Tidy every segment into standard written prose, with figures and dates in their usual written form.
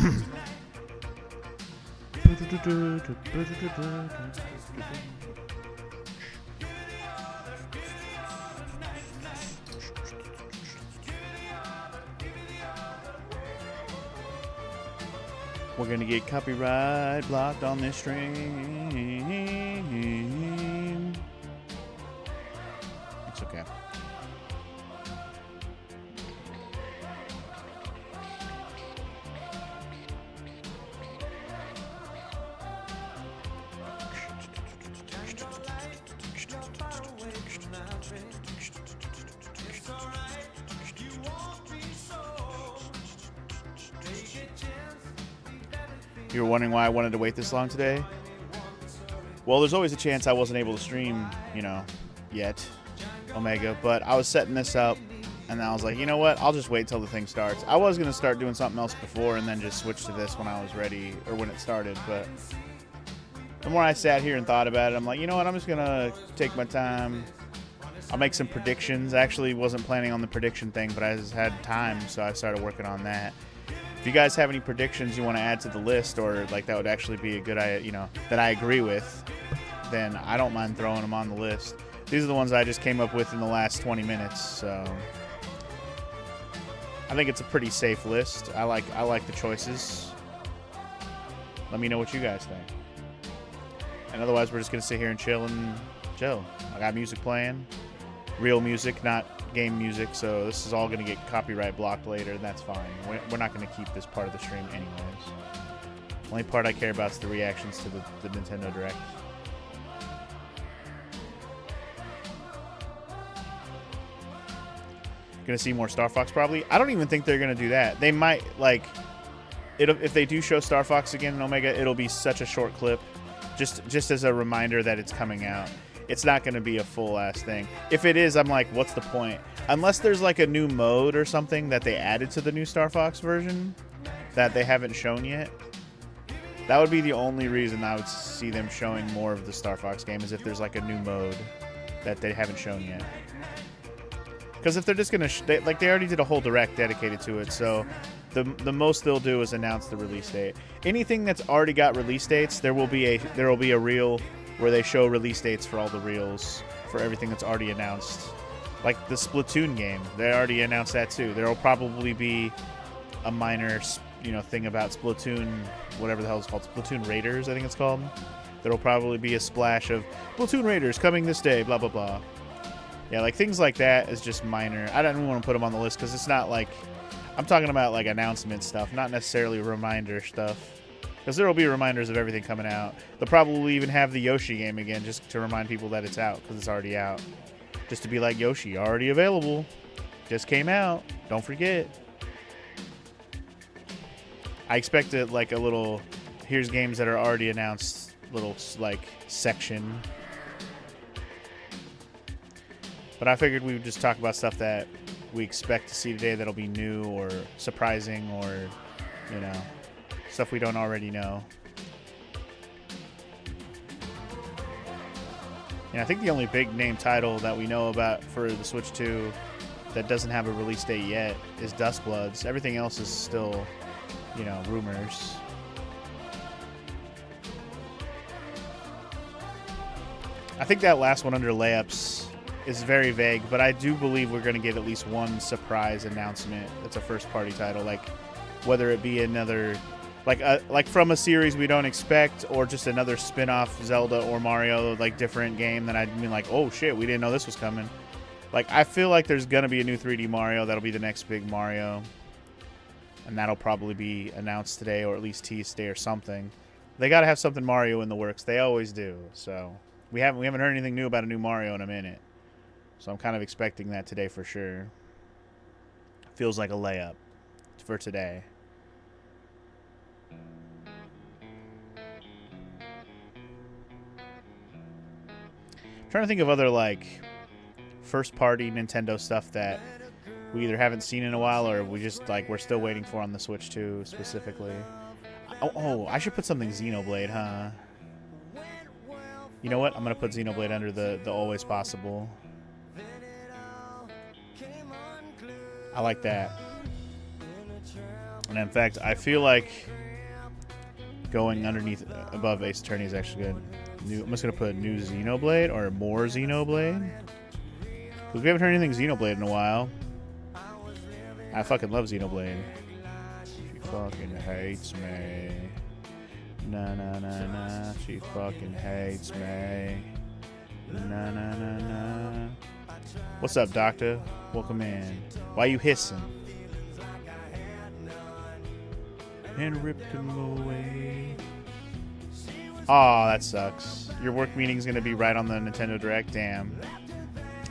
We're gonna get copyright blocked on this stream. It's okay. You were wondering why I wanted to wait this long today? Well, there's always a chance I wasn't able to stream, yet, Omega, but I was setting this up, and I was like, you know what, I'll just wait till the thing starts. I was going to start doing something else before and then just switch to this when I was ready, or when it started, but the more I sat here and thought about it, I'm like, you know what, I'm just going to take my time. I'll make some predictions. I actually wasn't planning on the prediction thing, but I just had time, so I started working on that. If you guys have any predictions you want to add to the list, or like that would actually be a good idea, that I agree with, then I don't mind throwing them on the list. These are the ones I just came up with in the last 20 minutes, so I think it's a pretty safe list. I like the choices. Let me know what you guys think. And otherwise, we're just gonna sit here and chill. I got music playing, real music, not game music, so this is all going to get copyright blocked later, and that's fine. We're not going to keep this part of the stream anyways. The only part I care about is the reactions to the Nintendo Direct. Going to see more Star Fox probably? I don't even think they're going to do that. They might, if they do show Star Fox again in Omega, it'll be such a short clip, just as a reminder that it's coming out. It's not going to be a full-ass thing. If it is, I'm like, what's the point? Unless there's like a new mode or something that they added to the new Star Fox version that they haven't shown yet. That would be the only reason I would see them showing more of the Star Fox game, is if there's like a new mode that they haven't shown yet. Because if they're just going to... they already did a whole Direct dedicated to it, so the most they'll do is announce the release date. Anything that's already got release dates, there will be a reel where they show release dates for all the reels for everything that's already announced. Like the Splatoon game, they already announced that too. There will probably be a minor, thing about Splatoon, whatever the hell it's called, Splatoon Raiders, I think it's called. There will probably be a splash of Splatoon Raiders coming this day, blah blah blah. Yeah, like things like that is just minor. I don't even want to put them on the list because it's not like, I'm talking about like announcement stuff, not necessarily reminder stuff. Because there will be reminders of everything coming out. They'll probably even have the Yoshi game again just to remind people that it's out, because it's already out. Just to be like, Yoshi, already available. Just came out. Don't forget. I expect it like a little, here's games that are already announced, little like section. But I figured we would just talk about stuff that we expect to see today that'll be new or surprising, or, stuff we don't already know. And I think the only big name title that we know about for the Switch 2 that doesn't have a release date yet is Dustbloods. Everything else is still, rumors. I think that last one under layups is very vague, but I do believe we're going to get at least one surprise announcement that's a first-party title, like whether it be another... Like from a series we don't expect, or just another spin-off Zelda or Mario, like different game that I'd be like, oh shit, we didn't know this was coming. Like, I feel like there's gonna be a new 3D Mario that'll be the next big Mario, and that'll probably be announced today, or at least teased today or something. They gotta have something Mario in the works. They always do. So we haven't heard anything new about a new Mario in a minute. So I'm kind of expecting that today for sure. Feels like a layup for today. Trying to think of other like first party Nintendo stuff that we either haven't seen in a while, or we're still waiting for on the Switch 2 specifically. Oh, I should put something Xenoblade, huh? You know what? I'm gonna put Xenoblade under the always possible. I like that. And in fact, I feel like going underneath above Ace Attorney is actually good. I'm just gonna put new Xenoblade or more Xenoblade, because we haven't heard anything Xenoblade in a while. I fucking love Xenoblade. She fucking hates me. Na na na na. She fucking hates me. Na na na na. What's up, Doctor? Welcome in. Why you hissing? And ripped him away. Aw, that sucks. Your work meeting's gonna be right on the Nintendo Direct. Damn.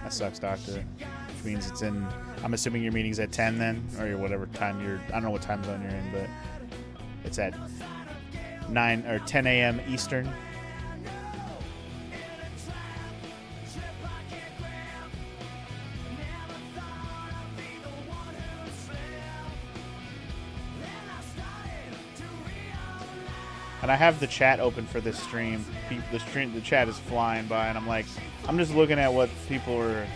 That sucks, Doctor. Which means it's in... I'm assuming your meeting's at 10 then? Or whatever time you're... I don't know what time zone you're in, but... It's at 9 or 10 a.m. Eastern. And I have the chat open for this stream. The chat is flying by, and I'm just looking at what people are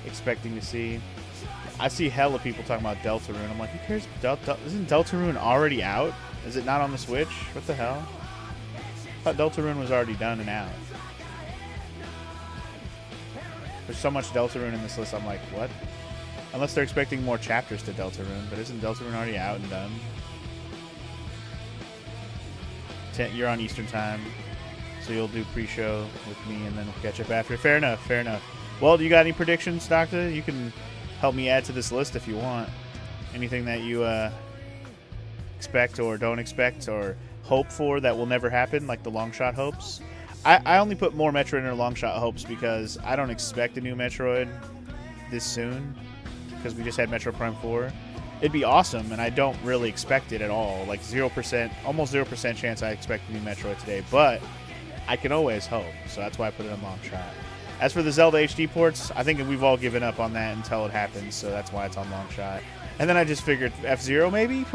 expecting to see. I see hella people talking about Deltarune. I'm like, who cares? Isn't Deltarune already out? Is it not on the Switch? What the hell? I thought Deltarune was already done and out. There's so much Deltarune in this list. I'm like, what? Unless they're expecting more chapters to Deltarune, but isn't Deltarune already out and done? You're on Eastern time, so you'll do pre-show with me, and then we'll catch up after. Fair enough, fair enough. Well, do you got any predictions, Doctor? You can help me add to this list if you want. Anything that you expect or don't expect or hope for that will never happen, like the long shot hopes. I only put more Metroid in our long shot hopes because I don't expect a new Metroid this soon, because we just had Metroid Prime 4. It'd be awesome, and I don't really expect it at all. Like 0%, almost 0% chance I expect a new Metroid today, but I can always hope, so that's why I put it in long shot. As for the Zelda HD ports, I think we've all given up on that until it happens, so that's why it's on long shot. And then I just figured F-Zero maybe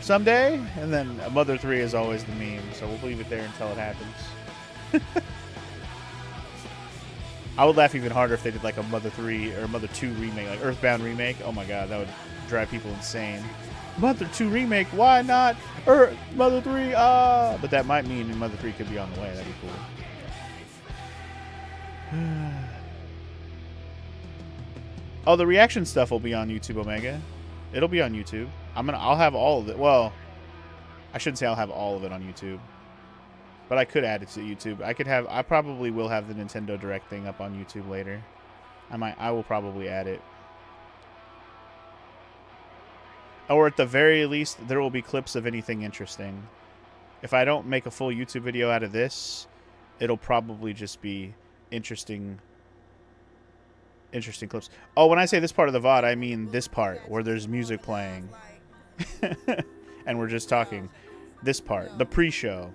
someday, and then Mother 3 is always the meme, so we'll leave it there until it happens. I would laugh even harder if they did like a Mother 3 or a Mother 2 remake, like Earthbound remake. Oh my god, that would drive people insane. Mother 2 remake, why not? Mother 3, But that might mean Mother 3 could be on the way. That'd be cool. Oh, the reaction stuff will be on YouTube, Omega. It'll be on YouTube. I'll have all of it. Well, I shouldn't say I'll have all of it on YouTube, but I could add it to YouTube. I probably will have the Nintendo Direct thing up on YouTube later. I will probably add it. Or at the very least, there will be clips of anything interesting. If I don't make a full YouTube video out of this, it'll probably just be interesting clips. Oh, when I say this part of the VOD, I mean this part where there's music playing. And we're just talking. This part, the pre-show.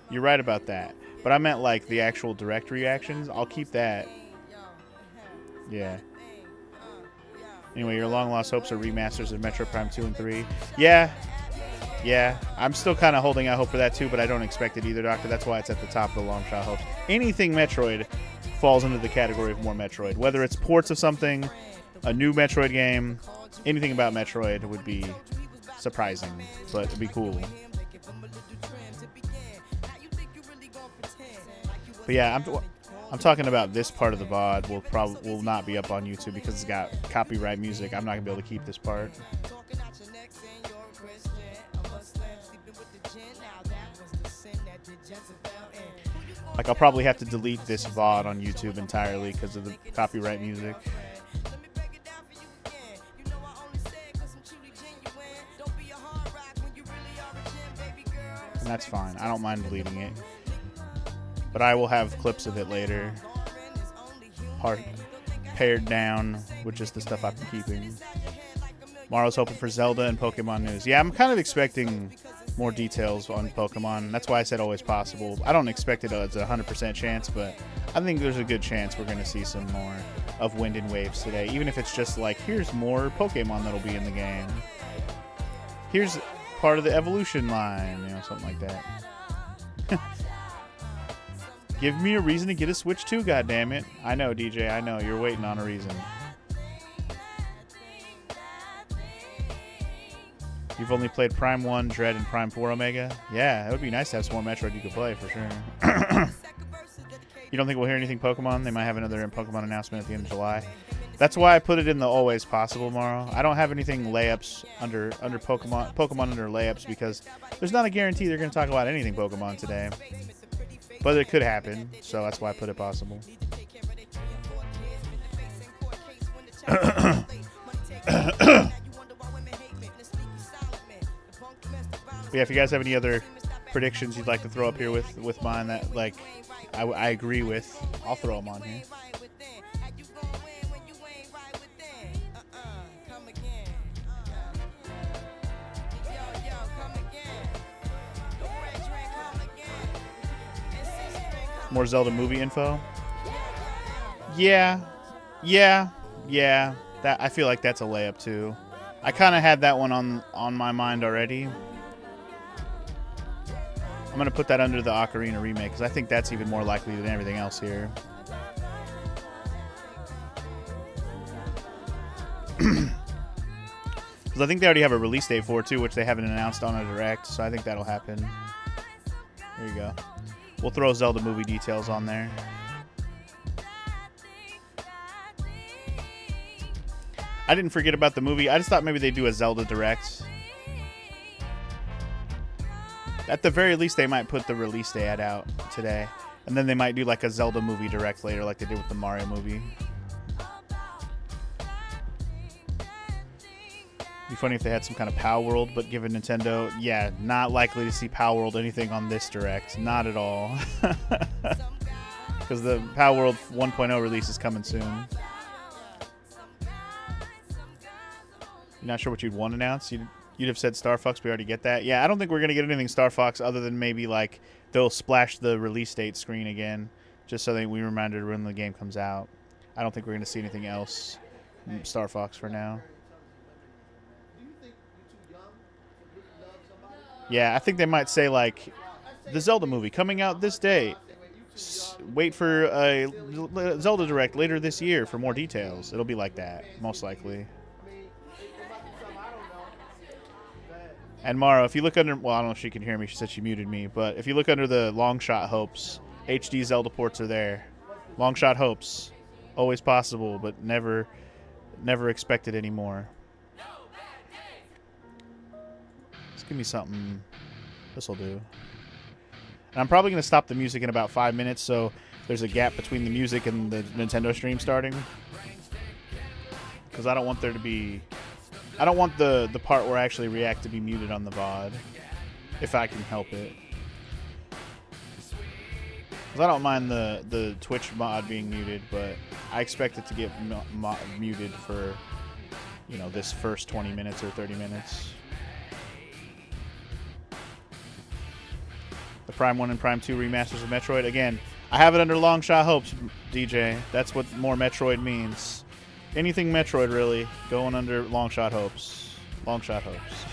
You're right about that. But I meant like the actual direct reactions. I'll keep that. Yeah. Anyway, your long lost hopes are remasters of Metroid Prime 2 and 3. Yeah. I'm still kind of holding out hope for that too, but I don't expect it either, Doctor. That's why it's at the top of the long shot hopes. Anything Metroid falls into the category of more Metroid. Whether it's ports of something, a new Metroid game, anything about Metroid would be surprising, but it'd be cool. But yeah, I'm talking about this part of the VOD will not be up on YouTube because it's got copyright music. I'm not gonna be able to keep this part. Like, I'll probably have to delete this VOD on YouTube entirely because of the copyright music. And that's fine. I don't mind deleting it. But I will have clips of it later, pared down with just the stuff I've been keeping. Tomorrow's hoping for Zelda and Pokemon news. Yeah, I'm kind of expecting more details on Pokemon. That's why I said always possible. I don't expect it as a 100% chance, but I think there's a good chance we're going to see some more of Wind and Waves today. Even if it's just like, here's more Pokemon that'll be in the game. Here's part of the evolution line, you know, something like that. Give me a reason to get a Switch 2, goddammit. I know, DJ, I know. You're waiting on a reason. You've only played Prime 1, Dread, and Prime 4 Omega? Yeah, it would be nice to have some more Metroid you could play, for sure. You don't think we'll hear anything Pokemon? They might have another Pokemon announcement at the end of July. That's why I put it in the always possible, Morrow. I don't have anything layups under Pokemon under layups because there's not a guarantee they're going to talk about anything Pokemon today. But it could happen, so that's why I put it possible. Yeah, if you guys have any other predictions you'd like to throw up here with mine that like I agree with, I'll throw them on here. More Zelda movie info? Yeah. That I feel like that's a layup too. I kind of had that one on my mind already. I'm gonna put that under the Ocarina remake because I think that's even more likely than everything else here. Because I think they already have a release date for it too, which they haven't announced on a direct. So I think that'll happen. There you go. We'll throw Zelda movie details on there. I didn't forget about the movie. I just thought maybe they'd do a Zelda direct. At the very least, they might put the release date out today. And then they might do like a Zelda movie direct later like they did with the Mario movie. Be funny if they had some kind of Power World, but given Nintendo, yeah, not likely to see Power World anything on this direct. Not at all. Because the Power World 1.0 release is coming soon. You're not sure what you'd want announced? You'd have said Star Fox. We already get that. Yeah, I don't think we're going to get anything Star Fox other than maybe like they'll splash the release date screen again just so that we reminded when the game comes out. I don't think we're going to see anything else Star Fox for now. Yeah, I think they might say like the Zelda movie coming out this day. Wait for a Zelda Direct later this year for more details. It'll be like that, most likely. And Mara, if you look under, well, I don't know if she can hear me. She said she muted me. But if you look under the long shot hopes, HD Zelda ports are there. Long shot hopes, always possible, but never expected anymore. Let's give me something. This will do. And I'm probably going to stop the music in about 5 minutes, so there's a gap between the music and the Nintendo stream starting. Because I don't want there to be... I don't want the part where I actually react to be muted on the VOD, if I can help it. Because I don't mind the Twitch mod being muted, but I expect it to get muted for, you know, this first 20 minutes or 30 minutes. The Prime 1 and Prime 2 remasters of Metroid. Again, I have it under long shot hopes, DJ. That's what more Metroid means. Anything Metroid, really, going under long shot hopes. Long shot hopes.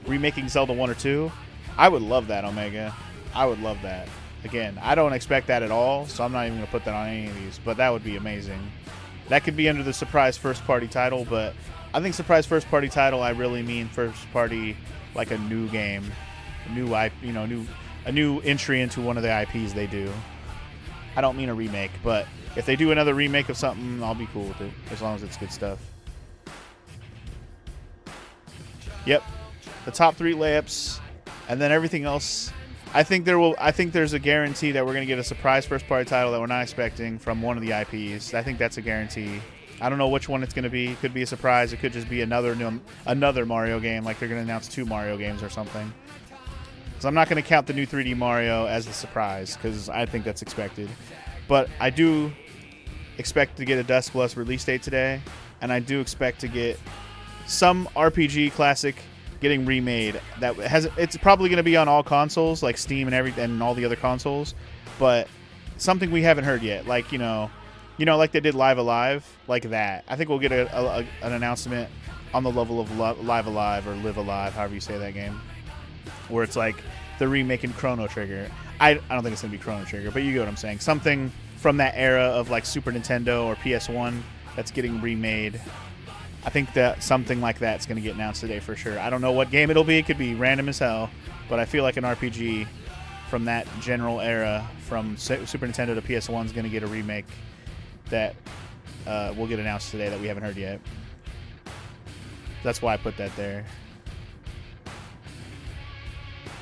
Remaking Zelda 1 or 2? I would love that, Omega. I would love that. Again, I don't expect that at all, so I'm not even going to put that on any of these, but that would be amazing. That could be under the surprise first-party title, but I think surprise first-party title, I really mean first-party, like a new game. A new entry into one of the IPs they do. I don't mean a remake, but if they do another remake of something, I'll be cool with it, as long as it's good stuff. Yep, the top 3 layups, and then everything else. I think there's a guarantee that we're going to get a surprise first-party title that we're not expecting from one of the IPs. I think that's a guarantee. I don't know which one it's going to be. It could be a surprise. It could just be another Mario game, like they're going to announce 2 Mario games or something. So I'm not going to count the new 3D Mario as a surprise because I think that's expected. But I do expect to get a Dust Plus release date today, and I do expect to get some RPG classic getting remade. It's probably going to be on all consoles, like Steam and all the other consoles, but something we haven't heard yet, like like they did Live Alive, like that. I think we'll get an announcement on the level of Live Alive or Live Alive, however you say that game, where it's like they're remaking Chrono Trigger. I don't think it's going to be Chrono Trigger, but you get what I'm saying. Something from that era of like Super Nintendo or PS1 that's getting remade. I think that something like that's going to get announced today for sure. I don't know what game it'll be. It could be random as hell, but I feel like an RPG from that general era, from Super Nintendo to PS1, is going to get a remake that will get announced today that we haven't heard yet. That's why I put that there.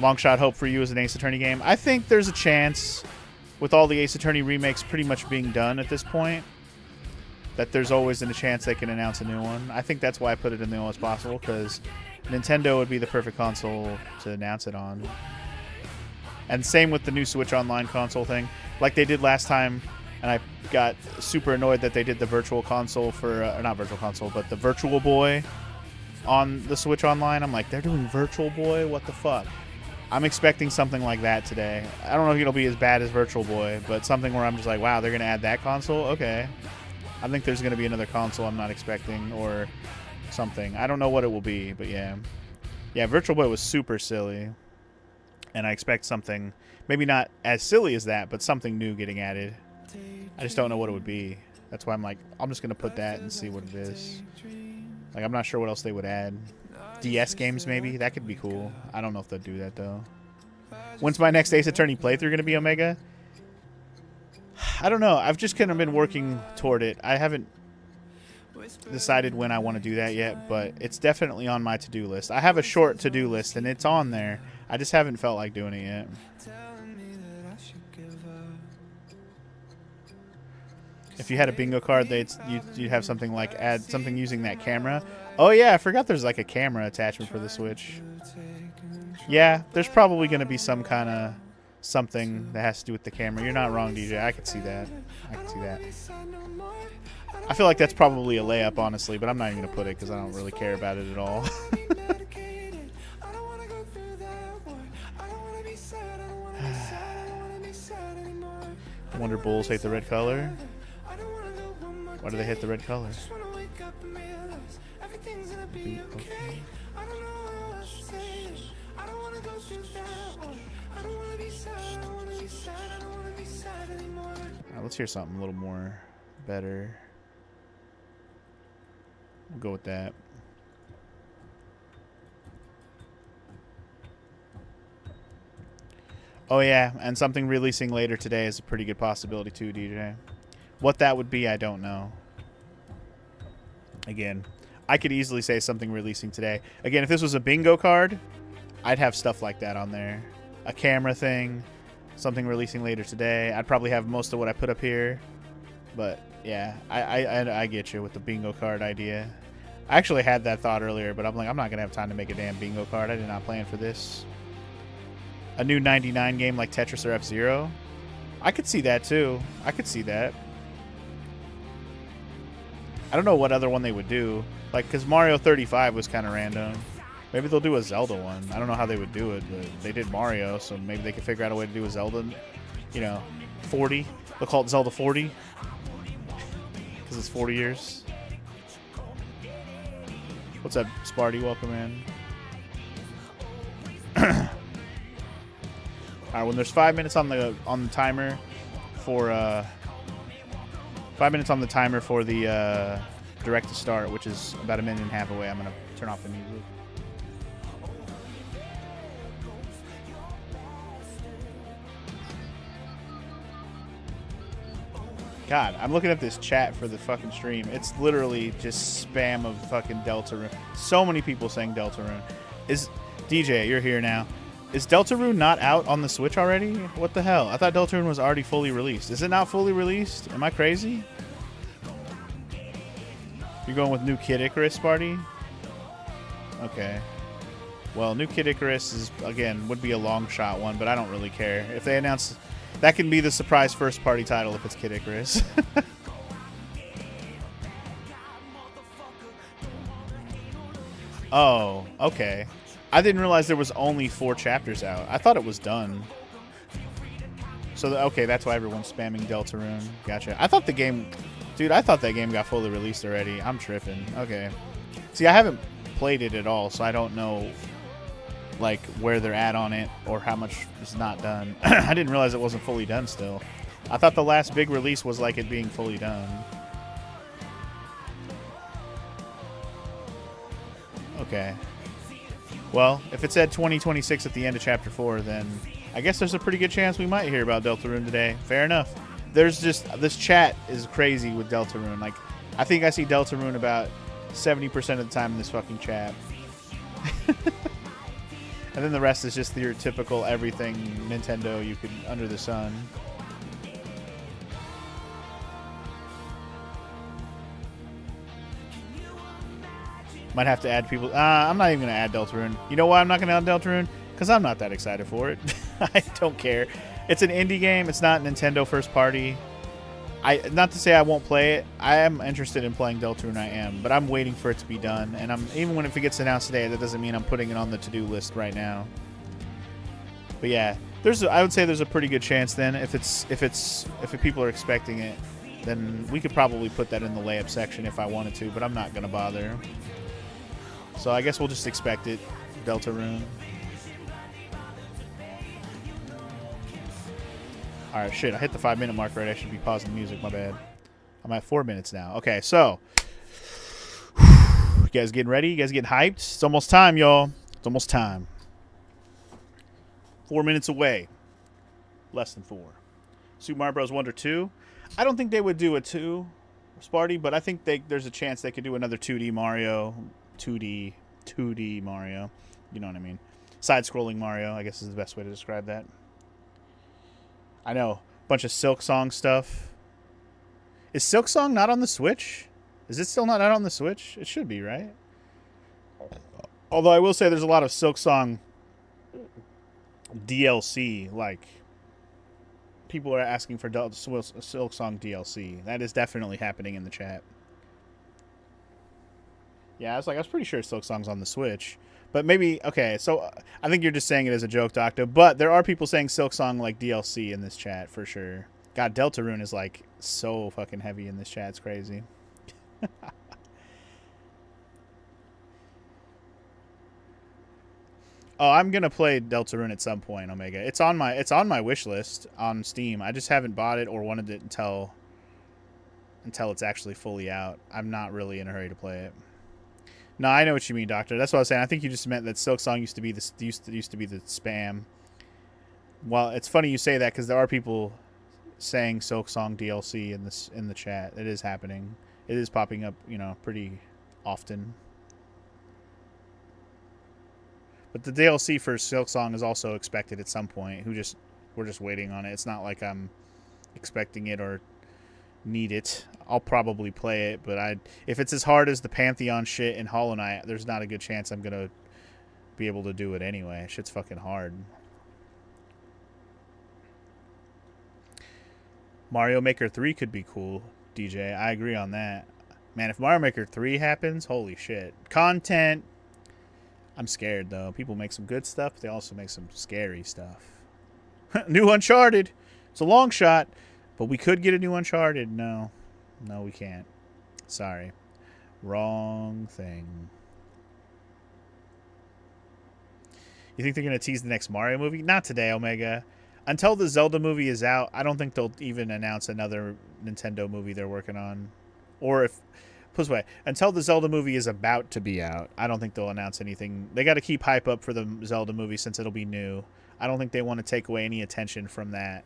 Long shot hope for you as an Ace Attorney game. I think there's a chance, with all the Ace Attorney remakes pretty much being done at this point, that there's always a chance they can announce a new one. I think that's why I put it in the lowest possible, because Nintendo would be the perfect console to announce it on. And same with the new Switch Online console thing. Like they did last time, and I got super annoyed that they did the virtual console for, or not virtual console, but the Virtual Boy on the Switch Online. I'm like, they're doing Virtual Boy? What the fuck? I'm expecting something like that today. I don't know if it'll be as bad as Virtual Boy, but something where I'm just like, wow, they're going to add that console? Okay. I think there's going to be another console I'm not expecting, or something. I don't know what it will be, but yeah. Yeah, Virtual Boy was super silly. And I expect something, maybe not as silly as that, but something new getting added. I just don't know what it would be. That's why I'm like, I'm just going to put that and see what it is. Like, I'm not sure what else they would add. DS games, maybe? That could be cool. I don't know if they'll do that, though. When's my next Ace Attorney playthrough going to be, Omega? I don't know. I've just kind of been working toward it. I haven't decided when I want to do that yet, but it's definitely on my to-do list. I have a short to-do list, and it's on there. I just haven't felt like doing it yet. If you had a bingo card, you'd have something like add something using that camera. Oh yeah, I forgot there's like a camera attachment for the Switch. Yeah, there's probably going to be some kind of something that has to do with the camera. You're not wrong, DJ. I could see that. I could see that. I feel like that's probably a layup, honestly, but I'm not even going to put it because I don't really care about it at all. I wonder Bulls hate the red color. Why do they hit the red color? Okay. Let's hear something a little more better. We'll go with that. Oh yeah, and something releasing later today is a pretty good possibility too, DJ. What that would be, I don't know. Again, I could easily say something releasing today. Again, if this was a bingo card, I'd have stuff like that on there. A camera thing, something releasing later today. I'd probably have most of what I put up here. But yeah, I get you with the bingo card idea. I actually had that thought earlier, but I'm like, I'm not going to have time to make a damn bingo card. I did not plan for this. A new 99 game like Tetris or F-Zero. I could see that too. I could see that. I don't know what other one they would do. Like, because Mario 35 was kind of random. Maybe they'll do a Zelda one. I don't know how they would do it, but they did Mario, so maybe they could figure out a way to do a Zelda, 40. They'll call it Zelda 40. Because it's 40 years. What's up, Sparty? Welcome in. Alright, when there's 5 minutes on the timer for 5 minutes on the timer for the direct to start, which is about a minute and a half away, I'm gonna turn off the music. God, I'm looking at this chat for the fucking stream. It's literally just spam of fucking Deltarune. So many people saying Deltarune. Is DJ, you're here now. Is Deltarune not out on the Switch already? What the hell? I thought Deltarune was already fully released. Is it not fully released? Am I crazy? You're going with New Kid Icarus, Sparty? Okay. Well, New Kid Icarus is, again, would be a long shot one, but I don't really care. If they announce... That can be the surprise first party title if it's Kid Icarus. Oh, okay. I didn't realize there was only 4 chapters out. I thought it was done. So, okay, that's why everyone's spamming Deltarune. Gotcha. I thought the game... Dude, I thought that game got fully released already. I'm tripping. Okay. See, I haven't played it at all, so I don't know, like, where they're at on it or how much is not done. I didn't realize it wasn't fully done still. I thought the last big release was like it being fully done. Okay. Well, if it said 2026 at the end of Chapter 4, then I guess there's a pretty good chance we might hear about Deltarune today. Fair enough. There's just... This chat is crazy with Deltarune. Like, I think I see Deltarune about 70% of the time in this fucking chat. And then the rest is just your typical everything Nintendo you could under the sun. Might have to add people. I'm not even going to add Deltarune. You know why I'm not going to add Deltarune? Because I'm not that excited for it. I don't care. It's an indie game. It's not Nintendo first party. Not to say I won't play it. I am interested in playing Deltarune. I am, but I'm waiting for it to be done. And even when if it gets announced today, that doesn't mean I'm putting it on the to-do list right now. But yeah, I would say there's a pretty good chance then if people are expecting it, then we could probably put that in the layup section if I wanted to. But I'm not gonna bother. So I guess we'll just expect it, Deltarune. Alright, shit, I hit the 5-minute mark right. I should be pausing the music, my bad. I'm at 4 minutes now. Okay, so. You guys getting ready? You guys getting hyped? It's almost time, y'all. It's almost time. 4 minutes away. Less than 4. Super Mario Bros. Wonder 2. I don't think they would do a 2, Sparty, but I think there's a chance they could do another 2D Mario. 2D Mario. You know what I mean. Side-scrolling Mario, I guess is the best way to describe that. I know. Bunch of Silk Song stuff. Is Silk Song not on the Switch? Is it still not out on the Switch? It should be, right? Although I will say there's a lot of Silk Song DLC. Like, people are asking for Silk Song DLC. That is definitely happening in the chat. Yeah, I was pretty sure Silk Song's on the Switch. But maybe, okay, so I think you're just saying it as a joke, Doctor. But there are people saying Silk Song like DLC in this chat, for sure. God, Deltarune is like so fucking heavy in this chat. It's crazy. Oh, I'm gonna play Deltarune at some point, Omega. It's on my wish list on Steam. I just haven't bought it or wanted it until it's actually fully out. I'm not really in a hurry to play it. No, I know what you mean, Doctor. That's what I was saying. I think you just meant that Silk Song used to be the spam. Well, it's funny you say that because there are people saying Silk Song DLC in the chat. It is happening. It is popping up, pretty often. But the DLC for Silk Song is also expected at some point. We're just waiting on it. It's not like I'm expecting it or need it. I'll probably play it, but if it's as hard as the Pantheon shit in Hollow Knight, there's not a good chance I'm gonna be able to do it anyway. Shit's fucking hard. Mario Maker 3 could be cool, DJ. I agree on that. Man, if Mario Maker 3 happens, holy shit. Content. I'm scared, though. People make some good stuff, but they also make some scary stuff. New Uncharted. It's a long shot, but we could get a new Uncharted. No, we can't. Sorry. Wrong thing. You think they're going to tease the next Mario movie? Not today, Omega. Until the Zelda movie is out, I don't think they'll even announce another Nintendo movie they're working on. Or put this way, until the Zelda movie is about to be out, I don't think they'll announce anything. They got to keep hype up for the Zelda movie since it'll be new. I don't think they want to take away any attention from that,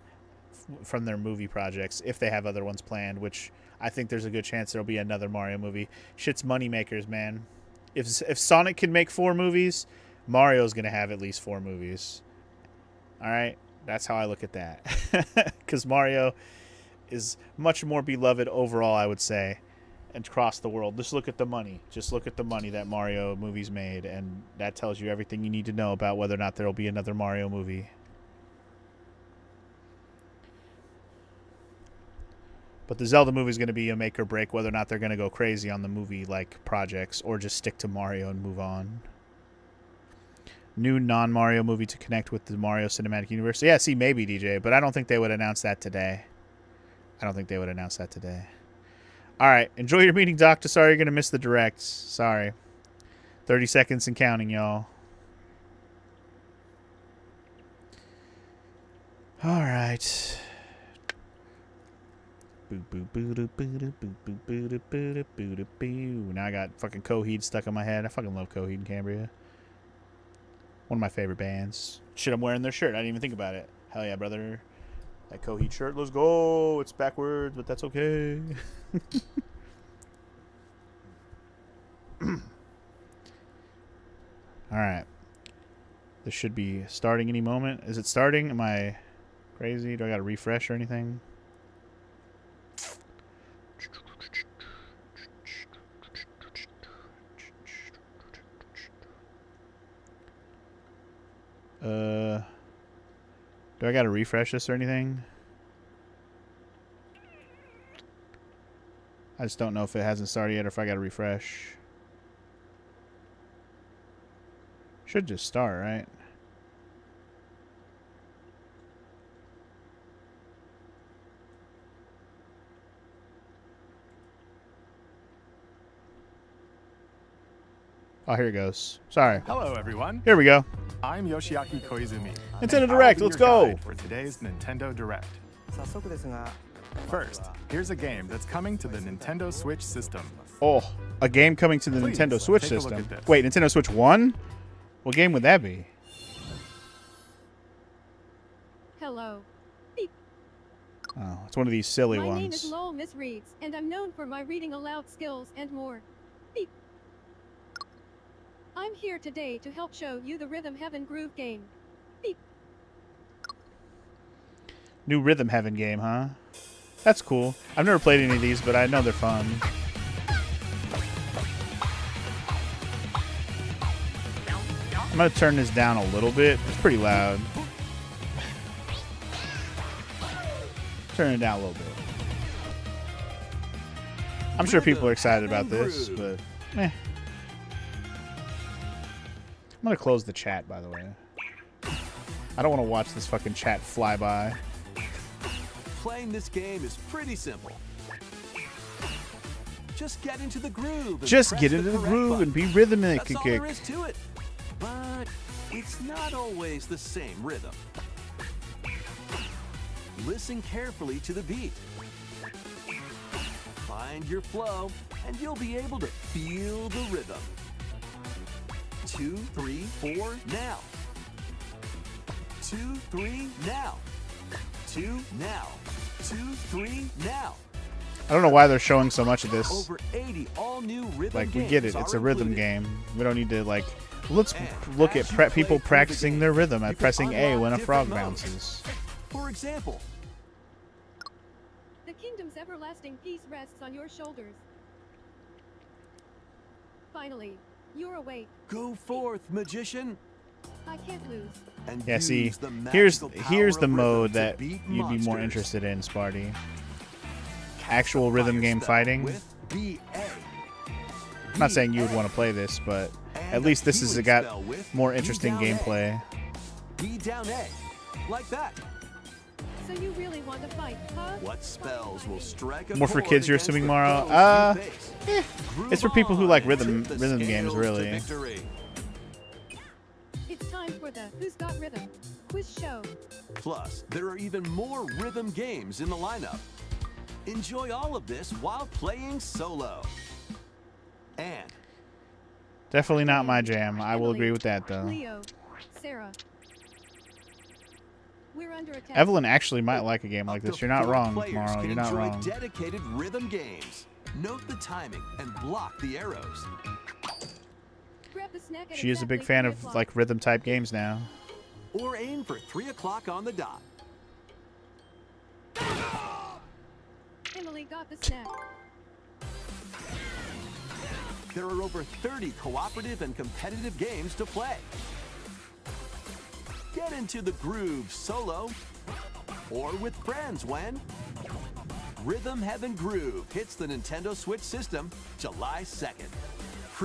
from their movie projects, if they have other ones planned, which I think there's a good chance there'll be another Mario movie. Shit's money makers, man. If Sonic can make 4 movies, Mario's going to have at least 4 movies. All right? That's how I look at that. Because Mario is much more beloved overall, I would say, and across the world. Just look at the money. Just look at the money that Mario movies made, and that tells you everything you need to know about whether or not there will be another Mario movie. But the Zelda movie is going to be a make or break whether or not they're going to go crazy on the movie-like projects or just stick to Mario and move on. New non-Mario movie to connect with the Mario Cinematic Universe. Yeah, see, maybe, DJ, but I don't think they would announce that today. All right, enjoy your meeting, Doctor. Sorry you're going to miss the directs. Sorry. 30 seconds and counting, y'all. All right. Now I got fucking Coheed stuck in my head. I fucking love Coheed and Cambria. One of my favorite bands. Shit, I'm wearing their shirt. I didn't even think about it. Hell yeah, brother. That Coheed shirt. Let's go. It's backwards, but that's okay. Alright. This should be starting any moment. Is it starting? Am I crazy? Do I got to refresh or anything? Do I got to refresh this or anything? I just don't know if it hasn't started yet or if I got to refresh. Should just start, right? Oh, here it goes. Sorry. Hello, everyone. Here we go. I'm Yoshiaki Koizumi. Nintendo Direct, let's go. For today's Nintendo Direct. First, here's a game that's coming to the Nintendo Switch system. Oh, a game coming to the Please, Nintendo Switch take a look system. at this. Wait, Nintendo Switch 1? What game would that be? Hello. Oh, it's one of these silly My ones. name is Lowell Miss Reeds, and I'm known for my reading aloud skills and more. Beep. I'm here today to help show you the Rhythm Heaven Groove game. Beep. New Rhythm Heaven game, huh? That's cool. I've never played any of these, but I know they're fun. I'm going to turn this down a little bit. It's pretty loud. Turn it down a little bit. I'm sure people are excited about this, but eh. I'm going to close the chat, by the way. I don't want to watch this fucking chat fly by. Playing this game is pretty simple. Just get into the groove. Just get into the groove and be rhythmic. That's all there is to it. But it's not always the same rhythm. Listen carefully to the beat. Find your flow, and you'll be able to feel the rhythm. 2, 3, 4, now. 2, 3, now. 2, now. 2, 3, now. I don't know why they're showing so much of this. Over 80 all-new rhythm Like, we games get it. It's a are rhythm included. game. We don't need to, like... Let's And look as at you people play through practicing the their game, rhythm you at can pressing A unlock when a frog different modes. bounces. For example, The kingdom's everlasting peace rests on your shoulders. Finally, you're awake. go forth, magician, I can't lose. and Yeah, see, use the here's magical here's power the of rhythm mode to that beat you'd be more monsters. interested in, Sparty. Cast Actual the rhythm fire game spell fighting. with BA. I'm not saying you would want to play this, but And at least this has healing got spell with more B interesting down A. gameplay. B down A, like that. So you really want to fight, huh? What spells will strike a More for chord kids, you're against assuming, the Mara? foes you face? Groove It's for people who on like and rhythm tip the games, scales to really. victory. It's time for the Who's Got Rhythm quiz show. Plus, there are even more rhythm games in the lineup. Enjoy all of this while playing solo. And Definitely not my jam. I will Emily, agree with that, though. Leo, Sarah. We're under attack. Evelyn actually might like a game like up to this. You're not 4 wrong, players Morrow. can You're not enjoy wrong. dedicated rhythm games. Note the timing and block the arrows. Grab the snack at She is a big exactly fan 3 of o'clock. like rhythm type games now. Or aim for 3 o'clock on the dot. Emily got the snack. There are over 30 cooperative and competitive games to play. Get into the groove solo or with friends when Rhythm Heaven Groove hits the Nintendo Switch system July 2nd.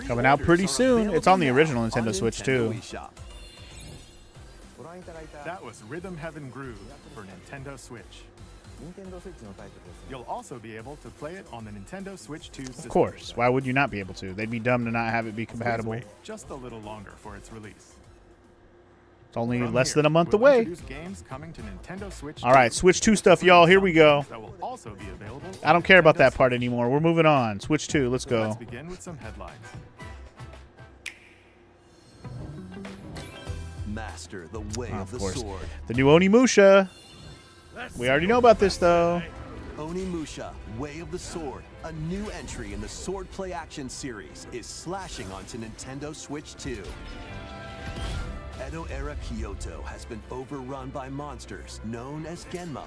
Coming out Pre-orders pretty are soon. It's on the available original now Nintendo on Switch, Nintendo too. eShop. That was Rhythm Heaven Groove for Nintendo Switch. You'll also be able to play it on the Nintendo Switch 2 system. Of course. Why would you not be able to? They'd be dumb to not have it be Please compatible. wait just a little longer for its release. It's only From less here, than a month we'll away. introduce games coming to Nintendo Switch All right, 2. Switch 2 stuff, y'all. Here we go. That will also be available I don't care about Nintendo that part Switch. anymore. We're moving on. Switch 2. Let's go. Let's begin with some headlines. Master the way Oh, of of the course. sword. The new Onimusha. We already know about this, though. Onimusha, Way of the Sword, a new entry in the Sword Play Action series, is slashing onto Nintendo Switch 2. Edo-era Kyoto has been overrun by monsters known as Genma.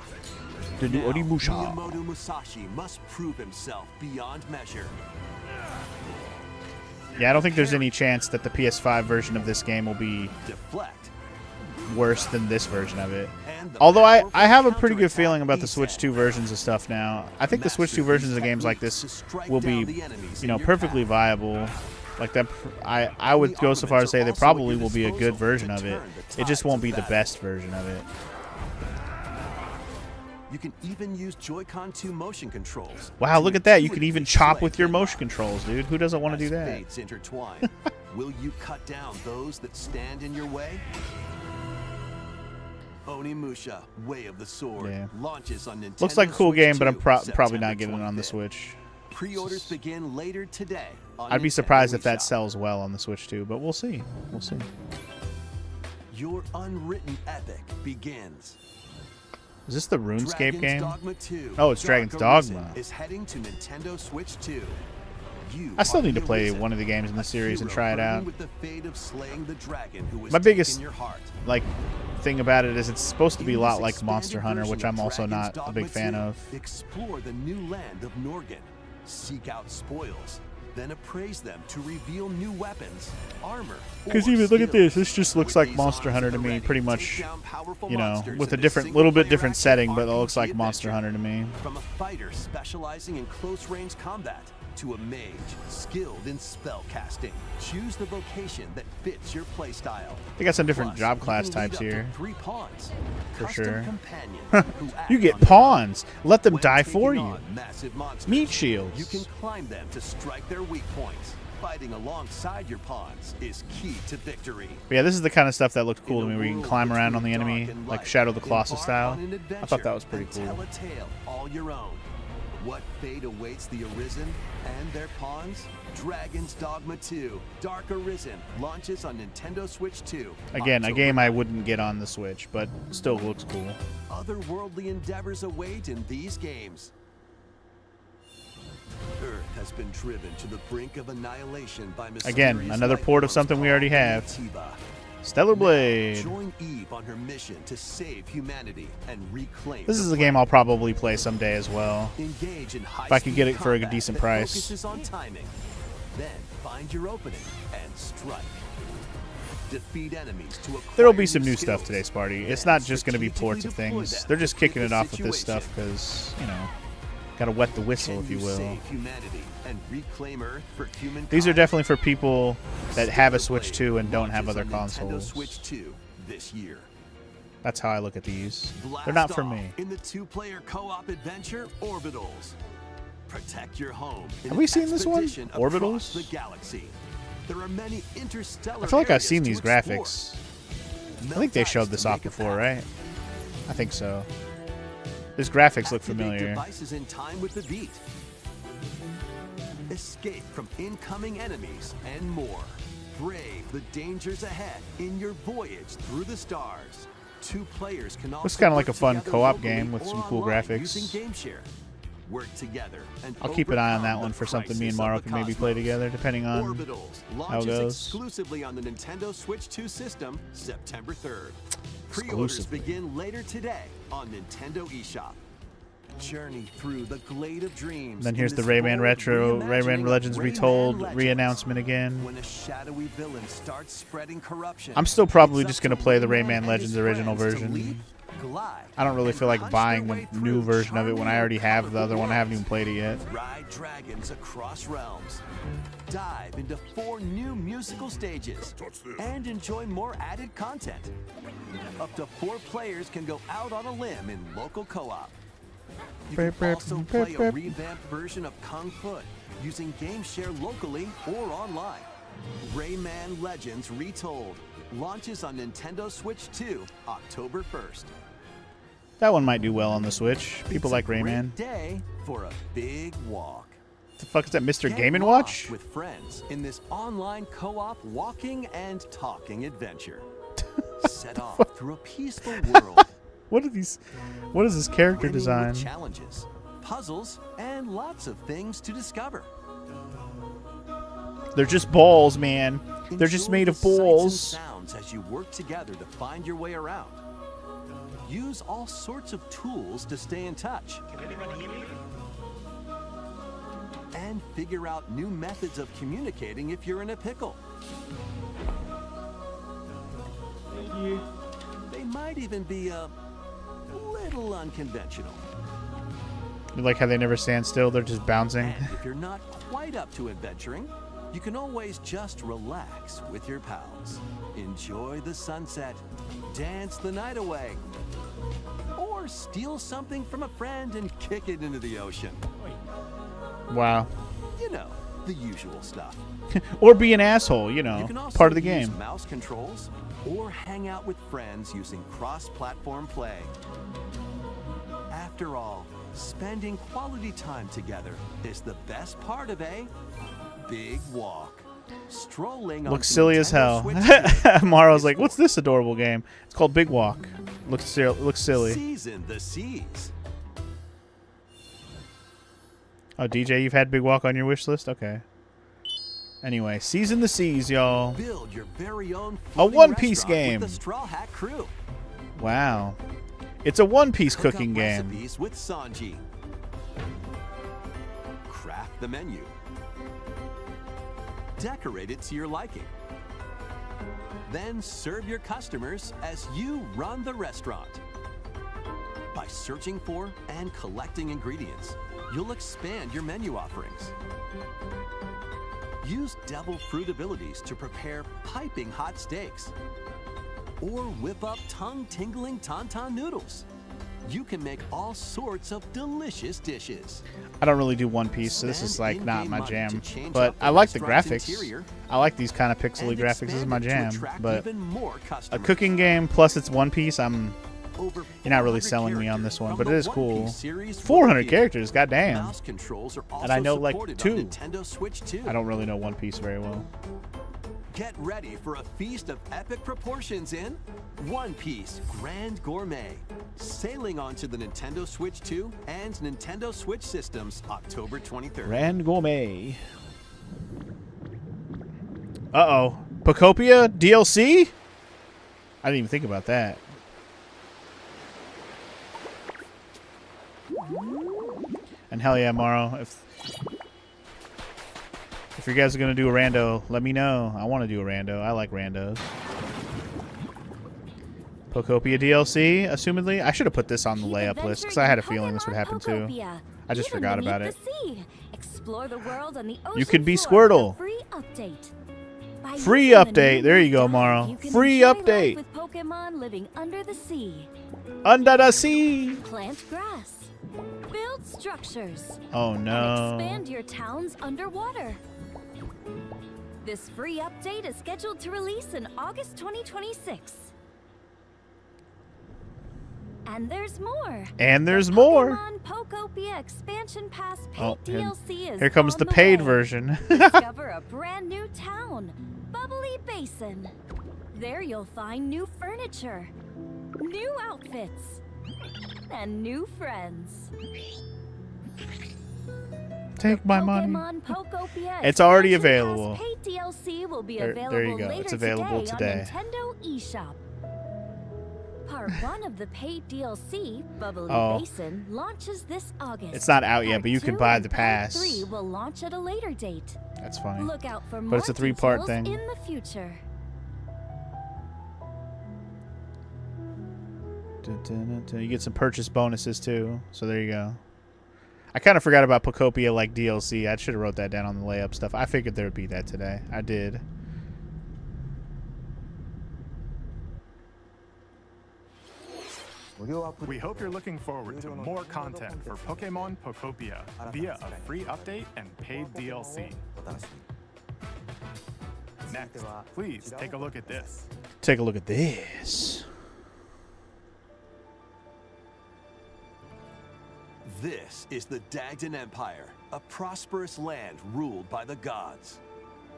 The new Now, Onimusha. Miyamoto Musashi must prove himself beyond measure. Yeah, I don't think there's any chance that the PS5 version of this game will be Deflect. worse than this version of it. And the Although I powerful have a pretty good counterattack feeling about the ESET. Switch 2 versions of stuff now. I think the Switch 2 Master versions these of games like techniques this to strike will down be, the enemies you in know, your perfectly path. viable. Like that, I would go so far as to say they probably will be a good version of it. It just won't be the best version of it. You can even use Joy-Con 2 motion controls. Wow, to look at that. You can intuitively even chop slay with your Genma. motion controls, dude. Who doesn't want to do As that? fates intertwine, will you cut down those that stand in your way? Onimusha, Way of the Sword, Yeah. launches on Nintendo Looks like a cool Switch game, but I'm 2, probably not September getting it on the 25th. Switch. Pre-orders begin later today. On I'd be Nintendo surprised if that eShop. sells well on the Switch too, but we'll see. We'll see. Your unwritten epic begins. Is this the RuneScape Dragon's game? Dogma 2, Oh, it's Dark Dragon's Arisen Dogma. is heading to Nintendo Switch 2. You I still are need to the play Arisen, one of the games in the a series and hero try it burdened out. with the fate of slaying the dragon who was My biggest taken your heart. like thing about it is it's supposed to be a In lot this like Monster expanded Hunter, version which of I'm also Dragon's not a Dogma big fan 2, of. Explore the new land of Norgan. Seek out spoils, then appraise them to reveal new weapons, armor. Because or even look at this, skills. this just looks With like these Monster arms Hunter at to the me, ready, pretty take much. down powerful You know, monsters with a in different, little bit single-player different action setting, but it looks like RPG Monster adventure. Hunter to me. From a fighter specializing in close-range combat to a mage skilled in spell casting, choose the vocation that fits your playstyle. They got some different Plus, job you class can lead types up to here. 3 pawns, For custom sure. companions who act You get on their pawns. Let them when die taking for you. on massive monsters, Meat shields. You can climb them to strike their weak points. Fighting alongside your pawns is key to victory. But yeah, this is the kind of stuff that looked cool to In a me, where you can world climb around on the between enemy, dark and like light, Shadow of the Colossus embark style. on an I thought that was adventure pretty and cool. Tell a tale all your own. What fate awaits the Arisen and their pawns? Dragon's Dogma 2, Dark Arisen, launches on Nintendo Switch 2. Again, a October game I 9th. wouldn't get on the Switch, but still looks cool. Otherworldly endeavors await in these games. Earth has been driven to the brink of annihilation by Again, mysterious another life port of forms something we already called have. Tiba. Stellar Blade. Join Eve on her mission to save humanity and reclaim. This the is a game I'll probably play someday as well. Engage in If I could get it for a high-speed decent combat price. that focuses on timing. Then find your opening and strike. Defeat enemies to acquire There'll be some new skills. stuff today, Sparty. It's Then not just going to be ports of strategically things. deploy They're them just to kicking fit it the off with this situation. stuff because, you know, got to wet the whistle, Can if you will. save humanity and reclaim Earth for humankind? These are definitely for people that have a Stellar Switch Blade 2 and don't have launches other on Nintendo consoles. Switch 2 this year. That's how I look at these. Blast They're not for off me. In the 2-player co-op adventure Orbitals. Protect your home. in Have an we seen this one? expedition Orbitals? across the galaxy. There are many interstellar I feel like I've areas seen to these explore. graphics. I Melt think they ice showed to this make off a before, path. right? I think so. These graphics look Activate familiar. Devices in time with the beat. Escape from incoming enemies and more. Brave the dangers ahead in your voyage through the stars. 2 players can also Looks kinda like work a fun together co-op locally game with or some cool online graphics. using GameShare. Work together and I'll keep an eye on that overcome one the for something me and crisis Maro of the can maybe play cosmos. together, depending on Orbitals how it launches goes. exclusively on the Nintendo Switch 2 system September 3rd. Pre-orders Exclusively. begin later today on Nintendo eShop. Journey through the glade of dreams. Then in here's the this Rayman bold Retro, reimagining Rayman of Legends Rayman Retold Legends. re-announcement again. When a shadowy villain starts spreading corruption, I'm still probably it's just up going to to play the Rayman Rayman and Legends his original friends to version. leap, glide, I don't really and feel like punch buying their the way new through version of it when I charming already and have the other colorful one. I haven't worlds. even played it yet. Ride dragons across realms. Dive into 4 new musical stages. And enjoy more added content. Up to 4 players can go out on a limb in local co-op. You can also play a revamped version of Kung Fu using GameShare locally or online. Rayman Legends Retold. launches on Nintendo Switch 2, October 1st. That one might do well on the Switch. People like Great Rayman. day for a big walk. The fuck is that, Mr. Get Game & lost Watch? with friends in this online co-op walking and talking adventure. Set off through a peaceful world. What are these? What is this character brimming design? with challenges, puzzles, and lots of things to discover. They're just balls, man. They're just Enjoy made the of sights and balls. sounds as you work together to find your way around. Use all sorts of tools to stay in touch. And figure out new methods of communicating if you're in a pickle. They might even be a little unconventional. You like how they never stand still? They're just bouncing. And if you're not quite up to adventuring, you can always just relax with your pals. Enjoy the sunset, dance the night away, or steal something from a friend and kick it into the ocean. Wow. You know, the usual stuff. Or be an asshole, you know, You can also part of the use game. mouse controls or hang out with friends using cross-platform play. After all, spending quality time together is the best part of a big walk. Strolling Looks onto silly as Nintendo hell. Switch 2 Maro's is like, "What's for this adorable game?" It's called Big Walk. Looks silly. Season the seas. Oh, DJ, you've had Big Walk on your wish list? Okay. Anyway, Season the Seas, y'all. Build your very own A floating One Piece restaurant game. with the Straw Hat Crew. Wow. It's a One Piece Cook cooking up game. recipes with Sanji. Craft the menu. Decorate it to your liking. Then serve your customers as you run the restaurant. By searching for and collecting ingredients, you'll expand your menu offerings. Use devil fruit abilities to prepare piping hot steaks. Or whip up tongue-tingling tauntaun noodles. You can make all sorts of delicious dishes. I don't really do One Piece, so this is Spend like not in-game my money jam. to change But up the I like the restaurant's graphics. interior I like these kind of pixely and graphics. This is my expand it jam. to attract But even more a customers. cooking game plus it's One Piece, Over you're not really 400 selling me on this one, characters but it is from the One cool. Piece series 400 will characters, appear. goddamn. Mouse controls are also And I know like supported 2. on Nintendo Switch 2. I don't really know One Piece very well. Get ready for a feast of epic proportions in One Piece Grand Gourmet. Sailing onto the Nintendo Switch 2 and Nintendo Switch systems October 23rd. Grand Gourmet. Uh-oh. Pocopia DLC? I didn't even think about that. And hell yeah, Morrow. If you guys are going to do a rando, let me know. I want to do a rando. I like randos. Pocopia DLC, assumedly. I should have put this on the layup list because I had a feeling this would happen too. I just forgot about it. Explore the world on the You could be floor with a Squirtle. Free update. By Free using the update. new There you go, dive, Morrow. you can Free enjoy life update. with Pokemon living under the sea. Under the sea. Plant grass. Build structures. Oh And no. expand your towns underwater. This free update is scheduled to release in August 2026. And there's more. And there's more. Pokemon Pokopia Expansion Pass paid Oh, DLC is here comes on the paid way. version. Discover a brand new town, Bubbly Basin. There you'll find new furniture, new outfits, and new friends. Take my money. Pokemon Pokopia It's already Expansion available. Pass paid DLC will be There available you go. later It's available today. on Nintendo eShop. Part 1 of the paid DLC, Bubbly Oh. Basin, launches this August. It's not out yet, Part but you can 2 buy and the Part pass. 3 will launch at a later date. That's funny. Look out for But more it's a 3-part details thing. in the future. You get some purchase bonuses too. So there you go. I kind of forgot about Pocopia like DLC. I should have wrote that down on the layup stuff. I figured there would be that today. I did. We hope you're looking forward to more content for Pokemon Pokopia via a free update and paid DLC. Next, please take a look at this. Take a look at this. This is the Dagdan Empire, a prosperous land ruled by the gods.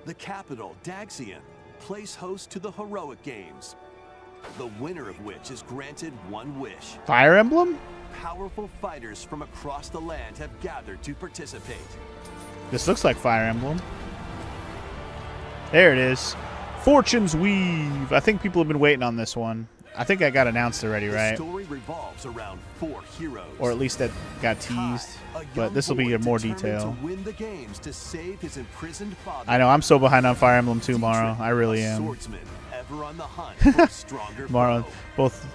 The capital, Daxian, plays host to the heroic games, the winner of which is granted one wish. Fire Emblem? Powerful fighters from across the land have gathered to participate. This looks like Fire Emblem. There it is. Fortune's Weave. I think people have been waiting on this one. I think that got announced already, The right? story revolves around 4 heroes. Or at least that got teased. But this will be in more detail. To win the games to save his imprisoned father. I know, I'm so behind on Fire Emblem 2, Morrow. I really A am. swordsman ever on the hunt for a stronger Morrow, foe. both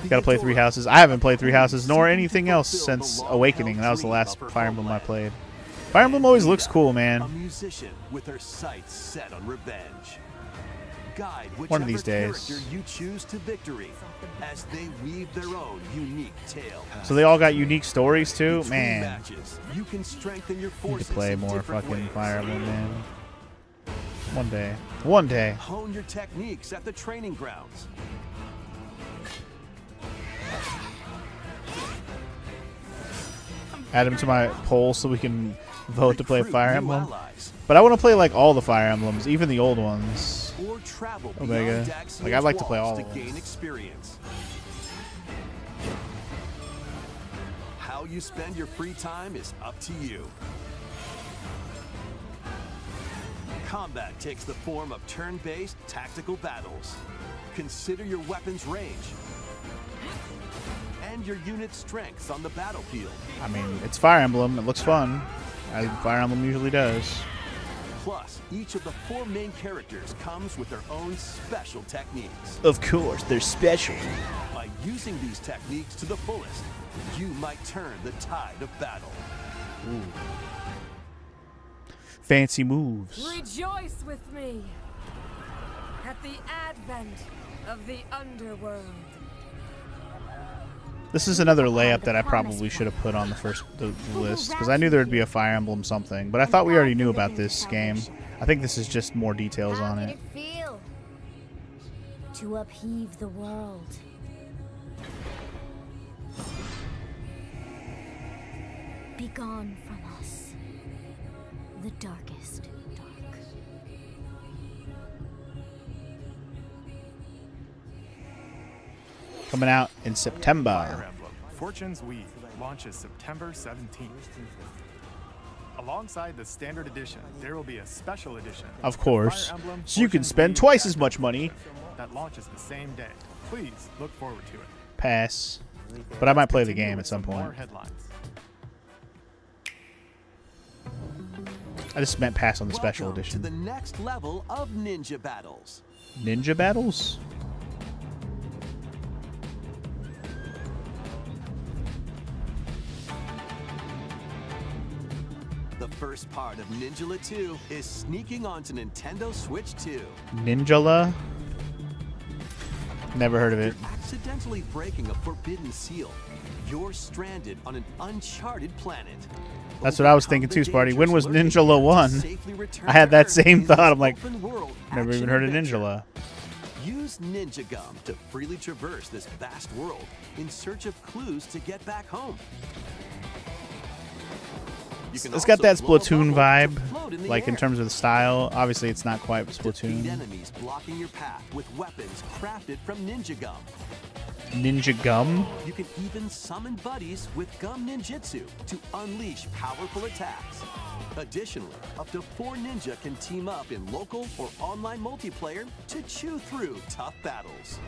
gotta play 3 Houses. I haven't played 3 Houses, nor anything else since Awakening. That was the last Fire Emblem I played. Fire Emblem always looks cool, A man. musician with her sights set on revenge. Guide One of these whichever days. character you choose to victory as they weave their own unique tale. So they all got unique stories too? Between Man, matches, you can strengthen your need forces to play in more different fucking ways. Fire Emblem, man. One day. One day. Hone your techniques at the training grounds. Add him to my poll so we can vote to play Recruit Fire new Emblem. allies, But I want to play like all the Fire Emblems, even the old ones. or travel Omega. beyond Daxian's Like, I'd like to play walls all to of them. gain experience. How you spend your free time is up to you. Combat takes the form of turn-based tactical battles. Consider your weapon's range and your unit's strengths on the battlefield. I mean, it's Fire Emblem. It looks fun, as Fire Emblem usually does. Plus, each of the 4 main characters comes with their own special techniques. Of course, they're special. By using these techniques to the fullest, you might turn the tide of battle. Fancy moves. Rejoice with me at the advent of the underworld. This is another layup that I probably should have put on the list, because I knew there would be a Fire Emblem something, but I thought we already knew about this game. I think this is just more details on How it. did it feel to upheave the world? Begone from us, the darkest dark. Coming out in Fire September. Emblem Fortune's Weave launches September 17th. Alongside the standard edition, there will be a special edition. Of course. Fire Emblem So you can Fortune's spend Weave twice as Pack much money. that launches the same day. Please look forward to it. Pass. But I might play the Continue game with at some more point. headlines. I just meant pass on the special Welcome edition. to the next level of ninja battles. Ninja battles? The first part of Ninjala 2 is sneaking onto Nintendo Switch 2. Ninjala? Never heard of it. You're accidentally breaking a forbidden seal. You're stranded on an uncharted planet. That's what I was thinking too, Sparty. When was Ninjala 1? Safely return I had that to Earth same in thought. this I'm like, open world never even action heard of adventure. Ninjala. Use Ninja Gum to freely traverse this vast world in search of clues to get back home. You can It's got also that blow a Splatoon bubble to vibe, float in the like in air. terms of the style. Obviously, it's not quite Defeat Splatoon. enemies blocking your path with weapons crafted from Ninja Gum. Ninja Gum? You can even summon buddies with Gum Ninjutsu to unleash powerful attacks. Additionally, up to 4 ninja can team up in local or online multiplayer to chew through tough battles.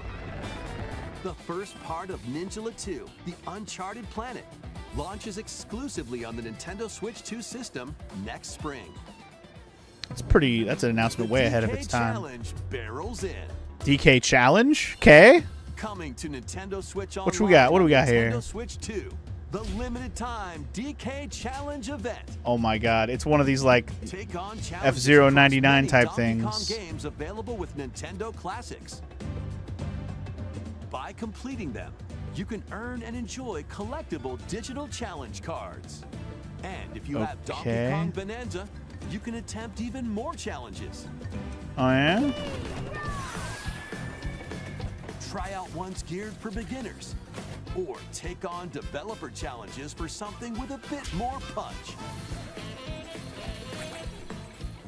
The first part of Ninjala 2, The Uncharted Planet, launches exclusively on the Nintendo Switch 2 system next spring. It's pretty. That's an announcement way ahead of DK its time. Challenge barrels in. DK Challenge? Okay. Coming to Nintendo Switch What we Online got? What do on we got Nintendo here? Switch 2, the limited time DK Challenge event. Oh my god. It's one of these, like, Take on challenges F-Zero across 99 many type Donkey Kong things. games available with Nintendo Classics. By completing them, you can earn and enjoy collectible digital challenge cards. And if you have Donkey Okay. Kong Bonanza, you can attempt even more challenges. Oh yeah. Try out ones geared for beginners. Or take on developer challenges for something with a bit more punch.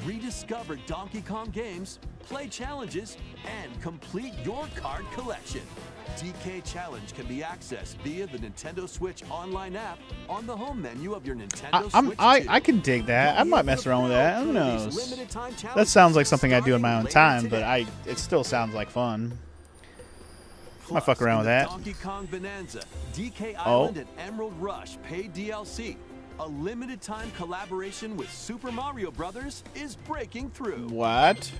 Rediscover Donkey Kong games, play challenges, and complete your card collection. DK Challenge can be accessed via the Nintendo Switch online app on the home menu of your Nintendo Switch 2. I can dig that. I might mess around with that. Who knows? That sounds like something I do in my own time, but it still sounds like fun. Might fuck around with that. Donkey Kong Bonanza, DK Island, and Emerald Rush paid DLC. A limited time collaboration with Super Mario Brothers is breaking through. What?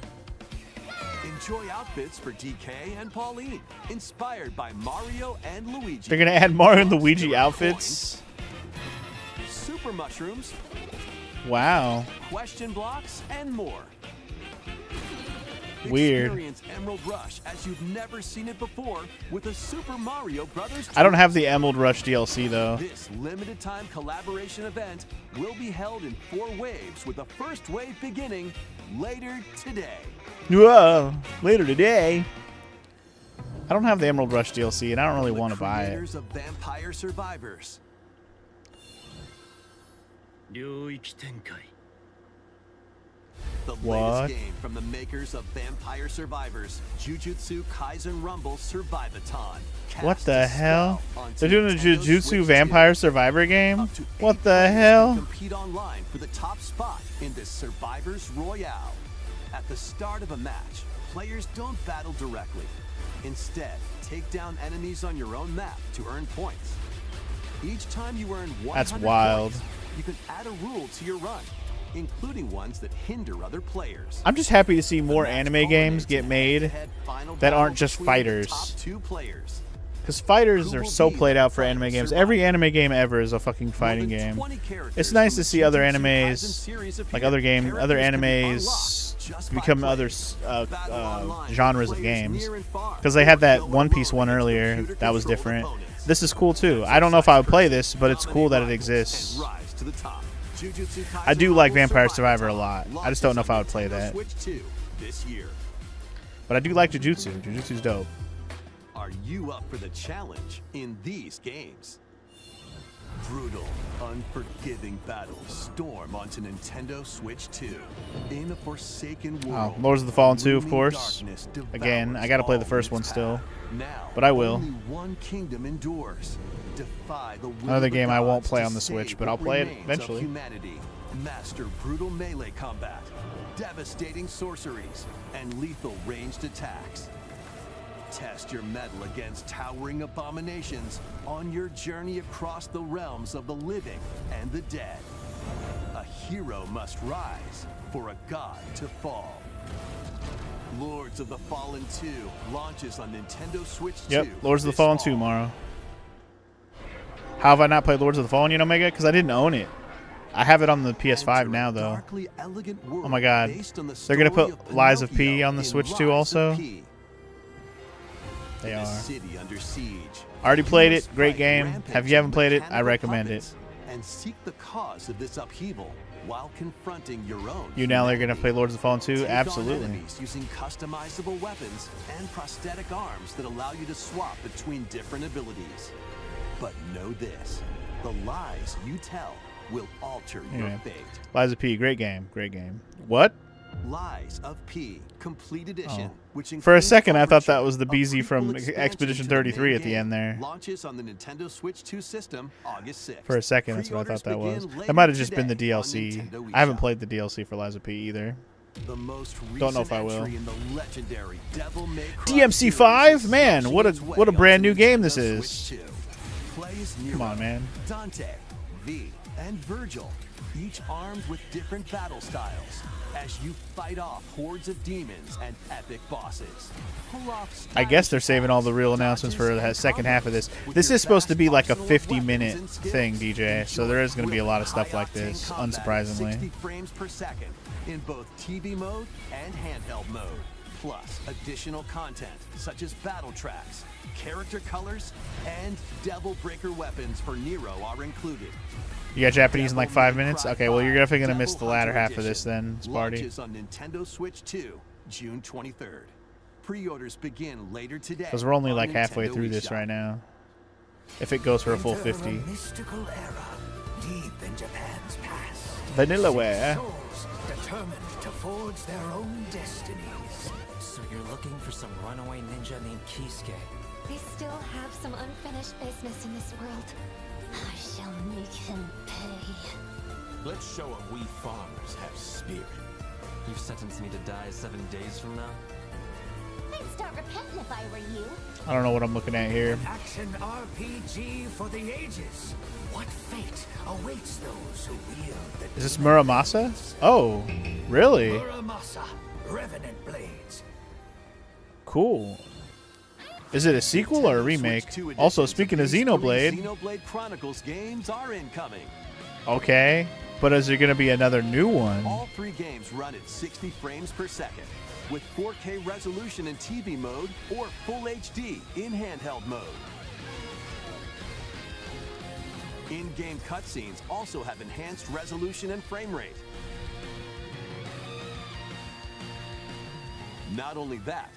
Enjoy outfits for DK and Pauline, inspired by Mario and Luigi. They're gonna add Mario and Luigi outfits. Super mushrooms. Wow. Question blocks and more. Weird. Experience Emerald Rush as you've never seen it before with a Super Mario Brothers. I don't have the Emerald Rush DLC though. This limited time collaboration event will be held in 4 waves, with the first wave beginning later today. Whoa! Later today. I don't have the Emerald Rush DLC, and I don't really want to buy it. Creators of Vampire Survivors. The What? latest game from the makers of Vampire Survivors, Jujutsu Kaisen Rumble Survivathon. What Cast the a hell? spell onto They're doing a Nintendo Jujutsu Switch Vampire 2. Survivor game? Up to 8 What the players hell? will compete online for the top spot in this Survivors Royale. At the start of a match, players don't battle directly. Instead, take down enemies on your own map to earn points. Each time you earn 100 That's wild. points, you can add a rule to your run, including ones that hinder other players. I'm just happy to see more The match anime games culminates get in a made head-to-head final that aren't battle just between the fighters. top 2 players. Because fighters Who are will so be played out the for anime final games. survivor? Every anime game ever is a fucking fighting More than game. 20 characters It's nice from to the see other Jujutsu Kaisen animes, series like appear. other Characters can be animes, unlocked just by become playing. other Battle online with genres of players games. near and far. Because they had that Go One Piece alone one against earlier that was computer-controlled different. opponents. This is cool too. I don't know if I would play this, but it's cool that it exists. And rise to the top. Jujutsu I do Kaisen like Rumble Vampire Survivor a Survivathon lot. I just don't know if I would launches play on that. Nintendo Switch 2 this year. But I do like Jujutsu. Jujutsu's dope. Are you up for the challenge in these games? Brutal, unforgiving battles storm onto Nintendo Switch 2. In a forsaken world, Lords of the Fallen 2, of looming course. darkness devours Again, I gotta play the all first in one its still. path. Now, But I will. only one kingdom endures. Defy the will Another of the game I won't gods play to on the Switch, save but I'll what play it remains of eventually. Humanity. Master brutal melee combat, devastating sorceries, and lethal ranged attacks. Test your mettle against towering abominations on your journey across the realms of the living and the dead. A hero must rise for a god to fall. Lords of the Fallen 2 launches on Nintendo Switch 2. Yep, Lords of the this Fallen fall. 2 tomorrow. How have I not played Lords of the Fallen yet, Omega? Because I didn't own it. I have it on the PS5 Enter now, a though. darkly elegant world Oh my God. based on the They're gonna story put of Lies of P Pinocchio on the in Switch Rise too of also? P. They In a are. city under siege. Already played You it. must Great fight game. rampaging If you haven't played it, I mechanical recommend it. puppets and seek the cause of this upheaval while confronting your own. You now are going to humanity. play Lords of the Fallen 2? Take on Absolutely. enemies using customizable weapons and prosthetic arms that allow you to swap between different abilities. But know this, the lies you tell will alter your Anyway. fate. Lies of P. Great game. Great game. What? Lies of P, Complete Edition, Oh. which For a includes second, I thought that Overture, was the a BZ from prequel expansion Expedition to the 33 main at the game, end there. Launches on the Nintendo Switch 2 system August 6th. For a second, that's what I Pre-orders thought that was. begin That later might have just been the today on DLC. Nintendo I haven't eShop. played the DLC for Lies of P either. The most Don't know recent if I will. entry in the legendary Devil May Cry DMC series 5? is Man, launching what a its way brand onto new game Nintendo this Switch is. 2. Play as Nero, Come on, man. Dante, V, and Virgil, each armed with different battle styles, as you fight off hordes of demons and epic bosses. Pull off I guess they're stylish saving all the real attacks, announcements for dodges, the and second half of this. combos with This your is supposed to vast be like a arsenal of 50-minute weapons and thing, skills. DJ. So there is going to be a lot of stuff like High-octane this, combat at unsurprisingly. 60 frames per second in both TV mode and handheld mode. Plus, additional content such as battle tracks, character colors, and Devil Breaker weapons for Nero are included. You got Japanese in like Devil 5 May minutes? Cry Okay, well, you're 5 definitely going to miss Devil the latter Hunter half of this Edition then, Sparty. launches on Nintendo Switch 2 June 23rd. Pre-orders begin later today. Because we're only on like halfway Nintendo through this eShop. right now. If it goes for a full Enter 50. mystical era, deep in Japan's past. Vanillaware. Souls determined to forge their own destinies. So you're looking for some runaway ninja named Kisuke. I still have some unfinished business in this world. I shall make him pay. Let's show him we farmers have spirit. You've sentenced me to die 7 days from now? I'd start repenting if I were you. I don't know what I'm looking at here. Action RPG for the ages. What fate awaits those who wield the Is this Muramasa? Oh, really? Muramasa, Revenant Blades. Cool. Is it a sequel or a Nintendo remake? Switch 2 Also, editions speaking of these three Xenoblade. Xenoblade Chronicles games are incoming. Okay. But is there going to be another new one? All 3 games run at 60 frames per second, with 4K resolution in TV mode or Full HD in handheld mode. In-game cutscenes also have enhanced resolution and frame rate. Not only that,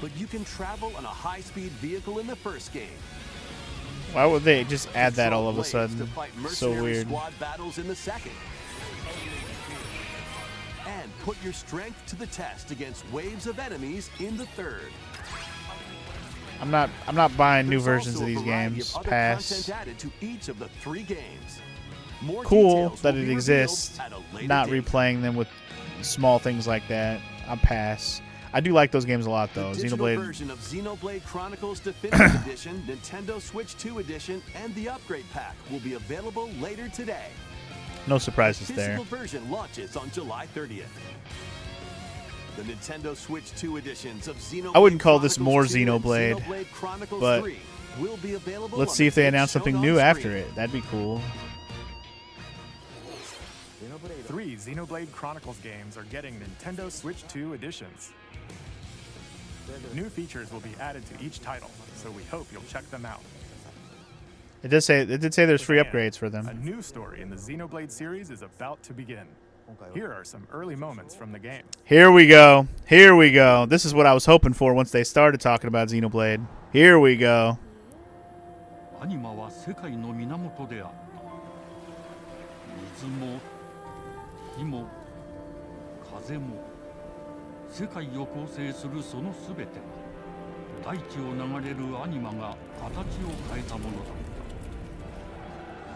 but you can travel on a high-speed vehicle in the first game. Why would they just add that all of a Blades to sudden? fight So mercenary weird. squad battles in the second. And put your strength to the test against waves of enemies in the third. I'm not buying new There's versions also of a these variety games. of other Pass. content added to each of the 3 games. More Cool details that will it be exists. revealed at a later Not date. replaying them with small things like that. I'll pass. I do like those games a lot though. The digital Xenoblade. version of Xenoblade Chronicles Definitive Edition, Nintendo Switch 2 Edition, and the Upgrade Pack will be available later today. No The surprises there. physical version launches on July 30th. The Nintendo Switch 2 editions of Xenoblade I wouldn't call this Chronicles more 2 and Xenoblade, Xenoblade Chronicles but 3 will be available Let's on see if they the announce shown something on new screen. after it. That'd be cool. 3 Xenoblade Chronicles games are getting Nintendo Switch 2 editions. New features will be added to each title, so we hope you'll check them out. It did say there's free And upgrades for A them. new story in the Xenoblade series is about to begin. Here are some early moments from the game. Here we go. Here we go. This is what I was hoping for once they started talking about Xenoblade. Here we go. アニマは世界の源であった。水も火も風も世界を構成するそのすべてが大地を流れるアニマが形を変えたものだっ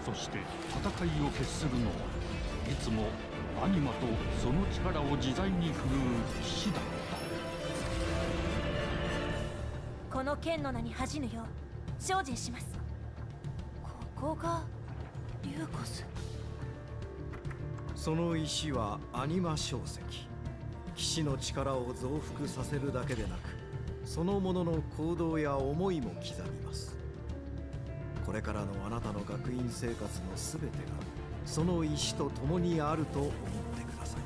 た。そして戦いを決するのはいつもアニマとその力を自在に振るう騎士だった。この剣の名に恥じぬよう精進します。ここがリューコス。その石はアニマ小石。騎士の力を増幅させるだけでなく、そのものの行動や思いも刻みます。これからのあなたの学院生活のすべてがその石と共にあると思ってください。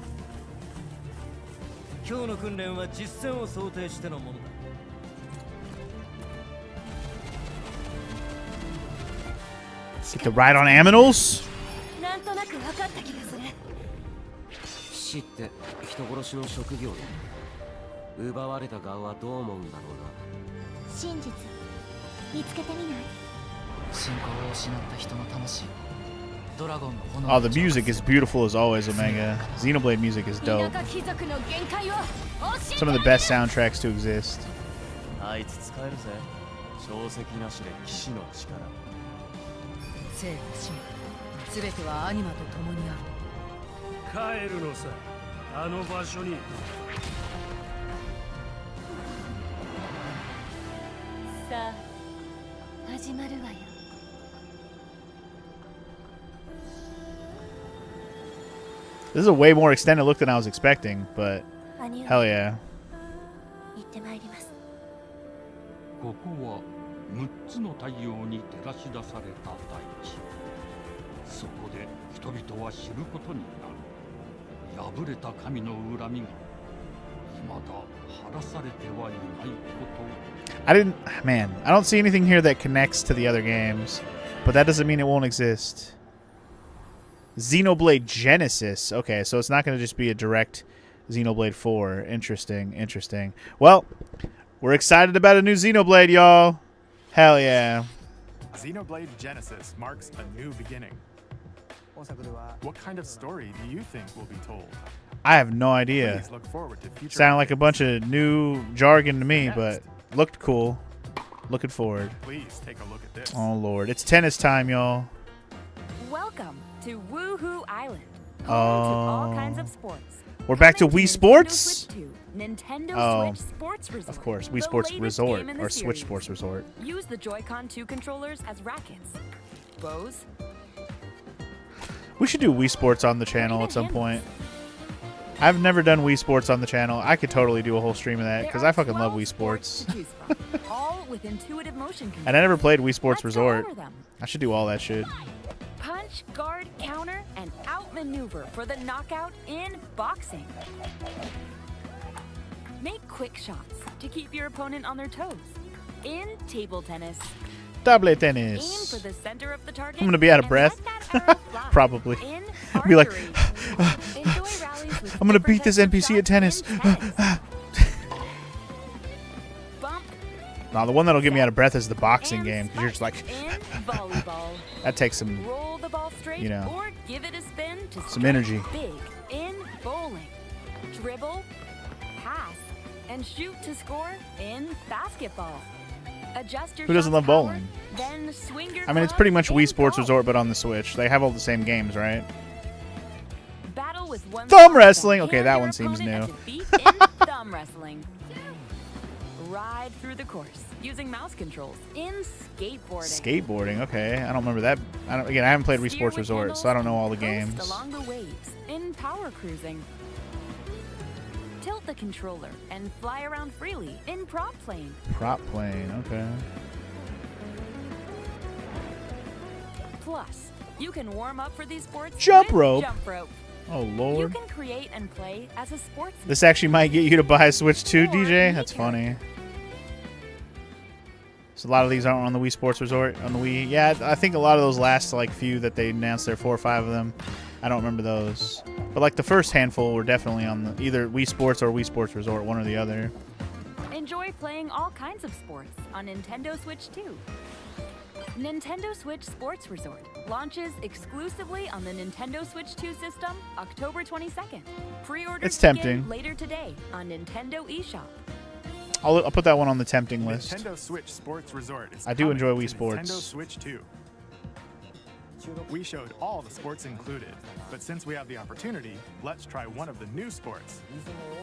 今日の訓練は実戦を想定してのものだ。Get to ride on aminals? なんとなく分かった気がする。騎士って人殺しの職業で奪われた側はどう思うんだろうな。真実見つけてみない？信仰を失った人の魂。ドラゴンの炎。 Oh, the music is beautiful as always, Omega. Xenoblade music is dope. 田舎貴族の限界を教えて Some of the best soundtracks to exist. あいつ使えるぜ。小石なしで騎士の力。生と死も全てはアニマと共にある。帰るのさ、あの場所に。さあ始まるわよ。This is a way more extended look than I was expecting, but hell yeah. 行ってまいります。ここは6つの太陽に照らし出された大地。そこで人々は知ることになる。破れた神の恨みが未だ晴らされてはいないこと。 I don't see anything here that connects to the other games, but that doesn't mean it won't exist. Xenoblade Genesis. Okay, so it's not going to just be a direct Xenoblade 4. Interesting, interesting. Well, we're excited about a new Xenoblade, y'all. Hell yeah. Xenoblade Genesis marks a new beginning. What kind of story do you think will be told? I have no idea. Please look forward to future Sounded like a bunch of new jargon to me, but looked cool. Looking forward. Please take a look at this. Oh, Lord. It's tennis time, y'all. Welcome to Woohoo Island. Home to Oh. all kinds of sports. We're back to Wii Sports? Nintendo Switch Sports Resort. Of course. Wii the Sports latest Resort. game in the Or Switch series. Sports Resort. Use the Joy-Con 2 controllers as rackets. Bows. We should do Wii Sports on the channel at some point. I've never done Wii Sports on the channel. I could totally do a whole stream of that because I fucking love Wii Sports. To choose from, all with intuitive motion control. And I never played Wii Sports Let's go Resort. over them. I should do all that shit. Punch, guard, counter, and outmaneuver for the knockout in boxing. Make quick shots to keep your opponent on their toes. In table tennis, Double aim tennis. for the center of the target. I'm gonna be out of and breath. let that arrow fly. Probably. In I'll be like, archery, enjoy rallies with I'm gonna different beat this types of NPC at tennis. shots in tennis. Bump No, the one that'll get me out of breath is the boxing game because you're just like, in volleyball. that takes some, Roll the ball straight you know, or give it a spin to some strike energy. Big in bowling. Dribble, pass, and shoot to score in basketball. Adjust your Who doesn't shot's love power, bowling? Then swing your I mean, it's club pretty much in Wii Sports golf. Resort, but on the Switch. They have all the same games, right? Battle with one Thumb thumb, wrestling. then Okay, hand that your one seems opponent a new. defeat in thumb wrestling. Ride through the course using mouse controls in skateboarding. Skateboarding. Okay, I don't remember that. Again, I haven't played Wii Steer Sports with Resort, so I don't know all the handles, games. coast along the waves in power cruising. Tilt the controller and fly around freely in prop plane. Prop plane. Okay. Plus, you can warm up for these sports Jump with rope. Jump rope. Oh You Lord. can create and play as a sportsman. This actually might get you to buy a Switch too, DJ. That's funny. So a lot of these aren't on the Wii Sports Resort on the Wii. Yeah, I think a lot of those last like few that they announced there, 4 or 5 of them. I don't remember those. But like the first handful were definitely on the either Wii Sports or Wii Sports Resort, one or the other. Enjoy playing all kinds of sports on Nintendo Switch 2. Nintendo Switch Sports Resort launches exclusively on the Nintendo Switch 2 system October 22nd. Pre-orders It's begin tempting. later today on Nintendo eShop. I'll put that one on the tempting list. Nintendo Switch Sports Resort is I do coming enjoy to Wii Sports. Nintendo Switch 2. We showed all the sports included, but since we have the opportunity, let's try one of the new sports,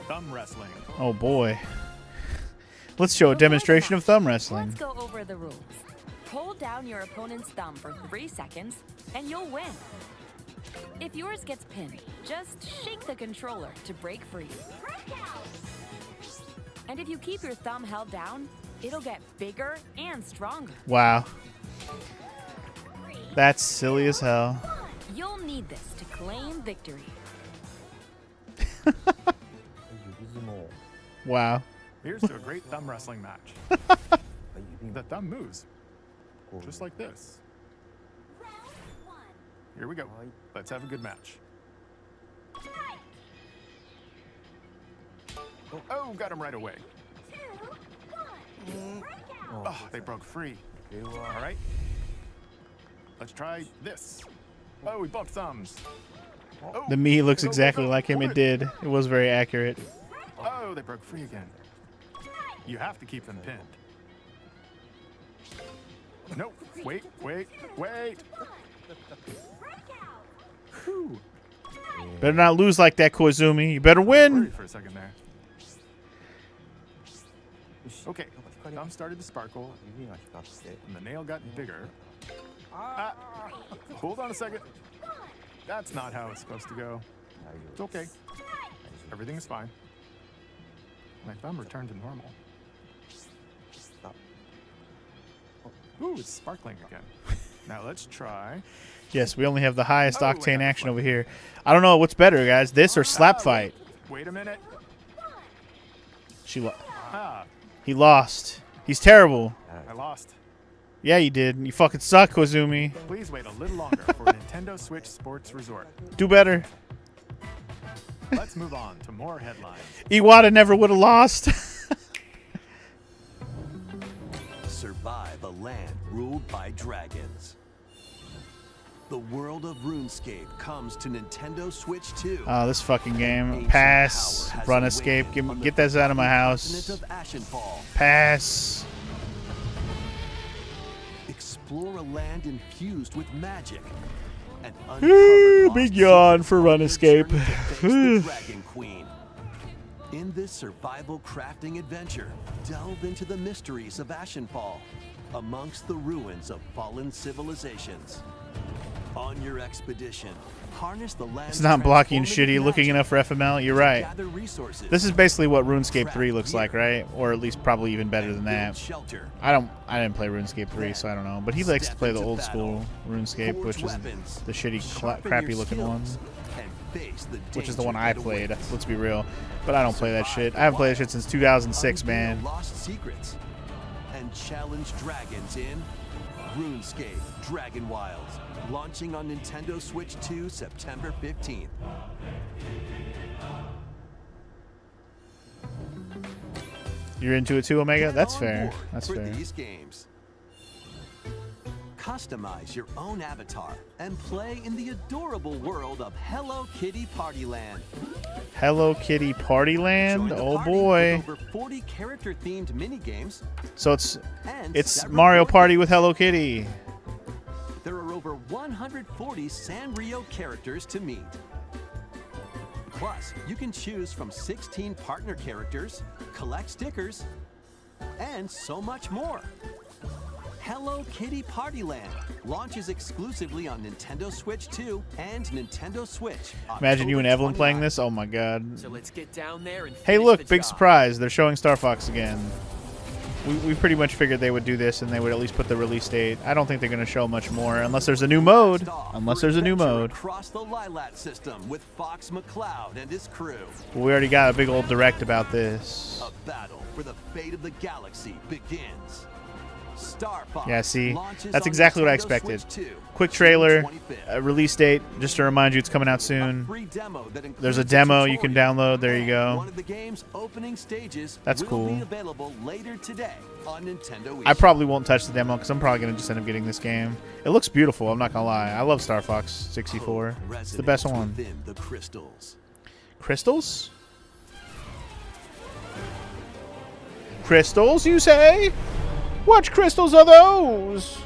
thumb wrestling. Oh boy. Let's show a demonstration of thumb wrestling. Let's go over the rules. Hold down your opponent's thumb for 3 seconds, and you'll win. If yours gets pinned, just shake the controller to break free. And if you keep your thumb held down, it'll get bigger and stronger. Wow. That's silly as hell. You'll need this to claim victory. Wow. Here's to a great thumb wrestling match. The thumb moves, just like this. Here we go. Let's have a good match. Oh, got him right away. Oh, they broke free. All right. Let's try this. Oh, we bumped thumbs. Oh, The me looks exactly like him. It did. It was very accurate. Oh, they broke free again. You have to keep them pinned. Nope. Wait. Whew. Better not lose like that, Koizumi. You better win. Worried for a second there. Okay, thumb started to sparkle, and the nail got bigger. Ah, hold on a second. That's not how it's supposed to go. It's okay. Everything is fine. My thumb returned to normal. Ooh, it's sparkling again. Now let's try. Yes, we only have the highest octane action over here. I don't know what's better, guys. This or slap fight? Wait a minute. She Ah, He lost. He's terrible. I lost. Yeah, you did. You fucking suck, Kozumi. Please wait a little longer for Nintendo Switch Sports Resort. Do better. Let's move on to more headlines. Iwata never would have lost. Survive a land ruled by dragons. The world of RuneScape comes to Nintendo Switch 2. Oh, this fucking game. Pass. Run escape. Get this out of my house. Pass. Explore a land infused with magic. And Big yawn for run escape. Dragon Queen. In this survival crafting adventure, delve into the mysteries of Ashenfall, amongst the ruins of fallen civilizations. On your expedition, harness the land. It's not blocky and shitty looking enough for FML. You're right. This is basically what RuneScape 3 looks like, right? Or at least probably even better than that. I didn't play RuneScape 3, so I don't know. But he likes to play the old school RuneScape, which is the shitty, crappy looking one. Which is the one I played. Let's be real. But I don't play that shit. I haven't played that shit since 2006, man. Lost secrets and challenge dragons in RuneScape Dragon Wilds, launching on Nintendo Switch 2 September 15th. You're into it too, Omega? That's fair. That's for fair. These games. Customize your own avatar and play in the adorable world of Hello Kitty Party Land. Hello Kitty Party Land? Oh Party boy. with over 40 character-themed mini-games. So it's Mario Party with Hello Kitty. There are over 140 Sanrio characters to meet. Plus, you can choose from 16 partner characters, collect stickers, and so much more. Hello Kitty Party Land launches exclusively on Nintendo Switch 2 and Nintendo Switch. Imagine you and Evelyn playing this. Oh my god. So let's get down there and Hey, look, big surprise. They're showing Star Fox again. We pretty much figured they would do this and they would at least put the release date. I don't think they're going to show much more unless there's a new mode. Unless there's a new mode. Across the Lilat system with Fox McCloud and his crew. We already got a big old direct about this. A battle for the fate of the galaxy begins. Star Fox Yeah, see, launches that's on exactly what I Nintendo expected. Switch 2, Quick trailer, June 25th. release date, just to remind you it's coming out soon. Free demo that There's a includes demo you can tutorial. download. There you go. One of the game's opening stages That's will cool. be available later today on Nintendo I eShop. probably won't touch the demo because I'm probably going to just end up getting this game. It looks beautiful, I'm not going to lie. I love Star Fox 64. It's the best one. Within the crystals. Crystals? Crystals, you say? What crystals are those?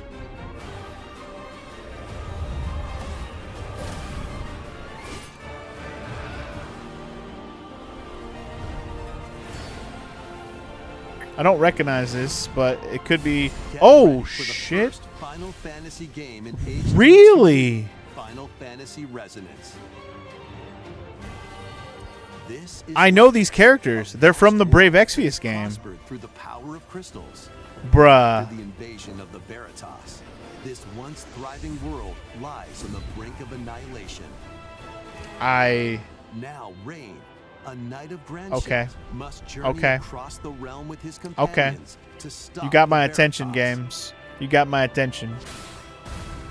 I don't recognize this, but it could be. Oh shit! Final Fantasy game in HD Really? Final Fantasy Resonance. This is I know these characters. They're from the Brave Exvius game. through the power of crystals. Bruh. After the invasion of the Veritas, this once thriving world lies on the brink of annihilation. Now Rain, a knight of Grand Okay. Shift, must journey Okay. across the realm with his Okay. companions to stop You got the my attention, Veritas. games. You got my attention.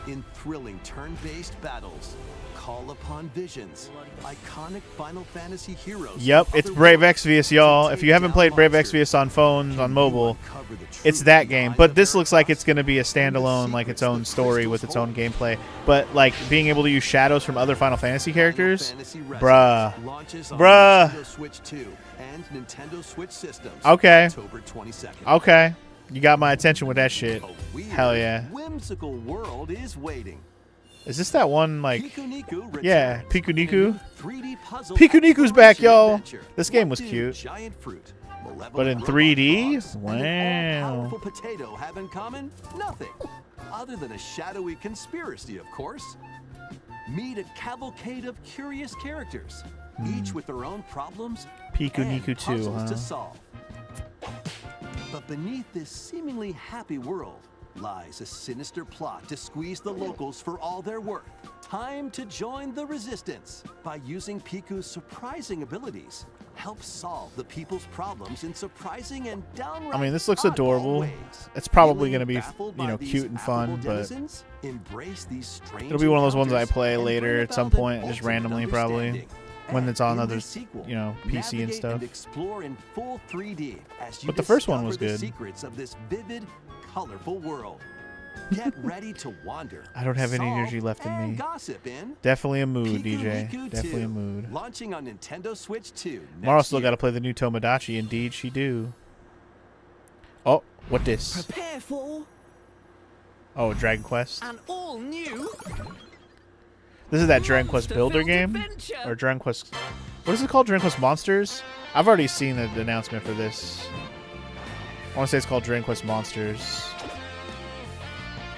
In thrilling turn-based battles, call upon visions, iconic Final Fantasy heroes. Yep, it's Brave Exvius, y'all. If you haven't played Brave Exvius on phones, on mobile, it's that game. But this looks like it's going to be a standalone, like its own story with its own gameplay. But like being able to use shadows from other Final Fantasy characters, bruh, Launches on bruh. Nintendo Switch 2 and Nintendo Switch systems. Okay, October 22nd. okay, you got my attention with that shit. Hell yeah. Whimsical world is waiting. Is this that one like? Pikuniku Yeah, Pikuniku. 3D puzzle Pikuniku's back, y'all. adventure. This game was What do cute. Giant fruit, But in malevolent 3D? robot boss, and an Wow. all-powerful potato have in common? Nothing. Other than a shadowy conspiracy, of course. Meet a cavalcade of curious characters, each with their own problems Pikuniku and 2, puzzles huh? to solve. But beneath this seemingly happy world lies a sinister plot to squeeze the locals for all they're worth. Time to join the resistance by using Piku's surprising abilities. Help solve the people's problems in surprising and downright I mean, this looks oddball adorable. ways. It's probably Feeling going to be, baffled you know, by these cute and fun, affable but denizens? Embrace these strange it'll be one of those ones I encounters play and later bring at some about an point, just ultimate randomly probably, understanding. when it's on In other, this sequel, you know, PC and navigate stuff. and explore in full 3D as you But the first one was discover the good. secrets of this vivid, colorful world. Get ready to wander. I don't have any solve, energy left in and me. gossip in Definitely a mood, Piku DJ. Riku Definitely 2, a mood. Launching on Nintendo Switch 2. Mara next still year. got to play the new Tomodachi. Indeed, she do. Oh, what this? Prepare for Oh, Dragon Quest. an all-new This is that Dragon Quest Builder game? adventure. Or Dragon Quest... What is it called? Dragon Quest Monsters? I've already seen the announcement for this. I want to say it's called Dragon Quest Monsters.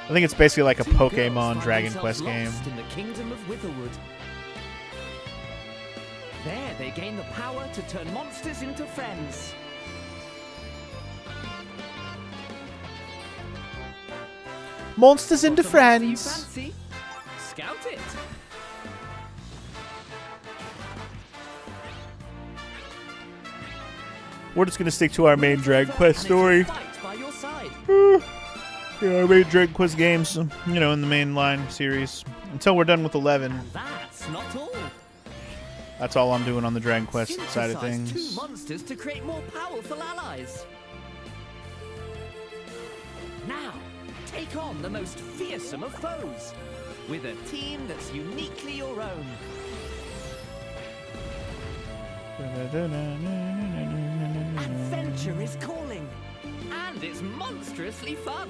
I think it's basically like a Pokemon Dragon Quest game. Lost in the kingdom of Witherwood. There, they gain the power to turn monsters into friends. Monsters into Got a monster you friends! fancy? Scout it. We're just going to stick to our main Dragon Quest story. Fight by your side. Yeah, our main Dragon Quest games, you know, in the main line series. Until we're done with 11. That's not all. That's all I'm doing on the Dragon Quest side of Synthesize things. two monsters to create more powerful allies. Now, take on the most fearsome of foes with a team that's uniquely your own. Adventure is calling, and it's monstrously fun.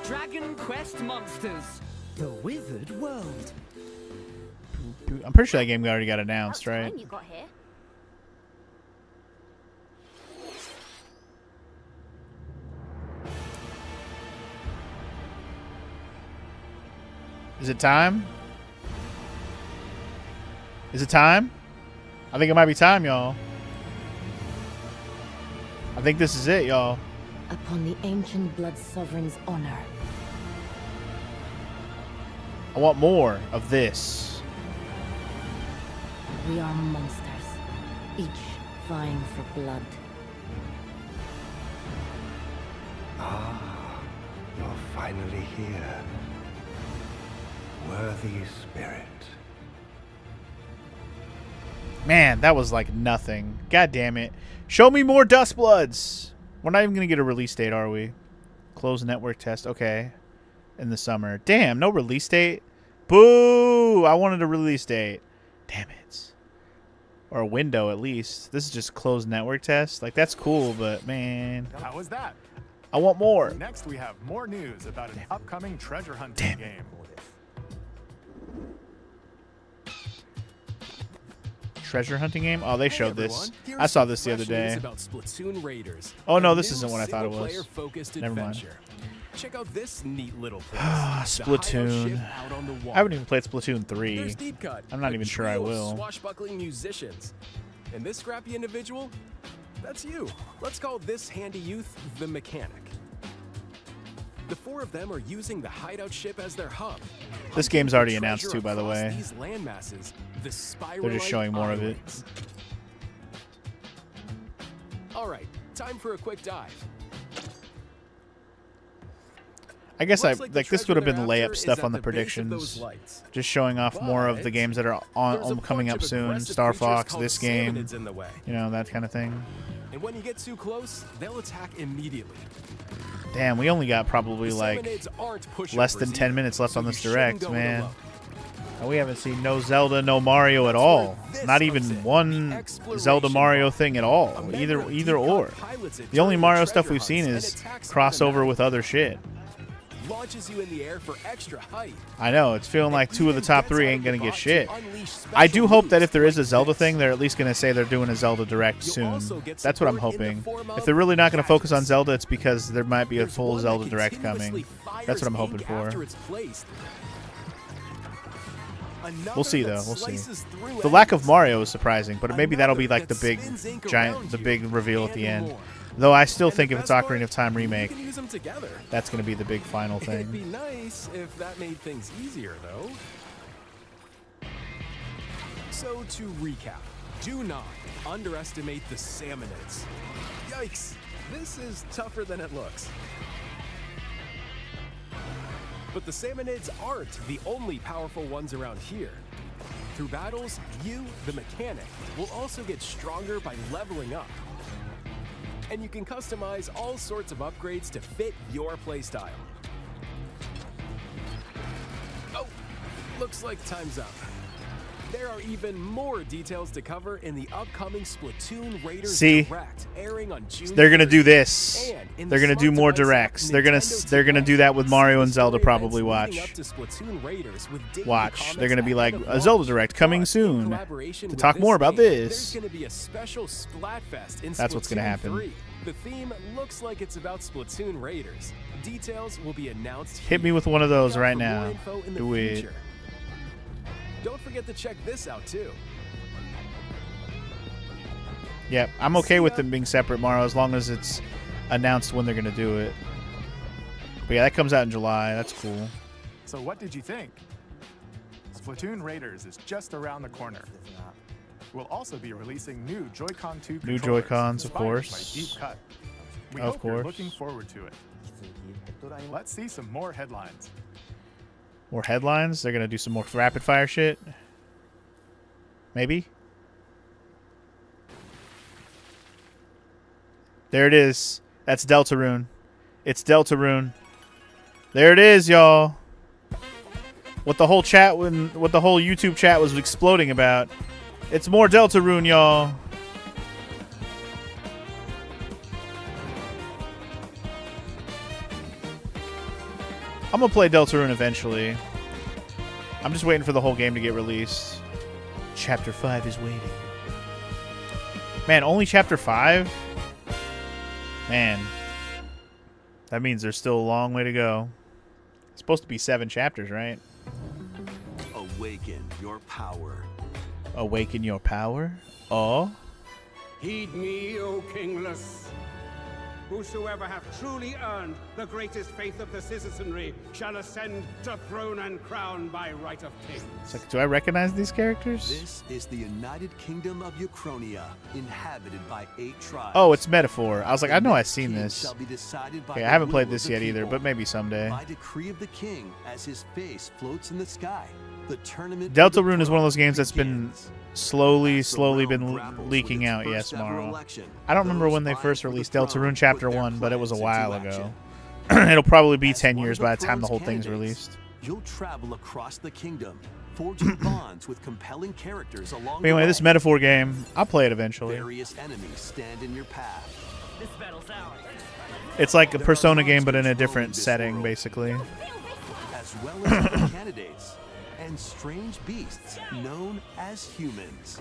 Dragon Quest Monsters, the Withered World. I'm pretty sure that game already got announced, right? You got here. Is it time? Is it time? I think it might be time, y'all. I think this is it, y'all. Upon the ancient blood sovereign's honor. I want more of this. We are monsters, each vying for blood. Ah, you're finally here. Worthy spirit. Man, that was like nothing. God damn it. Show me more Dust Bloods. We're not even going to get a release date, are we? Closed network test. Okay. In the summer. Damn, no release date? Boo! I wanted a release date. Damn it. Or a window, at least. This is just closed network test. Like, that's cool, but, man. How was that? I want more. Next, we have more news about an upcoming treasure hunting game. Treasure hunting game? Oh, they showed this. Here I is saw some this the other fresh news day. About Splatoon Raiders, Oh, no, a this new isn't what I thought it was. single-player-focused Never mind. adventure. Check out this neat little place. Splatoon. I haven't even played Splatoon 3. There's Deep Cut, I'm not a even sure I trio of will. Swashbuckling musicians. And this scrappy individual, that's you. Let's call this handy youth the mechanic. The four of them are using the hideout ship as their hub. This game's already announced too, by the Across way. these land masses, the They're just showing more of it. islands. All right, time for a quick dive. I guess Looks like the like this would have been treasure layup they're stuff after on the is at the base of predictions. those lights. Just showing off more of the But games that are there's a coming bunch up of soon. aggressive Star creatures Fox, called this game. salmonids in the way. You know, that kind of thing. And when you get too close, they'll attack immediately. Damn, we only got probably The like salmonids aren't pushovers less than 10 either, minutes left so on you this shouldn't direct, go it man. alone. And we haven't seen no Zelda, no Mario at all. Not even one Zelda Mario thing at all. Either or. The only Mario stuff we've seen is crossover with other shit. Launches you in the air for extra height. I know, it's feeling like two of the top three ain't gonna get shit. I do hope that if there is a Zelda thing, they're at least gonna say they're doing a Zelda Direct soon. That's what I'm hoping. If they're really not gonna focus on Zelda, it's because there might be a full Zelda Direct coming. That's what I'm hoping for. We'll see though, we'll see. The lack of Mario is surprising, but maybe that'll be like the big reveal at the end. Though I still And think the if it's best Ocarina part, of Time you remake, can use them together. that's going to be the big final It'd be thing. nice if that made things easier, though. So to recap, do not underestimate the Salmonids. Yikes, this is tougher than it looks. But the Salmonids aren't the only powerful ones around here. Through battles, you, the mechanic, will also get stronger by leveling up. And you can customize all sorts of upgrades to fit your playstyle. Oh, looks like time's up. There are even more details to cover in the upcoming Splatoon Raiders See? Direct, airing on June They're going to 30th. do this. And in They're the going to do smart more device app, directs. They're going to Nintendo do that with Mario and Zelda story probably. events leading Watch. up to Splatoon Raiders with daily Watch. comments They're going to be like ahead a of Zelda launch. Direct coming Plus, in soon collaboration to with talk this more about game, this. There's going to be a special Splatfest in That's what's gonna Splatoon happen. 3. The theme looks like it's about Splatoon Raiders. Details will be announced Hit here. me with one of those Look out right for more now. info in the Do it. future. Don't forget to check this out too. Yep, I'm okay with them being separate, Mario, as long as it's announced when they're going to do it. But yeah, that comes out in July. That's cool. So what did you think? Splatoon Raiders is just around the corner. We'll also be releasing new Joy-Con 2 New controllers Joy-Cons, of inspired course. by Deep Cut. We Of hope you're course. looking forward to it. Let's see some more headlines. More headlines? They're going to do some more rapid fire shit? Maybe? There it is. That's Deltarune. It's Deltarune. There it is, y'all. What the whole YouTube chat was exploding about. It's more Deltarune, y'all. I'm gonna play Deltarune eventually. I'm just waiting for the whole game to get released. Chapter 5 is waiting. Man, only Chapter 5? Man. That means there's still a long way to go. It's supposed to be 7 chapters, right? Awaken your power. Awaken your power? Oh? Heed me, O kingless. Whosoever hath truly earned the greatest faith of the citizenry shall ascend to throne and crown by right of kings. It's like, do I recognize these characters? This is the United Kingdom of Uchronia, inhabited by 8 tribes. Oh, it's Metaphor. I was like, I know I've seen King this. shall be decided by Okay, I the haven't will played of this the yet either, people. but maybe someday. By decree of the king, as his face floats in the sky, the tournament. Deltarune is one of those games that's been slowly been leaking out. Yes, Morrow. I don't remember when they first released Deltarune Chapter 1, but it was a while ago. It'll probably be 10 years by the time the whole thing's released. You'll travel across the kingdom, forging bonds with compelling characters along But anyway, the this way. Metaphor game, I'll play it eventually. Various enemies stand in your path. This battle's ours. It's like a Persona game, but in a different setting, basically. As well as other candidates and strange beasts known as humans.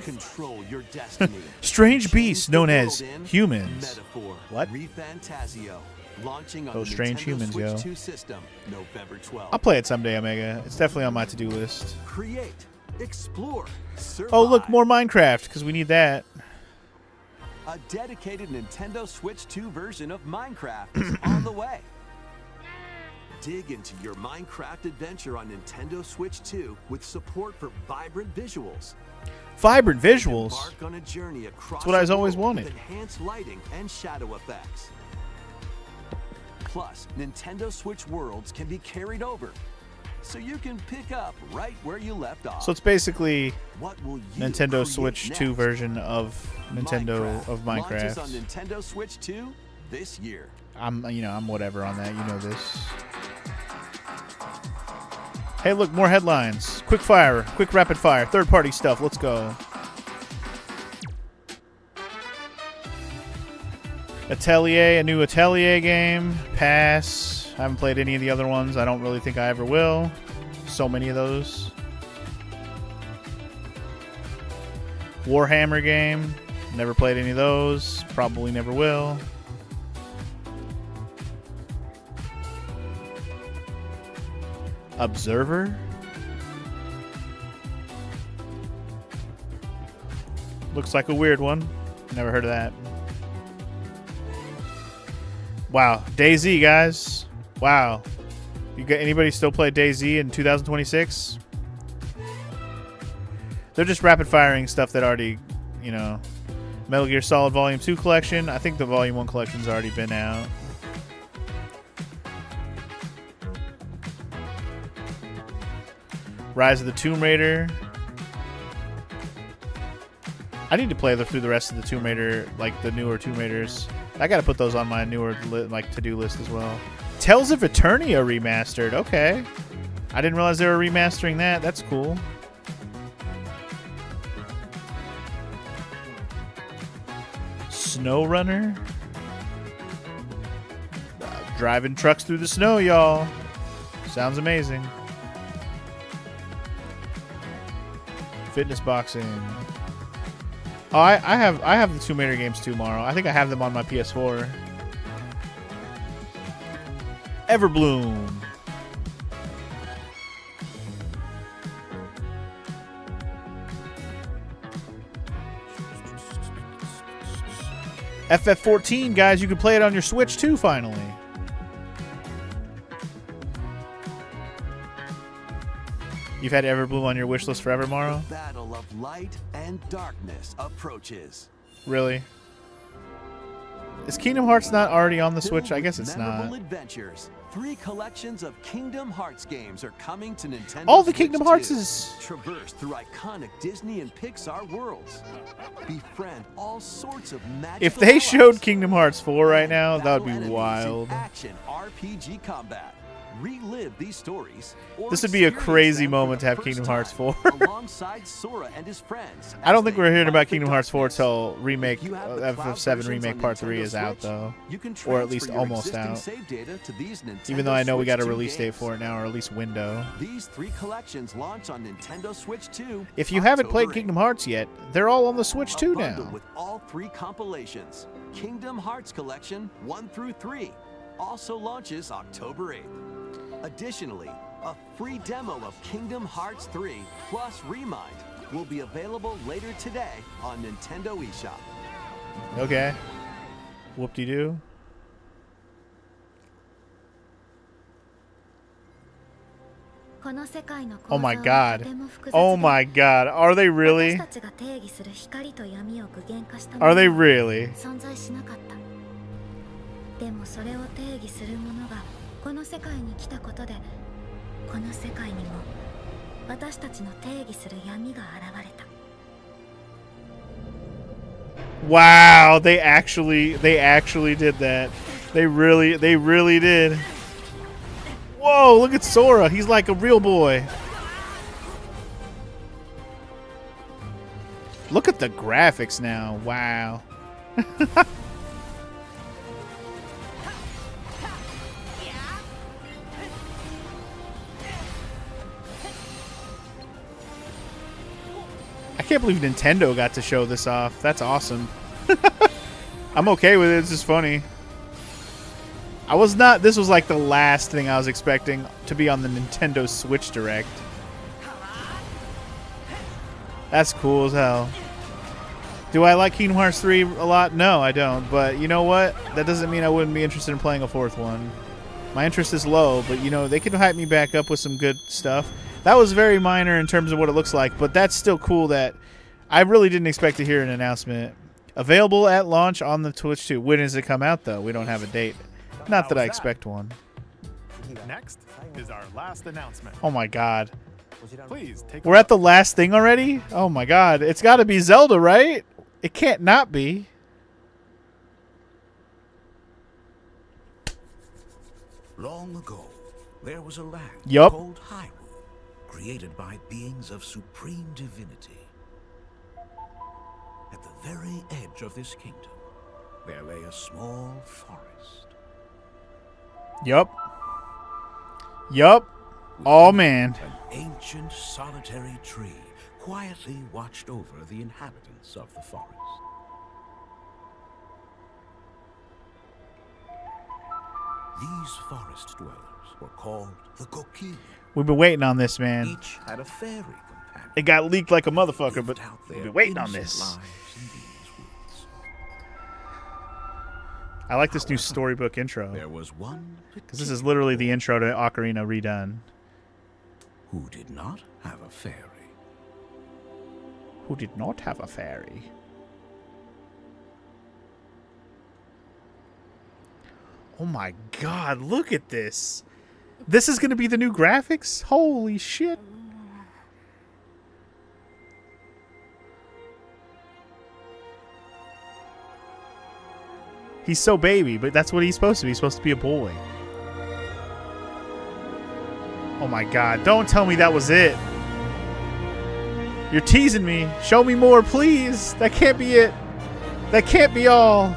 Control your destiny. Strange beasts Change the known world as in humans. Metaphor. What? Refantasio. Launching on Those the strange Nintendo humans, Switch yo. 2 system, November 12th. I'll play it someday, Omega. It's definitely on my to-do list. Create, explore, survive. Oh, look, more Minecraft, because we need that. A dedicated Nintendo Switch 2 version of Minecraft is on the way. Dig into your Minecraft adventure on Nintendo Switch 2 with support for vibrant visuals. Vibrant visuals? Embark on a journey across That's what I the always world wanted. with enhanced lighting and shadow effects. Plus, Nintendo Switch worlds can be carried over, so you can pick up right where you left off. So it's basically What will you Nintendo create Switch next? 2 version of Nintendo of launches on Minecraft. Nintendo Switch 2 this year. I'm whatever on that. You know this. Hey, look, more headlines. Quick fire, quick rapid fire, third-party stuff. Let's go. Atelier, a new Atelier game. Pass. Haven't played any of the other ones. I don't really think I ever will. So many of those. Warhammer game. Never played any of those. Probably never will. Observer. Looks like a weird one. Never heard of that. Wow, DayZ, guys. Wow. You got anybody still play DayZ in 2026? They're just rapid firing stuff that already, you know, Metal Gear Solid Volume 2 collection. I think the Volume 1 collection's already been out. Rise of the Tomb Raider. I need to play through the rest of the Tomb Raider, like the newer Tomb Raiders. I gotta put those on my newer to-do list as well. Tales of Eternia remastered. Okay, I didn't realize they were remastering that. That's cool. Snow Runner. Driving trucks through the snow, y'all. Sounds amazing. Fitness boxing. Oh, I have the Tomb Raider games tomorrow. I think I have them on my PS4. Everbloom. FF14, guys, you can play it on your Switch too, finally. You've had Everbloom on your wish list forever, Morrow? The battle of light and darkness approaches. Really? Is Kingdom Hearts not already on the Switch? I guess it's not. Memorable adventures. 3 collections of Kingdom Hearts games are coming to Nintendo. All the Switch Kingdom 2. Hearts is... Traverse through iconic Disney and Pixar worlds. Befriend all sorts of magical If they showed Kingdom Hearts 4 right now, that would be wild. action RPG combat. Relive these stories. This would be a crazy moment to have Kingdom Hearts 4. Alongside Sora and his friends. I don't think we're hearing about Kingdom Hearts 4 till remake FF7 remake part 3 is out though, or at least almost out. Even though I know we got a release date for it now, or at least window. These 3 collections launch on Nintendo Switch 2. If you haven't played Kingdom Hearts yet, they're all on the Switch 2 now. With all 3 compilations, Kingdom Hearts Collection 1 through 3 also launches October 8th. Additionally, a free demo of Kingdom Hearts 3 plus Remind will be available later today on Nintendo eShop. Okay. Whoop-de-doo. Oh my god. Oh my god. Are they really? Are they really? でもそれを定義するものがこの世界に来たことでこの世界にも私たちの定義する闇が現れた Wow, they actually did that. They really did. Whoa, look at Sora. He's like a real boy. Look at the graphics now. Wow. I can't believe Nintendo got to show this off. That's awesome. I'm okay with it. It's just funny. This was like the last thing I was expecting to be on the Nintendo Switch Direct. That's cool as hell. Do I like Kingdom Hearts 3 a lot? No, I don't. But you know what? That doesn't mean I wouldn't be interested in playing a 4th one. My interest is low, but you know, they could hype me back up with some good stuff. That was very minor in terms of what it looks like, but that's still cool that I really didn't expect to hear an announcement. Available at launch on the Twitch 2. When does it come out, though? We don't have a date. Not that I expect one. Next is our last announcement. Oh my god. Please take We're at the last thing already? Oh my god. It's got to be Zelda, right? It can't not be. Long ago, there was a land called Hyrule, created by beings of supreme divinity. At the very edge of this kingdom, there lay a small forest. Yup. Oh man. An ancient solitary tree quietly watched over the inhabitants of the forest. These forest dwellers were called the Kokiri. We've been waiting on this, man. Each had a fairy companion. It got leaked like a motherfucker, but we've been waiting on this. I like this new storybook intro. There was one Because this is literally the intro to Ocarina redone. who did not have a fairy. Who did not have a fairy? Oh my god, look at this. This is going to be the new graphics? Holy shit. He's so baby, but that's what he's supposed to be. He's supposed to be a boy. Oh my god, don't tell me that was it. You're teasing me. Show me more, please. That can't be it. That can't be all.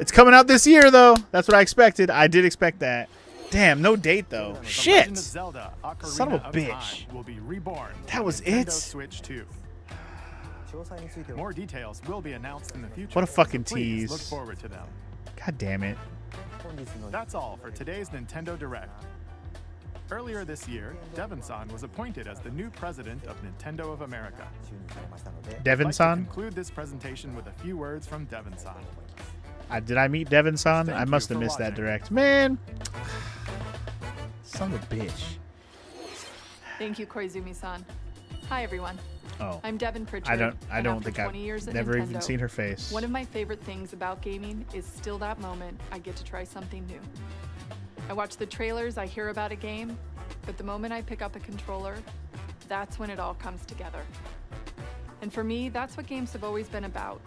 It's coming out this year, though. That's what I expected. I did expect that. Damn, no date, though. Shit. Zelda, Son of a Ocarina bitch. Time will be reborn. That was Nintendo it? Switch 2. More details will be announced in the future. What a fucking so please tease. Look forward to them. God damn it. That's all for today's Nintendo Direct. Earlier this year, Devon-san was appointed as the new president of Nintendo of America. Devon-san? I'd like to conclude this presentation with a few words from Devon-san. Did I meet Devon-san? I must have for missed that watching. direct. Man. Son of a bitch. Thank you, Koizumi-san. Hi, everyone. Oh. I'm Devin Pritchard. I and don't after think 20 years I've at never even Nintendo, seen her face. One of my favorite things about gaming is still that moment I get to try something new. I watch the trailers, I hear about a game, but the moment I pick up a controller, that's when it all comes together. And for me, that's what games have always been about.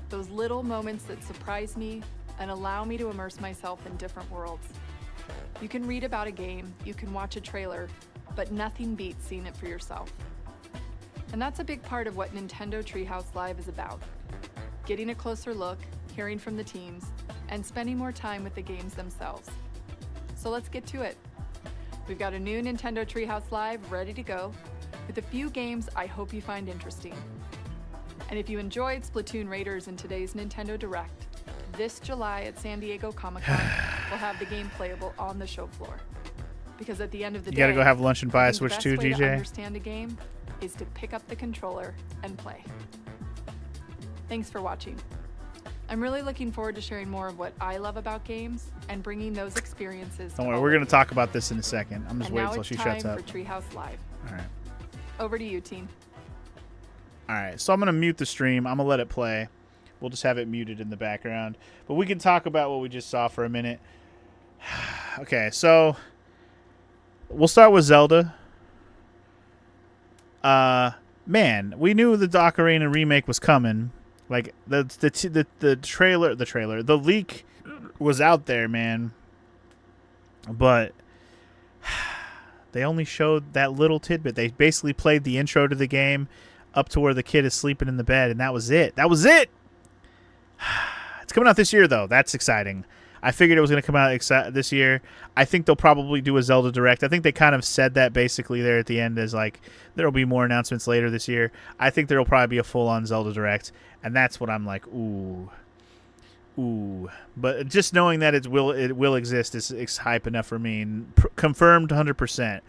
Those little moments that surprise me and allow me to immerse myself in different worlds. You can read about a game, you can watch a trailer, but nothing beats seeing it for yourself. And that's a big part of what Nintendo Treehouse Live is about. Getting a closer look, hearing from the teams, and spending more time with the games themselves. So let's get to it. We've got a new Nintendo Treehouse Live ready to go, with a few games I hope you find interesting. And if you enjoyed Splatoon Raiders in today's Nintendo Direct, this July at San Diego Comic-Con, we'll have the game playable on the show floor. Because at the end of the day, You gotta go have lunch and buy I a think the Switch 2, best way to DJ? understand a game is to pick up the controller and play. Thanks for watching. I'm really looking forward to sharing more of what I love about games and bringing those experiences. Don't to worry, all we're of going to you. talk about this in a second. I'm just And waiting now until it's she time shuts up. for Treehouse Live. All right. Over to you, team. All right, so I'm going to mute the stream. I'm going to let it play. We'll just have it muted in the background. But we can talk about what we just saw for a minute. Okay, so we'll start with Zelda. Man, we knew the Ocarina remake was coming. Like the leak was out there, man. But they only showed that little tidbit. They basically played the intro to the game up to where the kid is sleeping in the bed, and that was it. That was it. It's coming out this year, though. That's exciting. I figured it was going to come out this year. I think they'll probably do a Zelda Direct. I think they kind of said that basically there at the end as like there will be more announcements later this year. I think there will probably be a full-on Zelda Direct, and that's what I'm like, ooh. But just knowing that it will exist is hype enough for me. And confirmed 100%.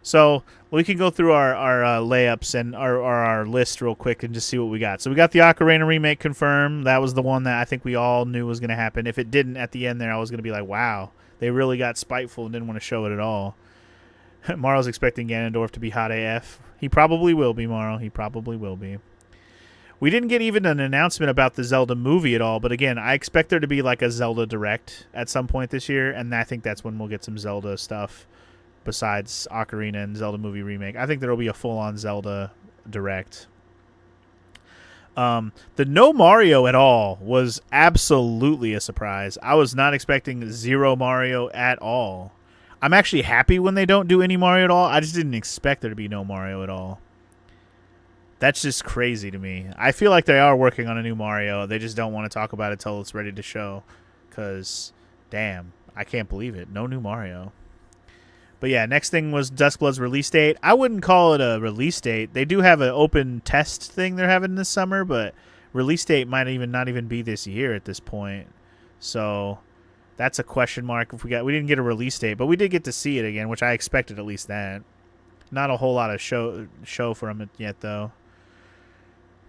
So we can go through our layups and our list real quick and just see what we got. So we got the Ocarina remake confirmed. That was the one that I think we all knew was going to happen. If it didn't at the end there, I was going to be like, wow, they really got spiteful and didn't want to show it at all. Maro's expecting Ganondorf to be hot AF. He probably will be, Maro. He probably will be. We didn't get even an announcement about the Zelda movie at all, but again, I expect there to be like a Zelda Direct at some point this year, and I think that's when we'll get some Zelda stuff besides Ocarina and Zelda movie remake. I think there will be a full-on Zelda Direct. The no Mario at all was absolutely a surprise. I was not expecting zero Mario at all. I'm actually happy when they don't do any Mario at all. I just didn't expect there to be no Mario at all. That's just crazy to me. I feel like they are working on a new Mario. They just don't want to talk about it till it's ready to show. Because, damn, I can't believe it. No new Mario. But yeah, next thing was Duskblood's release date. I wouldn't call it a release date. They do have an open test thing they're having this summer, but release date might not even be this year at this point. So that's a question mark. We didn't get a release date, but we did get to see it again, which I expected at least that. Not a whole lot of show from it yet, though.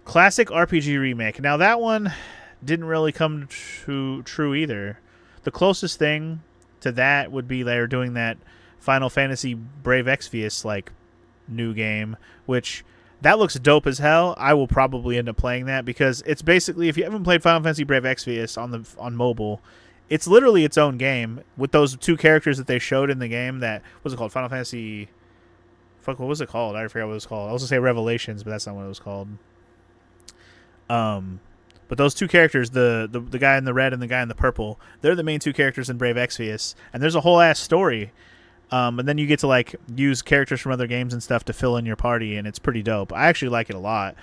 Classic RPG remake. Now that one didn't really come true either. The closest thing to that would be they're doing that Final Fantasy Brave Exvius like new game, which that looks dope as hell. I will probably end up playing that because it's basically, if you haven't played Final Fantasy Brave Exvius on mobile, it's literally its own game with those two characters that they showed in the game. That what was it called? Final Fantasy. Fuck, what was it called? I forgot what it was called. I was gonna say Revelations, but that's not what it was called. But those two characters, the guy in the red and the guy in the purple, they're the main two characters in Brave Exvius, and there's a whole ass story. And then you get to like use characters from other games and stuff to fill in your party, and it's pretty dope. I actually like it a lot.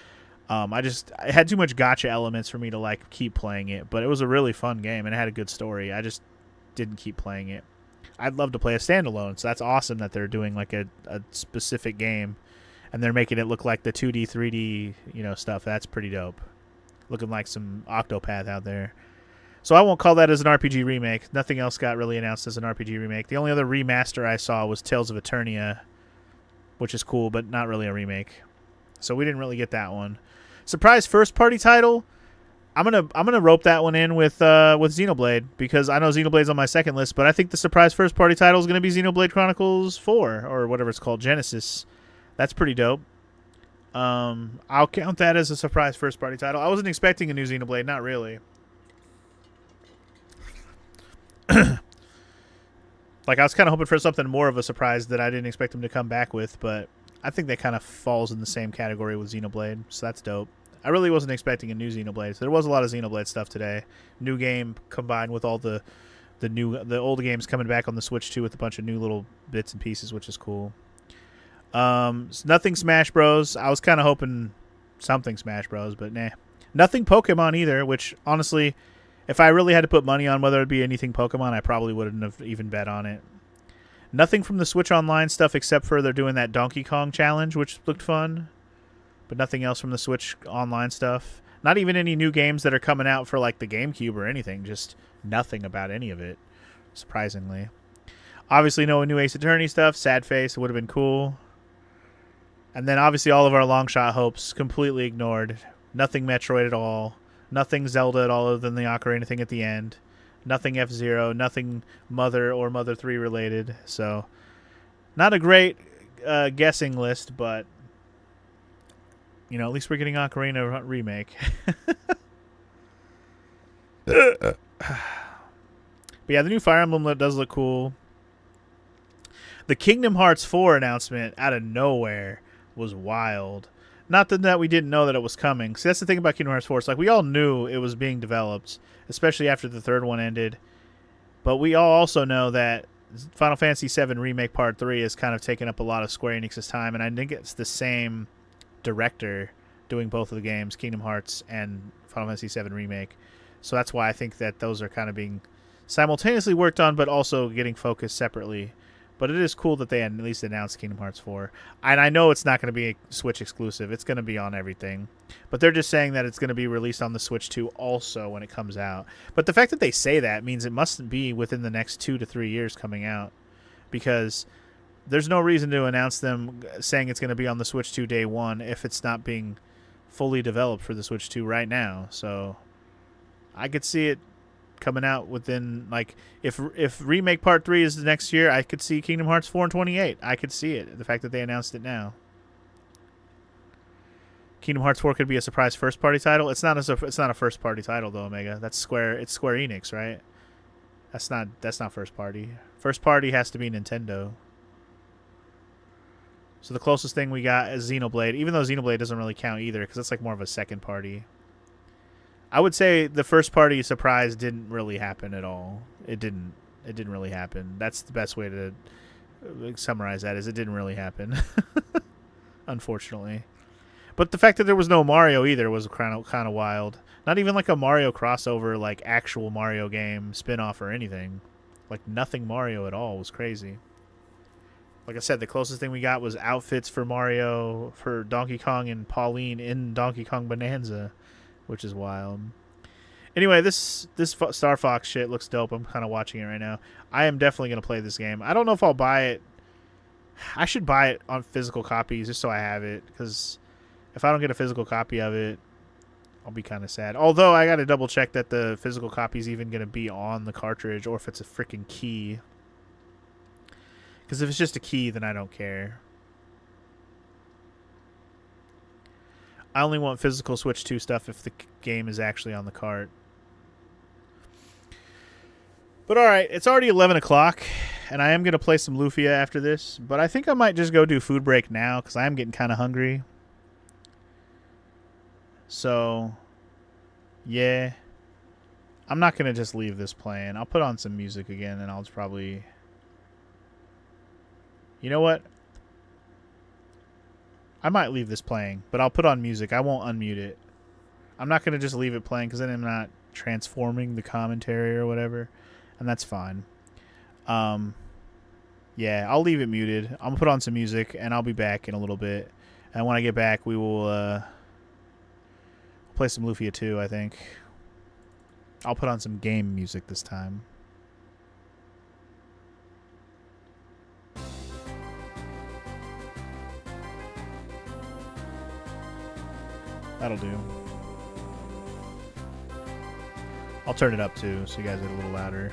It had too much gacha elements for me to like keep playing it, but it was a really fun game and it had a good story. I just didn't keep playing it. I'd love to play a standalone, so that's awesome that they're doing like a specific game, and they're making it look like the 2D, 3D, stuff. That's pretty dope. Looking like some Octopath out there. So I won't call that as an RPG remake. Nothing else got really announced as an RPG remake. The only other remaster I saw was Tales of Eternia, which is cool, but not really a remake. So we didn't really get that one. Surprise first party title. I'm gonna rope that one in with Xenoblade, because I know Xenoblade's on my second list, but I think the surprise first party title is gonna be Xenoblade Chronicles 4 or whatever it's called, Genesis. That's pretty dope. I'll count that as a surprise first party title. I wasn't expecting a new Xenoblade, not really. Like, I was kind of hoping for something more of a surprise that I didn't expect them to come back with, but I think that kind of falls in the same category with Xenoblade, so that's dope. I really wasn't expecting a new Xenoblade, so there was a lot of Xenoblade stuff today. New game combined with all the old games coming back on the Switch too, with a bunch of new little bits and pieces, which is cool. Nothing Smash Bros. I was kind of hoping something Smash Bros, but nah. Nothing Pokemon either, which honestly, if I really had to put money on whether it'd be anything Pokemon, I probably wouldn't have even bet on it. Nothing from the Switch Online stuff except for they're doing that Donkey Kong challenge, which looked fun. But nothing else from the Switch Online stuff. Not even any new games that are coming out for like the GameCube or anything. Just nothing about any of it, surprisingly. Obviously no new Ace Attorney stuff. Sad face. It would have been cool. And then obviously all of our long shot hopes completely ignored. Nothing Metroid at all. Nothing Zelda at all other than the Ocarina thing at the end. Nothing F-Zero. Nothing Mother or Mother 3 related. So not a great guessing list, but at least we're getting Ocarina remake. But yeah, the new Fire Emblem does look cool. The Kingdom Hearts 4 announcement out of nowhere was wild. Not that we didn't know that it was coming. See, that's the thing about Kingdom Hearts 4. It's like we all knew it was being developed, especially after the third one ended. But we all also know that Final Fantasy VII Remake Part 3 has kind of taken up a lot of Square Enix's time, and I think it's the same director doing both of the games, Kingdom Hearts and Final Fantasy VII Remake. So that's why I think that those are kind of being simultaneously worked on, but also getting focused separately. But it is cool that they at least announced Kingdom Hearts 4. And I know it's not going to be a Switch exclusive. It's going to be on everything. But they're just saying that it's going to be released on the Switch 2 also when it comes out. But the fact that they say that means it must be within the next 2 to 3 years coming out. Because there's no reason to announce them saying it's going to be on the Switch 2 day one if it's not being fully developed for the Switch 2 right now. So I could see it coming out within, like, if Remake Part 3 is the next year, I could see Kingdom Hearts 4 in 28. I could see it. The fact that they announced it now. Kingdom Hearts 4 could be a surprise first-party title. It's not a first-party title though, Omega. It's Square Enix, right? That's not first-party. First-party has to be Nintendo. So the closest thing we got is Xenoblade, even though Xenoblade doesn't really count either because it's like more of a second party. I would say the first party surprise didn't really happen at all. It didn't really happen. That's the best way to summarize that, is it didn't really happen. Unfortunately. But the fact that there was no Mario either was kind of wild. Not even like a Mario crossover, like actual Mario game spin-off or anything. Like nothing Mario at all. Was crazy. Like I said, the closest thing we got was outfits for Mario, for Donkey Kong and Pauline in Donkey Kong Bonanza, which is wild. Anyway, this Star Fox shit looks dope. I'm kind of watching it right now. I am definitely going to play this game. I don't know if I'll buy it. I should buy it on physical copies just so I have it, because if I don't get a physical copy of it, I'll be kind of sad. Although I got to double check that the physical copy is even going to be on the cartridge or if it's a freaking key. Because if it's just a key, then I don't care. I only want physical Switch 2 stuff if the game is actually on the cart. But alright, it's already 11 o'clock, and I am going to play some Lufia after this. But I think I might just go do food break now, because I am getting kind of hungry. So, yeah. I'm not going to just leave this playing. I'll put on some music again, and I'll just probably... You know what? I might leave this playing, but I'll put on music. I won't unmute it. I'm not going to just leave it playing because then I'm not transforming the commentary or whatever, and that's fine. Yeah, I'll leave it muted. I'm going to put on some music, and I'll be back in a little bit. And when I get back, we will play some Lufia 2, I think. I'll put on some game music this time. That'll do. I'll turn it up too, so you guys get a little louder.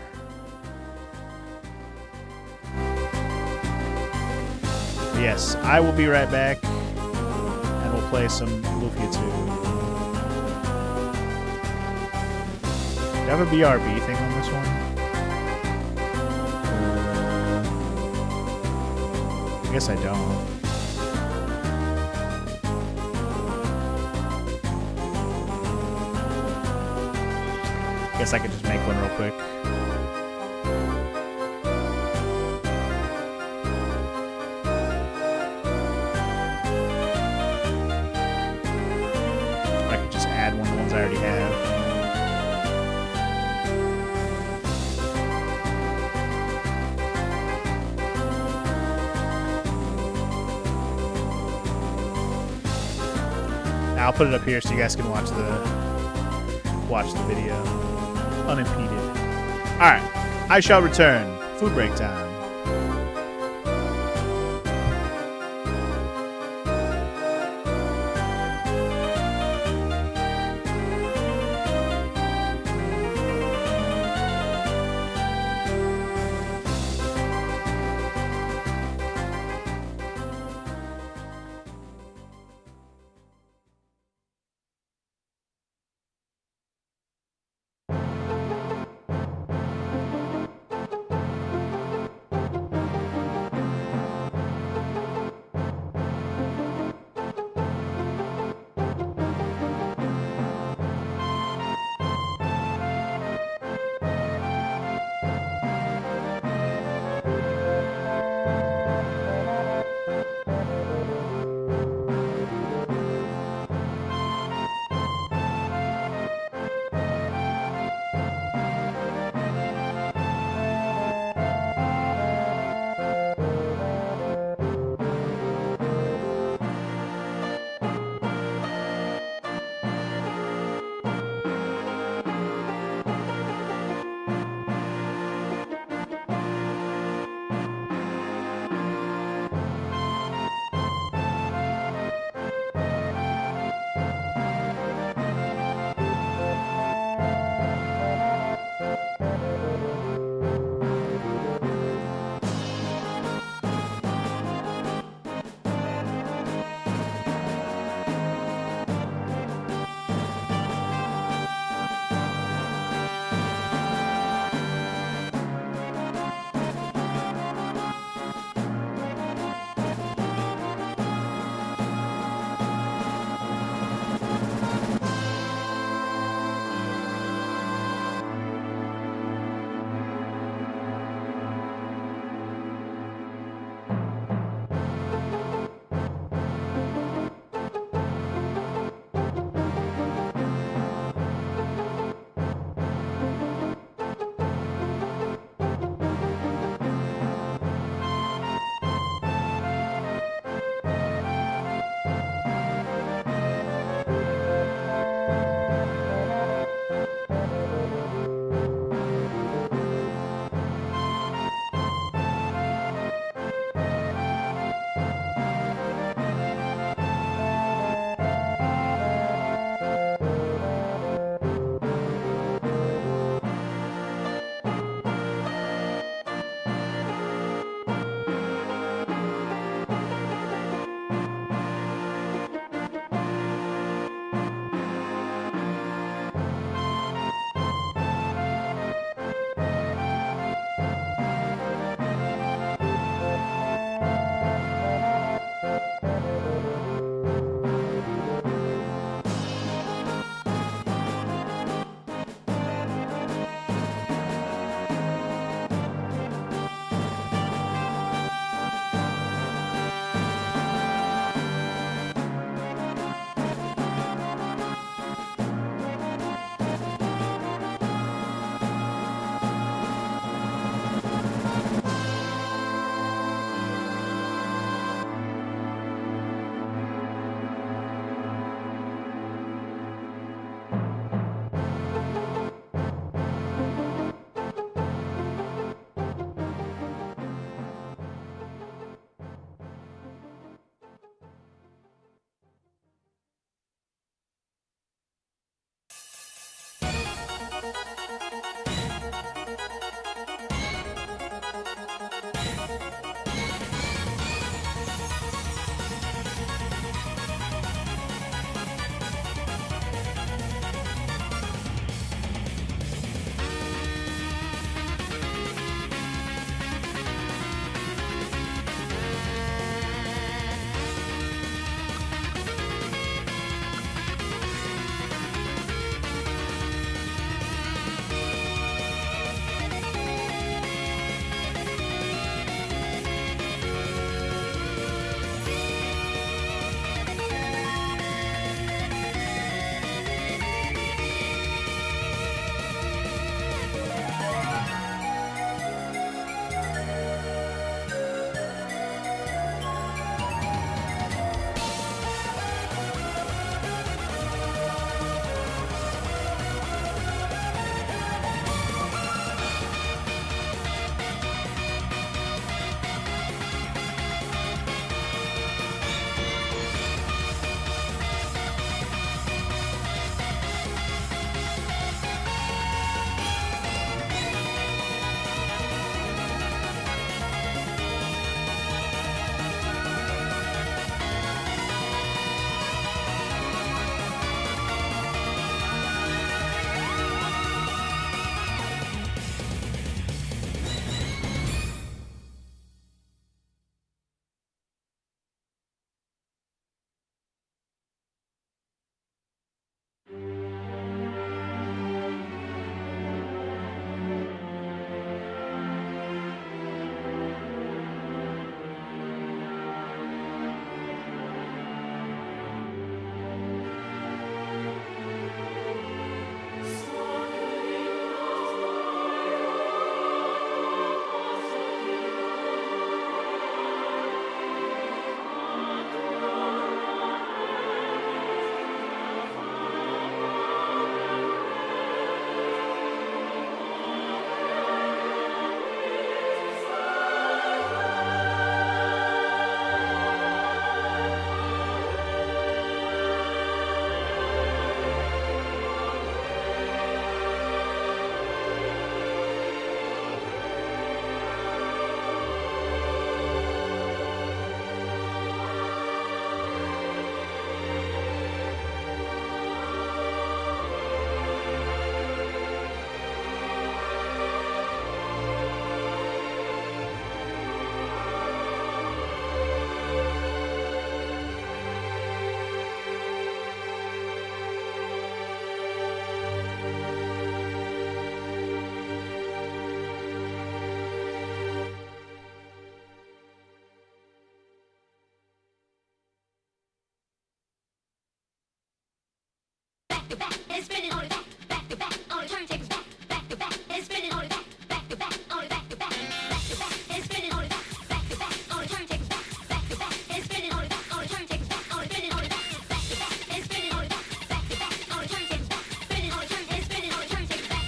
But yes, I will be right back, and we'll play some Lufia 2. Do I have a BRB thing on this one? I guess I don't. Guess I could just make one real quick. I could just add one of the ones I already have. Now I'll put it up here so you guys can watch the video unimpeded. Alright, I shall return. Food break time. back to back, and spinning on it back to back, on the turntables back to back, and spinning on it back to back, on it back to back, and spinning on it back to back, on the turntables back to back, and spinning on it on the turntables on it, spinning on it back to back, and spinning on it back to back, on the turntables spinning on the turn and spinning on the turntables back.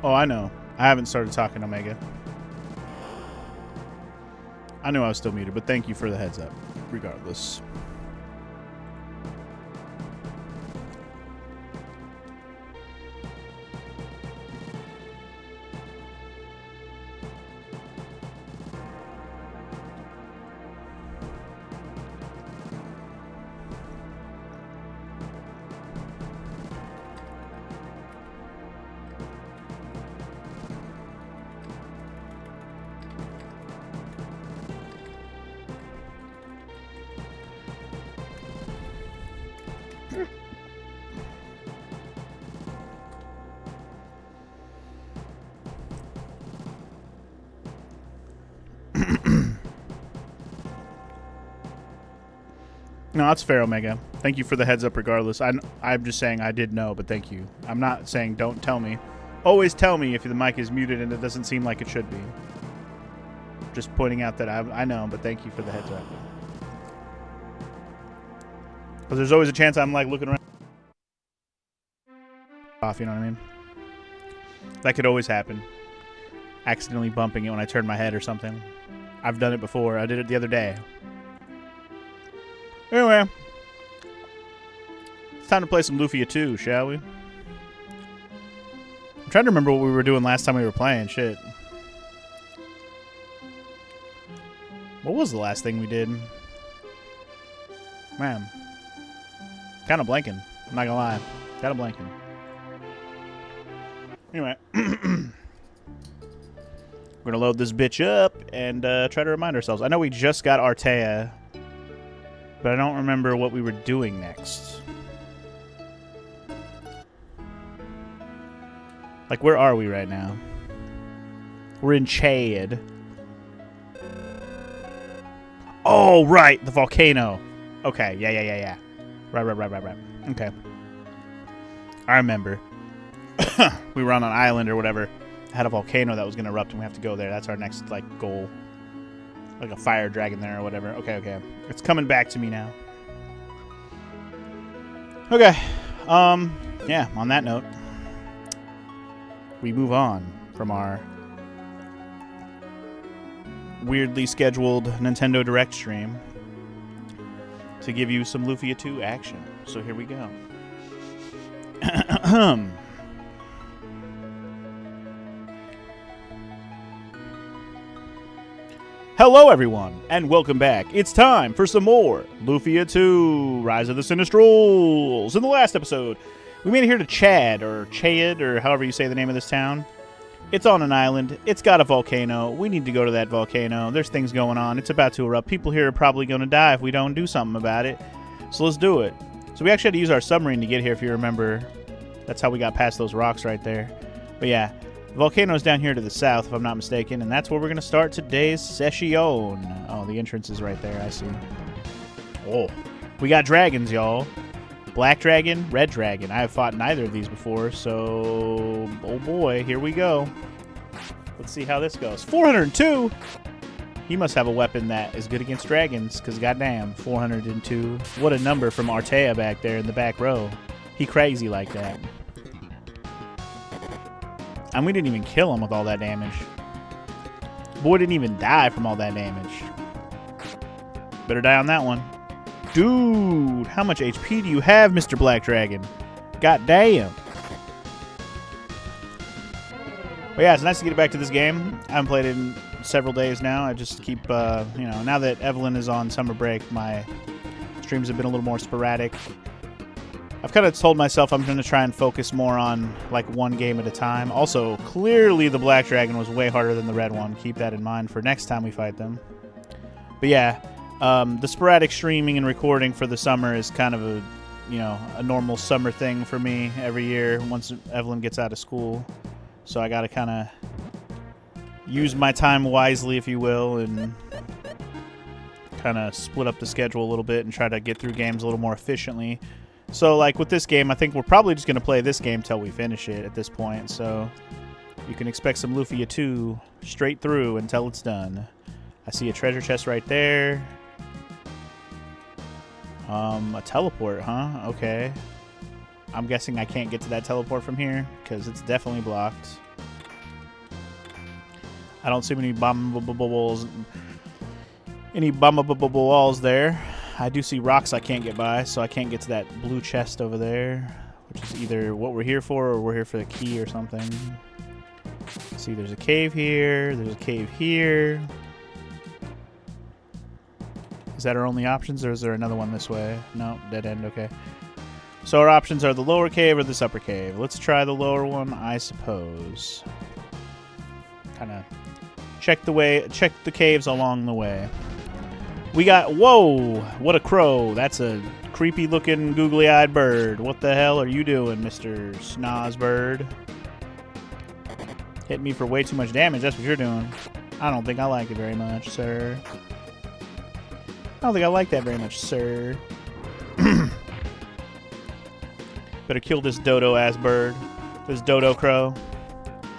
Oh, I know. I haven't started talking Omega. I knew I was still muted, but thank you for the heads up, regardless. No, that's fair, Omega. Thank you for the heads up regardless. I'm just saying I did know, but thank you. I'm not saying don't tell me. Always tell me if the mic is muted and it doesn't seem like it should be. Just pointing out that I know, but thank you for the heads up. Because there's always a chance I'm like looking around. Off, you know what I mean? That could always happen. Accidentally bumping it when I turn my head or something. I've done it before. I did it the other day. Anyway, it's time to play some Lufia 2, shall we? I'm trying to remember what we were doing last time we were playing. Shit. What was the last thing we did? Man. Kind of blanking. I'm not gonna lie. Kind of blanking. Anyway. We're gonna load this bitch up and try to remind ourselves. I know we just got Artea, but I don't remember what we were doing next. Like, where are we right now? We're in Chad. Oh, right, the volcano. Okay, yeah. Right. Okay. I remember. We were on an island or whatever. Had a volcano that was going to erupt and we have to go there. That's our next, like, goal. Like a fire dragon there or whatever. Okay. It's coming back to me now. Okay. Yeah, on that note, we move on from our weirdly scheduled Nintendo Direct stream to give you some Lufia 2 action. So here we go. Hello, everyone, and welcome back. It's time for some more Lufia 2, Rise of the Sinistrals. In the last episode, we made it here to Chad, or however you say the name of this town. It's on an island. It's got a volcano. We need to go to that volcano. There's things going on. It's about to erupt. People here are probably going to die if we don't do something about it. So let's do it. So we actually had to use our submarine to get here, if you remember. That's how we got past those rocks right there. But yeah. The volcano's down here to the south, if I'm not mistaken, and that's where we're going to start today's session. Oh, the entrance is right there, I see. Oh, we got dragons, y'all. Black dragon, red dragon. I have fought neither of these before, so... oh boy, here we go. Let's see how this goes. 402! He must have a weapon that is good against dragons, because goddamn, 402. What a number from Artea back there in the back row. He crazy like that. And we didn't even kill him with all that damage. Boy didn't even die from all that damage. Better die on that one. Dude, how much HP do you have, Mr. Black Dragon? God damn. But yeah, it's nice to get back to this game. I haven't played it in several days now. I just keep, now that Evelyn is on summer break, my streams have been a little more sporadic. I've kind of told myself I'm going to try and focus more on, like, one game at a time. Also, clearly the Black Dragon was way harder than the red one. Keep that in mind for next time we fight them. But yeah, the sporadic streaming and recording for the summer is kind of a normal summer thing for me every year once Evelyn gets out of school. So I got to kind of use my time wisely, if you will, and kind of split up the schedule a little bit and try to get through games a little more efficiently. So, like, with this game, I think we're probably just going to play this game till we finish it at this point. So, you can expect some Lufia 2 straight through until it's done. I see a treasure chest right there. A teleport, huh? Okay. I'm guessing I can't get to that teleport from here, because it's definitely blocked. I don't see any bombable walls. Any bombable walls there. I do see rocks I can't get by, so I can't get to that blue chest over there, which is either what we're here for or we're here for the key or something. See, there's a cave here. There's a cave here. Is that our only options, or is there another one this way? No, dead end. Okay. So our options are the lower cave or this upper cave. Let's try the lower one, I suppose. Kind of check the caves along the way. We got, whoa, what a crow. That's a creepy looking googly-eyed bird. What the hell are you doing, Mr. Snozbird? Hit me for way too much damage, that's what you're doing. I don't think I like it very much, sir. I don't think I like that very much, sir. Better kill this dodo-ass bird. This dodo crow.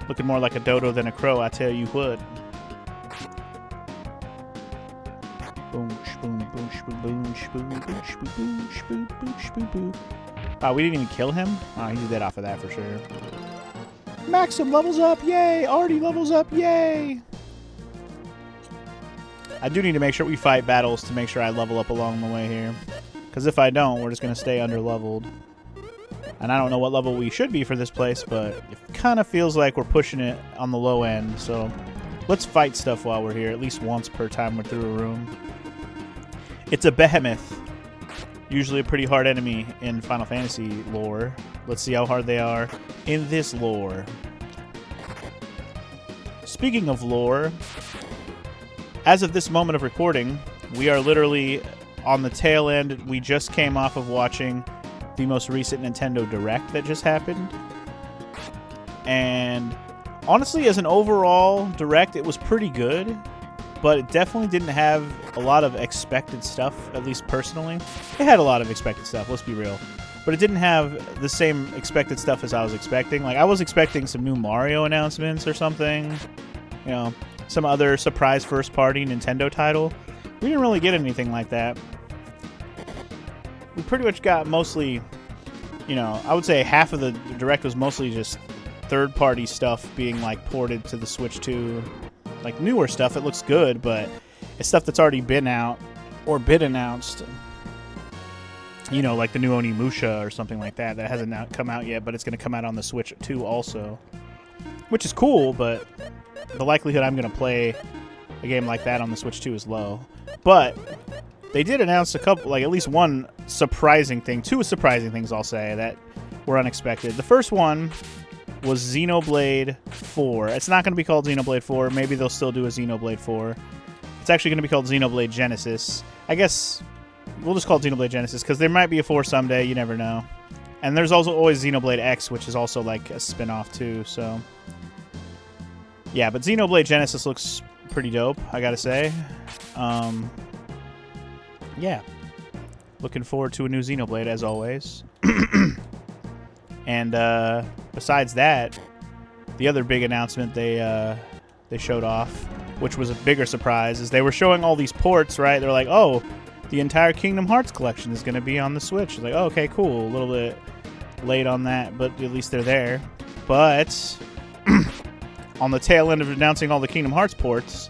Looking more like a dodo than a crow, I tell you what. Oh, we didn't even kill him? Oh, he's dead off of that for sure. Maxim levels up, yay! Artie levels up, yay! I do need to make sure we fight battles to make sure I level up along the way here. Because if I don't, we're just going to stay under-leveled. And I don't know what level we should be for this place, but it kind of feels like we're pushing it on the low end. So let's fight stuff while we're here, at least once per time we're through a room. It's a behemoth. Usually a pretty hard enemy in Final Fantasy lore. Let's see how hard they are in this lore. Speaking of lore, as of this moment of recording, we are literally on the tail end. We just came off of watching the most recent Nintendo Direct that just happened. And honestly, as an overall Direct, it was pretty good. But it definitely didn't have a lot of expected stuff, at least personally. It had a lot of expected stuff, let's be real. But it didn't have the same expected stuff as I was expecting. Like, I was expecting some new Mario announcements or something. You know, some other surprise first-party Nintendo title. We didn't really get anything like that. We pretty much got mostly, you know, I would say half of the Direct was mostly just third-party stuff being, like, ported to the Switch 2. Like, newer stuff, it looks good, but it's stuff that's already been out or been announced. You know, like the new Onimusha or something like that that hasn't come out yet, but it's going to come out on the Switch 2 also. Which is cool, but the likelihood I'm going to play a game like that on the Switch 2 is low. But they did announce a couple, like at least one surprising thing, two surprising things I'll say that were unexpected. The first one was Xenoblade 4. It's not going to be called Xenoblade 4. Maybe they'll still do a Xenoblade 4. It's actually going to be called Xenoblade Genesis. I guess we'll just call it Xenoblade Genesis because there might be a 4 someday. You never know. And there's also always Xenoblade X, which is also like a spin-off too. So yeah, but Xenoblade Genesis looks pretty dope, I gotta say. Yeah. Looking forward to a new Xenoblade as always. And besides that, the other big announcement they showed off, which was a bigger surprise, is they were showing all these ports, right? They're like, oh, the entire Kingdom Hearts collection is going to be on the Switch. Like, oh, okay, cool. A little bit late on that, but at least they're there. But on the tail end of announcing all the Kingdom Hearts ports,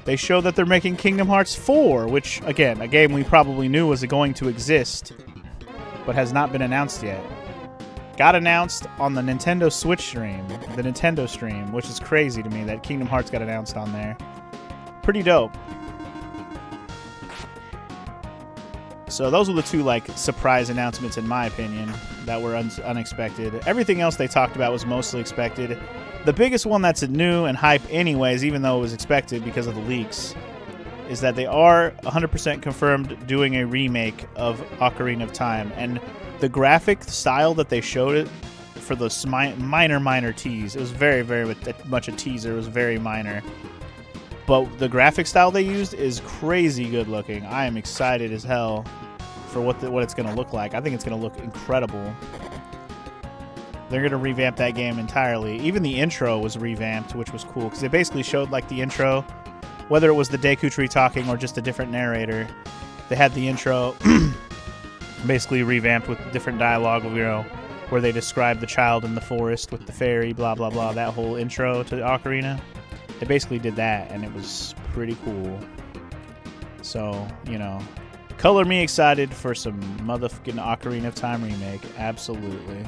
they show that they're making Kingdom Hearts 4, which, again, a game we probably knew was going to exist, but has not been announced yet. Got announced on the Nintendo Switch stream, the Nintendo stream, which is crazy to me that Kingdom Hearts got announced on there. Pretty dope. So those were the two, like, surprise announcements, in my opinion, that were unexpected. Everything else they talked about was mostly expected. The biggest one that's new and hype anyways, even though it was expected because of the leaks, is that they are 100% confirmed doing a remake of Ocarina of Time. And the graphic style that they showed it for the minor tease, it was very, very much a teaser. It was very minor. But the graphic style they used is crazy good looking. I am excited as hell for what it's going to look like. I think it's going to look incredible. They're going to revamp that game entirely. Even the intro was revamped, which was cool, because they basically showed like the intro, whether it was the Deku Tree talking or just a different narrator. They had the intro basically revamped with different dialogue, you know, where they describe the child in the forest with the fairy, blah, blah, blah, that whole intro to the Ocarina. They basically did that, and it was pretty cool. So, you know, color me excited for some motherfucking Ocarina of Time remake. Absolutely.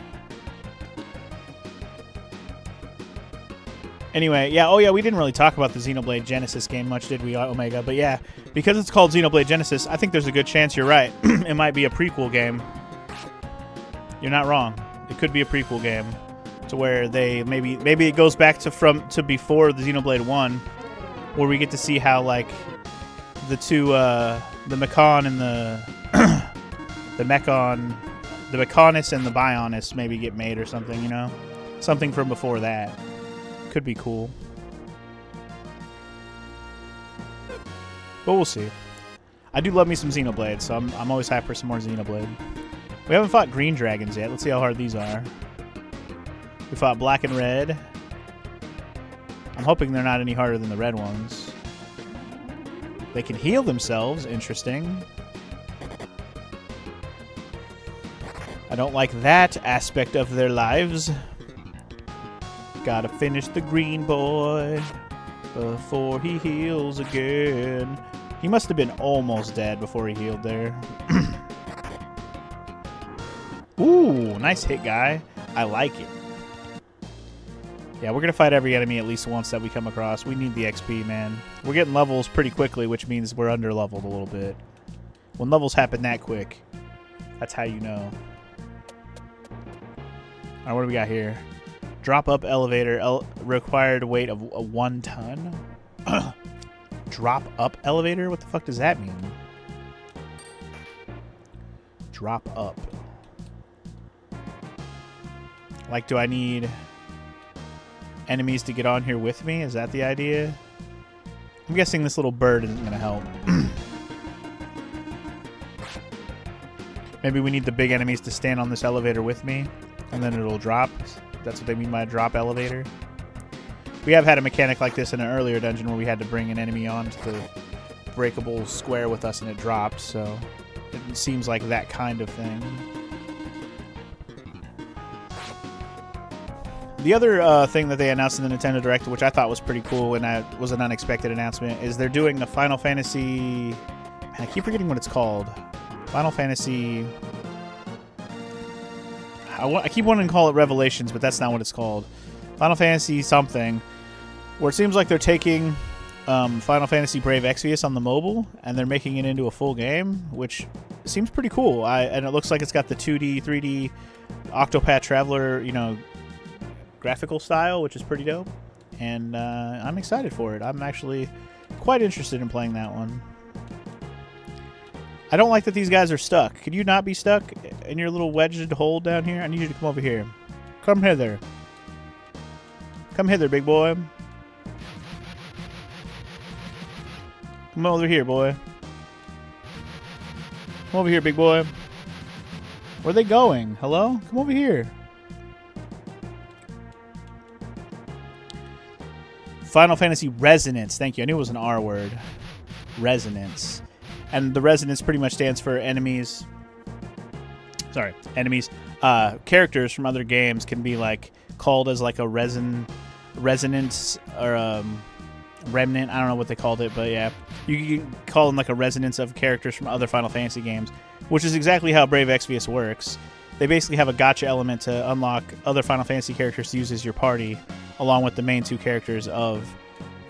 Anyway, yeah, oh yeah, we didn't really talk about the Xenoblade Genesis game much, did we, Omega? But yeah, because it's called Xenoblade Genesis, I think there's a good chance you're right. It might be a prequel game. You're not wrong. It could be a prequel game to where they maybe it goes back to before the Xenoblade 1, where we get to see how like the two the Mechon and the Mechonis and the Bionis maybe get made or something, you know? Something from before that. Could be cool. But we'll see. I do love me some Xenoblade, so I'm always hyped for some more Xenoblade. We haven't fought green dragons yet. Let's see how hard these are. We fought black and red. I'm hoping they're not any harder than the red ones. They can heal themselves. Interesting. I don't like that aspect of their lives. Gotta finish the green boy before he heals again. He must have been almost dead before he healed there. Ooh, nice hit, guy. I like it. Yeah, we're gonna fight every enemy at least once that we come across. We need the XP, man. We're getting levels pretty quickly, which means we're under-leveled a little bit. When levels happen that quick, that's how you know. Alright, what do we got here? Drop up elevator, required weight of 1 ton. Drop up elevator? What the fuck does that mean? Drop up. Like, do I need enemies to get on here with me? Is that the idea? I'm guessing this little bird isn't going to help. Maybe we need the big enemies to stand on this elevator with me, and then it'll drop. That's what they mean by a drop elevator. We have had a mechanic like this in an earlier dungeon where we had to bring an enemy onto the breakable square with us and it dropped, so it seems like that kind of thing. The other thing that they announced in the Nintendo Direct, which I thought was pretty cool and was an unexpected announcement, is they're doing the Final Fantasy... Man, I keep forgetting what it's called. Final Fantasy... I keep wanting to call it Revelations, but that's not what it's called. Final Fantasy something, where it seems like they're taking Final Fantasy Brave Exvius on the mobile, and they're making it into a full game, which seems pretty cool. And it looks like it's got the 2D, 3D Octopath Traveler, you know, graphical style, which is pretty dope. And I'm excited for it. I'm actually quite interested in playing that one. I don't like that these guys are stuck. Could you not be stuck in your little wedged hole down here? I need you to come over here. Come hither. Come hither, big boy. Come over here, boy. Come over here, big boy. Where are they going? Hello? Come over here. Final Fantasy Resonance. Thank you. I knew it was an R word. Resonance. And the resonance pretty much stands for enemies. Sorry, enemies. Characters from other games can be like called as like a resonance or remnant. I don't know what they called it, but yeah, you can call them like a resonance of characters from other Final Fantasy games, which is exactly how Brave Exvius works. They basically have a gacha element to unlock other Final Fantasy characters to use as your party, along with the main 2 characters of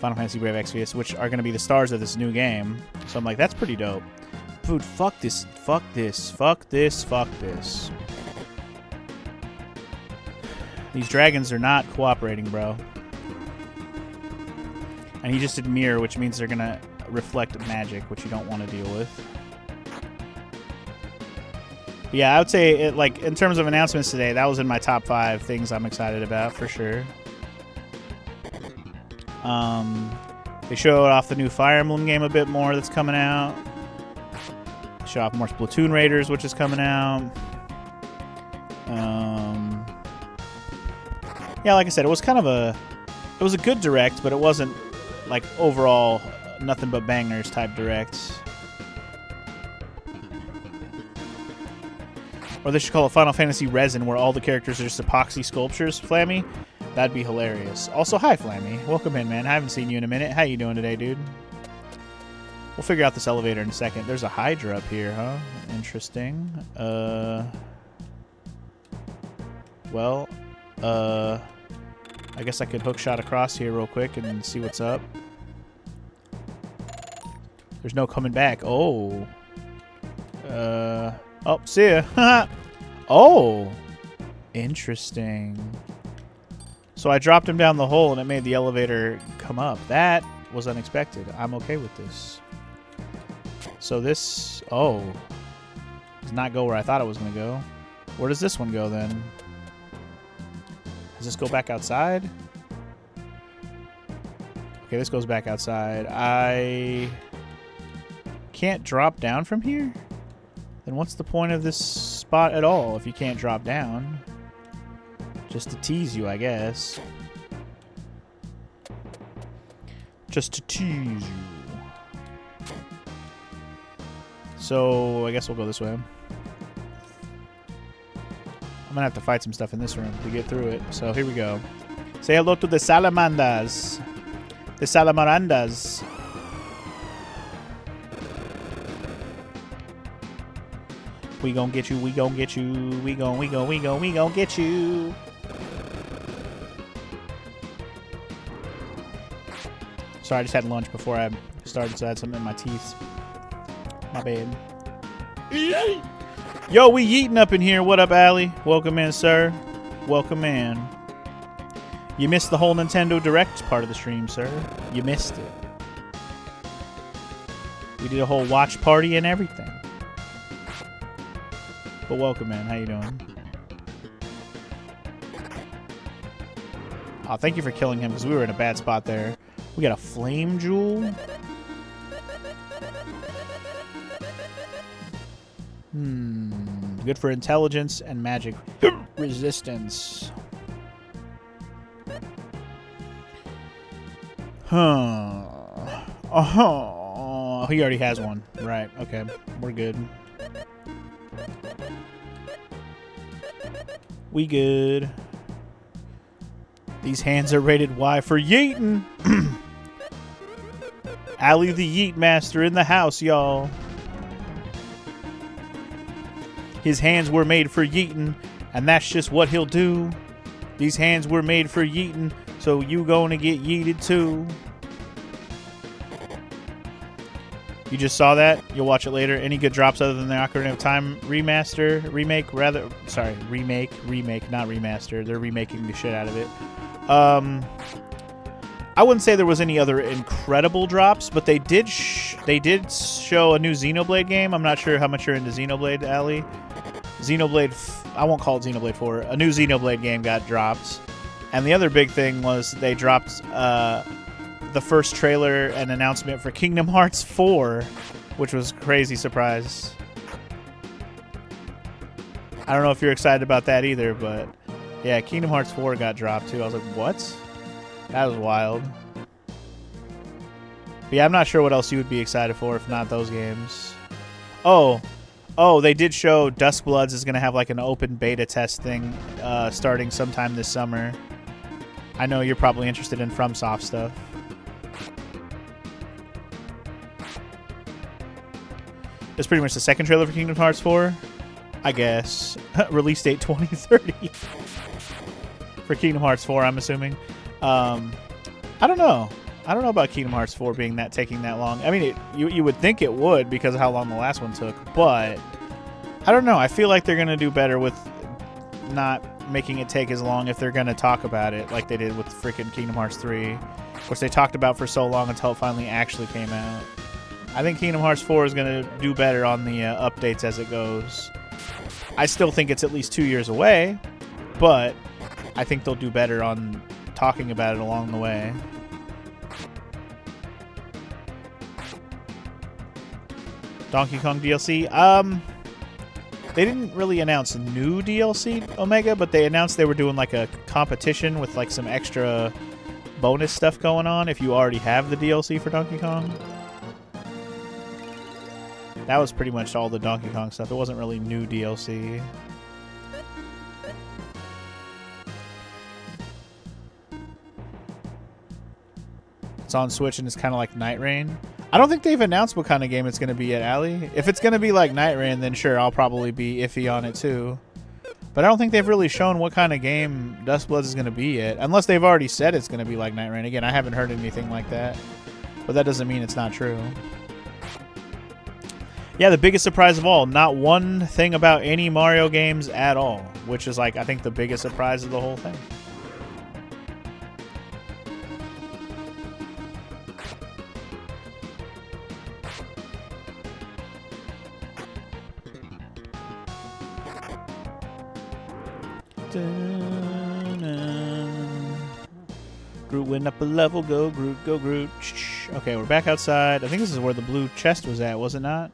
Final Fantasy Brave Exvius, which are going to be the stars of this new game. So I'm like, that's pretty dope. Dude, fuck this, fuck this, fuck this, fuck this. These dragons are not cooperating, bro. And he just did mirror, which means they're going to reflect magic, which you don't want to deal with. But yeah, I would say, it, like, in terms of announcements today, that was in my top 5 things I'm excited about, for sure. They showed off the new Fire Emblem game a bit more that's coming out. They showed off more Splatoon Raiders, which is coming out. Yeah, like I said, it was kind of a good direct, but it wasn't like overall nothing but bangers type direct. Or they should call it Final Fantasy Resin, where all the characters are just epoxy sculptures, Flammy. That'd be hilarious. Also, hi, Flammy. Welcome in, man. I haven't seen you in a minute. How you doing today, dude? We'll figure out this elevator in a second. There's a Hydra up here, huh? Interesting. Well, I guess I could hookshot across here real quick and see what's up. There's no coming back. Oh. Oh, see ya. Oh. Interesting. So I dropped him down the hole and it made the elevator come up. That was unexpected. I'm okay with this. So this... Oh. Does not go where I thought it was going to go. Where does this one go then? Does this go back outside? Okay, this goes back outside. I can't drop down from here? Then what's the point of this spot at all if you can't drop down? Just to tease you, I guess. Just to tease you. So, I guess we'll go this way. I'm gonna have to fight some stuff in this room to get through it. So, here we go. Say hello to the salamanders. The salamarandas. We gon' get you, we gon' get you, we gon' get you. Sorry, I just had lunch before I started, so I had something in my teeth. My bad. Yo, we yeeting up in here. What up, Allie? Welcome in, sir. Welcome in. You missed the whole Nintendo Direct part of the stream, sir. You missed it. We did a whole watch party and everything. But welcome, man. How you doing? Oh, thank you for killing him, because we were in a bad spot there. We got a flame jewel. Good for intelligence and magic resistance. Huh. Oh, he already has one. Right. Okay. We're good. We good. These hands are rated Y for yeetin'. Allie the Yeet Master in the house, y'all. His hands were made for yeetin', and that's just what he'll do. These hands were made for yeetin', so you gonna get yeeted too. You just saw that? You'll watch it later. Any good drops other than the Ocarina of Time remake, not remaster. They're remaking the shit out of it. I wouldn't say there was any other incredible drops, but they did show a new Xenoblade game. I'm not sure how much you're into Xenoblade, Allie. I won't call it Xenoblade 4. A new Xenoblade game got dropped. And the other big thing was they dropped the first trailer and announcement for Kingdom Hearts 4, which was a crazy surprise. I don't know if you're excited about that either, but yeah, Kingdom Hearts 4 got dropped too. I was like, what? That was wild. But yeah, I'm not sure what else you would be excited for if not those games. Oh, they did show Duskbloods is going to have like an open beta test thing starting sometime this summer. I know you're probably interested in FromSoft stuff. It's pretty much the second trailer for Kingdom Hearts 4, I guess. Release date 2030 for Kingdom Hearts 4, I'm assuming. I don't know. I don't know about Kingdom Hearts 4 taking that long. I mean, you would think it would because of how long the last one took, but I don't know. I feel like they're going to do better with not making it take as long if they're going to talk about it like they did with freaking Kingdom Hearts 3, which they talked about for so long until it finally actually came out. I think Kingdom Hearts 4 is going to do better on the updates as it goes. I still think it's at least 2 years away, but I think they'll do better on talking about it along the way. Donkey Kong DLC? They didn't really announce new DLC, Omega, but they announced they were doing like a competition with like some extra bonus stuff going on if you already have the DLC for Donkey Kong. That was pretty much all the Donkey Kong stuff. It wasn't really new DLC. it's on Switch and it's kind of like Night Rain. I don't think they've announced what kind of game it's going to be yet, Allie. If it's going to be like Night Rain, then sure, I'll probably be iffy on it too. But I don't think they've really shown what kind of game Dustbloods is going to be yet. Unless they've already said it's going to be like Night Rain. Again, I haven't heard anything like that. But that doesn't mean it's not true. Yeah, the biggest surprise of all. Not one thing about any Mario games at all. Which is like, I think, the biggest surprise of the whole thing. Groot went up a level. Go Groot, go Groot. Okay, we're back outside. I think this is where the blue chest was at, was it not?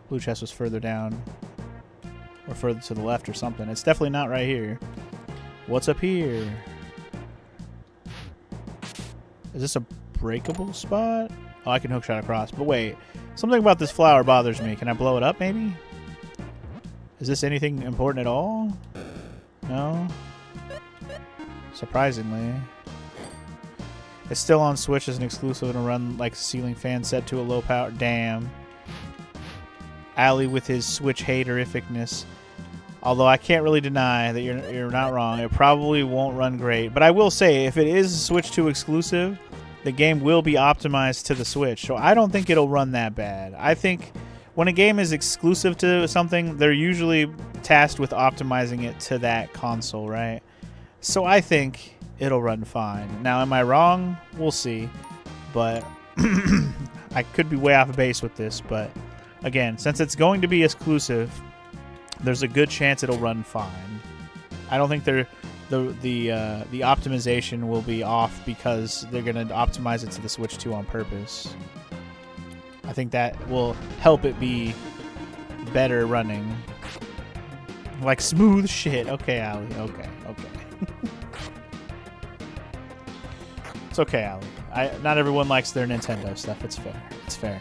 Blue chest was further down. Or further to the left or something. It's definitely not right here. What's up here? Is this a breakable spot? Oh, I can hookshot across. But wait, something about this flower bothers me. Can I blow it up, maybe? Is this anything important at all? No? Surprisingly. It's still on Switch as an exclusive and run like a ceiling fan set to a low power. Damn. Allie with his Switch haterificness. Although I can't really deny that you're not wrong. It probably won't run great. But I will say, if it is a Switch 2 exclusive, the game will be optimized to the Switch. So I don't think it'll run that bad. I think when a game is exclusive to something, they're usually tasked with optimizing it to that console, right? So I think it'll run fine. Now, am I wrong? We'll see. But I could be way off base with this. But again, since it's going to be exclusive, there's a good chance it'll run fine. I don't think the optimization will be off because they're going to optimize it to the Switch 2 on purpose. I think that will help it be better running. Like smooth shit. Okay, Allie. Okay. It's okay, Allie. Not everyone likes their Nintendo stuff. It's fair. It's fair.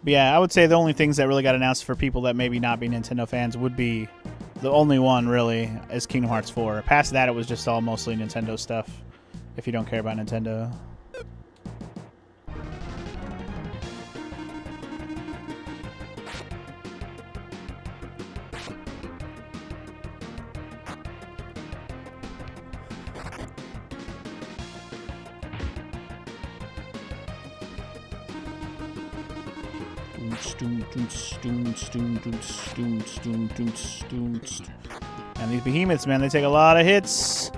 But yeah, I would say the only things that really got announced for people that maybe not be Nintendo fans would be the only one really is Kingdom Hearts 4. Past that, it was just all mostly Nintendo stuff. If you don't care about Nintendo. And these behemoths, man, they take a lot of hits.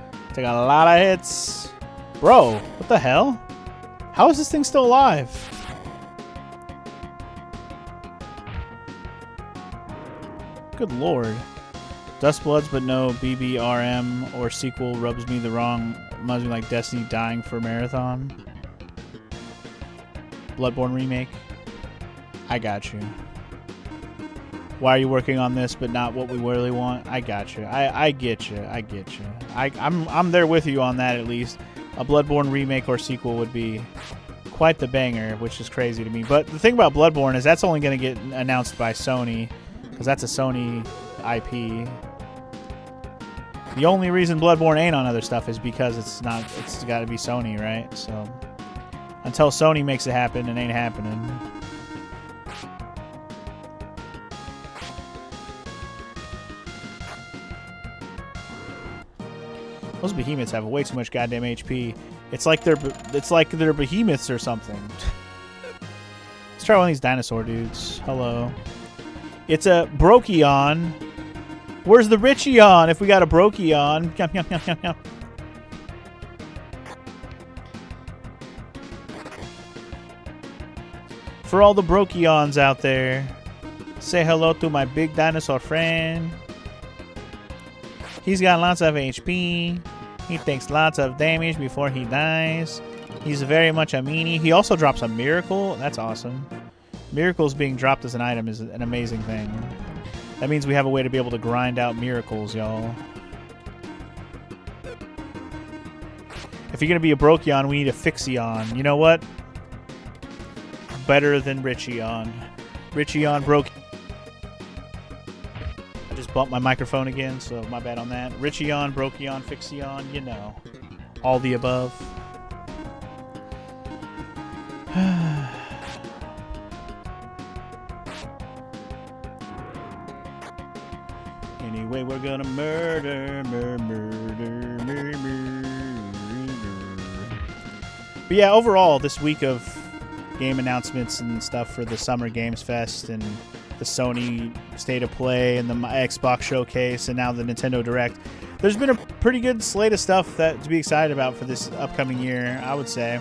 Bro, what the hell? How is this thing still alive? Good lord. Dustbloods, but no BBRM or sequel rubs me like Destiny dying for Marathon. Bloodborne remake. I got you. Why are you working on this but not what we really want? I got you. I get you. I'm there with you on that at least. A Bloodborne remake or sequel would be quite the banger, which is crazy to me. But the thing about Bloodborne is that's only going to get announced by Sony because that's a Sony IP. The only reason Bloodborne ain't on other stuff is because it's got to be Sony, right? So until Sony makes it happen, it ain't happening. Those behemoths have way too much goddamn HP. It's like they're behemoths or something. Let's try one of these dinosaur dudes. Hello. It's a Brachyon. Where's the Richion if we got a Brachyon? Yum, yum, yum, yum, yum. For all the Brachyons out there, say hello to my big dinosaur friend. He's got lots of HP. He takes lots of damage before he dies. He's very much a meanie. He also drops a miracle. That's awesome. Miracles being dropped as an item is an amazing thing. That means we have a way to be able to grind out miracles, y'all. If If you're going to be a Brokion, we need a Fixion. You know what? Better than Richion. Richion, Brokion. I just bumped my microphone again, so my bad on that. Richion, Brokion, Fixion, you know. All the above. Anyway, we're gonna murder. But yeah, overall, this week of game announcements and stuff for the Summer Games Fest and the Sony State of Play and the Xbox Showcase and now the Nintendo Direct, there's been a pretty good slate of stuff to be excited about for this upcoming year, I would say.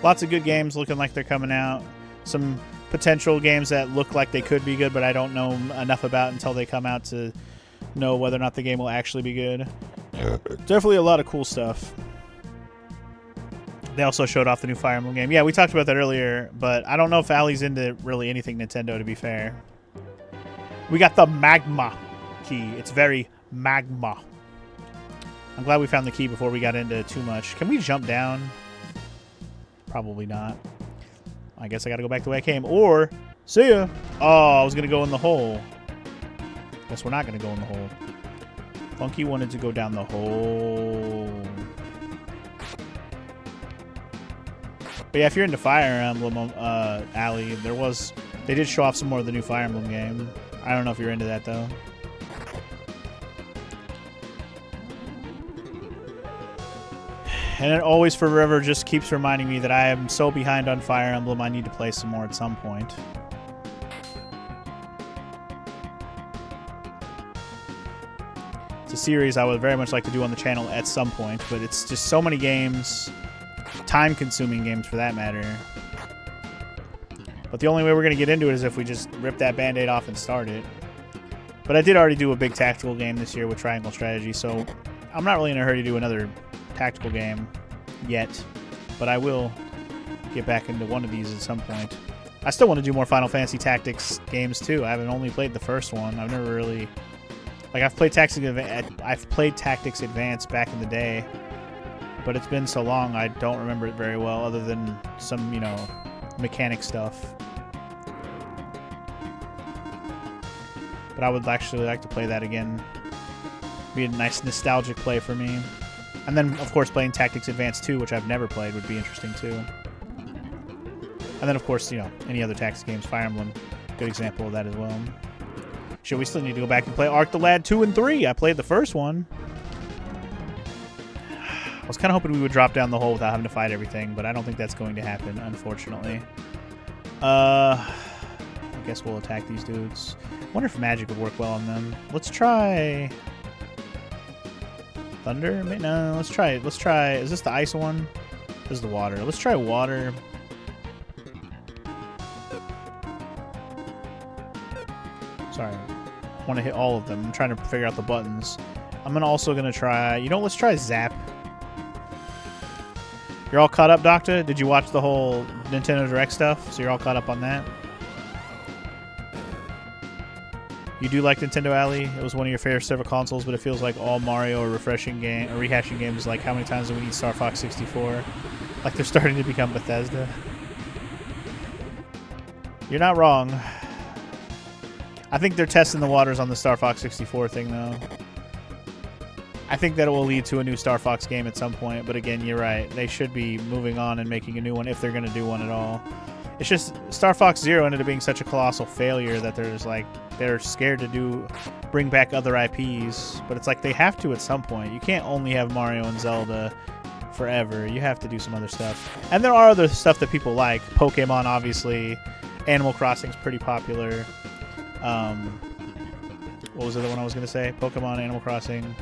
Lots of good games looking like they're coming out. Some potential games that look like they could be good, but I don't know enough about until they come out to know whether or not the game will actually be good. Definitely a lot of cool stuff. They also showed off the new Fire Emblem game. Yeah, we talked about that earlier, but I don't know if Allie's into really anything Nintendo, to be fair. We got the Magma key. It's very Magma. I'm glad we found the key before we got into too much. Can we jump down? Probably not. I guess I gotta go back the way I came. Or, see ya. Oh, I was gonna go in the hole. Guess we're not gonna go in the hole. Funky wanted to go down the hole. But yeah, if you're into Fire Emblem, Allie, they did show off some more of the new Fire Emblem game. I don't know if you're into that though. And it always forever just keeps reminding me that I am so behind on Fire Emblem, I need to play some more at some point. It's a series I would very much like to do on the channel at some point, but it's just so many games, time-consuming games for that matter. But the only way we're going to get into it is if we just rip that Band-Aid off and start it. But I did already do a big tactical game this year with Triangle Strategy, so I'm not really in a hurry to do another tactical game yet, but I will get back into one of these at some point. I still want to do more Final Fantasy Tactics games too. I haven't only played the first one. I've never really, like, I've played Tactics Advance back in the day, but it's been so long I don't remember it very well other than some, you know, mechanic stuff. But I would actually like to play that again. Be a nice nostalgic play for me. And then, of course, playing Tactics Advance 2, which I've never played, would be interesting, too. And then, of course, you know, any other Tactics games. Fire Emblem, good example of that as well. Sure, we still need to go back and play Arc the Lad 2 and 3. I played the first one. I was kind of hoping we would drop down the hole without having to fight everything, but I don't think that's going to happen, unfortunately. I guess we'll attack these dudes. I wonder if magic would work well on them. Let's try... Thunder? No, let's try it. Let's try... Is this the ice one? This is the water. Let's try water. Sorry. I want to hit all of them. I'm trying to figure out the buttons. I'm also going to try... You know, let's try Zap. You're all caught up, Doctor? Did you watch the whole Nintendo Direct stuff? So you're all caught up on that? You do like Nintendo Alley? It was one of your favorite several consoles, but it feels like all Mario or refreshing game or rehashing games. Like, how many times do we need Star Fox 64? Like, they're starting to become Bethesda. You're not wrong. I think they're testing the waters on the Star Fox 64 thing, though. I think that it will lead to a new Star Fox game at some point, but again, you're right. They should be moving on and making a new one if they're going to do one at all. It's just Star Fox Zero ended up being such a colossal failure that there's like they're scared to bring back other IPs, but it's like they have to at some point. You can't only have Mario and Zelda forever. You have to do some other stuff. And there are other stuff that people like. Pokemon, obviously. Animal Crossing's pretty popular. What was the other one I was going to say? Pokemon, Animal Crossing.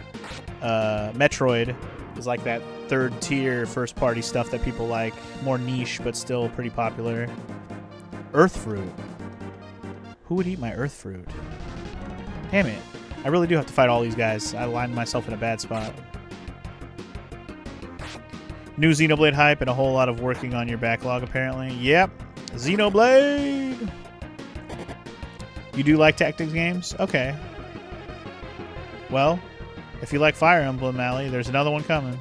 Metroid is like that third tier first party stuff that people like. More niche, but still pretty popular. Earth Fruit. Who would eat my Earth Fruit? Damn it. I really do have to fight all these guys. I lined myself in a bad spot. New Xenoblade hype and a whole lot of working on your backlog, apparently. Yep. Xenoblade! You do like tactics games? Okay. Well, if you like Fire Emblem, Alley, there's another one coming.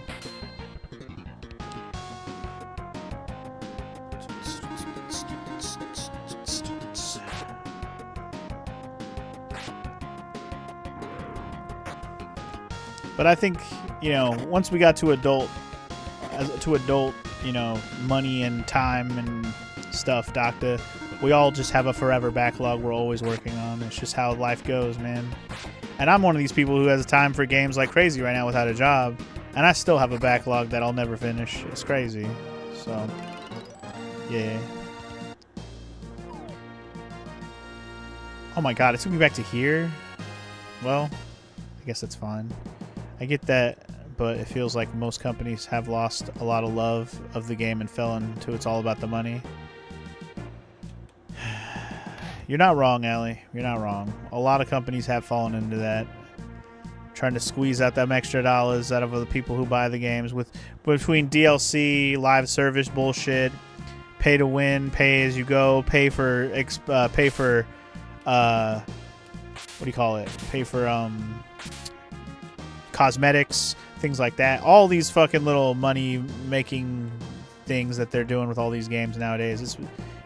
But I think, you know, once we got to adult, you know, money and time and stuff, Doctor, we all just have a forever backlog we're always working on. It's just how life goes, man. And I'm one of these people who has time for games like crazy right now without a job, and I still have a backlog that I'll never finish. It's crazy. So, yeah. Oh my god, it took me back to here? Well, I guess that's fine. I get that, but it feels like most companies have lost a lot of love of the game and fell into it's all about the money. You're not wrong, Allie. You're not wrong. A lot of companies have fallen into that. Trying to squeeze out them extra dollars out of the people who buy the games with between DLC, live service bullshit, pay to win, pay as you go, pay for what do you call it? Pay for cosmetics, things like that. All these fucking little money making things that they're doing with all these games nowadays.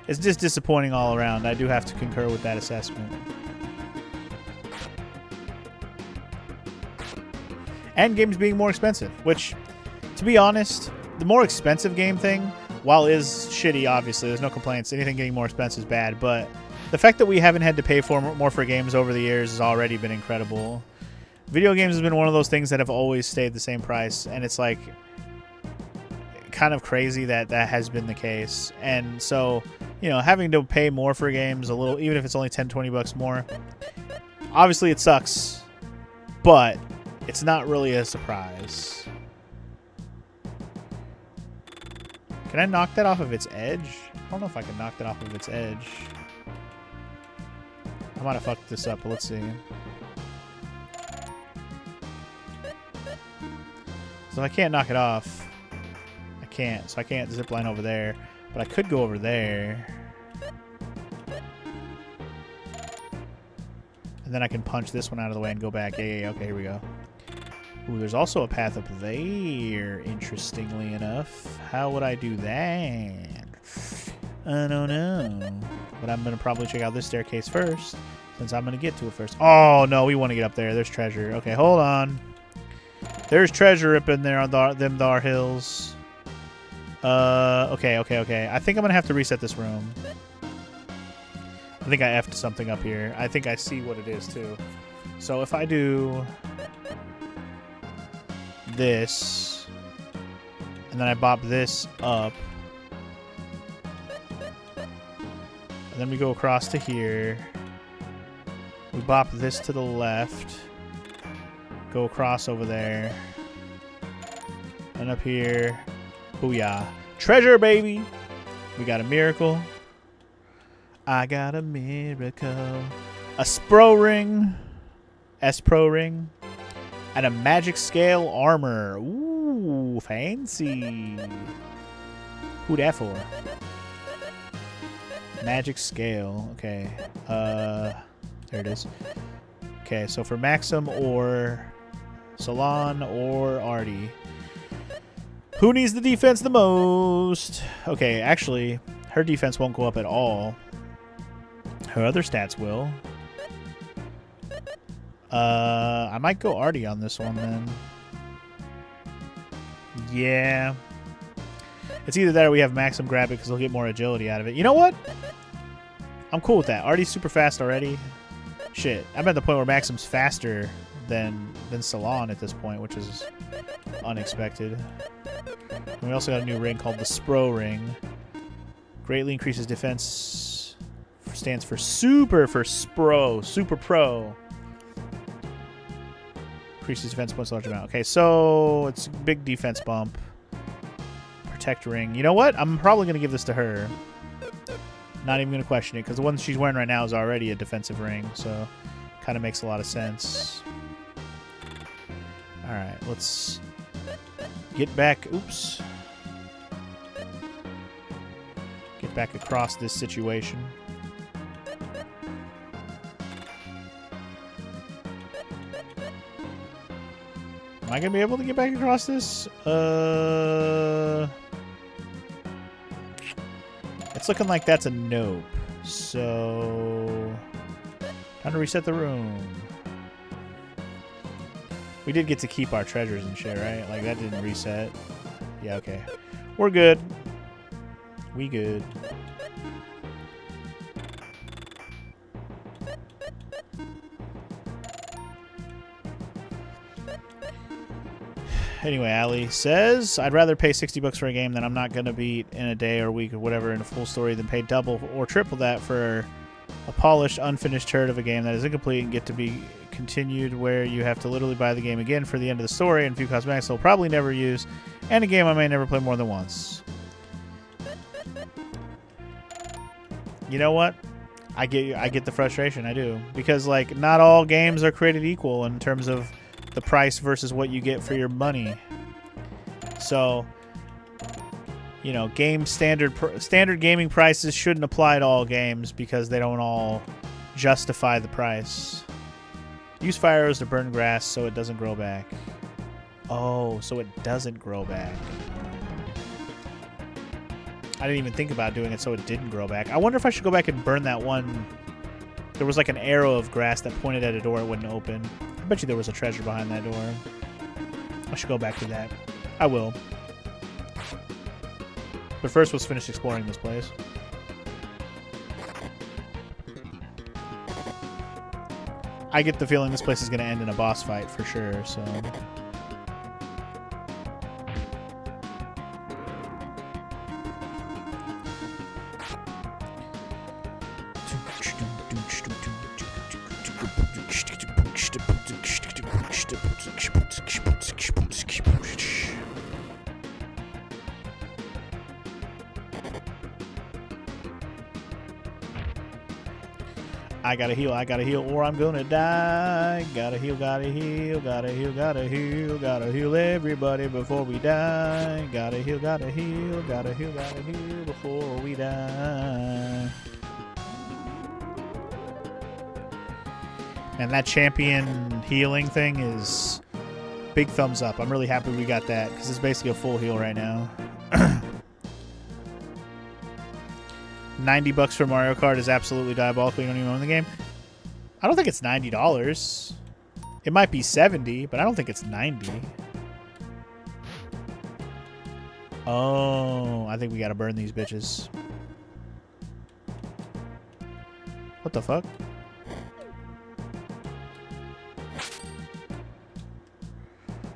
It's just disappointing all around. I do have to concur with that assessment. And games being more expensive, which, to be honest, the more expensive game thing, while is shitty, obviously, there's no complaints. Anything getting more expensive is bad, but the fact that we haven't had to pay for more for games over the years has already been incredible. Video games has been one of those things that have always stayed the same price, and it's like kind of crazy that that has been the case. And so, you know, having to pay more for games a little, even if it's only 10, 20 bucks more, obviously it sucks, but it's not really a surprise. Can I knock that off of its edge? I don't know if I can knock that off of its edge. I might have fucked this up, but let's see. So I can't knock it off. I can't. So I can't zip line over there. But I could go over there. And then I can punch this one out of the way and go back. Yeah. Okay, here we go. Ooh, there's also a path up there, interestingly enough. How would I do that? I don't know. But I'm going to probably check out this staircase first, since I'm going to get to it first. Oh, no, we want to get up there. There's treasure. Okay, hold on. There's treasure up in there on them dar hills. Okay. I think I'm going to have to reset this room. I think I effed something up here. I think I see what it is, too. So if I do this, and then I bop this up, and then we go across to here, we bop this to the left, go across over there, and up here, booyah. Treasure, baby! We got a miracle. I got a miracle. A Spro ring. S-Pro ring. And a magic scale armor. Ooh, fancy. Who that for? Magic scale. Okay. There it is. Okay, so for Maxim or Salon or Artie, who needs the defense the most? Okay, actually, her defense won't go up at all. Her other stats will. I might go Artie on this one then. Yeah. It's either that or we have Maxim grab it because he'll get more agility out of it. You know what? I'm cool with that. Artie's super fast already. Shit. I'm at the point where Maxim's faster than Salon at this point, which is unexpected. And we also got a new ring called the Spro ring. Greatly increases defense. Stands for Super for Spro. Super Pro. Increases defense points a large amount. Okay, so it's a big defense bump. Protect ring. You know what? I'm probably going to give this to her. Not even going to question it, because the one she's wearing right now is already a defensive ring, so kind of makes a lot of sense. Alright, let's get back. Oops. Get back across this situation. Am I going to be able to get back across this? It's looking like that's a nope. So, time to reset the room. We did get to keep our treasures and shit, right? Like, that didn't reset. Yeah, okay. We're good. We good. Anyway, Ali says, I'd rather pay $60 for a game that I'm not going to beat in a day or week or whatever in a full story than pay double or triple that for a polished, unfinished turd of a game that is incomplete and get to be continued where you have to literally buy the game again for the end of the story and a few cosmetics I'll probably never use, and a game I may never play more than once. You know what? I get the frustration. I do. Because, like, not all games are created equal in terms of the price versus what you get for your money. So, you know, game standard gaming prices shouldn't apply to all games because they don't all justify the price. Use fire arrows to burn grass so it doesn't grow back. Oh, so it doesn't grow back. I didn't even think about doing it so it didn't grow back. I wonder if I should go back and burn that one. There was like an arrow of grass that pointed at a door it wouldn't open. I bet you there was a treasure behind that door. I should go back to that. I will. But first, let's finish exploring this place. I get the feeling this place is going to end in a boss fight for sure, so... I gotta heal, or I'm gonna die. Gotta heal, gotta heal, gotta heal, gotta heal, gotta heal everybody before we die. Gotta heal, gotta heal, gotta heal, gotta heal before we die. And that champion healing thing is big thumbs up. I'm really happy we got that because it's basically a full heal right now. $90 for Mario Kart is absolutely diabolical. You don't even own the game. I don't think it's $90. It might be $70, but I don't think it's $90. Oh, I think we gotta burn these bitches. What the fuck?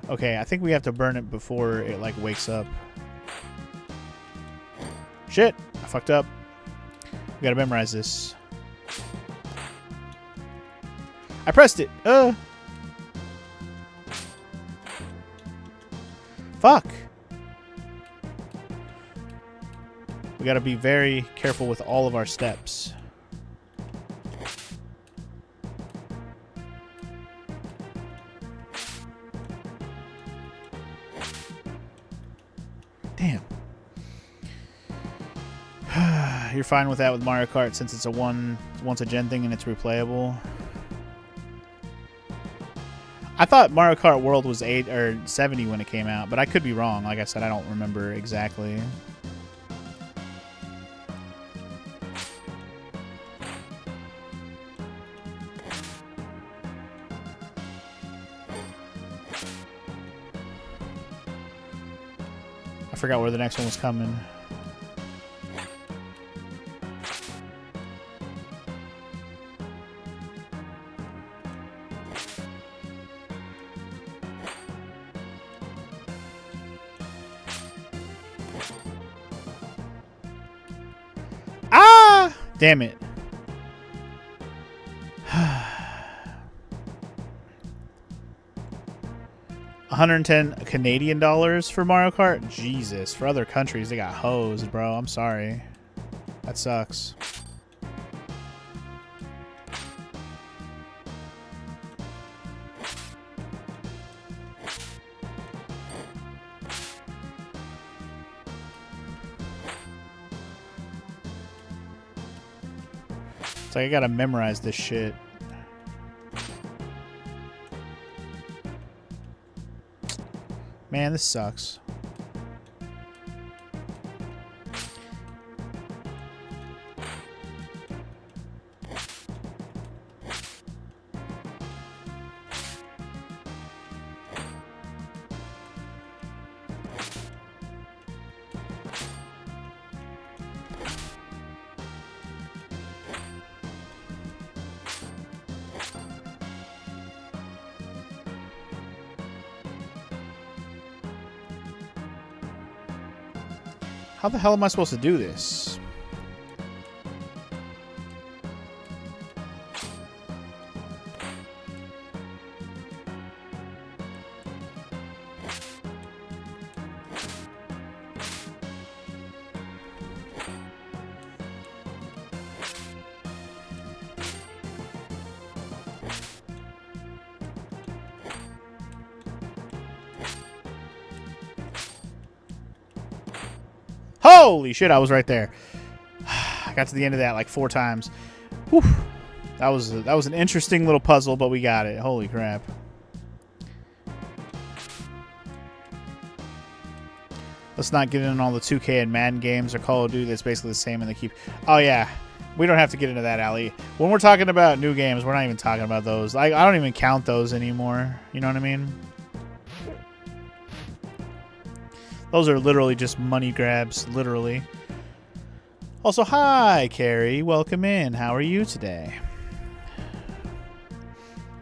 Okay, I think we have to burn it before it like wakes up. Shit, I fucked up. We gotta memorize this. I pressed it. Fuck. We gotta be very careful with all of our steps. Damn. You're fine with that with Mario Kart since it's a once a gen thing and it's replayable. I thought Mario Kart World was 8 or 70 when it came out, but I could be wrong. Like I said, I don't remember exactly. I forgot where the next one was coming. Damn it. $110 Canadian dollars for Mario Kart? Jesus. For other countries, they got hosed, bro. I'm sorry. That sucks. It's like I gotta memorize this shit. Man, this sucks. How the hell am I supposed to do this? Holy shit, I was right there. I got to the end of that like 4 times. Whew. That was an interesting little puzzle, but we got it. Holy crap. Let's not get into all the 2K and Madden games or Call of Duty. That's basically the same, and they keep... Oh, yeah. We don't have to get into that, Ali. When we're talking about new games, we're not even talking about those. I don't even count those anymore. You know what I mean? Those are literally just money grabs, literally. Also, hi, Carrie. Welcome in. How are you today?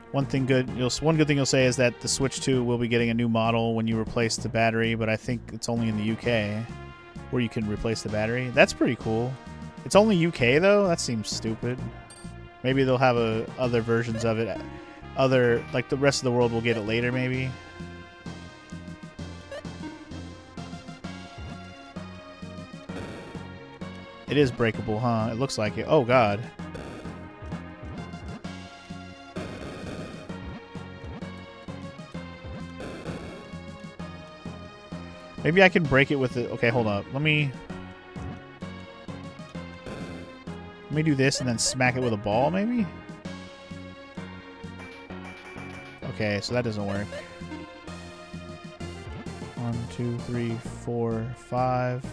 One good thing you'll say is that the Switch 2 will be getting a new model when you replace the battery, but I think it's only in the UK where you can replace the battery. That's pretty cool. It's only UK though? That seems stupid. Maybe they'll have other versions of it. Like the rest of the world will get it later, maybe. It is breakable, huh? It looks like it. Oh, God. Maybe I can break it with it. Okay, hold up. Let me do this and then smack it with a ball, maybe? Okay, so that doesn't work. 1, 2, 3, 4, 5...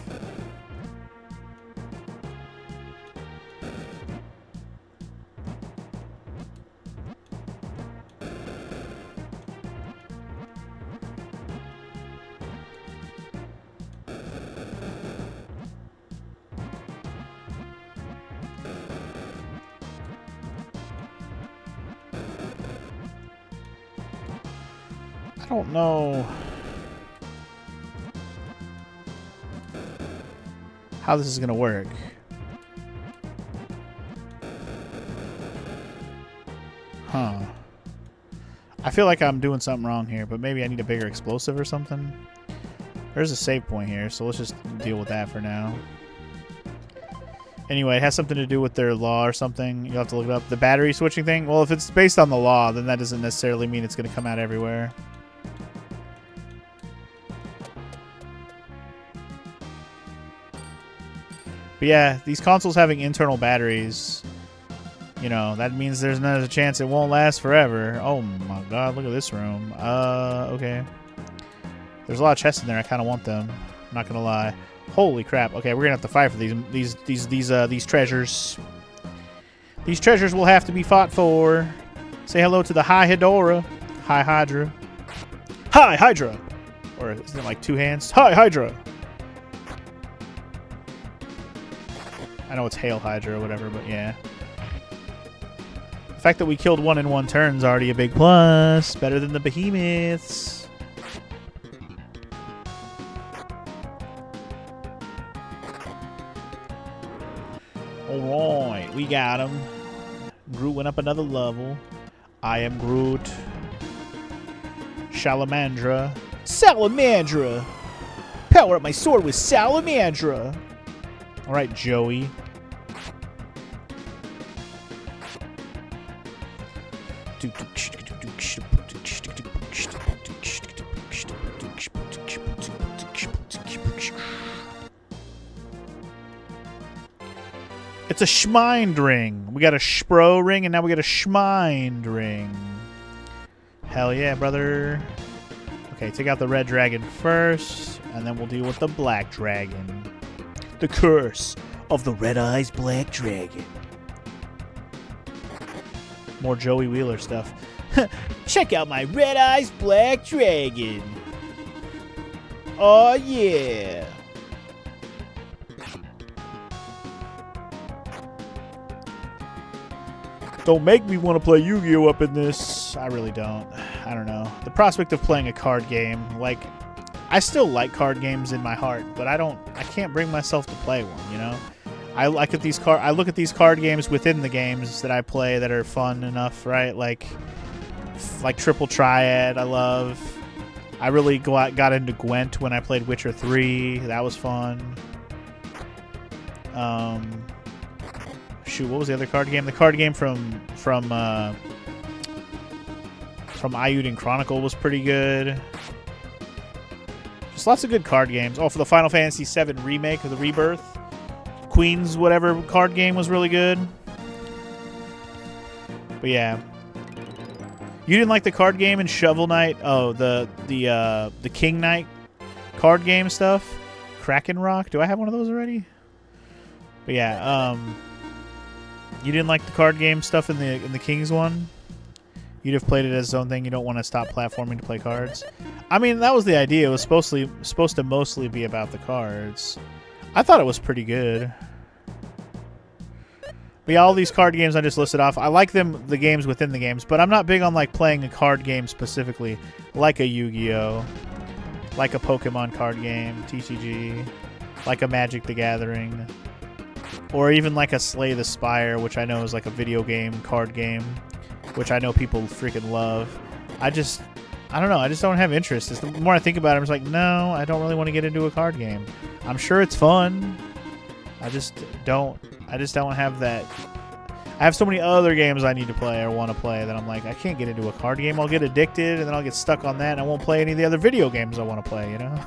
I don't know how this is going to work. Huh. I feel like I'm doing something wrong here, but maybe I need a bigger explosive or something. There's a save point here, so let's just deal with that for now. Anyway, it has something to do with their law or something. You'll have to look it up. The battery switching thing? Well, if it's based on the law, then that doesn't necessarily mean it's going to come out everywhere. But yeah, these consoles having internal batteries, you know, that means there's not a chance it won't last forever. Oh my god, look at this room. Okay. There's a lot of chests in there. I kind of want them. I'm not gonna lie. Holy crap. Okay, we're gonna have to fight for these treasures. These treasures will have to be fought for. Say hello to the High Hedora. Hi Hydra. Hi Hydra. Or isn't it like 2 hands? Hi Hydra. I know it's Hail Hydra or whatever, but yeah. The fact that we killed 1 in 1 turn is already a big plus. Better than the behemoths. Alright, we got him. Groot went up another level. I am Groot. Salamandra. Salamandra! Power up my sword with Salamandra! Alright, Joey. It's a Schmind ring. We got a Spro ring, and now we got a Schmind ring. Hell yeah, brother. Okay, take out the red dragon first, and then we'll deal with the black dragon. The curse of the Red Eyes Black Dragon. More Joey Wheeler stuff. Check out my Red Eyes Black Dragon. Oh yeah. Don't make me want to play Yu-Gi-Oh! Up in this. I really don't. I don't know. The prospect of playing a card game, like, I still like card games in my heart, but I can't bring myself to play one, you know? I look at these card games within the games that I play that are fun enough, right? Like Triple Triad, I love. I really got into Gwent when I played Witcher 3. That was fun. Shoot, what was the other card game? The card game from Ayuden Chronicle was pretty good. Just lots of good card games. Oh, for the Final Fantasy VII remake of the Rebirth, Queen's whatever card game was really good. But yeah, you didn't like the card game in Shovel Knight? Oh, the King Knight card game stuff. Kraken Rock. Do I have one of those already? But yeah, you didn't like the card game stuff in the King's one? You'd have played it as its own thing. You don't want to stop platforming to play cards. I mean, that was the idea. It was supposed to mostly be about the cards. I thought it was pretty good. But yeah, all these card games I just listed off, I like the games within the games, but I'm not big on like playing a card game specifically, like a Yu-Gi-Oh, like a Pokemon card game, TCG, like a Magic the Gathering, or even like a Slay the Spire, which I know is like a video game card game, which I know people freaking love. I don't know. I just don't have interest. The more I think about it, I'm just like, no, I don't really want to get into a card game. I'm sure it's fun. I just don't have that. I have so many other games I need to play or want to play that I'm like, I can't get into a card game. I'll get addicted, and then I'll get stuck on that, and I won't play any of the other video games I want to play, you know?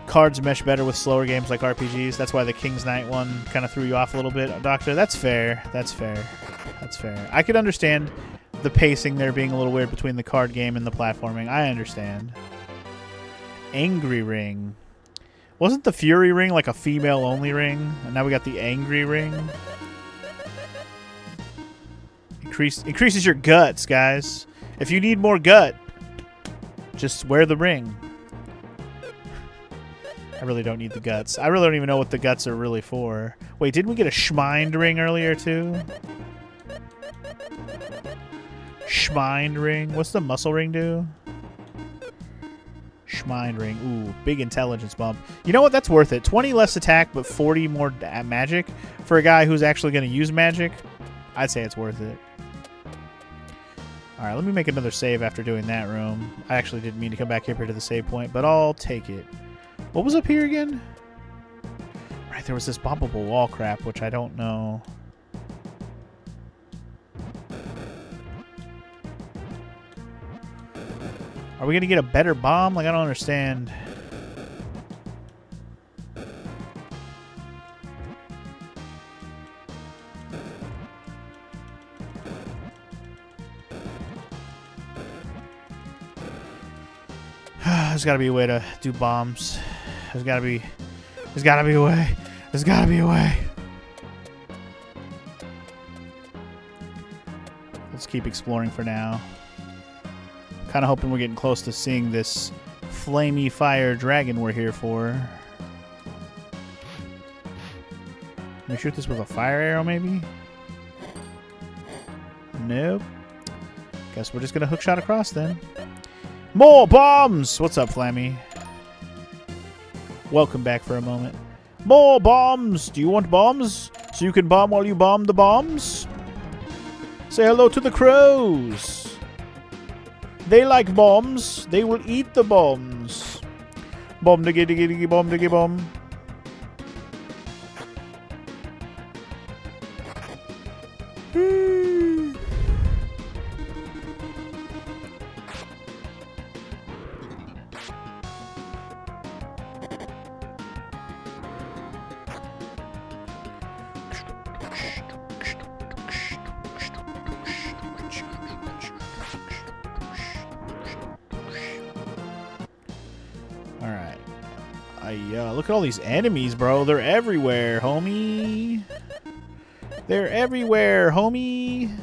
Cards mesh better with slower games like RPGs. That's why the King's Knight one kind of threw you off a little bit, Doctor. That's fair. That's fair. That's fair. I could understand the pacing there being a little weird between the card game and the platforming. I understand. Angry Ring. Wasn't the Fury Ring like a female-only ring? And now we got the Angry Ring. Increases your guts, guys. If you need more gut, just wear the ring. I really don't need the guts. I really don't even know what the guts are really for. Wait, didn't we get a Schmind ring earlier, too? Schmind ring? What's the muscle ring do? Schmind ring. Ooh, big intelligence bump. You know what? That's worth it. 20 less attack, but 40 more magic. For a guy who's actually going to use magic, I'd say it's worth it. Alright, let me make another save after doing that room. I actually didn't mean to come back here to the save point, but I'll take it. What was up here again? Right, there was this bombable wall crap, which I don't know. Are we going to get a better bomb? Like, I don't understand. There's got to be a way to do bombs. There's got to be a way. There's got to be a way. Let's keep exploring for now. Kind of hoping we're getting close to seeing this flamey fire dragon we're here for. Can we shoot this with a fire arrow, maybe? Nope. Guess we're just going to hook shot across then. More bombs! What's up, Flammy? Welcome back for a moment. More bombs! Do you want bombs? So you can bomb while you bomb the bombs? Say hello to the crows. They like bombs. They will eat the bombs. Bomb diggy diggy diggy bomb diggy bomb. Look at all these enemies, bro. They're everywhere, homie. They're everywhere, homie.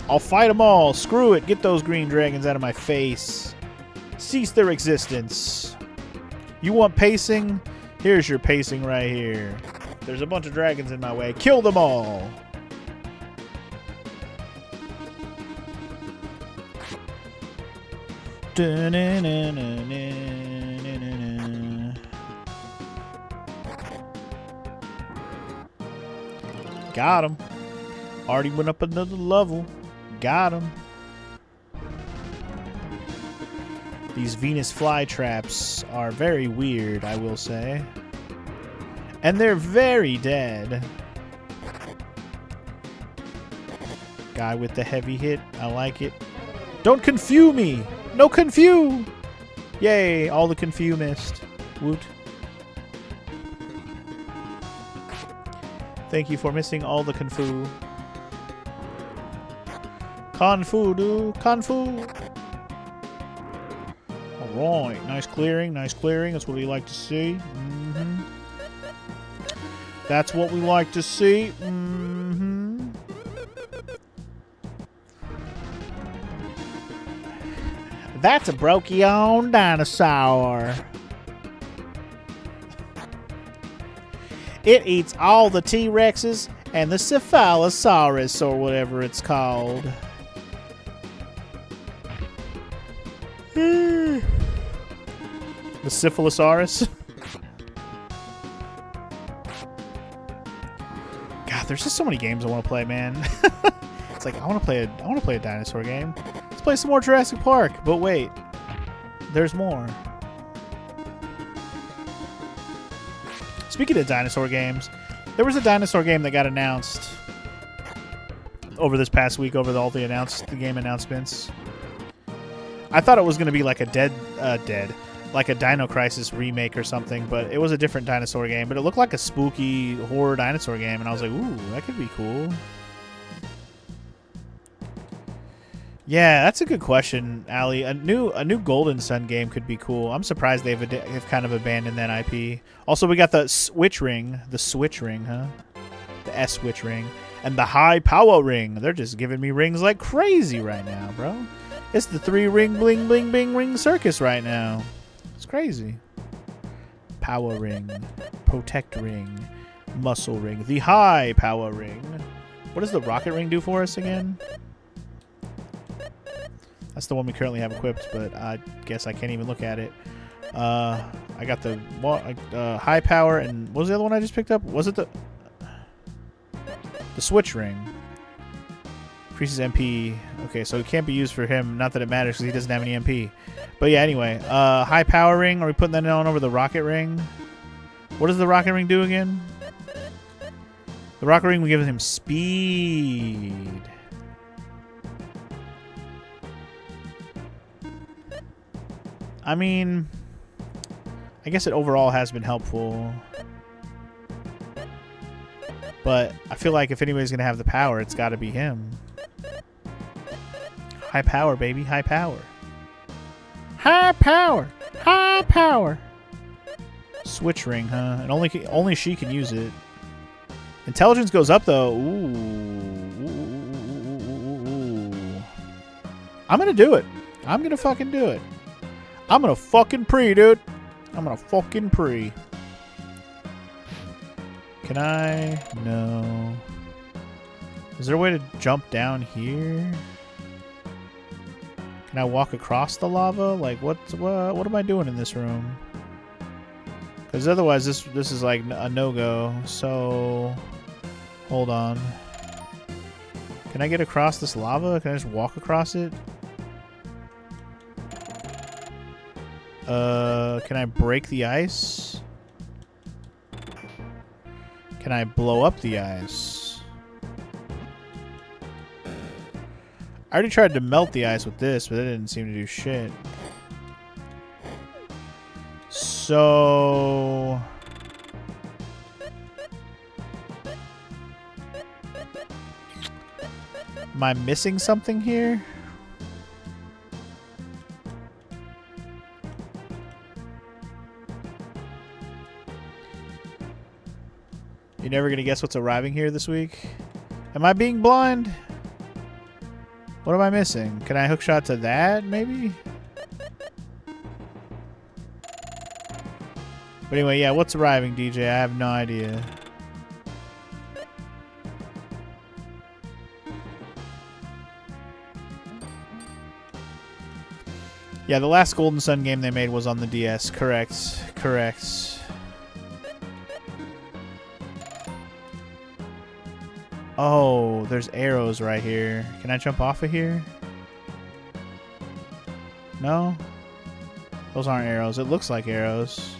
I'll fight them all. Screw it. Get those green dragons out of my face. Cease their existence. You want pacing? Here's your pacing right here. There's a bunch of dragons in my way. Kill them all. Got him. Already went up another level. Got him. These Venus flytraps are very weird, I will say. And they're very dead. Guy with the heavy hit. I like it. Don't confuse me. No confuse. Yay. All the confuse missed. Woot. Thank you for missing all the Confu. Confu, dude. Confu. Alright. Nice clearing. Nice clearing. That's what we like to see. That's what we like to see. That's a Brachiosaurus dinosaur. It eats all the T-Rexes and the Cephalosaurus, or whatever it's called. The Cephalosaurus? God, there's just so many games I want to play, man. It's like I want to play a dinosaur game. Let's play some more Jurassic Park. But wait, there's more. Speaking of dinosaur games, there was a dinosaur game that got announced over this past week, over all the game announcements. I thought it was going to be like a like a Dino Crisis remake or something, but it was a different dinosaur game. But it looked like a spooky horror dinosaur game, and I was like, ooh, that could be cool. Yeah, that's a good question, Ali. A new Golden Sun game could be cool. I'm surprised they've kind of abandoned that IP. Also, we got the Switch Ring, huh? The S-Switch Ring, and the High Power Ring. They're just giving me rings like crazy right now, bro. It's the 3-ring bling bling bing ring circus right now. It's crazy. Power Ring, Protect Ring, Muscle Ring, the High Power Ring. What does the Rocket Ring do for us again? That's the one we currently have equipped, but I guess I can't even look at it. I got the High Power, and what was the other one I just picked up? Was it the Switch Ring? Increases MP. Okay, so it can't be used for him. Not that it matters because he doesn't have any MP. But yeah, anyway. High Power Ring. Are we putting that on over the Rocket Ring? What does the Rocket Ring do again? The Rocket Ring will give him speed. I mean, I guess it overall has been helpful. But I feel like if anybody's going to have the power, it's got to be him. High power, baby. High power. High power. High power. Switch Ring, huh? And only she can use it. Intelligence goes up, though. Ooh. I'm going to do it. I'm going to fucking do it. I'm gonna fucking pre, dude. I'm gonna fucking pre. Can I? No. Is there a way to jump down here? Can I walk across the lava? Like, what am I doing in this room? Because otherwise, this is like a no-go. So, hold on. Can I get across this lava? Can I just walk across it? Can I break the ice? Can I blow up the ice? I already tried to melt the ice with this, but it didn't seem to do shit. So... am I missing something here? You're never going to guess what's arriving here this week? Am I being blind? What am I missing? Can I hookshot to that, maybe? But anyway, yeah, what's arriving, DJ? I have no idea. Yeah, the last Golden Sun game they made was on the DS. Correct. Correct. Oh, there's arrows right here. Can I jump off of here? No? Those aren't arrows. It looks like arrows.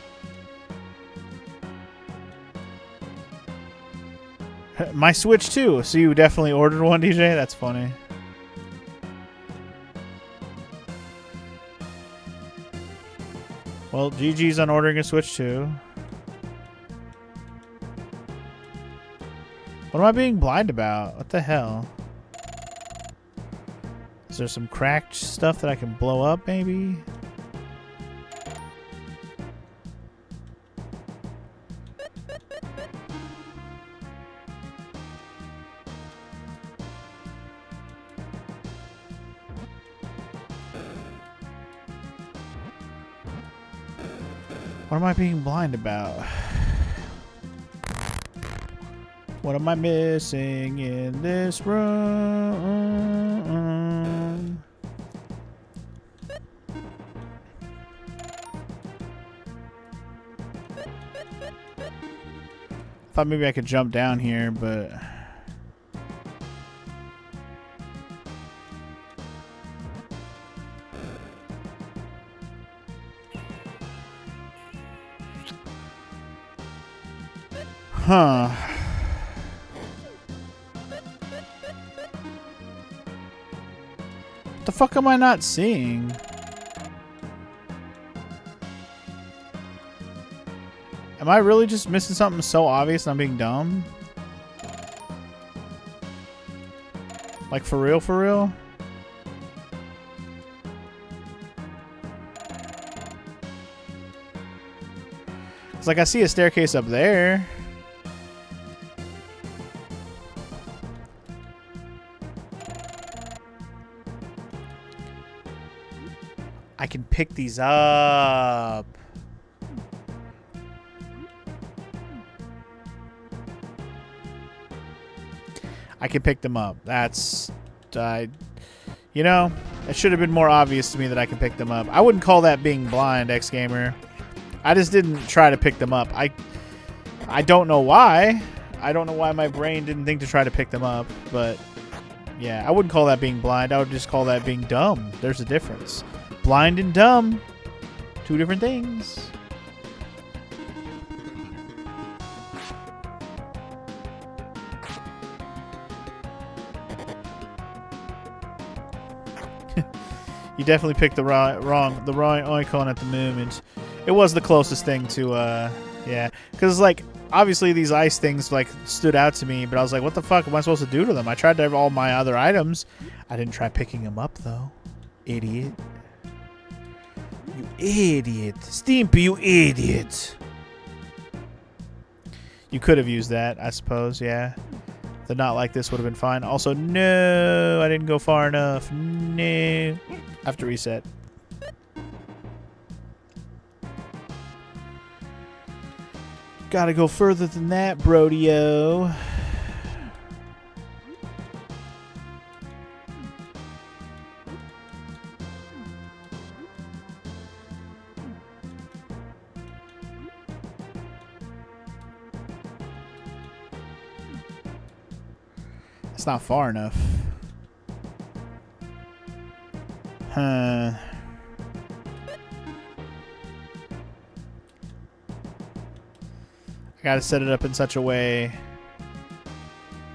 My Switch too. So you definitely ordered one, DJ? That's funny. Well, GG's on ordering a Switch too. What am I being blind about? What the hell? Is there some cracked stuff that I can blow up, maybe? What am I being blind about? What am I missing in this room? Thought maybe I could jump down here, but... Huh. What the fuck am I not seeing? Am I really just missing something so obvious and I'm being dumb? Like for real, for real? It's like I see a staircase up there. I can pick these up. I can pick them up. That's... you know, it should have been more obvious to me that I can pick them up. I wouldn't call that being blind, X-Gamer. I just didn't try to pick them up. I don't know why. I don't know why my brain didn't think to try to pick them up. But, yeah, I wouldn't call that being blind. I would just call that being dumb. There's a difference. Blind and dumb. Two different things. You definitely picked the wrong icon at the moment. It was the closest thing to, yeah. Because, like, obviously these ice things, like, stood out to me. But I was like, what the fuck am I supposed to do to them? I tried to have all my other items. I didn't try picking them up, though. Idiot. You idiot. Stimpy, you idiot. You could have used that, I suppose, yeah. The not like this would have been fine. Also, no, I didn't go far enough. No. I have to reset. Gotta go further than that, Brodio. It's not far enough. Huh. I gotta set it up in such a way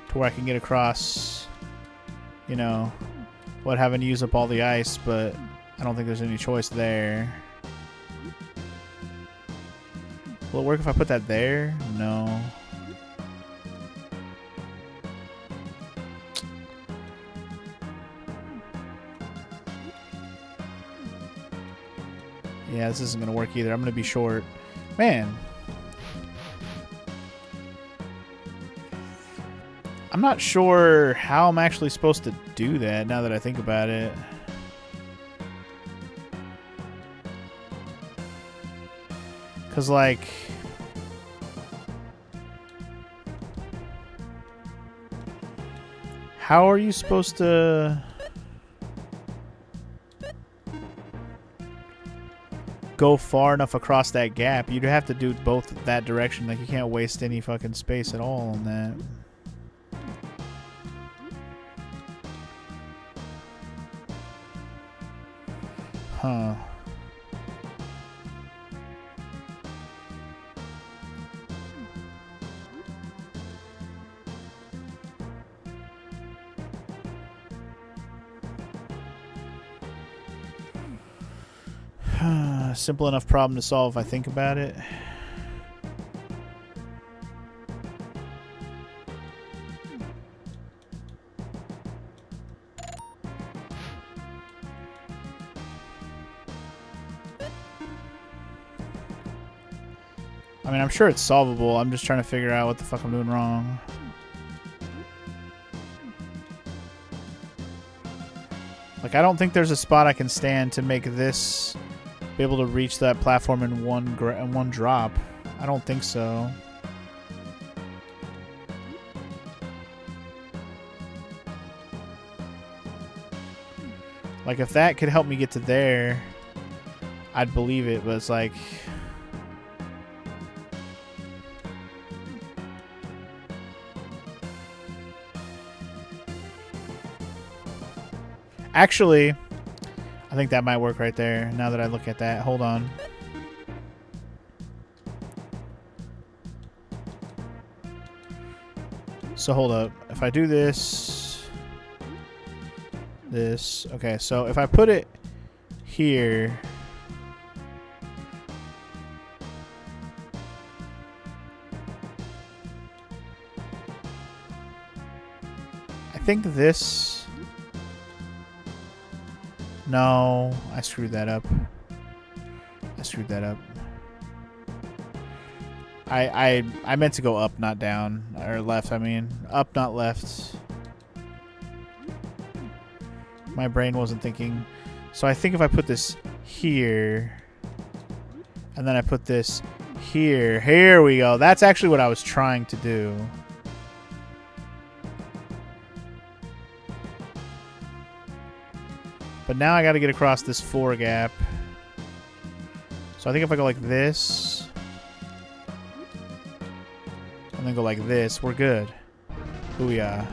to where I can get across, you know, without having to use up all the ice, but I don't think there's any choice there. Will it work if I put that there? No. Yeah, this isn't going to work either. I'm going to be short. Man. I'm not sure how I'm actually supposed to do that now that I think about it. Because, like... how are you supposed to... go far enough across that gap. You'd have to do both that direction. Like, you can't waste any fucking space at all on that. Huh. Simple enough problem to solve if I think about it. I mean, I'm sure it's solvable. I'm just trying to figure out what the fuck I'm doing wrong. Like, I don't think there's a spot I can stand to make this be able to reach that platform in one drop. I don't think so. Like, if that could help me get to there, I'd believe it, but it's like... Actually, I think that might work right there, now that I look at that. Hold on. So hold up. If I do this... Okay, so if I put it here... I think this... No, I screwed that up. I meant to go up, not down. Or left, I mean. Up, not left. My brain wasn't thinking. So I think if I put this here, and then I put this here. Here we go. That's actually what I was trying to do. But now I got to get across this 4 gap. So I think if I go like this, and then go like this, we're good. Booyah.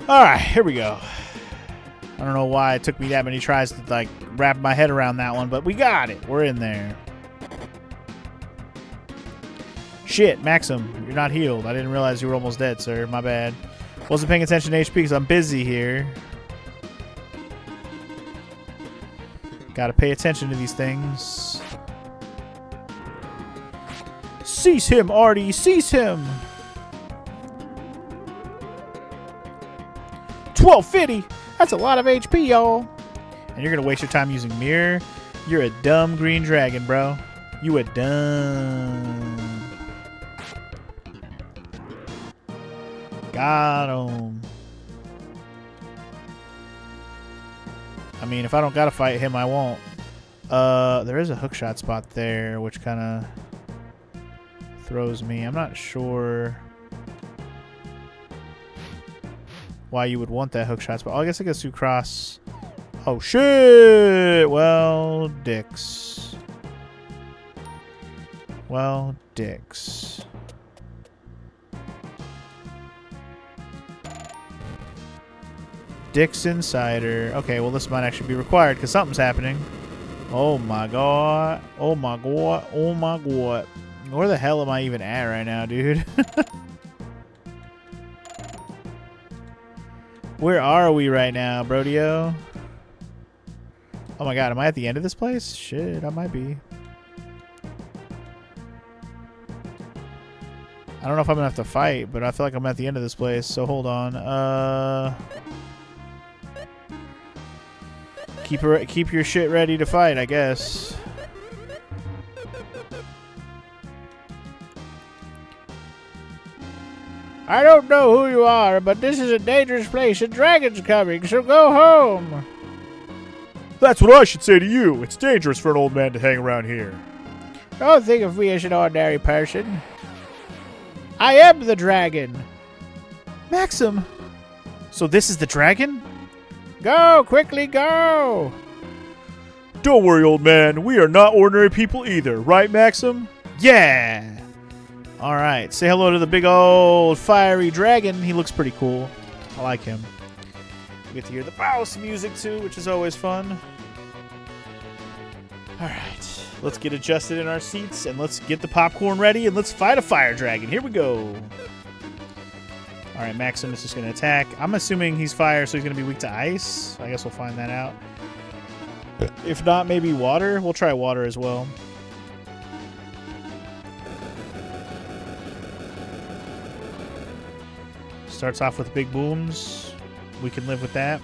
Alright, here we go. I don't know why it took me that many tries to, like, wrap my head around that one, but we got it. We're in there. Shit, Maxim, you're not healed. I didn't realize you were almost dead, sir. My bad. Wasn't paying attention to HP because I'm busy here. Gotta pay attention to these things. Seize him, Artie! Seize him! 1250! That's a lot of HP, y'all! And you're gonna waste your time using mirror? You're a dumb green dragon, bro. You a dumb. Got him. I mean, if I don't gotta fight him, I won't. There is a hookshot spot there, which kind of throws me. I'm not sure why you would want that hookshot spot. Oh, I guess I guess you cross. Oh shit! Well, dicks. Well, dicks. Dicks Insider. Okay, well this might actually be required because something's happening. Oh my god. Oh my god. Oh my god. Where the hell am I even at right now, dude? Where are we right now, Brodio? Oh my god, am I at the end of this place? Shit, I might be. I don't know if I'm gonna have to fight, but I feel like I'm at the end of this place, so hold on. Keep your shit ready to fight, I guess. I don't know who you are, but this is a dangerous place. A dragon's coming, so go home. That's what I should say to you. It's dangerous for an old man to hang around here. Don't think of me as an ordinary person. I am the dragon. Maxim. So this is the dragon? Go, quickly go. Don't worry, old man. We are not ordinary people either. Right, Maxim? Yeah! Alright, say hello to the big old fiery dragon. He looks pretty cool. I like him. We get to hear the mouse music too, which is always fun. Alright, let's get adjusted in our seats and let's get the popcorn ready and let's fight a fire dragon. Here we go. Alright, Maxim is just going to attack. I'm assuming he's fire, so he's going to be weak to ice. I guess we'll find that out. If not, maybe water. We'll try water as well. Starts off with big booms. We can live with that.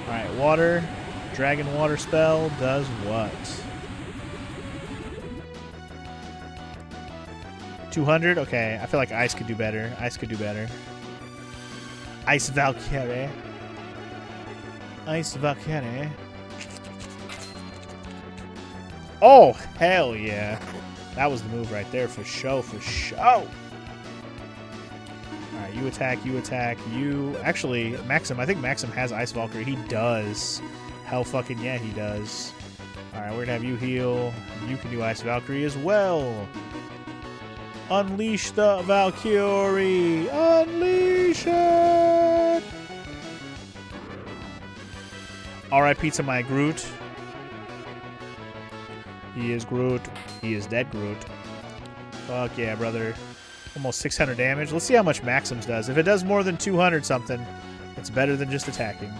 Alright, water. Dragon water spell does what? 200? Okay, I feel like ice could do better. Ice could do better. Ice Valkyrie. Ice Valkyrie. Oh, hell yeah. That was the move right there for show, for show. Alright, you attack, you attack, you... Actually, Maxim, I think Maxim has Ice Valkyrie. He does. Hell fucking yeah, he does. Alright, we're gonna have you heal. You can do Ice Valkyrie as well. Unleash the Valkyrie! Unleash it! Alright, Pizza My Groot. He is Groot. He is dead Groot. Fuck yeah, brother. Almost 600 damage. Let's see how much Maxim's does. If it does more than 200 something, it's better than just attacking.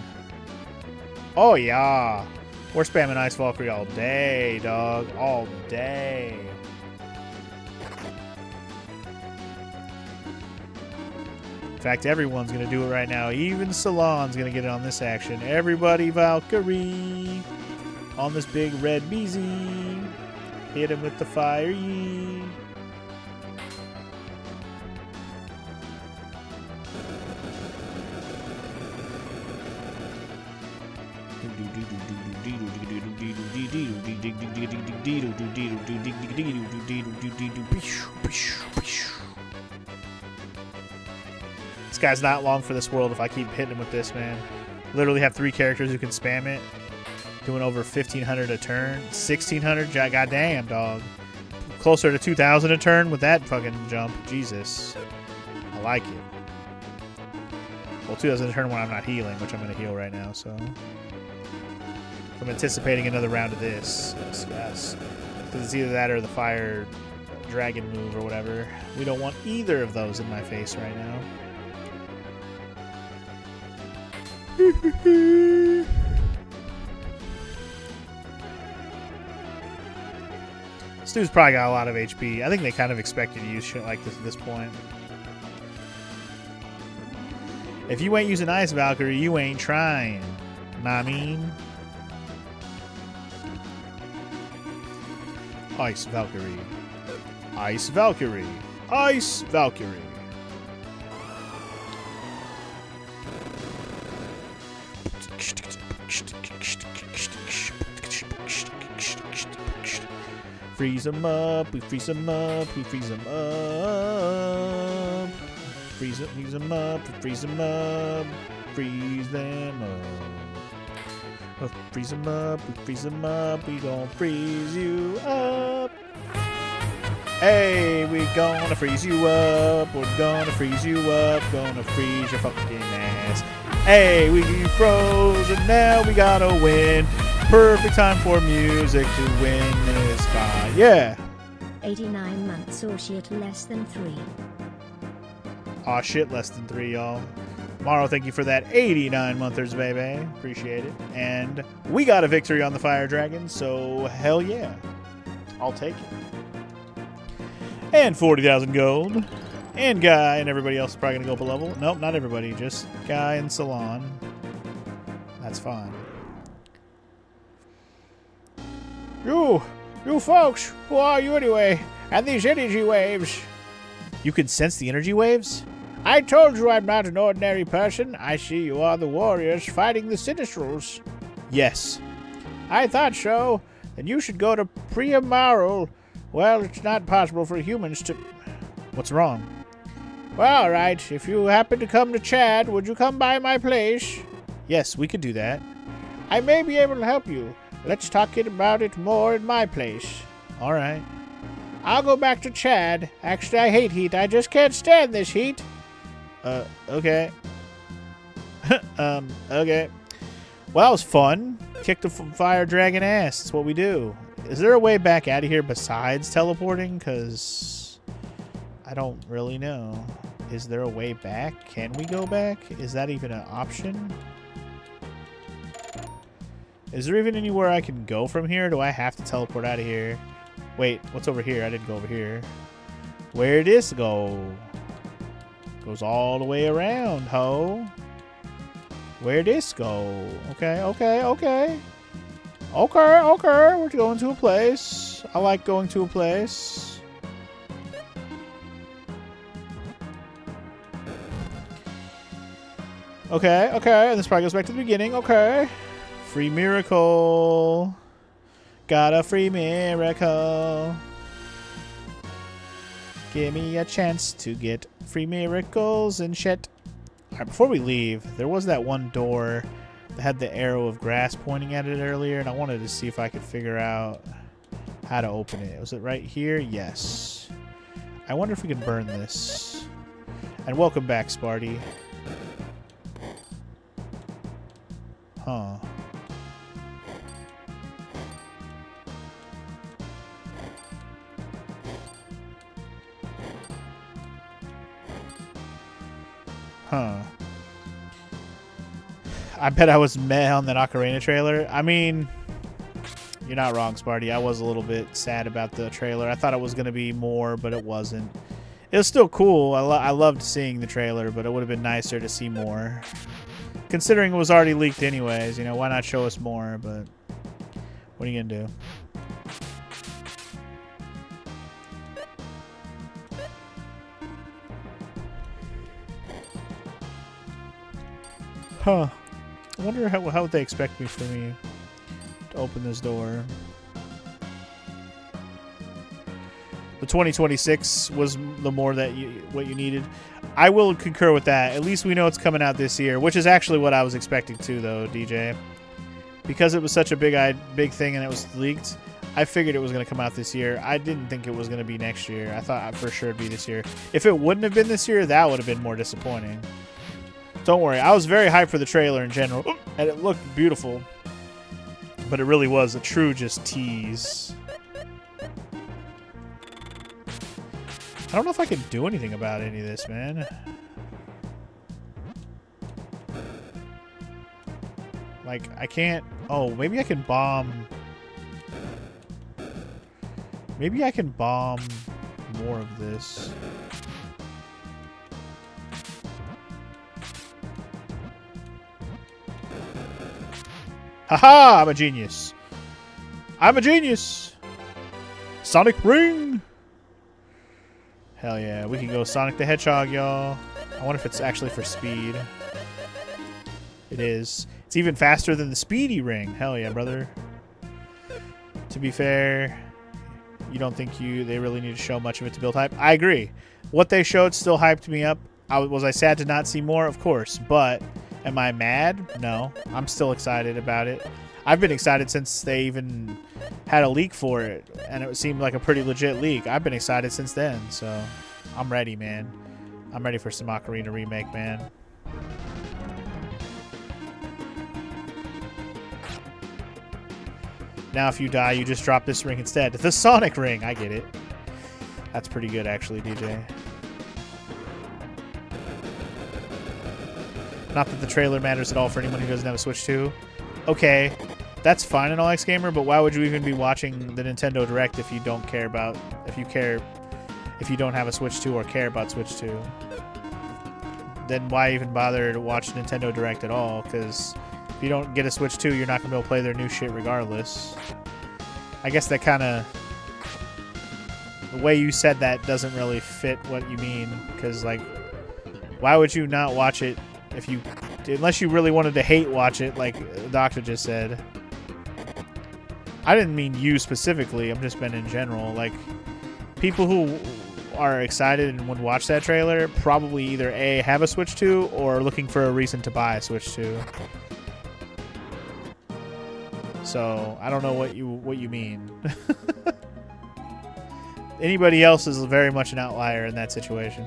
Oh yeah. We're spamming Ice Valkyrie all day, dog. All day. In fact, everyone's going to do it right now. Even Salon's going to get it on this action. Everybody Valkyrie on this big red BZ. Hit him with the fire. This guy's not long for this world if I keep hitting him with this, man. Literally have 3 characters who can spam it. Doing over 1,500 a turn. 1,600? Goddamn, dog. Closer to 2,000 a turn with that fucking jump. Jesus. I like it. Well, 2,000 a turn when I'm not healing, which I'm going to heal right now, so... I'm anticipating another round of this. Yes. Because it's either that or the fire dragon move or whatever. We don't want either of those in my face right now. This dude's probably got a lot of HP. I think they kind of expect you to use shit like this at this point. If you ain't using Ice Valkyrie, you ain't trying. Know what I mean? Ice Valkyrie. Ice Valkyrie. Ice Valkyrie. Freeze them up, we freeze them up, we freeze them up. Freeze them up, we freeze them up, freeze them up. Freeze them up, we freeze them up, we gon' freeze you up. Hey, we gonna freeze you up, we're gonna freeze you up, gonna freeze your fucking ass. Hey, we froze and now we gotta win. Perfect time for music to win this fight. Yeah. 89 months or shit less than 3. Aw shit, less than 3, y'all. Morrow, thank you for that 89 monthers, baby. Appreciate it. And we got a victory on the Fire Dragon, so hell yeah. I'll take it. And 40,000 gold. And Guy and everybody else is probably going to go up a level. Nope, not everybody. Just Guy and Salon. That's fine. You folks, who are you anyway? And these energy waves? You can sense the energy waves? I told you I'm not an ordinary person. I see you are the warriors fighting the Sinistrals. Yes. I thought so. Then you should go to Priamaral. Well, it's not possible for humans to... What's wrong? Well, all right. If you happen to come to Chad, would you come by my place? Yes, we could do that. I may be able to help you. Let's talk about it more in my place. All right. I'll go back to Chad. Actually, I hate heat. I just can't stand this heat. Okay. Okay. Well, that was fun. Kick the fire dragon ass. That's what we do. Is there a way back out of here besides teleporting? Because I don't really know. Is there a way back? Can we go back? Is that even an option? Is there even anywhere I can go from here? Do I have to teleport out of here? Wait, what's over here? I didn't go over here. Where'd this go? Goes all the way around, ho. Where'd this go? Okay, okay, okay. Okay, okay. We're going to a place. I like going to a place. Okay, okay. And this probably goes back to the beginning. Okay. Free miracle. Got a free miracle. Give me a chance to get free miracles and shit. Alright, before we leave, there was that one door that had the arrow of grass pointing at it earlier, and I wanted to see if I could figure out how to open it. Was it right here? Yes. I wonder if we can burn this. And welcome back, Sparty. Huh. Huh. I bet I was meh on that Ocarina trailer. I mean, you're not wrong, Sparty. I was a little bit sad about the trailer. I thought it was going to be more, but it wasn't. It was still cool. I loved seeing the trailer, but it would have been nicer to see more. Considering it was already leaked anyways, you know, why not show us more? But what are you going to do? Huh. I wonder how would they expect me to open this door. The 2026 was the more that what you needed. I will concur with that. At least we know it's coming out this year, which is actually what I was expecting too, though, DJ. Because it was such a big thing and it was leaked, I figured it was going to come out this year. I didn't think it was going to be next year. I thought for sure it'd be this year. If it wouldn't have been this year, that would have been more disappointing. Don't worry, I was very hyped for the trailer in general, and it looked beautiful. But it really was a true just tease. I don't know if I can do anything about any of this, man. Like, I can't... Oh, maybe I can bomb... Maybe I can bomb more of this. Haha! I'm a genius. I'm a genius! Sonic Ring! Hell yeah, we can go Sonic the Hedgehog, y'all. I wonder if it's actually for speed. It is. It's even faster than the Speedy Ring. Hell yeah, brother. To be fair, you don't think they really need to show much of it to build hype? I agree. What they showed still hyped me up. Was I sad to not see more? Of course. But am I mad? No. I'm still excited about it. I've been excited since they even had a leak for it, and it seemed like a pretty legit leak. I've been excited since then, so I'm ready, man. I'm ready for some Ocarina remake, man. Now if you die, you just drop this ring instead. The Sonic Ring! I get it. That's pretty good, actually, DJ. Not that the trailer matters at all for anyone who doesn't have a Switch 2. Okay, that's fine in All Gamer, but why would you even be watching the Nintendo Direct if you don't care about... If you don't have a Switch 2 or care about Switch 2? Then why even bother to watch Nintendo Direct at all? Because if you don't get a Switch 2, you're not going to be able to play their new shit regardless. I guess that kind of... The way you said that doesn't really fit what you mean. Because, like, why would you not watch it if you... Unless you really wanted to hate watch it, like the doctor just said. I didn't mean you specifically. I'm just meant in general. Like, people who are excited and would watch that trailer probably either A, have a Switch 2 or looking for a reason to buy a Switch 2. So I don't know what you mean. Anybody else is very much an outlier in that situation.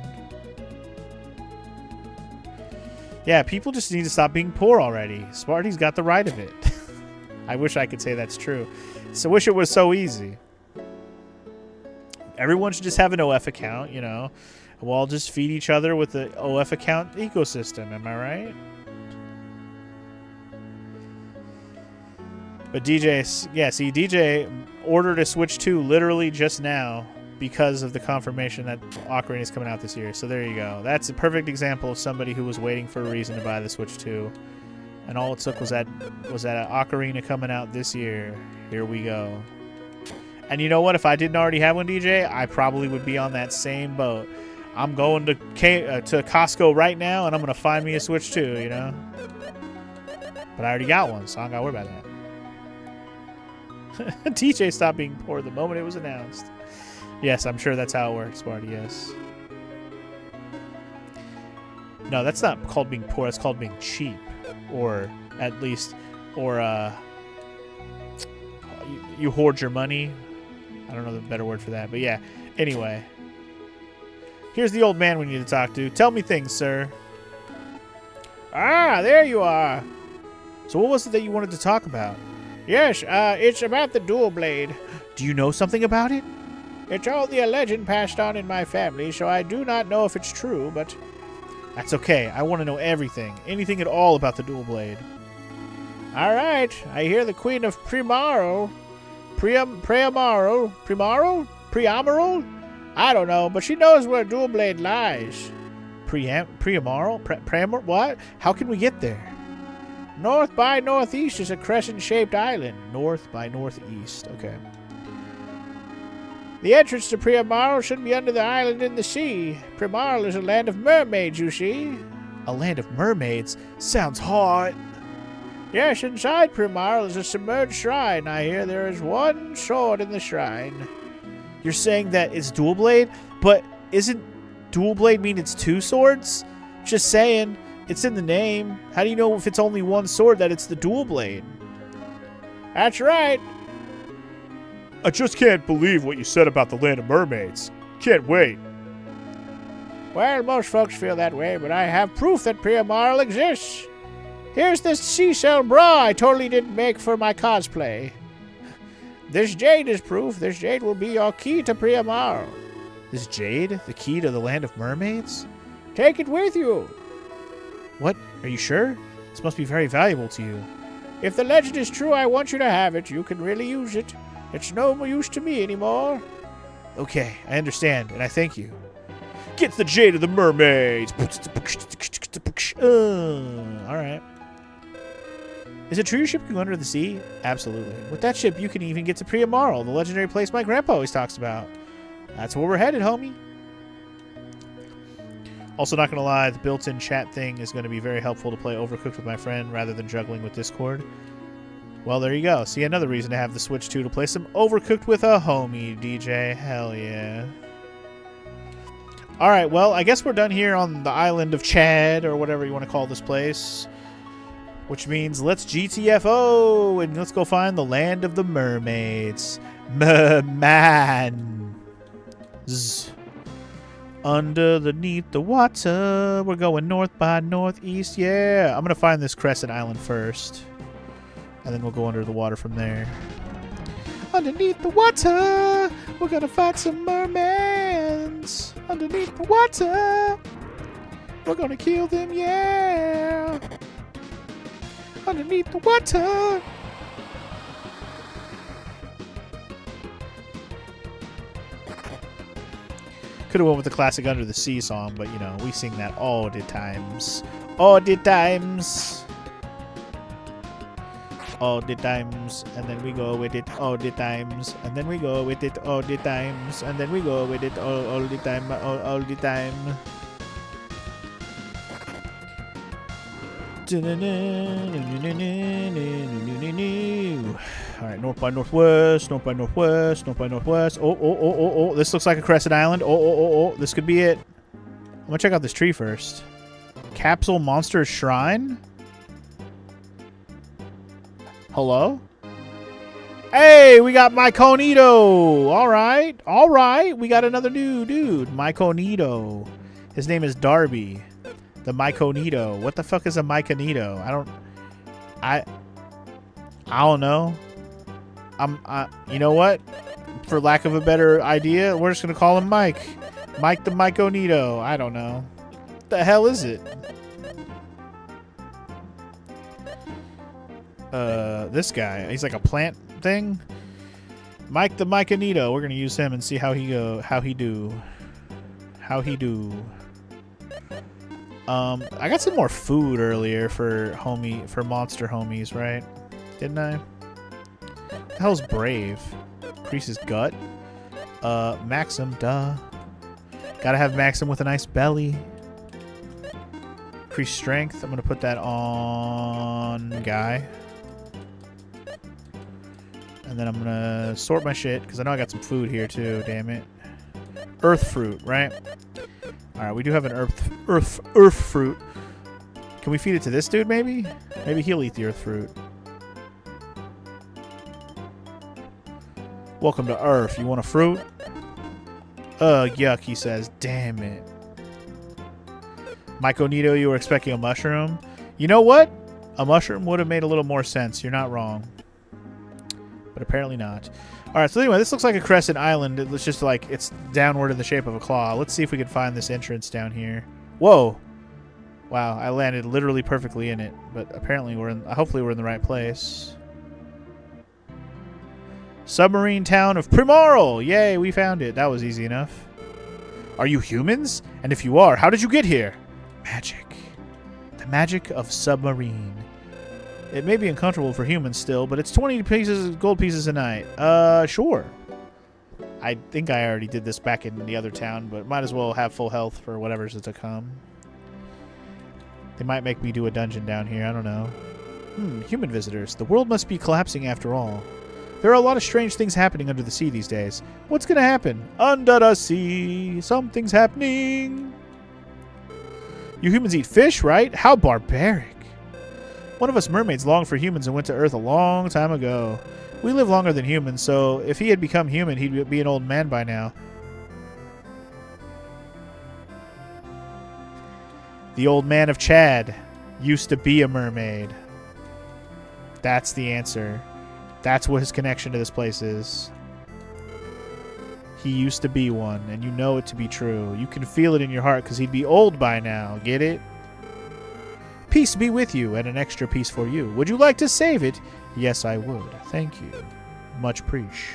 Yeah, people just need to stop being poor already. Sparty's got the right of it. I wish I could say that's true. So wish it was so easy. Everyone should just have an OF account, you know. We'll all just feed each other with the OF account ecosystem. Am I right? But DJ, yeah, see, DJ ordered a Switch 2 literally just now because of the confirmation that Ocarina is coming out this year. So there you go. That's a perfect example of somebody who was waiting for a reason to buy the Switch 2. And all it took was that Ocarina coming out this year. Here we go. And you know what? If I didn't already have one, DJ, I probably would be on that same boat. I'm going to Costco right now, and I'm going to find me a Switch 2, you know? But I already got one, so I don't got to worry about that. DJ stopped being poor the moment it was announced. Yes, I'm sure that's how it works, Marty, yes. No, that's not called being poor. That's called being cheap. Or at least, or you hoard your money. I don't know the better word for that. But yeah, anyway. Here's the old man we need to talk to. Tell me things, sir. Ah, there you are. So what was it that you wanted to talk about? Yes, it's about the dual blade. Do you know something about it? It's only a legend passed on in my family, so I do not know if it's true, but that's okay. I want to know everything. Anything at all about the dual blade. All right. I hear the Queen of Primaral. Priamaral? I don't know, but she knows where dual blade lies. Priamaral? What? How can we get there? North by northeast is a crescent-shaped island. North by northeast. Okay. The entrance to Priamaral should be under the island in the sea. Priamaral is a land of mermaids, you see. A land of mermaids? Sounds hot. Yes, inside Priamaral is a submerged shrine. I hear there is one sword in the shrine. You're saying that it's dual blade? But isn't dual blade mean it's two swords? Just saying. It's in the name. How do you know if it's only one sword that it's the dual blade? That's right. I just can't believe what you said about the land of mermaids. Can't wait. Well, most folks feel that way, but I have proof that Priamaral exists. Here's this seashell bra I totally didn't make for my cosplay. This jade is proof. This jade will be your key to Priamaral. This jade? The key to the land of mermaids? Take it with you. What? Are you sure? This must be very valuable to you. If the legend is true, I want you to have it. You can really use it. It's no use to me anymore. Okay, I understand, and I thank you. Get the jade of the mermaids! Alright. Is it true your ship can go under the sea? Absolutely. With that ship, you can even get to Priamaral, the legendary place my grandpa always talks about. That's where we're headed, homie. Also, not going to lie, the built-in chat thing is going to be very helpful to play Overcooked with my friend rather than juggling with Discord. Well, there you go. See, another reason to have the Switch 2 to play some Overcooked with a homie, DJ. Hell yeah. Alright, well, I guess we're done here on the island of Chad, or whatever you want to call this place. Which means let's GTFO, and let's go find the land of the mermaids. Merman. Underneath the water. We're going north by northeast. Yeah. I'm going to find this crescent island first. And then we'll go under the water from there. Underneath the water, we're gonna find some mermaids. Underneath the water, we're gonna kill them, yeah. Underneath the water. Could have went with the classic Under the Sea song, but you know, we sing that all the times. All the times. All the times, and then we go with it all the times, and then we go with it all the times, and then we go with it all the time, all the time. Alright, north by northwest, north by northwest, north by northwest. Oh, this looks like a crescent island. Oh, this could be it. I'm gonna check out this tree first. Capsule Monster Shrine? Hello? Hey, we got Myconito. All right. All right. We got another new dude. Myconito. His name is Darby. The Myconito. What the fuck is a Myconito? I don't know. You know what? For lack of a better idea, we're just going to call him Mike. Mike the Myconito. I don't know. What the hell is it? This guy. He's like a plant thing. Mike the Myconito. We're gonna use him and see how he do. I got some more food earlier for monster homies, right? Didn't I? The hell's Brave? Increase his gut. Maxim, duh. Gotta have Maxim with a nice belly. Increase strength. I'm gonna put that on Guy. And then I'm gonna sort my shit because I know I got some food here too. Damn it! Earth fruit, right? All right, we do have an earth fruit. Can we feed it to this dude? Maybe he'll eat the earth fruit. Welcome to Earth. You want a fruit? Yuck. He says. Damn it. Myconito, you were expecting a mushroom. You know what? A mushroom would have made a little more sense. You're not wrong. But apparently not. Alright, so anyway, this looks like a crescent island. It's just like, it's downward in the shape of a claw. Let's see if we can find this entrance down here. Whoa! Wow, I landed literally perfectly in it. But apparently hopefully we're in the right place. Submarine town of Primarl! Yay, we found it. That was easy enough. Are you humans? And if you are, how did you get here? Magic. The magic of submarine. It may be uncomfortable for humans still, but it's 20 gold pieces a night. Sure. I think I already did this back in the other town, but might as well have full health for whatever's to come. They might make me do a dungeon down here. I don't know. Human visitors. The world must be collapsing after all. There are a lot of strange things happening under the sea these days. What's going to happen? Under the sea, something's happening. You humans eat fish, right? How barbaric. One of us mermaids longed for humans and went to Earth a long time ago. We live longer than humans, so if he had become human, he'd be an old man by now. The old man of Chad used to be a mermaid. That's the answer. That's what his connection to this place is. He used to be one, and you know it to be true. You can feel it in your heart because he'd be old by now. Get it? Peace be with you, and an extra piece for you. Would you like to save it? Yes, I would. Thank you. Much preach.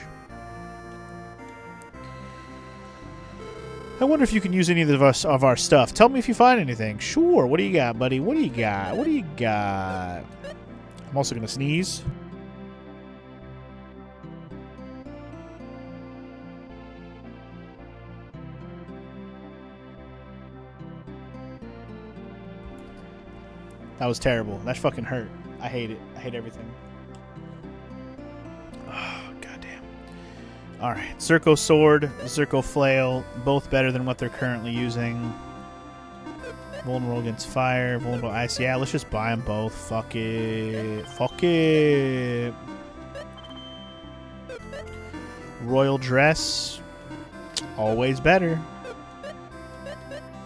I wonder if you can use any of our stuff. Tell me if you find anything. Sure. What do you got, buddy? What do you got? What do you got? I'm also going to sneeze. That was terrible. That fucking hurt. I hate it. I hate everything. Oh, goddamn. Alright. Zirco Sword, Zirco Flail. Both better than what they're currently using. Vulnerable against fire. Vulnerable ice. Yeah, let's just buy them both. Fuck it. Fuck it. Royal Dress. Always better.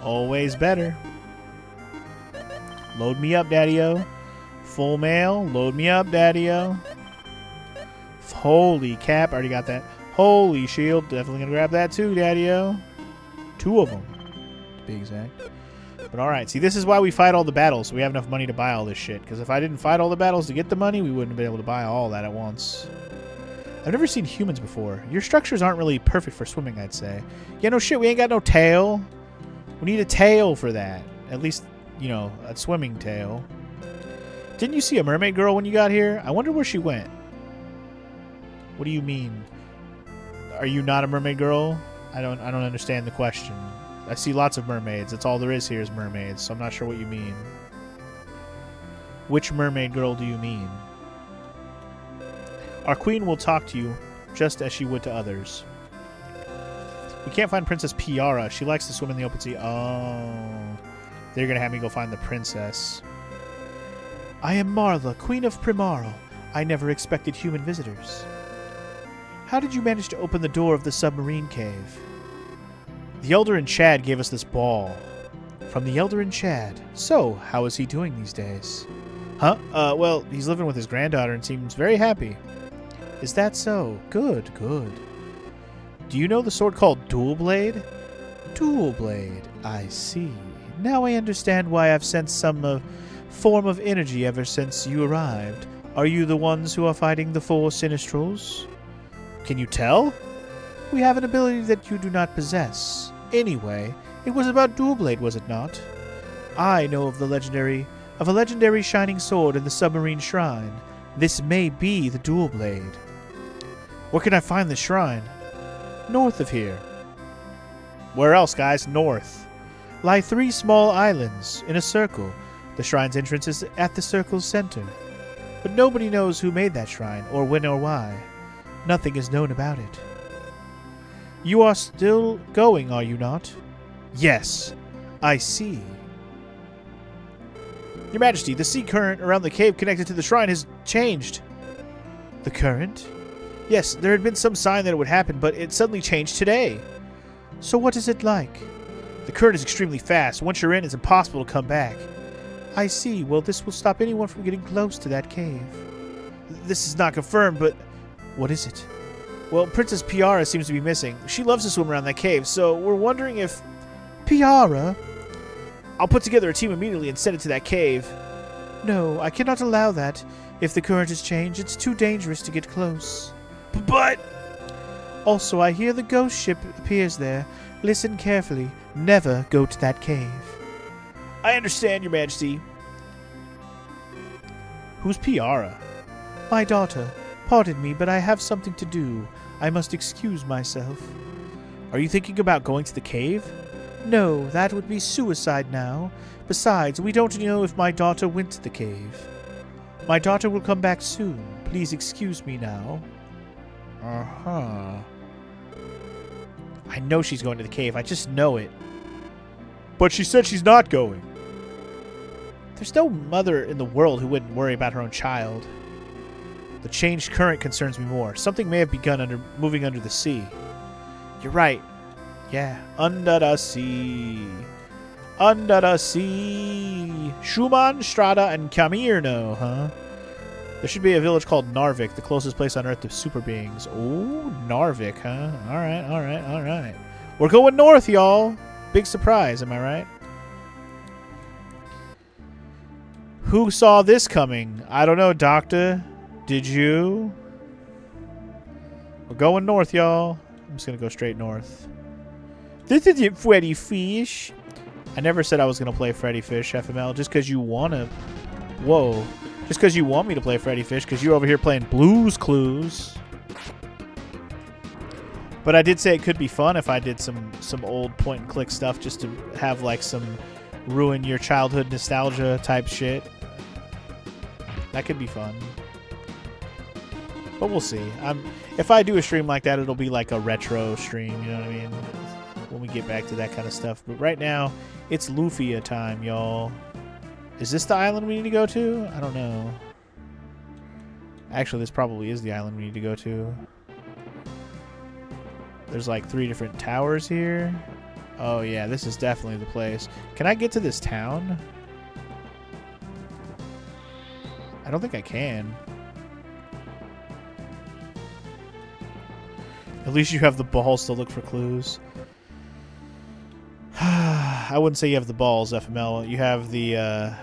Always better. Load me up, Daddy-O. Full mail. Load me up, Daddy-O. Holy cap. Already got that. Holy shield. Definitely going to grab that too, Daddy-O. 2 of them, to be exact. But alright. See, this is why we fight all the battles. We have enough money to buy all this shit. Because if I didn't fight all the battles to get the money, we wouldn't have been able to buy all that at once. I've never seen humans before. Your structures aren't really perfect for swimming, I'd say. Yeah, no shit. We ain't got no tail. We need a tail for that. At least... you know, a swimming tail. Didn't you see a mermaid girl when you got here? I wonder where she went. What do you mean? Are you not a mermaid girl? I don't understand the question. I see lots of mermaids. That's all there is here is mermaids, so I'm not sure what you mean. Which mermaid girl do you mean? Our queen will talk to you just as she would to others. We can't find Princess Piara. She likes to swim in the open sea. Oh... they're going to have me go find the princess. I am Marla, Queen of Primarl. I never expected human visitors. How did you manage to open the door of the submarine cave? The Elder in Chad gave us this ball. From the Elder in Chad. So, how is he doing these days? Huh? Well, he's living with his granddaughter and seems very happy. Is that so? Good, good. Do you know the sword called Dual Blade? Dual Blade. I see. Now I understand why I've sensed some form of energy ever since you arrived. Are you the ones who are fighting the 4 Sinistrals? Can you tell? We have an ability that you do not possess. Anyway, it was about Dual Blade, was it not? I know of a legendary shining sword in the submarine shrine. This may be the Dual Blade. Where can I find the shrine? North of here. Where else, guys? North. Lie 3 small islands in a circle. The shrine's entrance is at the circle's center. But nobody knows who made that shrine, or when or why. Nothing is known about it. You are still going, are you not? Yes, I see. Your Majesty, the sea current around the cave connected to the shrine has changed. The current? Yes, there had been some sign that it would happen, but it suddenly changed today. So what is it like? The current is extremely fast. Once you're in, it's impossible to come back. I see. Well, this will stop anyone from getting close to that cave. This is not confirmed, but what is it? Well, Princess Piara seems to be missing. She loves to swim around that cave, so we're wondering if... Piara? I'll put together a team immediately and send it to that cave. No, I cannot allow that. If the current has changed, it's too dangerous to get close. But... Also, I hear the ghost ship appears there. Listen carefully. Never go to that cave. I understand, Your Majesty. Who's Piara? My daughter. Pardon me, but I have something to do. I must excuse myself. Are you thinking about going to the cave? No, that would be suicide now. Besides, we don't know if my daughter went to the cave. My daughter will come back soon. Please excuse me now. Uh-huh. I know she's going to the cave. I just know it. But she said she's not going. There's no mother in the world who wouldn't worry about her own child. The changed current concerns me more. Something may have begun moving under the sea. You're right. Yeah, under the sea. Under the sea. Schumann, Strada, and Camirno, huh? There should be a village called Narvik, the closest place on Earth to super beings. Oh, Narvik, huh? Alright, alright, alright. We're going north, y'all. Big surprise, am I right? Who saw this coming? I don't know, Doctor. Did you? We're going north, y'all. I'm just going to go straight north. This isn't Freddy Fish. I never said I was going to play Freddy Fish, FML, just because you want to... Whoa. Just because you want me to play Freddy Fish, because you're over here playing Blue's Clues. But I did say it could be fun if I did some old point-and-click stuff just to have, like, some ruin your childhood nostalgia type shit. That could be fun. But we'll see. If I do a stream like that, it'll be like a retro stream, you know what I mean? When we get back to that kind of stuff. But right now, it's Lufia time, y'all. Is this the island we need to go to? I don't know. Actually, this probably is the island we need to go to. There's like 3 different towers here. Oh yeah, this is definitely the place. Can I get to this town? I don't think I can. At least you have the balls to look for clues. I wouldn't say you have the balls, FML. You have the, I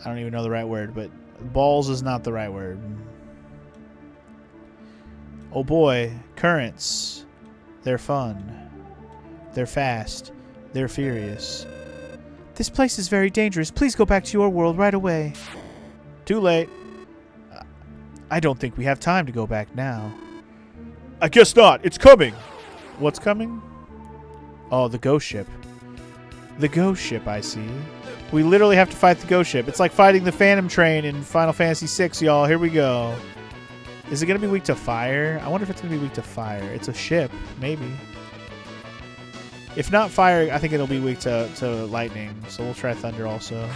don't even know the right word, but balls is not the right word. Oh boy, currents. They're fun. They're fast. They're furious. This place is very dangerous. Please go back to your world right away. Too late. I don't think we have time to go back now. I guess not. It's coming. What's coming? Oh, the ghost ship. The ghost ship, I see. We literally have to fight the ghost ship. It's like fighting the Phantom Train in Final Fantasy VI, y'all. Here we go. Is it going to be weak to fire? I wonder if it's going to be weak to fire. It's a ship. Maybe. If not fire, I think it'll be weak to lightning. So we'll try thunder also.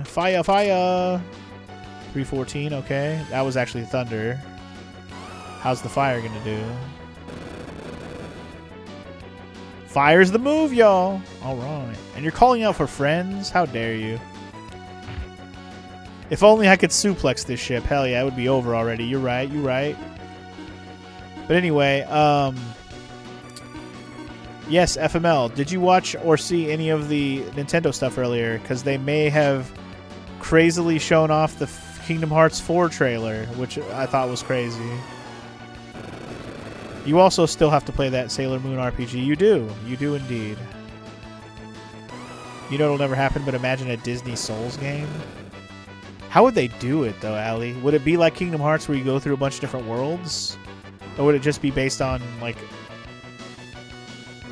Fire, fire. 314, okay. That was actually thunder. How's the fire gonna do? Fire's the move, y'all. Alright. And you're calling out for friends? How dare you? If only I could suplex this ship. Hell yeah, it would be over already. You're right, you're right. But anyway, yes, FML, did you watch or see any of the Nintendo stuff earlier? Because they may have crazily shown off the Kingdom Hearts 4 trailer, which I thought was crazy. You also still have to play that Sailor Moon RPG. You do. You do indeed. You know it'll never happen, but imagine a Disney Souls game. How would they do it, though, Allie? Would it be like Kingdom Hearts where you go through a bunch of different worlds? Or would it just be based on, like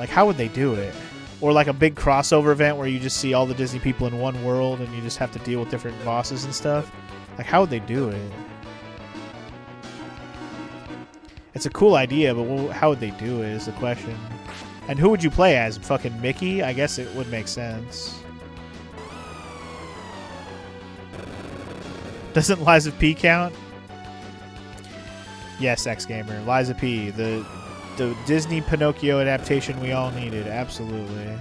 how would they do it? Or like a big crossover event where you just see all the Disney people in one world and you just have to deal with different bosses and stuff? Like, how would they do it? It's a cool idea, but how would they do it is the question. And who would you play as? Fucking Mickey? I guess it would make sense. Doesn't Liza P count? Yes, X-Gamer. Liza P. The Disney Pinocchio adaptation we all needed. Absolutely.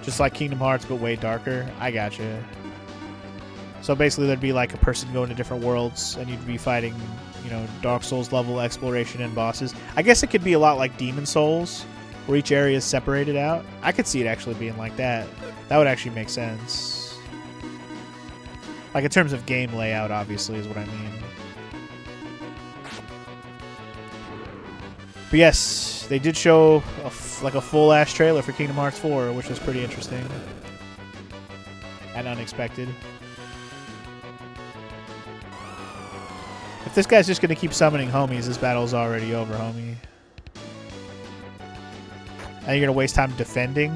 Just like Kingdom Hearts, but way darker. I gotcha. So basically there'd be like a person going to different worlds and you'd be fighting, you know, Dark Souls level exploration and bosses. I guess it could be a lot like Demon Souls, where each area is separated out. I could see it actually being like that. That would actually make sense. Like in terms of game layout, obviously, is what I mean. But yes, they did show like a full-ass trailer for Kingdom Hearts 4, which was pretty interesting. And unexpected. If this guy's just going to keep summoning homies, this battle's already over, homie. Now you're going to waste time defending?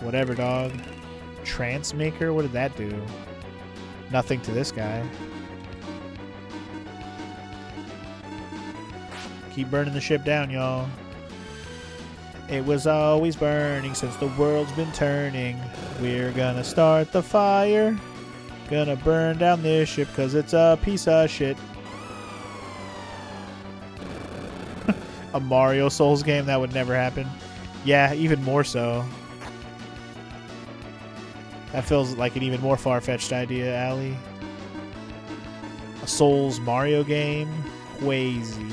Whatever, dog. Trance Maker? What did that do? Nothing to this guy. Keep burning the ship down, y'all. It was always burning since the world's been turning. We're gonna start the fire. Gonna burn down this ship because it's a piece of shit. A Mario Souls game? That would never happen. Yeah, even more so. That feels like an even more far-fetched idea, Allie. A Souls Mario game? Crazy.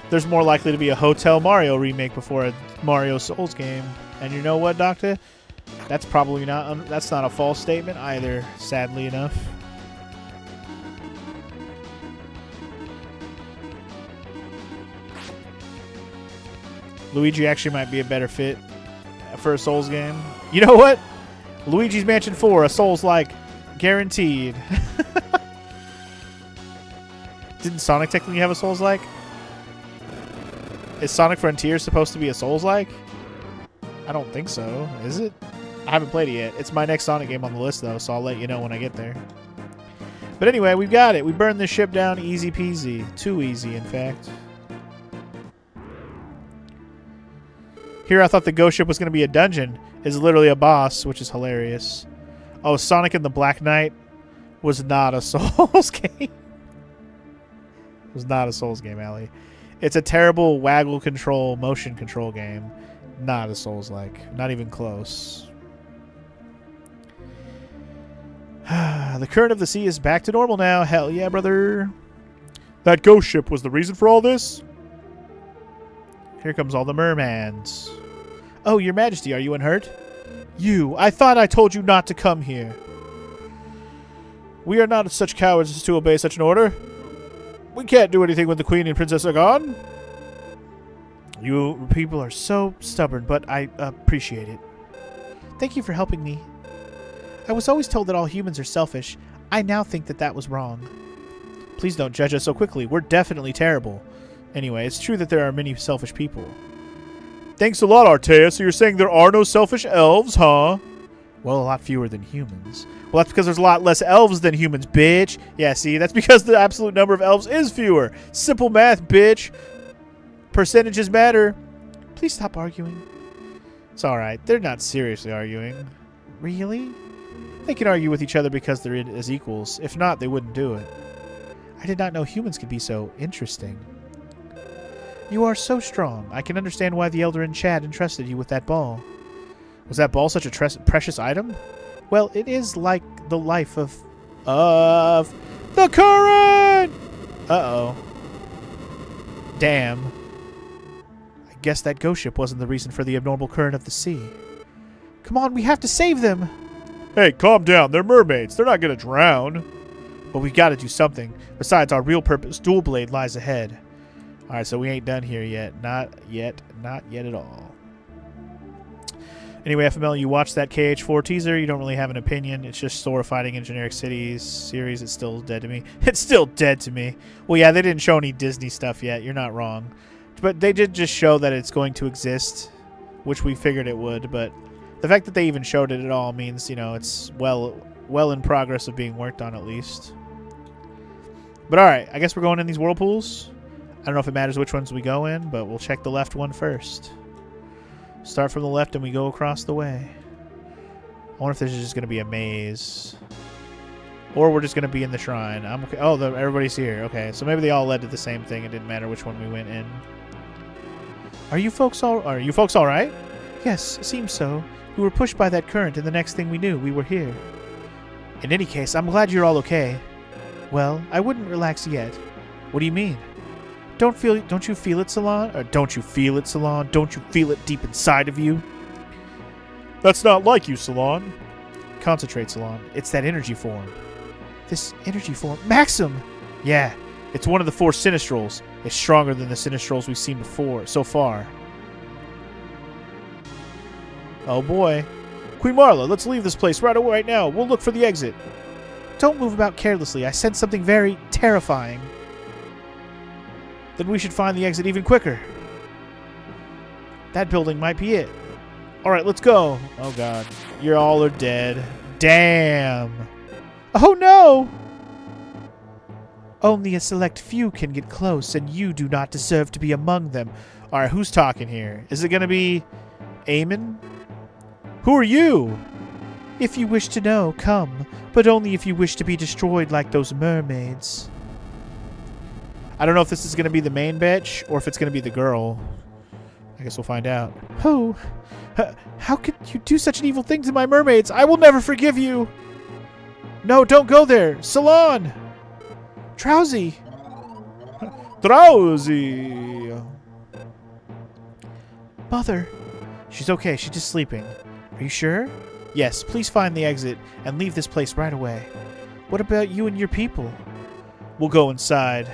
There's more likely to be a Hotel Mario remake before a Mario Souls game. And you know what, Doctor? That's probably not that's not a false statement either, sadly enough. Luigi actually might be a better fit for a Souls game. You know what? Luigi's Mansion 4, a Souls-like, guaranteed. Didn't Sonic technically have a Souls-like? Is Sonic Frontier supposed to be a Souls-like? I don't think so. Is it? I haven't played it yet. It's my next Sonic game on the list, though, so I'll let you know when I get there. But anyway, we've got it. We burned this ship down easy peasy. Too easy, in fact. Here I thought the ghost ship was going to be a dungeon. It's literally a boss, which is hilarious. Oh, Sonic and the Black Knight was not a Souls game. It was not a Souls game, Allie. It's a terrible waggle control, motion control game. Not a Souls-like. Not even close. The current of the sea is back to normal now. Hell yeah, brother. That ghost ship was the reason for all this? Here comes all the mermans. Oh, your majesty, are you unhurt? You, I thought I told you not to come here. We are not such cowards as to obey such an order. We can't do anything when the queen and princess are gone. You people are so stubborn, but I appreciate it. Thank you for helping me. I was always told that all humans are selfish. I now think that that was wrong. Please don't judge us so quickly. We're definitely terrible. Anyway, it's true that there are many selfish people. Thanks a lot, Artea. So you're saying there are no selfish elves, huh? Well, a lot fewer than humans. Well, that's because there's a lot less elves than humans, bitch. Yeah, see, that's because the absolute number of elves is fewer. Simple math, bitch. Percentages matter. Please stop arguing. It's alright. They're not seriously arguing. Really? They can argue with each other because they're as equals. If not, they wouldn't do it. I did not know humans could be so interesting. You are so strong. I can understand why the Elder in Chad entrusted you with that ball. Was that ball such a precious item? Well, it is like the life of the current! Uh-oh. Damn. I guess that ghost ship wasn't the reason for the abnormal current of the sea. Come on, we have to save them! Hey, calm down. They're mermaids. They're not gonna drown. But we've got to do something. Besides, our real purpose, Dual Blade, lies ahead. Alright, so we ain't done here yet. Not yet. Not yet at all. Anyway, FML, you watched that KH4 teaser. You don't really have an opinion. It's just Sora fighting in generic cities series. It's still dead to me. It's still dead to me. Well, yeah, they didn't show any Disney stuff yet. You're not wrong. But they did just show that it's going to exist, which we figured it would. But the fact that they even showed it at all means, you know, it's well in progress of being worked on at least. But alright, I guess we're going in these whirlpools. I don't know if it matters which ones we go in, but we'll check the left one first. Start from the left and we go across the way. I wonder if this is just going to be a maze. Or we're just going to be in the shrine. I'm okay. Oh, everybody's here. Okay, so maybe they all led to the same thing. It didn't matter which one we went in. Are you folks all right? Yes, it seems so. We were pushed by that current, and the next thing we knew, we were here. In any case, I'm glad you're all okay. Well, I wouldn't relax yet. What do you mean? Don't you feel it, Salon? Or don't you feel it, Salon? Don't you feel it deep inside of you? That's not like you, Salon. Concentrate, Salon. It's that energy form. This energy form? Maxim! Yeah, it's one of the 4 Sinistrals. It's stronger than the Sinistrals we've seen before, so far. Oh boy. Queen Marla, let's leave this place right now. We'll look for the exit. Don't move about carelessly. I sense something very terrifying. Then we should find the exit even quicker. That building might be it. Alright, let's go. Oh god. You all are dead. Damn. Oh no! Only a select few can get close, and you do not deserve to be among them. Alright, who's talking here? Is it gonna be Eamon? Who are you? If you wish to know, come. But only if you wish to be destroyed like those mermaids. I don't know if this is going to be the main bitch or if it's going to be the girl. I guess we'll find out. Oh, how could you do such an evil thing to my mermaids? I will never forgive you. No, don't go there. Salon. Drowsy. Drowsy. Mother. She's okay. She's just sleeping. Are you sure? Yes, please find the exit and leave this place right away. What about you and your people? We'll go inside.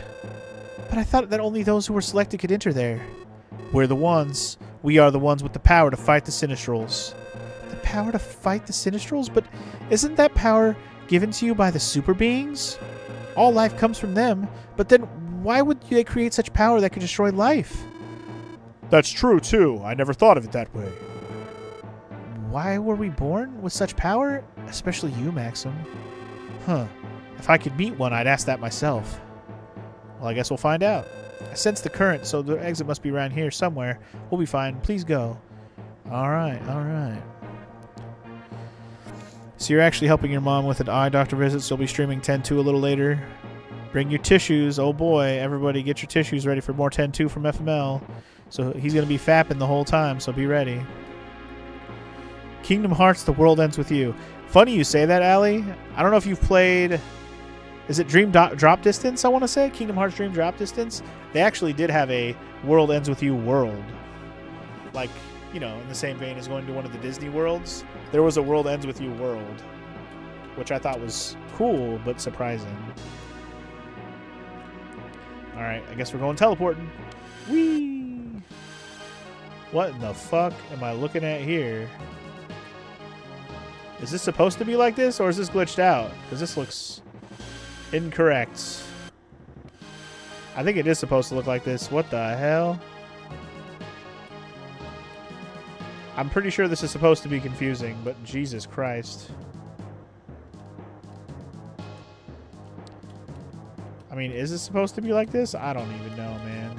But I thought that only those who were selected could enter there. We're the ones. We are the ones with the power to fight the Sinistrals. The power to fight the Sinistrals? But isn't that power given to you by the super beings? All life comes from them, but then why would they create such power that could destroy life? That's true, too. I never thought of it that way. Why were we born with such power? Especially you, Maxim. Huh. If I could meet one, I'd ask that myself. Well, I guess we'll find out. I sense the current, so the exit must be around here somewhere. We'll be fine. Please go. Alright, alright. So you're actually helping your mom with an eye doctor visit, so you'll be streaming 10-2 a little later. Bring your tissues. Oh boy, everybody get your tissues ready for more 10-2 from FML. So he's going to be fapping the whole time, so be ready. Kingdom Hearts, the world ends with you. Funny you say that, Allie. I don't know if you've played... Is it Dream Drop Distance, I want to say? Kingdom Hearts Dream Drop Distance? They actually did have a World Ends With You world. Like, you know, in the same vein as going to one of the Disney worlds. There was a World Ends With You world. Which I thought was cool, but surprising. Alright, I guess we're going teleporting. Whee! What in the fuck am I looking at here? Is this supposed to be like this, or is this glitched out? Because this looks... incorrect. I think it is supposed to look like this. What the hell? I'm pretty sure this is supposed to be confusing, but Jesus Christ. I mean, is it supposed to be like this? I don't even know, man.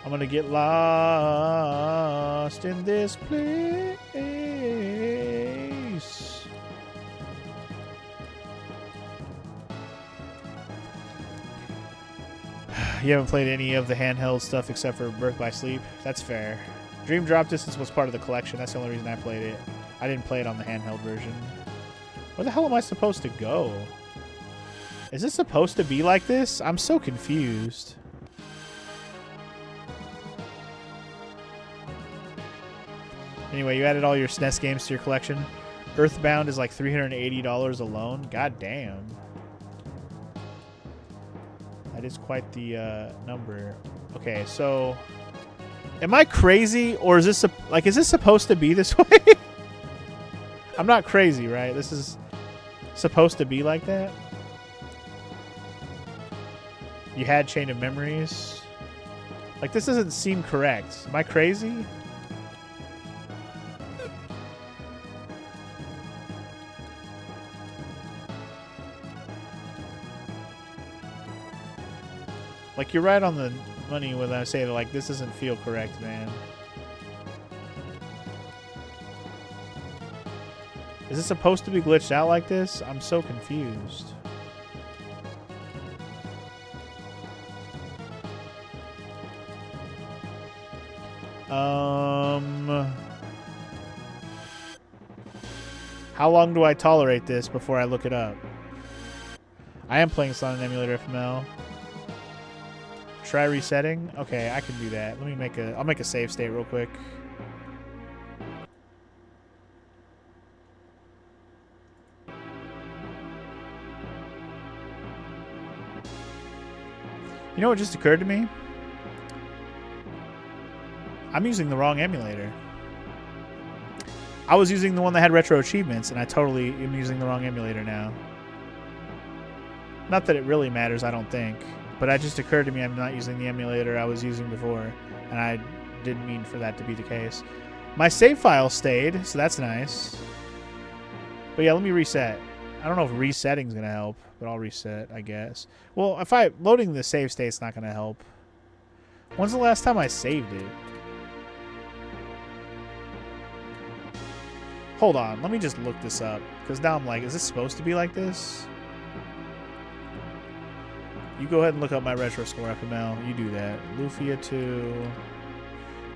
I'm gonna get lost in this place. You haven't played any of the handheld stuff except for Birth by Sleep? That's fair. Dream Drop Distance was part of the collection. That's the only reason I played it. I didn't play it on the handheld version. Where the hell am I supposed to go? Is this supposed to be like this? I'm so confused. Anyway, you added all your SNES games to your collection. Earthbound is like $380 alone. God damn. That is quite the number. Okay, so am I crazy, or is this like, is this supposed to be this way? I'm not crazy, right? This is supposed to be like that. You had Chain of Memories. Like, this doesn't seem correct. Am I crazy? Like, you're right on the money when I say that, like, this doesn't feel correct, man. Is it supposed to be glitched out like this? I'm so confused. How long do I tolerate this before I look it up? I am playing this on an emulator FML. Try resetting? Okay, I can do that. Let me make a... I'll make a save state real quick. You know what just occurred to me? I'm using the wrong emulator. I was using the one that had retro achievements, and I totally am using the wrong emulator now. Not that it really matters, I don't think. But it just occurred to me I'm not using the emulator I was using before, and I didn't mean for that to be the case. My save file stayed, so that's nice. But yeah, let me reset. I don't know if resetting's going to help, but I'll reset, I guess. Well, if loading the save state's not going to help. When's the last time I saved it? Hold on, let me just look this up, because now I'm like, is this supposed to be like this? You go ahead and look up my retro score FML. You do that. Lufia 2.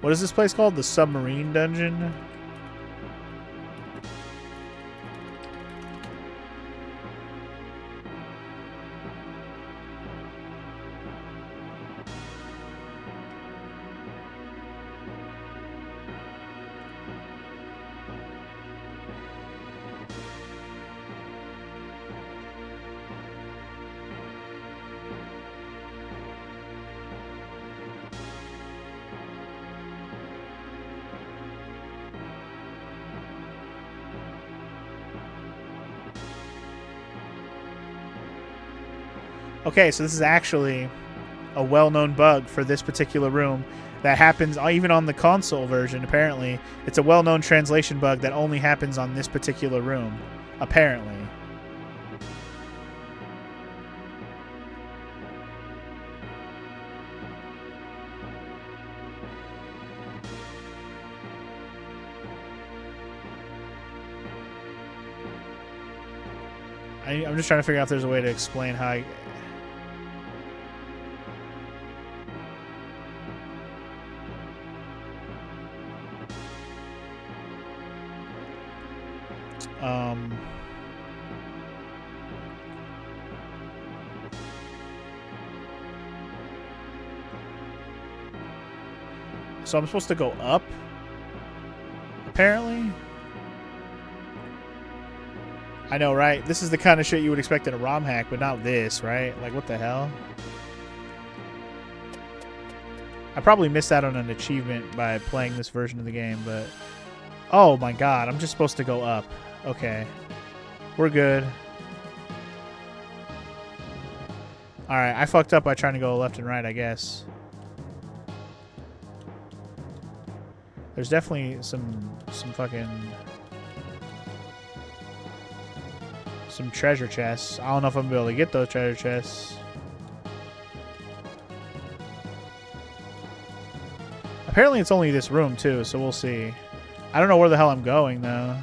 What is this place called? The Submarine Dungeon? Okay, so this is actually a well-known bug for this particular room that happens even on the console version, apparently. It's a well-known translation bug that only happens on this particular room, apparently. I'm just trying to figure out if there's a way to explain how so I'm supposed to go up, apparently? I know, right? This is the kind of shit you would expect in a ROM hack, but not this, right? Like, what the hell? I probably missed out on an achievement by playing this version of the game, but... Oh my god, I'm just supposed to go up. Okay. We're good. Alright, I fucked up by trying to go left and right, I guess. There's definitely some fucking... some treasure chests. I don't know if I'm gonna be able to get those treasure chests. Apparently it's only this room, too, so we'll see. I don't know where the hell I'm going, though.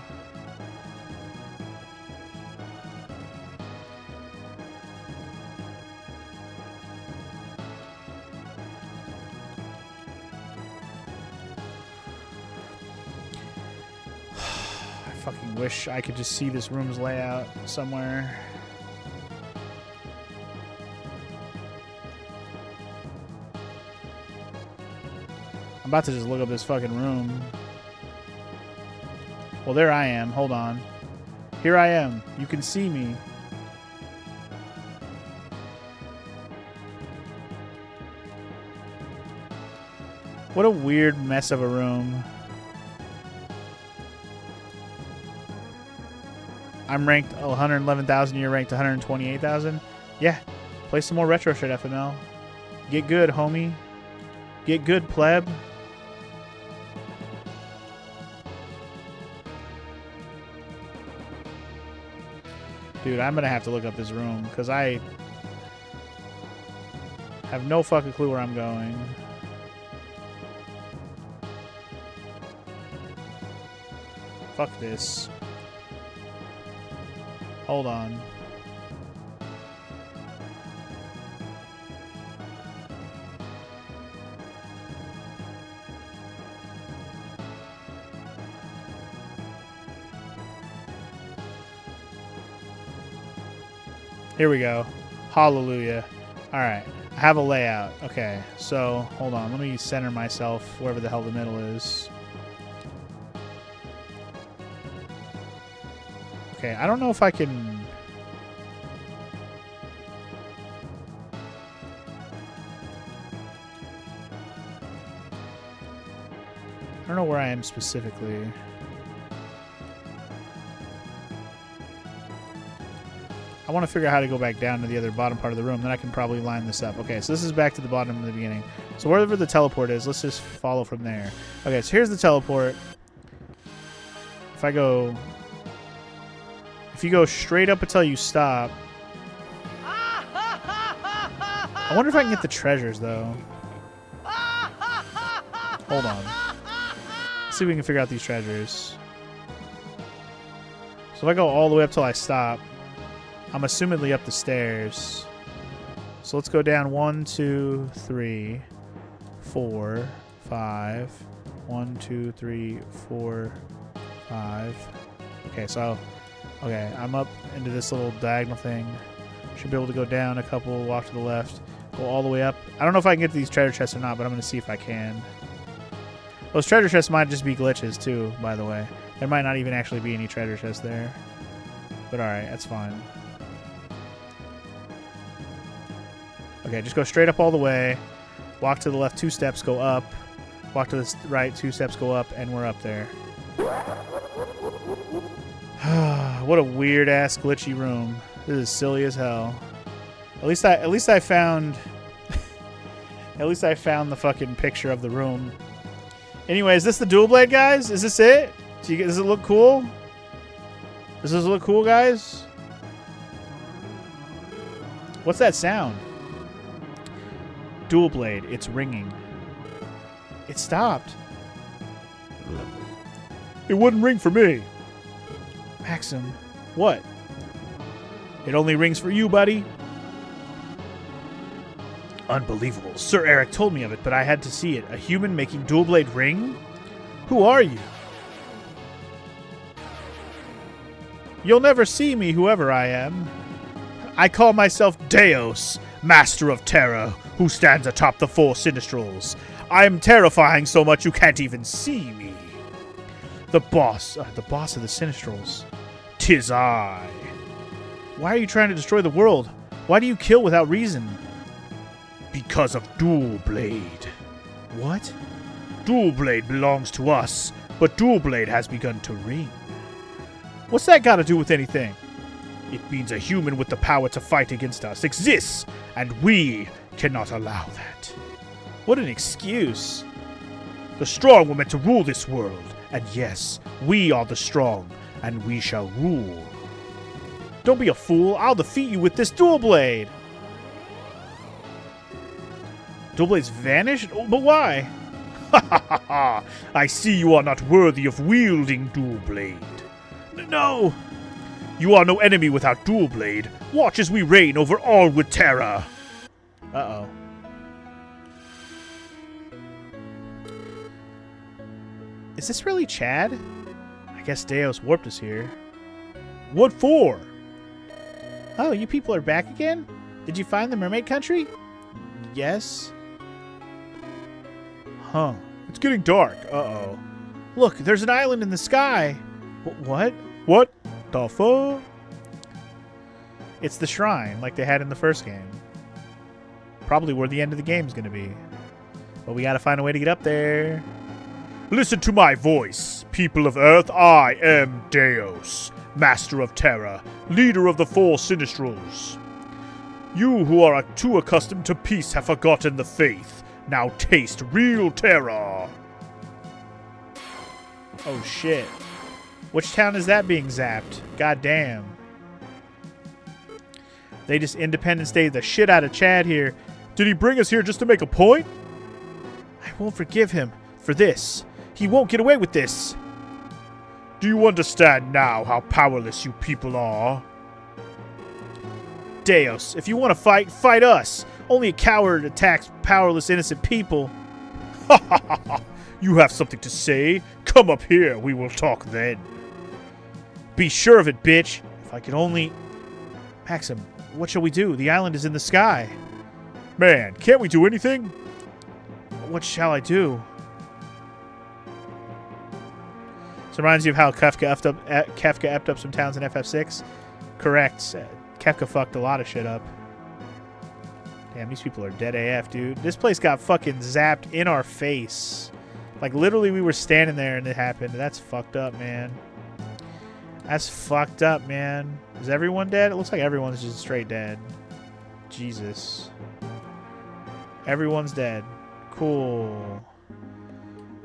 I fucking wish I could just see this room's layout somewhere. I'm about to just look up this fucking room. Well, there I am. Hold on. Here I am. You can see me. What a weird mess of a room. I'm ranked 111,000. You're ranked 128,000. Yeah. Play some more retro shit, FML. Get good, homie. Get good, pleb. Dude, I'm gonna have to look up this room because I have no fucking clue where I'm going. Fuck this. Hold on. Here we go. Hallelujah. Alright. I have a layout. Okay. So, hold on. Let me center myself wherever the hell the middle is. Okay. I don't know if I can... I don't know where I am specifically. I want to figure out how to go back down to the other bottom part of the room. Then I can probably line this up. Okay, so this is back to the bottom of the beginning. So wherever the teleport is, let's just follow from there. Okay, so here's the teleport. If I go... If you go straight up until you stop... I wonder if I can get the treasures, though. Hold on. Let's see if we can figure out these treasures. So if I go all the way up till I stop... I'm assumedly up the stairs. So let's go down 1, 2, 3, 4, 5. 1, 2, 3, 4, 5. Okay, so okay, I'm up into this little diagonal thing. Should be able to go down a couple, walk to the left, go all the way up. I don't know if I can get to these treasure chests or not, but I'm gonna see if I can. Those treasure chests might just be glitches too, by the way. There might not even actually be any treasure chests there. But alright, that's fine. Okay, just go straight up all the way. Walk to the left 2 steps, go up. Walk to the right 2 steps, go up, and we're up there. What a weird ass glitchy room. This is silly as hell. At least I found at least I found the fucking picture of the room. Anyway, is this the dual blade, guys? Is this it? Does it look cool? Does this look cool, guys? What's that sound? Dual blade. It's ringing. It stopped. It wouldn't ring for me. Maxim. What? It only rings for you, buddy. Unbelievable. Sir Eric told me of it, but I had to see it. A human making dual blade ring? Who are you? You'll never see me, whoever I am. I call myself Deus, Master of Terror, who stands atop the 4 Sinistrals. I am terrifying so much you can't even see me. The boss of the Sinistrals. 'Tis I. Why are you trying to destroy the world? Why do you kill without reason? Because of Dual Blade. What? Dual Blade belongs to us, but Dual Blade has begun to ring. What's that got to do with anything? It means a human with the power to fight against us exists, and we cannot allow that. What an excuse. The strong were meant to rule this world, and yes, we are the strong, and we shall rule. Don't be a fool. I'll defeat you with this dual blade. Dual blades vanished? Oh, but why? Ha ha ha ha! I see you are not worthy of wielding dual blade. No! You are no enemy without dual blade. Watch as we reign over all with terror. Uh-oh. Is this really Chad? I guess Deus warped us here. What for? Oh, you people are back again? Did you find the mermaid country? Yes. Huh. It's getting dark. Uh-oh. Look, there's an island in the sky. What? What the fuck? It's the shrine, like they had in the first game. Probably where the end of the game's gonna be. But we gotta find a way to get up there. Listen to my voice, people of Earth. I am Deus, Master of Terror, leader of the four Sinistrals. You who are too accustomed to peace have forgotten the faith. Now taste real terror. Oh shit. Which town is that being zapped? God damn. They just Independence Day the shit out of Chad here. Did he bring us here just to make a point? I won't forgive him for this. He won't get away with this. Do you understand now how powerless you people are? Deus, if you want to fight, fight us. Only a coward attacks powerless innocent people. Ha ha ha ha. You have something to say? Come up here, we will talk then. Be sure of it, bitch. If I could only... Maxim, what shall we do? The island is in the sky. Man, can't we do anything? What shall I do? This reminds you of how Kefka effed up some towns in FF6? Correct. Kefka fucked a lot of shit up. Damn, these people are dead AF, dude. This place got fucking zapped in our face. Like, literally, we were standing there and it happened. That's fucked up, man. That's fucked up, man. Is everyone dead? It looks like everyone's just straight dead. Jesus. Everyone's dead. Cool.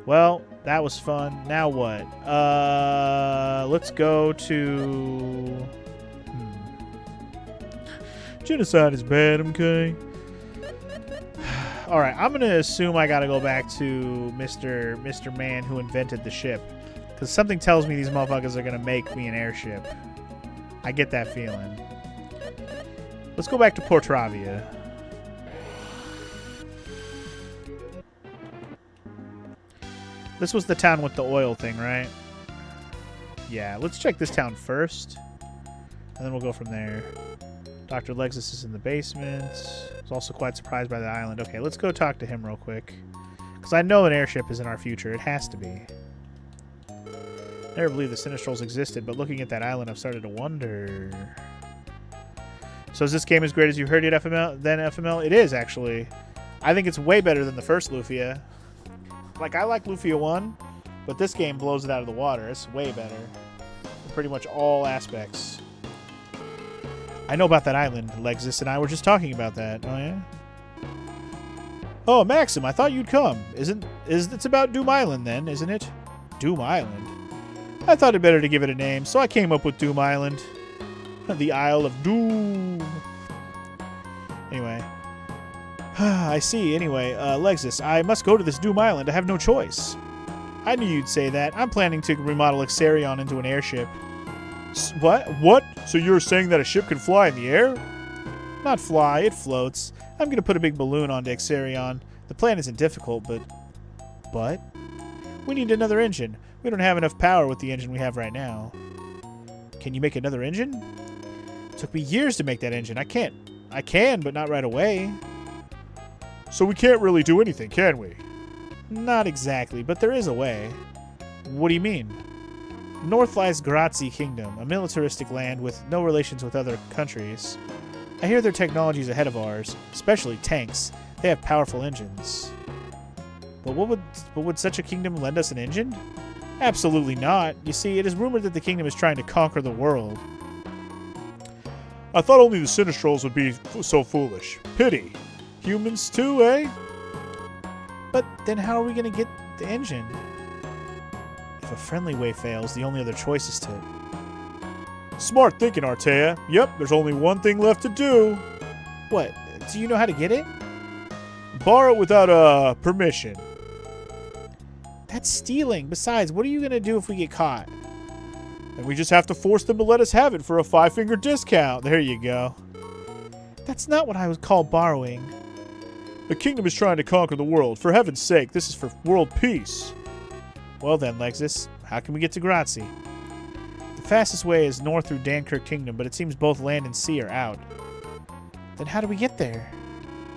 Well, that was fun. Now what? Let's go to... Genocide is bad, okay? Alright, I'm going to assume I got to go back to Mr. Man who invented the ship. Because something tells me these motherfuckers are going to make me an airship. I get that feeling. Let's go back to Portravia. This was the town with the oil thing, right? Yeah, let's check this town first. And then we'll go from there. Dr. Lexus is in the basement. I was also quite surprised by the island. Okay, let's go talk to him real quick. Because I know an airship is in our future. It has to be. Never believed the Sinistrals existed, but looking at that island, I've started to wonder. So is this game as great as you heard it, FML? Then FML? It is, actually. I think it's way better than the first Lufia. Like, I like Lufia 1, but this game blows it out of the water. It's way better. In pretty much all aspects. I know about that island. Lexus and I were just talking about that. Oh, yeah? Oh, Maxim, I thought you'd come. It's about Doom Island, then, isn't it? Doom Island? I thought it better to give it a name, so I came up with Doom Island. The Isle of Doom. Anyway. I see. Anyway, Lexus, I must go to this Doom Island. I have no choice. I knew you'd say that. I'm planning to remodel Exarion into an airship. What? What? So you're saying that a ship can fly in the air? Not fly, it floats. I'm going to put a big balloon onto Exarion. The plan isn't difficult, but... We need another engine. We don't have enough power with the engine we have right now. Can you make another engine? It took me years to make that engine. I can, but not right away. So we can't really do anything, can we? Not exactly, but there is a way. What do you mean? North lies Grazi Kingdom, a militaristic land with no relations with other countries. I hear their technology is ahead of ours, especially tanks. They have powerful engines. But would such a kingdom lend us an engine? Absolutely not. You see, it is rumored that the kingdom is trying to conquer the world. I thought only the Sinistrals would be so foolish. Pity. Humans too, eh? But then how are we going to get the engine? If a friendly way fails, the only other choice is to... Smart thinking, Artea. Yep, there's only one thing left to do. What? Do you know how to get it? Borrow it without, permission. That's stealing. Besides, what are you going to do if we get caught? And we just have to force them to let us have it for a 5-finger discount. There you go. That's not what I would call borrowing. The kingdom is trying to conquer the world. For heaven's sake, this is for world peace. Well then, Lexus, how can we get to Grazi? The fastest way is north through Dankirk Kingdom, but it seems both land and sea are out. Then how do we get there?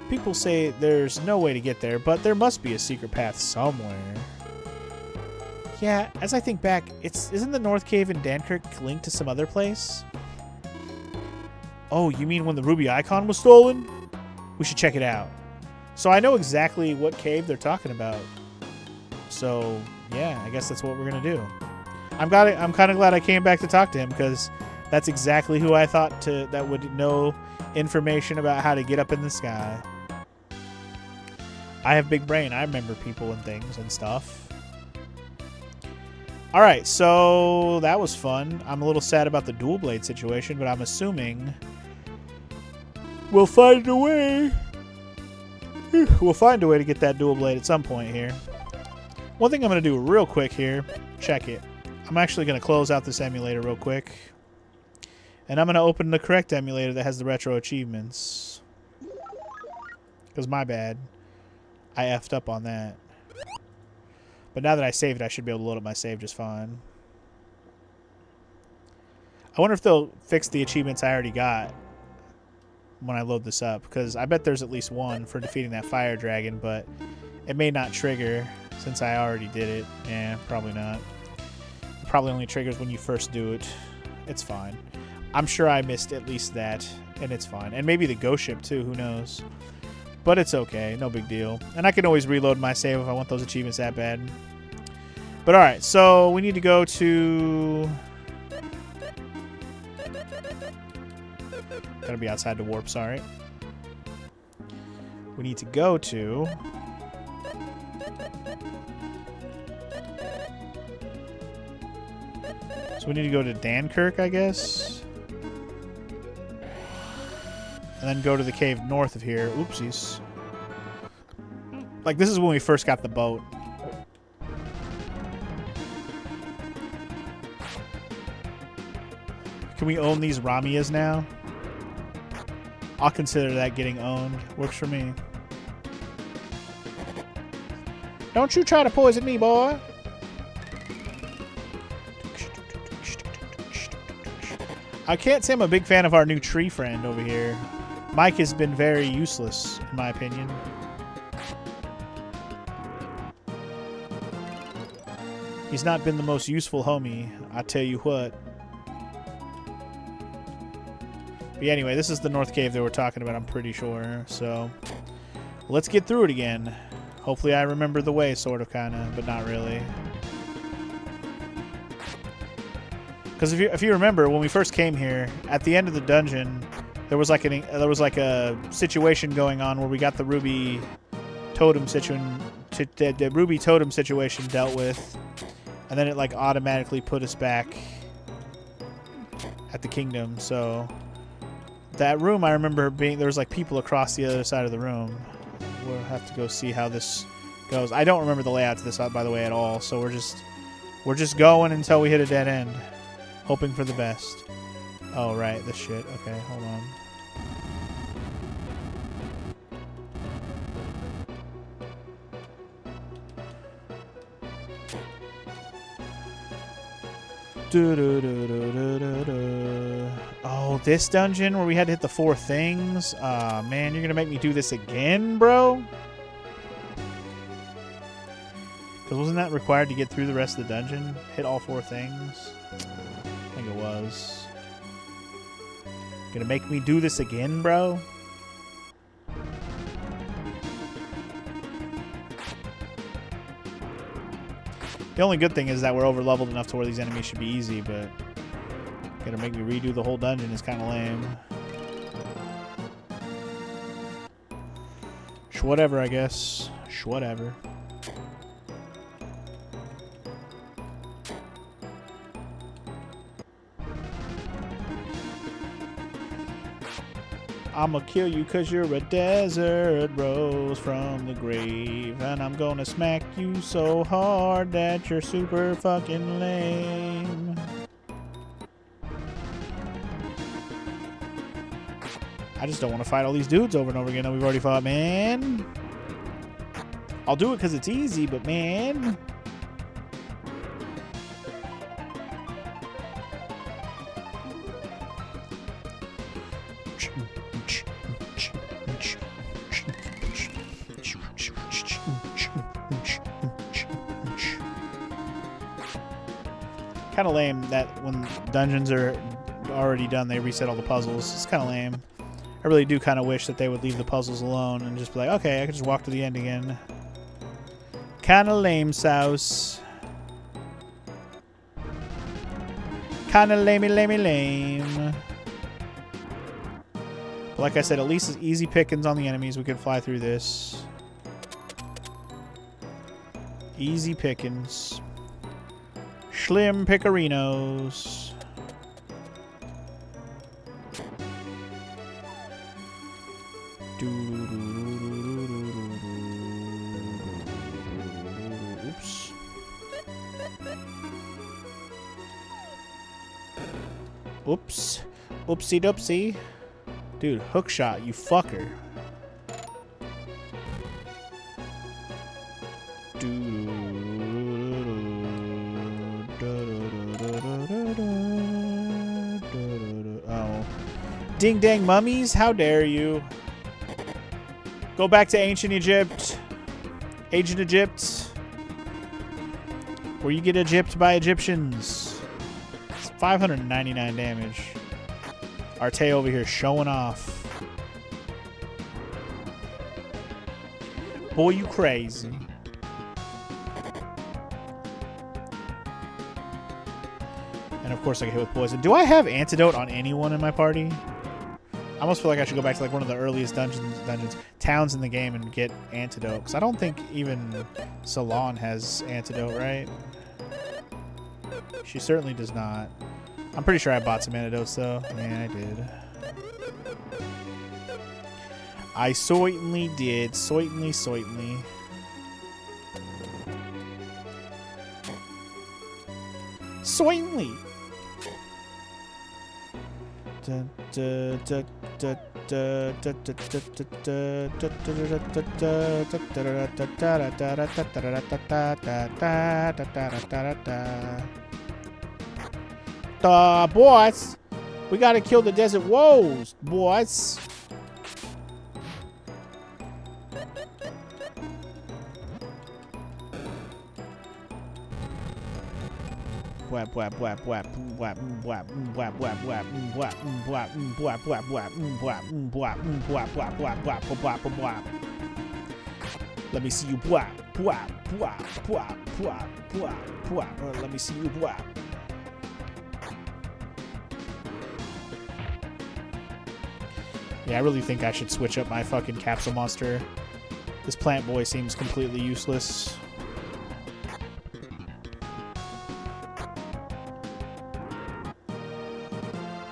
People say there's no way to get there, but there must be a secret path somewhere. Yeah, as I think back, isn't the North Cave in Dankirk linked to some other place? Oh, you mean when the ruby icon was stolen? We should check it out. So I know exactly what cave they're talking about. So, yeah, I guess that's what we're going to do. I'm kind of glad I came back to talk to him, because that's exactly who I thought that would know information about how to get up in the sky. I have big brain. I remember people and things and stuff. Alright, so that was fun. I'm a little sad about the dual blade situation, but I'm assuming we'll find a way. We'll find a way to get that dual blade at some point here. One thing I'm going to do real quick here, check it. I'm actually going to close out this emulator real quick. And I'm going to open the correct emulator that has the retro achievements. Because my bad. I effed up on that. But now that I saved it, I should be able to load up my save just fine. I wonder if they'll fix the achievements I already got when I load this up. Because I bet there's at least one for defeating that fire dragon, but it may not trigger since I already did it. Yeah, probably not. It probably only triggers when you first do it. It's fine. I'm sure I missed at least that, and it's fine. And maybe the ghost ship too, who knows. But it's okay, no big deal. And I can always reload my save if I want those achievements that bad. But alright, so we need to go to... Gotta be outside the warp, sorry. We need to go to... So we need to go to Dankirk, I guess. And then go to the cave north of here. Oopsies. Like, this is when we first got the boat. Can we own these Ramias now? I'll consider that getting owned. Works for me. Don't you try to poison me, boy. I can't say I'm a big fan of our new tree friend over here. Mike has been very useless, in my opinion. He's not been the most useful homie, I tell you what. But yeah, anyway, this is the North Cave that we're talking about, I'm pretty sure. So, let's get through it again. Hopefully I remember the way, sort of, kind of, but not really. Because if you remember, when we first came here, at the end of the dungeon, there was like a situation going on where we got the ruby totem situation, the ruby totem situation dealt with, and then it like automatically put us back at the kingdom. So that room, I remember there was like people across the other side of the room. We'll have to go see how this goes. I don't remember the layout to this, by the way, at all. So we're just going until we hit a dead end. Hoping for the best. Oh, right. This shit. Okay, hold on. Oh, this dungeon where we had to hit the 4 things? Aw, man, you're gonna make me do this again, bro? Because wasn't that required to get through the rest of the dungeon? Hit all 4 things? I think it was. Gonna make me do this again, bro? The only good thing is that we're over leveled enough to where these enemies should be easy, but gonna make me redo the whole dungeon is kind of lame. Whatever, I guess. Whatever. I'ma kill you 'cause you're a desert rose from the grave. And I'm gonna smack you so hard that you're super fucking lame. I just don't want to fight all these dudes over and over again that we've already fought, man. I'll do it because it's easy, but man. Kind of lame that when dungeons are already done, they reset all the puzzles. It's kind of lame. I really do kind of wish that they would leave the puzzles alone and just be like, okay, I can just walk to the end again. Kind of lame, Souse. Kind of lame. But like I said, at least it's easy pickings on the enemies. We can fly through this. Easy pickings. Slim pickerinos. Oops. Oops. Oopsie doopsie. Dude, hook shot, you fucker. Oh. Ding dang mummies, how dare you? Go back to ancient Egypt. Ancient Egypt. Where you get Egypt by Egyptians. It's 599 damage. Arte over here showing off. Boy, you crazy. And of course I get hit with poison. Do I have antidote on anyone in my party? I almost feel like I should go back to like one of the earliest towns in the game and get antidote. Because I don't think even Salon has antidote, right? She certainly does not. I'm pretty sure I bought some antidotes though. Yeah, I did. I certainly did. Certainly. Certainly. Boys, we gotta kill the desert woes, boys. Whap whap whap whap whap whap whap whap whap whap whap whap whap whap whap whap whap whap whap whap. Let me see you whap whap whap whap whap whap whap. Let me see you whap. Yeah, I really think I should switch up my fucking capsule monster. This plant boy seems completely useless.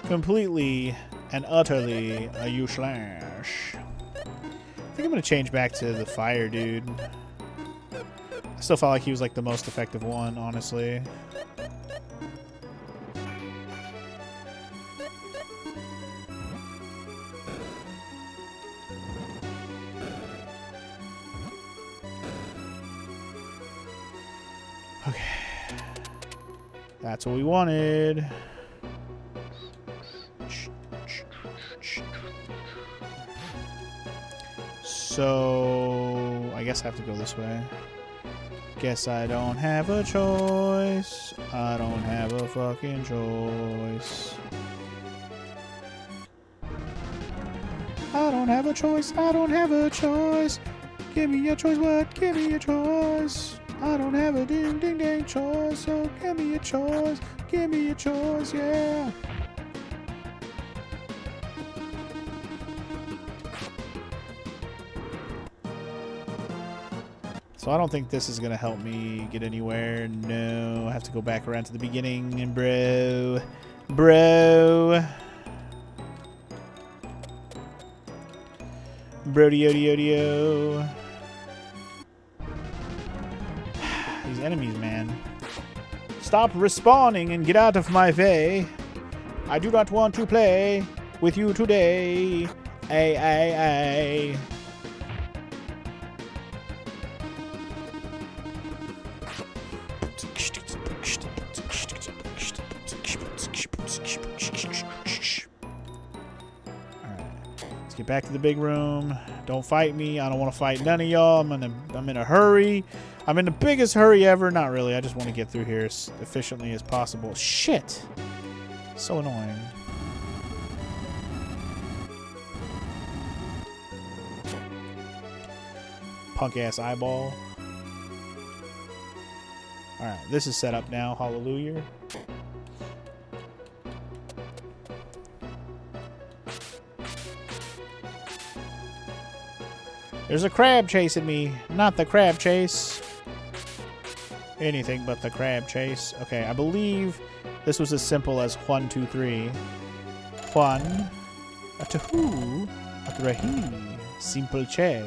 Completely and utterly a useless. I think I'm gonna change back to the fire dude. I still felt like he was like the most effective one, honestly. Okay. That's what we wanted. So, I guess I have to go this way. Guess I don't have a choice. I don't have a fucking choice. I don't have a choice. I don't have a choice. Give me a choice, what? Give me a choice. I don't have a ding ding dang choice, so give me a choice. Give me a choice, yeah. So I don't think this is going to help me get anywhere. No, I have to go back around to the beginning, bro. Bro. Brody-o-dio-dio. These enemies, man. Stop respawning and get out of my way. I do not want to play with you today. Ay, ay, ay. Get back to the big room. Don't fight me. I don't want to fight none of y'all. I'm in a hurry. I'm in the biggest hurry ever. Not really. I just want to get through here as efficiently as possible. Shit. So annoying. Punk ass eyeball. Alright, this is set up now. Hallelujah. There's a crab chasing me. Not the crab chase. Anything but the crab chase. Okay, I believe this was as simple as 1, 2, 3. Juan. Atahu. Atrahi. Simple che.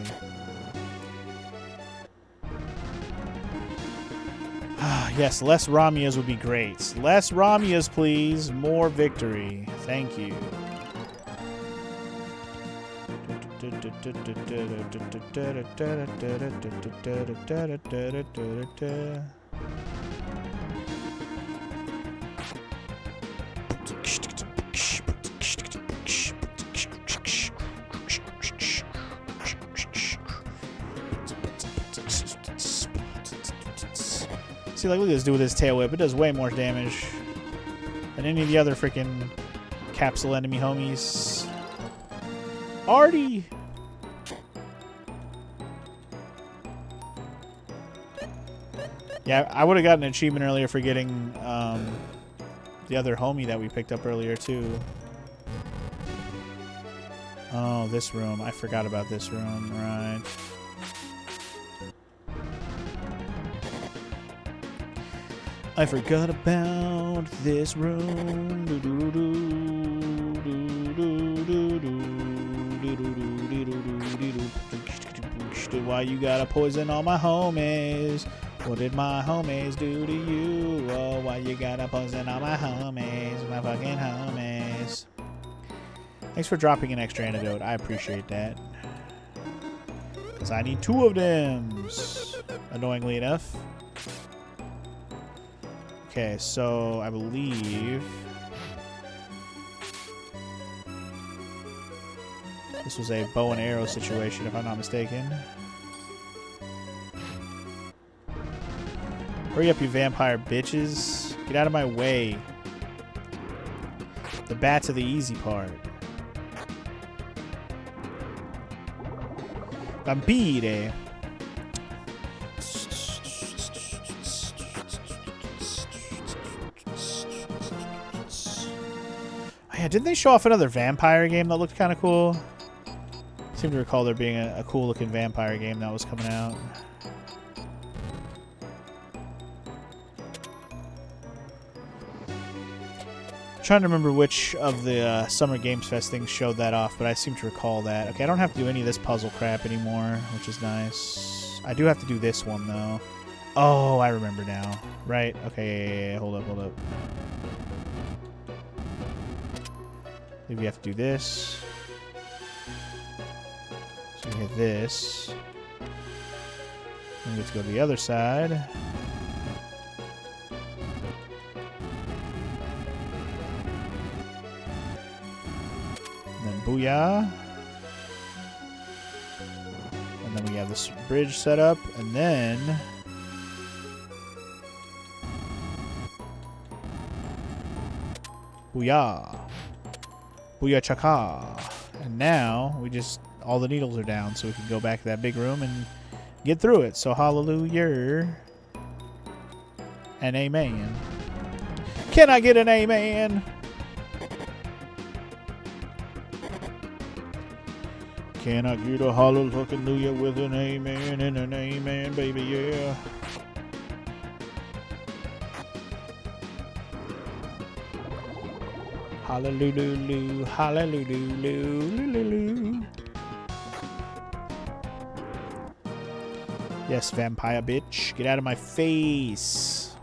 Yes, less Ramias would be great. Less Ramias, please. More victory. Thank you. See, like, look at this dude with his tail whip. It does way more damage than any of the other freaking capsule enemy homies. Artie! Yeah, I would have gotten an achievement earlier for getting the other homie that we picked up earlier, too. Oh, this room. I forgot about this room. Right. I forgot about this room. Why you gotta poison all my homies? What did my homies do to you? Oh, why you gotta poison all my homies? My fucking homies. Thanks for dropping an extra antidote. I appreciate that. Because I need 2 of them. Annoyingly enough. Okay, so I believe this was a bow and arrow situation, if I'm not mistaken. Hurry up, you vampire bitches. Get out of my way. The bats are the easy part. Vampire. Yeah, didn't they show off another vampire game that looked kind of cool? I seem to recall there being a cool looking vampire game that was coming out. Trying to remember which of the Summer Games Fest things showed that off, but I seem to recall that. Okay, I don't have to do any of this puzzle crap anymore, which is nice. I do have to do this one, though. Oh, I remember now. Right? Okay, yeah. Hold up. Maybe you have to do this. So you hit this. Then we get to go to the other side. Booyah. And then we have this bridge set up, and then booyah. Booyah chaka. And now we just, all the needles are down, so we can go back to that big room and get through it. So hallelujah and amen. Can I get an amen? Can I get a hallelujah with an amen and an amen, baby, yeah. Hallelujah, hallelujah. Yes, vampire bitch. Get out of my face.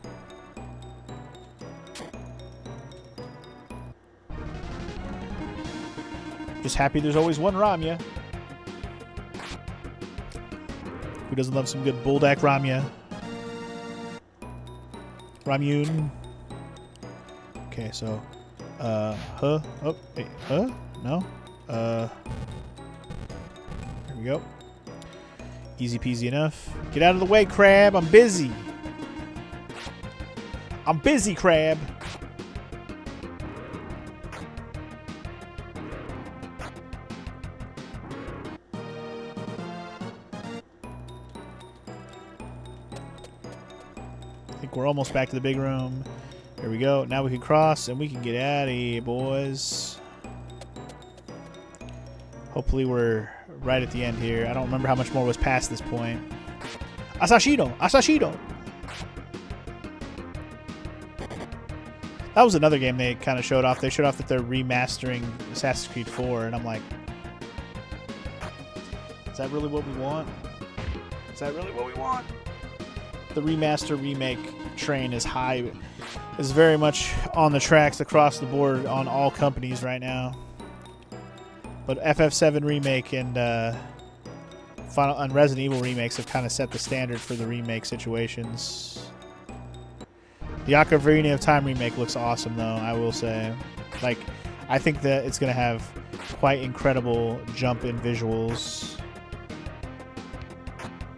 Just happy there's always one Ramya. Who doesn't love some good Buldak Ramya? Ramyun. Okay, so huh? Oh, wait, huh? No? There we go. Easy peasy enough. Get out of the way, Crab. I'm busy. I'm busy, Crab. I think we're almost back to the big room. There we go. Now we can cross and we can get out of here, boys. Hopefully we're right at the end here. I don't remember how much more was past this point. Asashino! Asashino! That was another game they kind of showed off. They showed off that they're remastering Assassin's Creed 4, and I'm like, is that really what we want? Is that really what we want? The remaster remake train is high. Is very much on the tracks across the board on all companies right now. But FF7 remake and Resident Evil remakes have kind of set the standard for the remake situations. The Ocarina of Time remake looks awesome, though, I will say. Like, I think that it's going to have quite incredible jump in visuals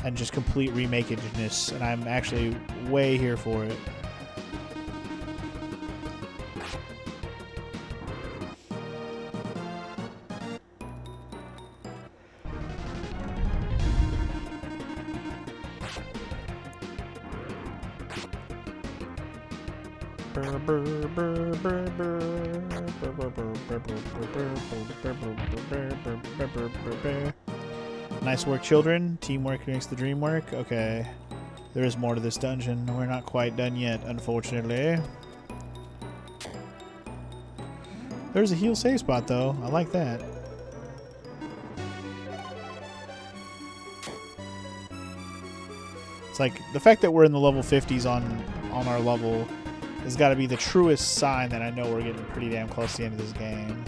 and just complete remakeedness, and I'm actually way here for it. Nice work, children. Teamwork makes the dream work. Okay. There is more to this dungeon. We're not quite done yet, unfortunately. There's a heal save spot, though. I like that. It's like the fact that we're in the level 50s on our level has got to be the truest sign that I know we're getting pretty damn close to the end of this game.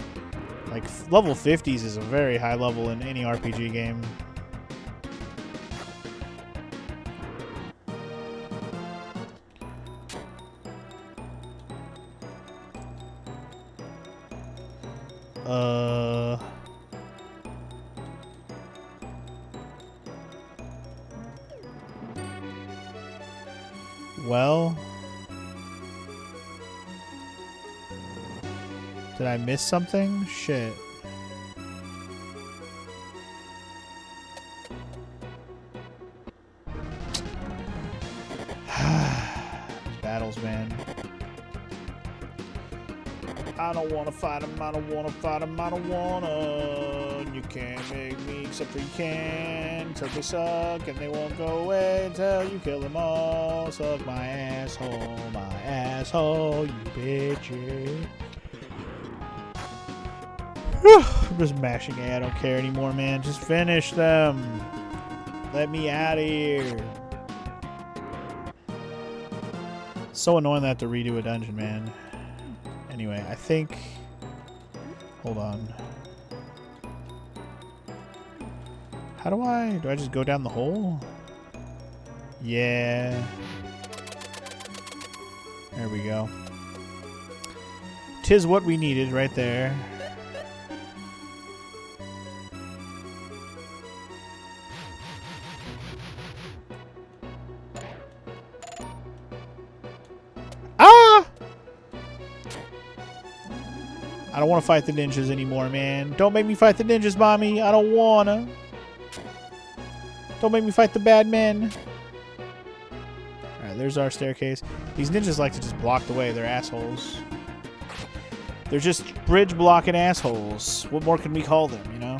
Like, level 50s is a very high level in any RPG game. Well, did I miss something? Shit. These battles, man. I don't want to fight him, I don't want to fight him, I don't want to. You can't make me, except for you can. Until they suck and they won't go away until you kill them all. Suck my asshole, you bitch. I'm just mashing A. I don't care anymore, man. Just finish them. Let me out of here. So annoying that I have to redo a dungeon, man. Anyway, I think... Hold on. How do I... Do I just go down the hole? Yeah. There we go. 'Tis what we needed right there. I don't want to fight the ninjas anymore, man. Don't make me fight the ninjas, mommy. I don't wanna. Don't make me fight the bad men. Alright, there's our staircase. These ninjas like to just block the way. They're assholes. They're just bridge blocking assholes. What more can we call them, you know?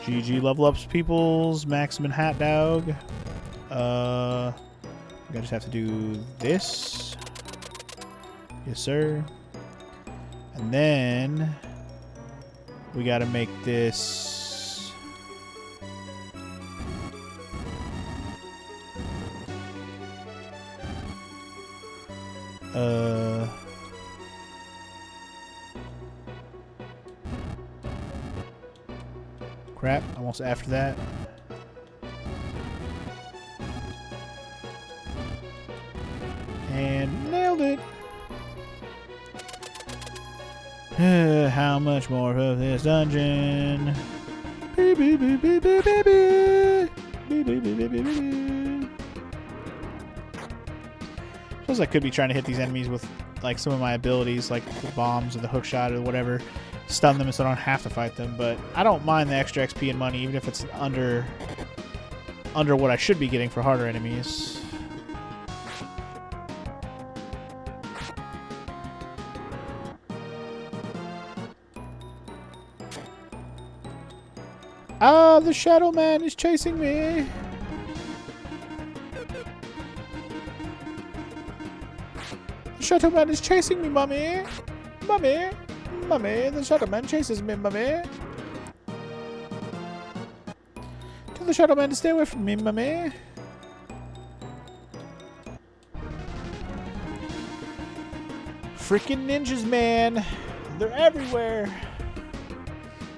GG level ups, peoples. Maximum hat dog. I just have to do this. Yes, sir. And then we got to make this. Crap, almost after that. And nailed it. How much more of this dungeon? Beep, beep, beep, beep, beep, beep, beep. Beep, beep, beep, beep, beep, beep. Suppose I could be trying to hit these enemies with like some of my abilities, like the bombs or the hook shot or whatever. Stun them so I don't have to fight them, but I don't mind the extra XP and money, even if it's under what I should be getting for harder enemies. Ah, the Shadow Man is chasing me. The Shadow Man is chasing me, Mummy. Mummy. Mummy, the Shadow Man chases me, Mummy. Tell the Shadow Man to stay away from me, Mummy. Freaking ninjas, man. They're everywhere.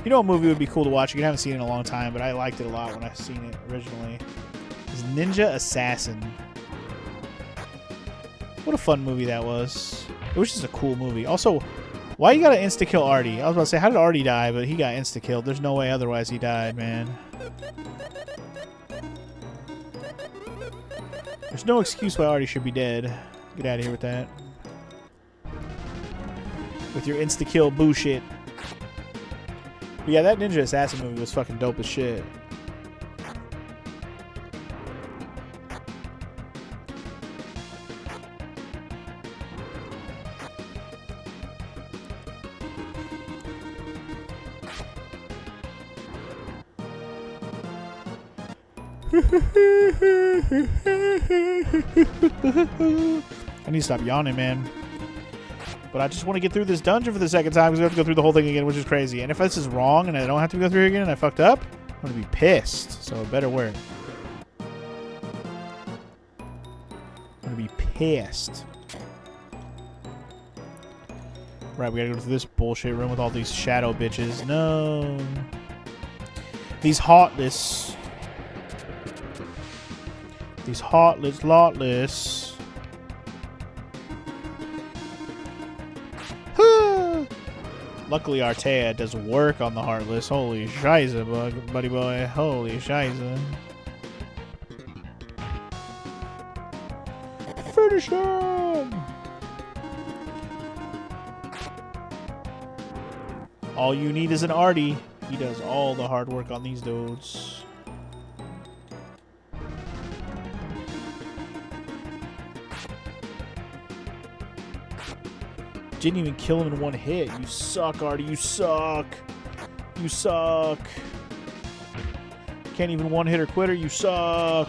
You know what movie would be cool to watch? You haven't seen it in a long time, but I liked it a lot when I seen it originally. It's Ninja Assassin. What a fun movie that was. It was just a cool movie. Also, why you gotta insta-kill Artie? I was about to say, how did Artie die? But he got insta-killed. There's no way otherwise he died, man. There's no excuse why Artie should be dead. Get out of here with that. With your insta-kill bullshit. But yeah, that Ninja Assassin movie was fucking dope as shit. I need to stop yawning, man. But I just want to get through this dungeon for the second time because we have to go through the whole thing again, which is crazy. And if this is wrong and I don't have to go through it again and I fucked up, I'm going to be pissed. So it better work. I'm going to be pissed. Right, we got to go to this bullshit room with all these shadow bitches. No. These heartless. These heartless, lotless. Luckily, Artea does work on the Heartless. Holy shiza, buddy boy. Holy shiza. Finish him! All you need is an Artie. He does all the hard work on these dudes. Didn't even kill him in one hit. You suck, Artie. You suck. You suck. Can't even one-hitter quitter. You suck.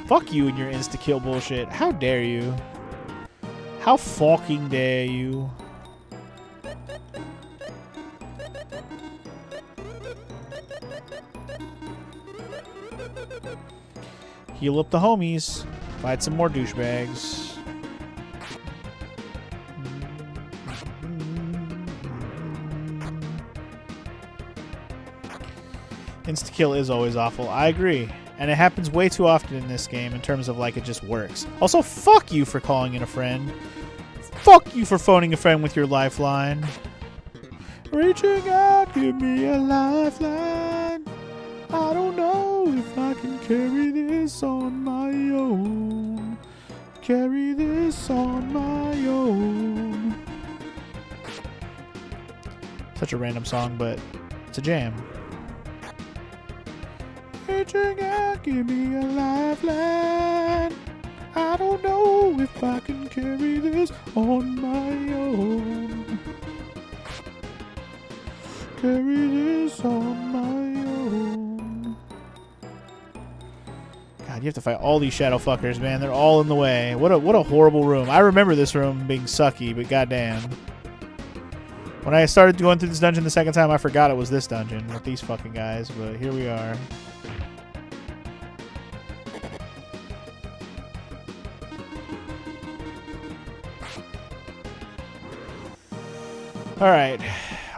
Fuck you and your insta-kill bullshit. How dare you? How fucking dare you? Heal up the homies. Fight some more douchebags. Insta-kill is always awful. I agree. And it happens way too often in this game in terms of like it just works. Also, fuck you for calling in a friend. Fuck you for phoning a friend with your lifeline. Reaching out, give me a lifeline. I don't know if I can carry this on my own. Carry this on my own. Such a random song, but it's a jam. Reaching out, give me a lifeline. I don't know if I can carry this on my own. Carry this on my own. God, you have to fight all these shadow fuckers, man. They're all in the way. What a horrible room. I remember this room being sucky, but goddamn. When I started going through this dungeon the second time, I forgot it was this dungeon with these fucking guys, but here we are. Alright.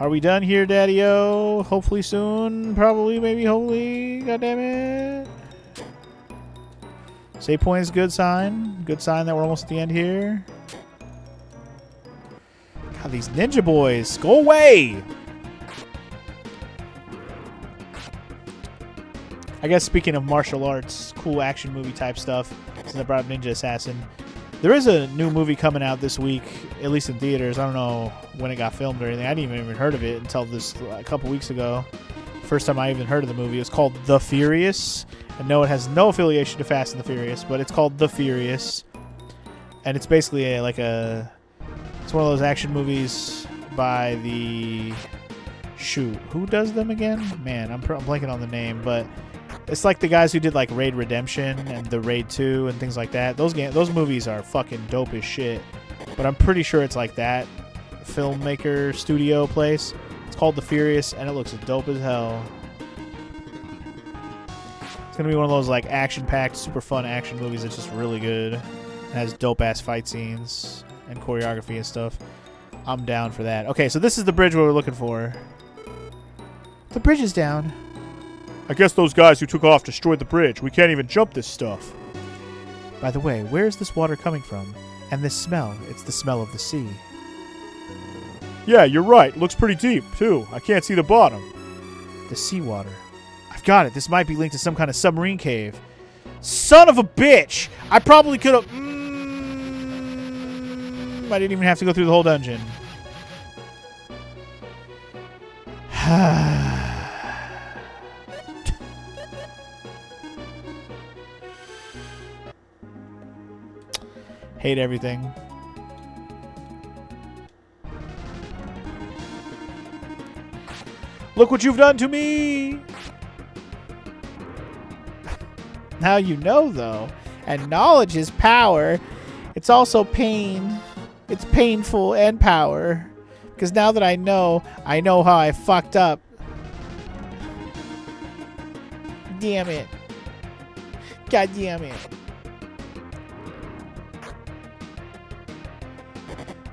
Are we done here, Daddy-O? Hopefully soon. Probably, maybe, hopefully. God damn it. Save point is a good sign. Good sign that we're almost at the end here. God, these ninja boys. Go away! I guess speaking of martial arts, cool action movie type stuff, since I brought up Ninja Assassin, there is a new movie coming out this week, at least in theaters. I don't know when it got filmed or anything. I didn't even heard of it until a couple weeks ago. First time I even heard of the movie. It's called The Furious. And no, it has no affiliation to Fast and the Furious, but it's called The Furious. And it's basically it's one of those action movies by the... Shoot, who does them again? Man, I'm blanking on the name, but it's like the guys who did like Raid Redemption and the Raid 2 and things like that. Those movies are fucking dope as shit. But I'm pretty sure it's like that filmmaker studio place. It's called The Furious, and it looks dope as hell. It's gonna be one of those like action-packed, super fun action movies that's just really good. It has dope-ass fight scenes and choreography and stuff. I'm down for that. Okay, so this is the bridge we're looking for. The bridge is down. I guess those guys who took off destroyed the bridge. We can't even jump this stuff. By the way, where is this water coming from? And this smell, it's the smell of the sea. Yeah, you're right. Looks pretty deep, too. I can't see the bottom. The seawater. I've got it. This might be linked to some kind of submarine cave. Son of a bitch! I probably could have... I didn't even have to go through the whole dungeon. Hate everything. Look what you've done to me! Now you know, though. And knowledge is power. It's also pain. It's painful and power. Because now that I know how I fucked up. Damn it. God damn it.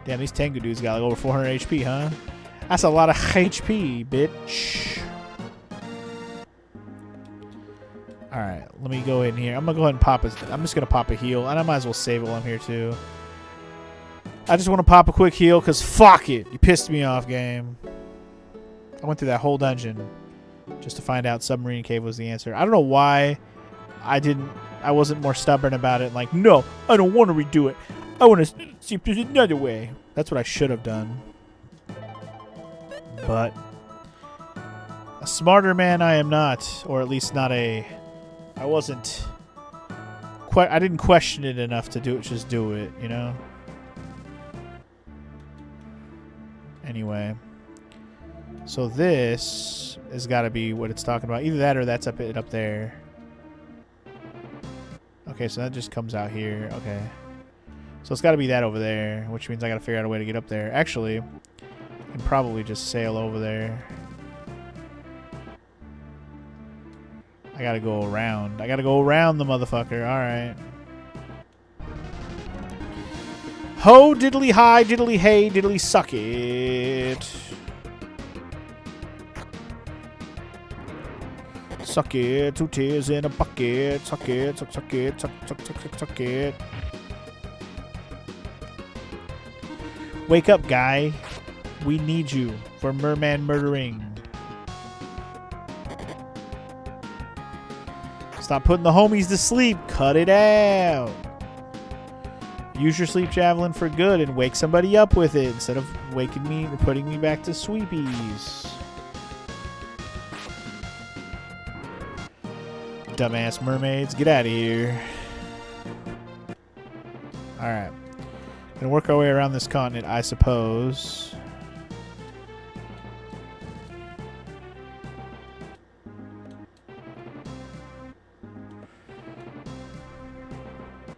Damn, these Tengu dudes got like over 400 HP, huh? That's a lot of HP, bitch. Alright, let me go in here. I'm gonna go ahead and pop I'm just gonna pop a heal, and I might as well save it while I'm here too. I just want to pop a quick heal, because fuck it. You pissed me off, game. I went through that whole dungeon just to find out submarine cave was the answer. I don't know why I wasn't more stubborn about it. Like, no, I don't want to redo it. I want to see if there's another way. That's what I should have done. But a smarter man I am not, or at least not I didn't question it enough to just do it, you know? Anyway. So this has got to be what it's talking about. Either that or that's up there. Okay, so that just comes out here. Okay. So it's got to be that over there, which means I got to figure out a way to get up there. Actually, I can probably just sail over there. I got to go around. I got to go around the motherfucker. All right. Ho diddly hi, diddly hey, diddly suck it. Suck it, 2 tears in a bucket. Suck it, suck it, suck it. Wake up, guy. We need you for merman murdering. Stop putting the homies to sleep. Cut it out. Use your sleep javelin for good and wake somebody up with it instead of waking me or putting me back to sweepies. Dumbass mermaids, get out of here. Alright. Gonna work our way around this continent, I suppose.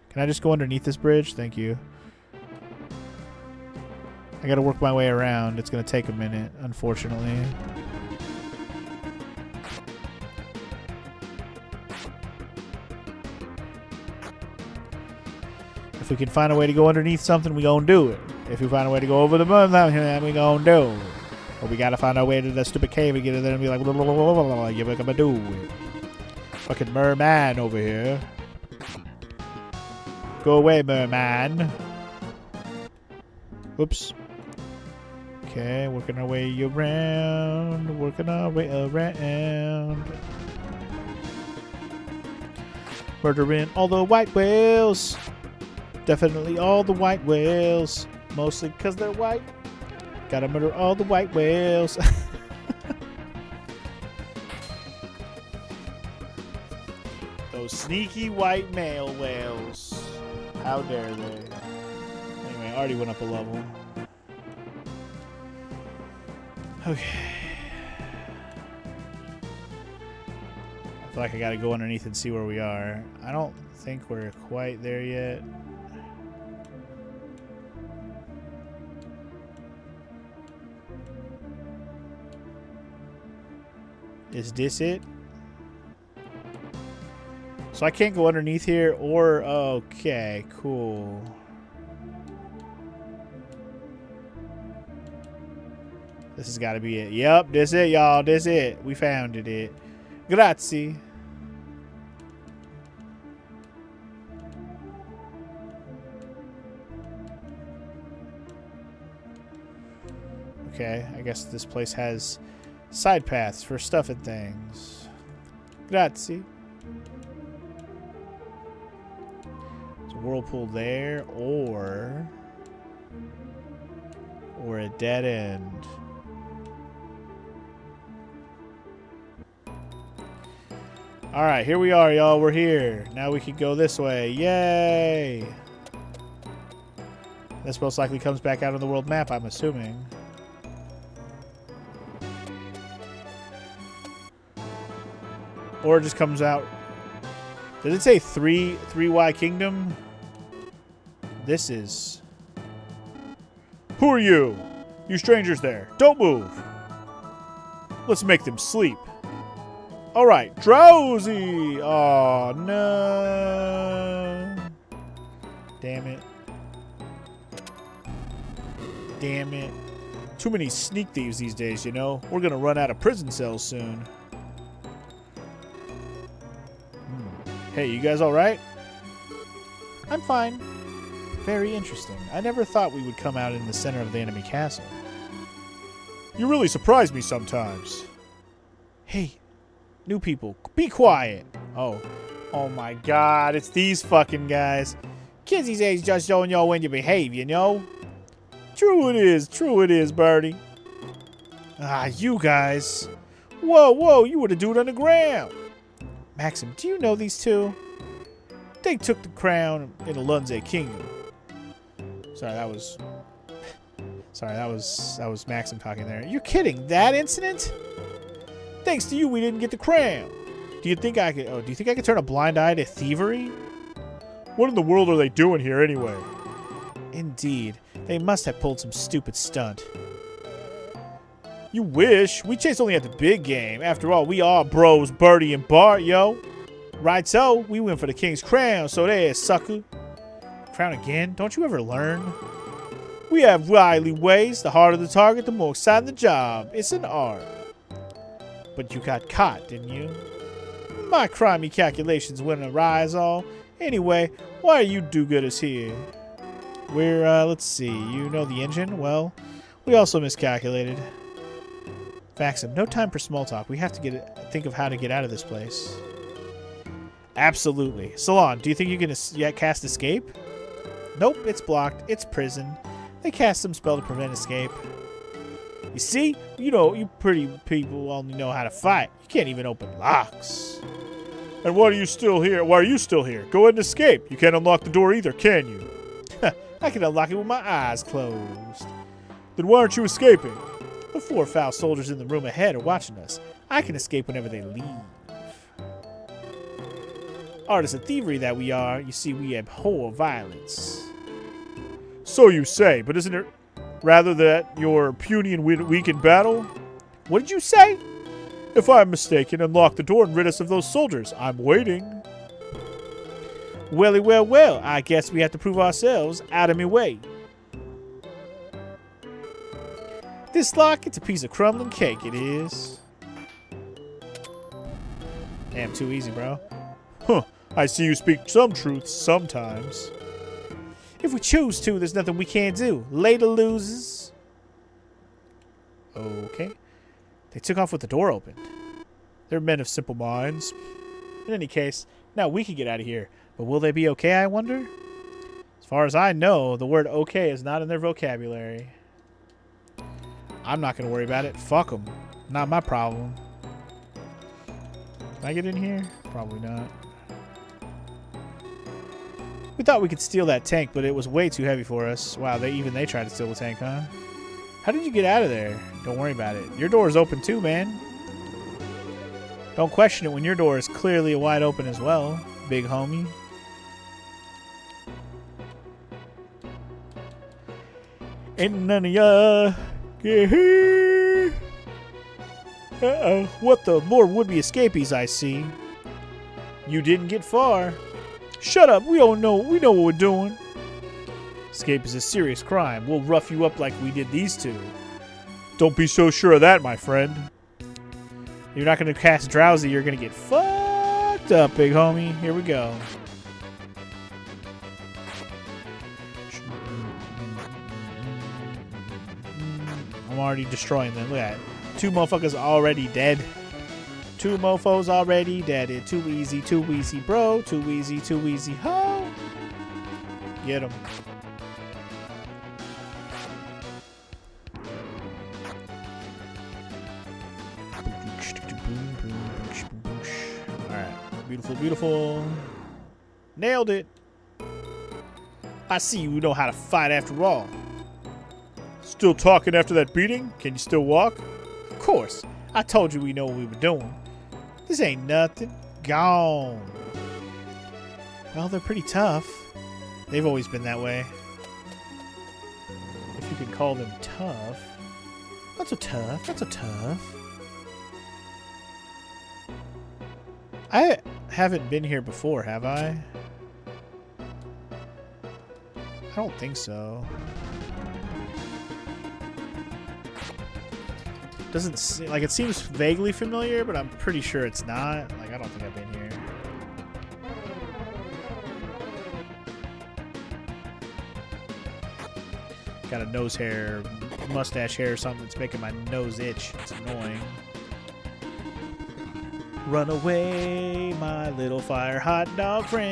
Can I just go underneath this bridge? Thank you. I gotta work my way around. It's gonna take a minute, unfortunately. If we can find a way to go underneath something, we gonna do it. If we find a way to go over the moon, then we gonna do it. Or we gotta find our way to that stupid cave and get in there and be like, blah, blah, blah, blah, blah, blah, you're gonna do it. Fucking merman over here. Go away, merman. Whoops. Okay, working our way around. Working our way around. Murdering all the white whales. Definitely all the white whales. Mostly because they're white. Gotta murder all the white whales. Those sneaky white male whales. How dare they? Anyway, I already went up a level. Okay. I feel like I gotta go underneath and see where we are. I don't think we're quite there yet. Is this it? So I can't go underneath here or... Okay, cool. This has got to be it. Yep, this it, y'all. This it. We found it. Grazie. Okay, I guess this place has side paths for stuff and things. Grazie. There's a whirlpool there, or a dead end. Alright, here we are, y'all. We're here. Now we can go this way. Yay! This most likely comes back out on the world map, I'm assuming. Or it just comes out. Did it say 3Y Kingdom? This is... Who are you? You strangers there. Don't move. Let's make them sleep. Alright, drowsy! Oh no. Damn it. Damn it. Too many sneak thieves these days, you know? We're gonna run out of prison cells soon. Hey, you guys alright? I'm fine. Very interesting. I never thought we would come out in the center of the enemy castle. You really surprise me sometimes. Hey, new people, be quiet. Oh my god, it's these fucking guys. Kids these days just don't know when you behave, you know? True it is, Birdie. Ah, you guys. Whoa, you were the dude on the ground. Maxim, do you know these two? They took the crown in the Lunze Kingdom. Sorry, that was Maxim talking there. You're kidding? That incident? Thanks to you, we didn't get the crown. Do you think I could turn a blind eye to thievery? What in the world are they doing here anyway? Indeed, they must have pulled some stupid stunt. You wish. We chase only at the big game. After all, we are bros, Birdie and Bart, yo. Right so, we went for the king's crown, so there, sucker. Crown again? Don't you ever learn? We have wily ways. The harder the target, the more exciting the job. It's an art. But you got caught, didn't you? My crimey calculations went awry is all. Anyway, why are you do-gooders here? We're, let's see. You know the engine? Well, we also miscalculated. Maxim, no time for small talk. We have to think of how to get out of this place. Absolutely. Salon, do you think you can cast escape? Nope, it's blocked. It's prison. They cast some spell to prevent escape. You see? You pretty people only know how to fight. You can't even open locks. And why are you still here? Go ahead and escape. You can't unlock the door either, can you? I can unlock it with my eyes closed. Then why aren't you escaping? The 4 foul soldiers in the room ahead are watching us. I can escape whenever they leave. Artists of thievery that we are, you see, we abhor violence. So you say, but isn't it rather that you're puny and weak in battle? What did you say? If I'm mistaken, unlock the door and rid us of those soldiers. I'm waiting. Welly, well, I guess we have to prove ourselves. Out of me way. This lock, it's a piece of crumbling cake, it is. Damn, too easy, bro. Huh, I see you speak some truths sometimes. If we choose to, there's nothing we can't do. Later, losers. Okay. They took off with the door open. They're men of simple minds. In any case, now we can get out of here. But will they be okay, I wonder? As far as I know, the word okay is not in their vocabulary. I'm not going to worry about it. Fuck them. Not my problem. Can I get in here? Probably not. We thought we could steal that tank, but it was way too heavy for us. Wow, even they tried to steal the tank, huh? How did you get out of there? Don't worry about it. Your door is open too, man. Don't question it when your door is clearly wide open as well, big homie. Ain't none of ya get here. Uh-oh. What the? More would-be escapees I see. You didn't get far. Shut up. We don't know. We know what we're doing. Escape is a serious crime. We'll rough you up like we did these two. Don't be so sure of that, my friend. You're not going to cast Drowsy. You're going to get fucked up, big homie. Here we go. I'm already destroying them. Look at that. 2 motherfuckers already dead. 2 mofos already dead. It too easy, bro. Too easy, ho. Get him. Alright. Beautiful, beautiful. Nailed it. I see you know how to fight after all. Still talking after that beating? Can you still walk? Of course. I told you we know what we were doing. This ain't nothing. Gone. Well, they're pretty tough. They've always been that way. If you can call them tough. Not so tough. Not so tough. I haven't been here before, have I? I don't think so. Doesn't seem like it seems vaguely familiar, but I'm pretty sure it's not. Like, I don't think I've been here. Got a nose hair, mustache hair or something that's making my nose itch. It's annoying. Run away, my little fire hot dog friend.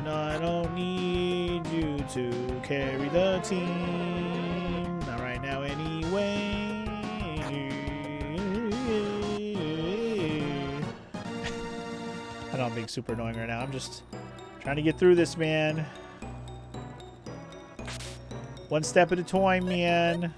I don't need you to carry the team. Not right now anyway. I know I'm being super annoying right now. I'm just trying to get through this, man. One step at a time, man.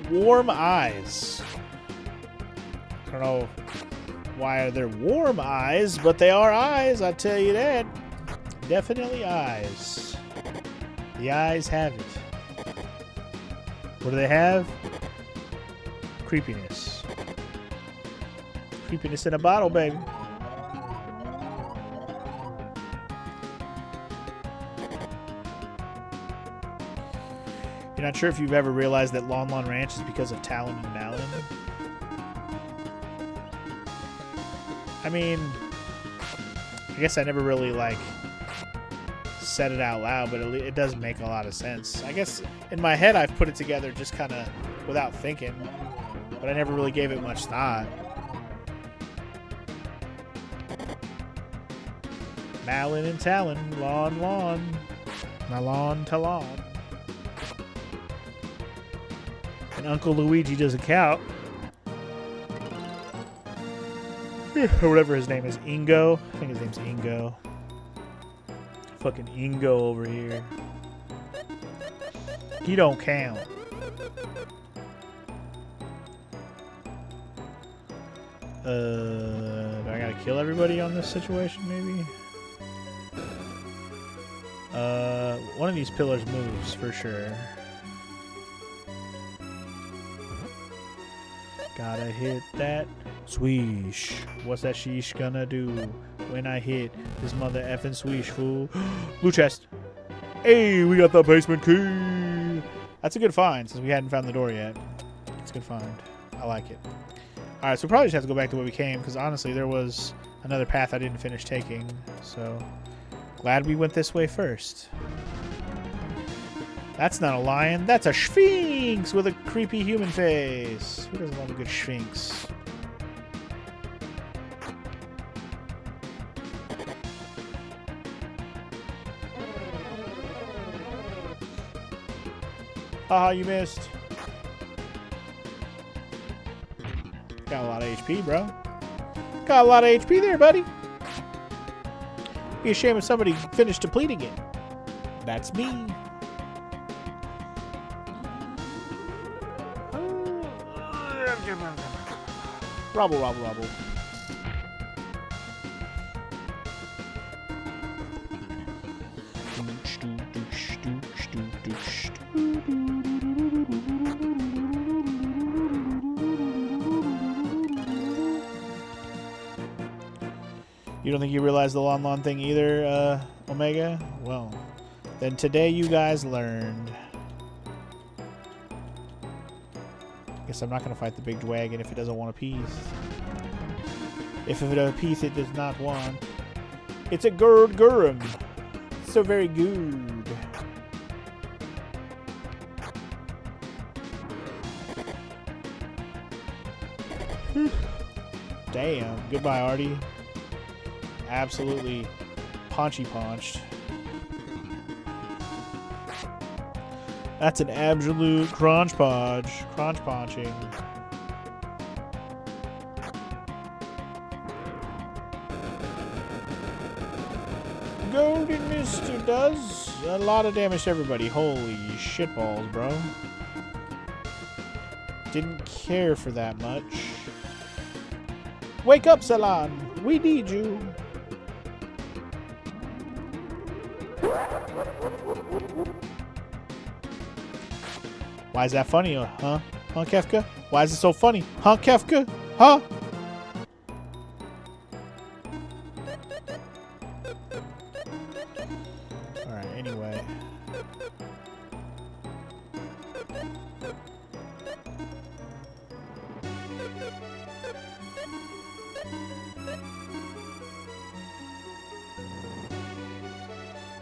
Warm eyes. I don't know why they're warm eyes, but they are eyes, I tell you that. Definitely eyes. The eyes have it. What do they have? Creepiness. Creepiness in a bottle, baby. You're not sure if you've ever realized that Lon Lon Ranch is because of Talon and Malin? I mean, I guess I never really, like, said it out loud, but it does make a lot of sense. I guess in my head I've put it together just kind of without thinking, but I never really gave it much thought. Malin and Talon, Lon Lon, Malon Talon. And Uncle Luigi doesn't count. Or whatever his name is. Ingo. I think his name's Ingo. Fucking Ingo over here. He don't count. Do I gotta kill everybody on this situation, maybe? One of these pillars moves for sure. Gotta hit that swish. What's that sheesh gonna do when I hit this mother effing swish, fool? Blue chest. Hey, we got the basement key. That's a good find since we hadn't found the door yet. It's a good find. I like it. Alright, so we probably just have to go back the way we came because honestly there was another path I didn't finish taking. So glad we went this way first. That's not a lion. That's a sphinx with a creepy human face. Who doesn't love a good sphinx? Haha, you missed. Got a lot of HP, bro. Got a lot of HP there, buddy. Be a shame if somebody finished depleting it. That's me. Robble, robble, robble. You don't think you realized the Lon Lon thing either, Omega? Well, then today you guys learned. Guess I'm not going to fight the big dragon if it doesn't want a piece. If it a piece it does not want. It's a Gurd Gurum. So very good. Damn. Goodbye, Artie. Absolutely paunched. That's an absolute crunch punching. Golden Mister does a lot of damage to everybody. Holy shitballs, bro. Didn't care for that much. Wake up, Salon. We need you. Why is that funny, huh? Huh, Kefka? Why is it so funny? Huh, Kefka? Huh? Alright, anyway.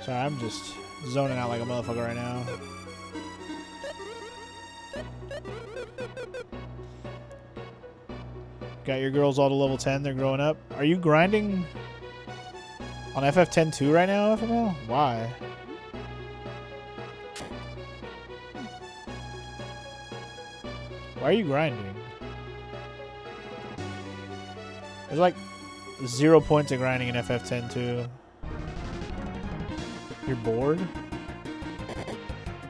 Sorry, I'm just zoning out like a motherfucker right now. Got your girls all to level 10. They're growing up. Are you grinding on FF10 right now, FML? Why? Why are you grinding? There's like 0 points of grinding in FF10. You're bored?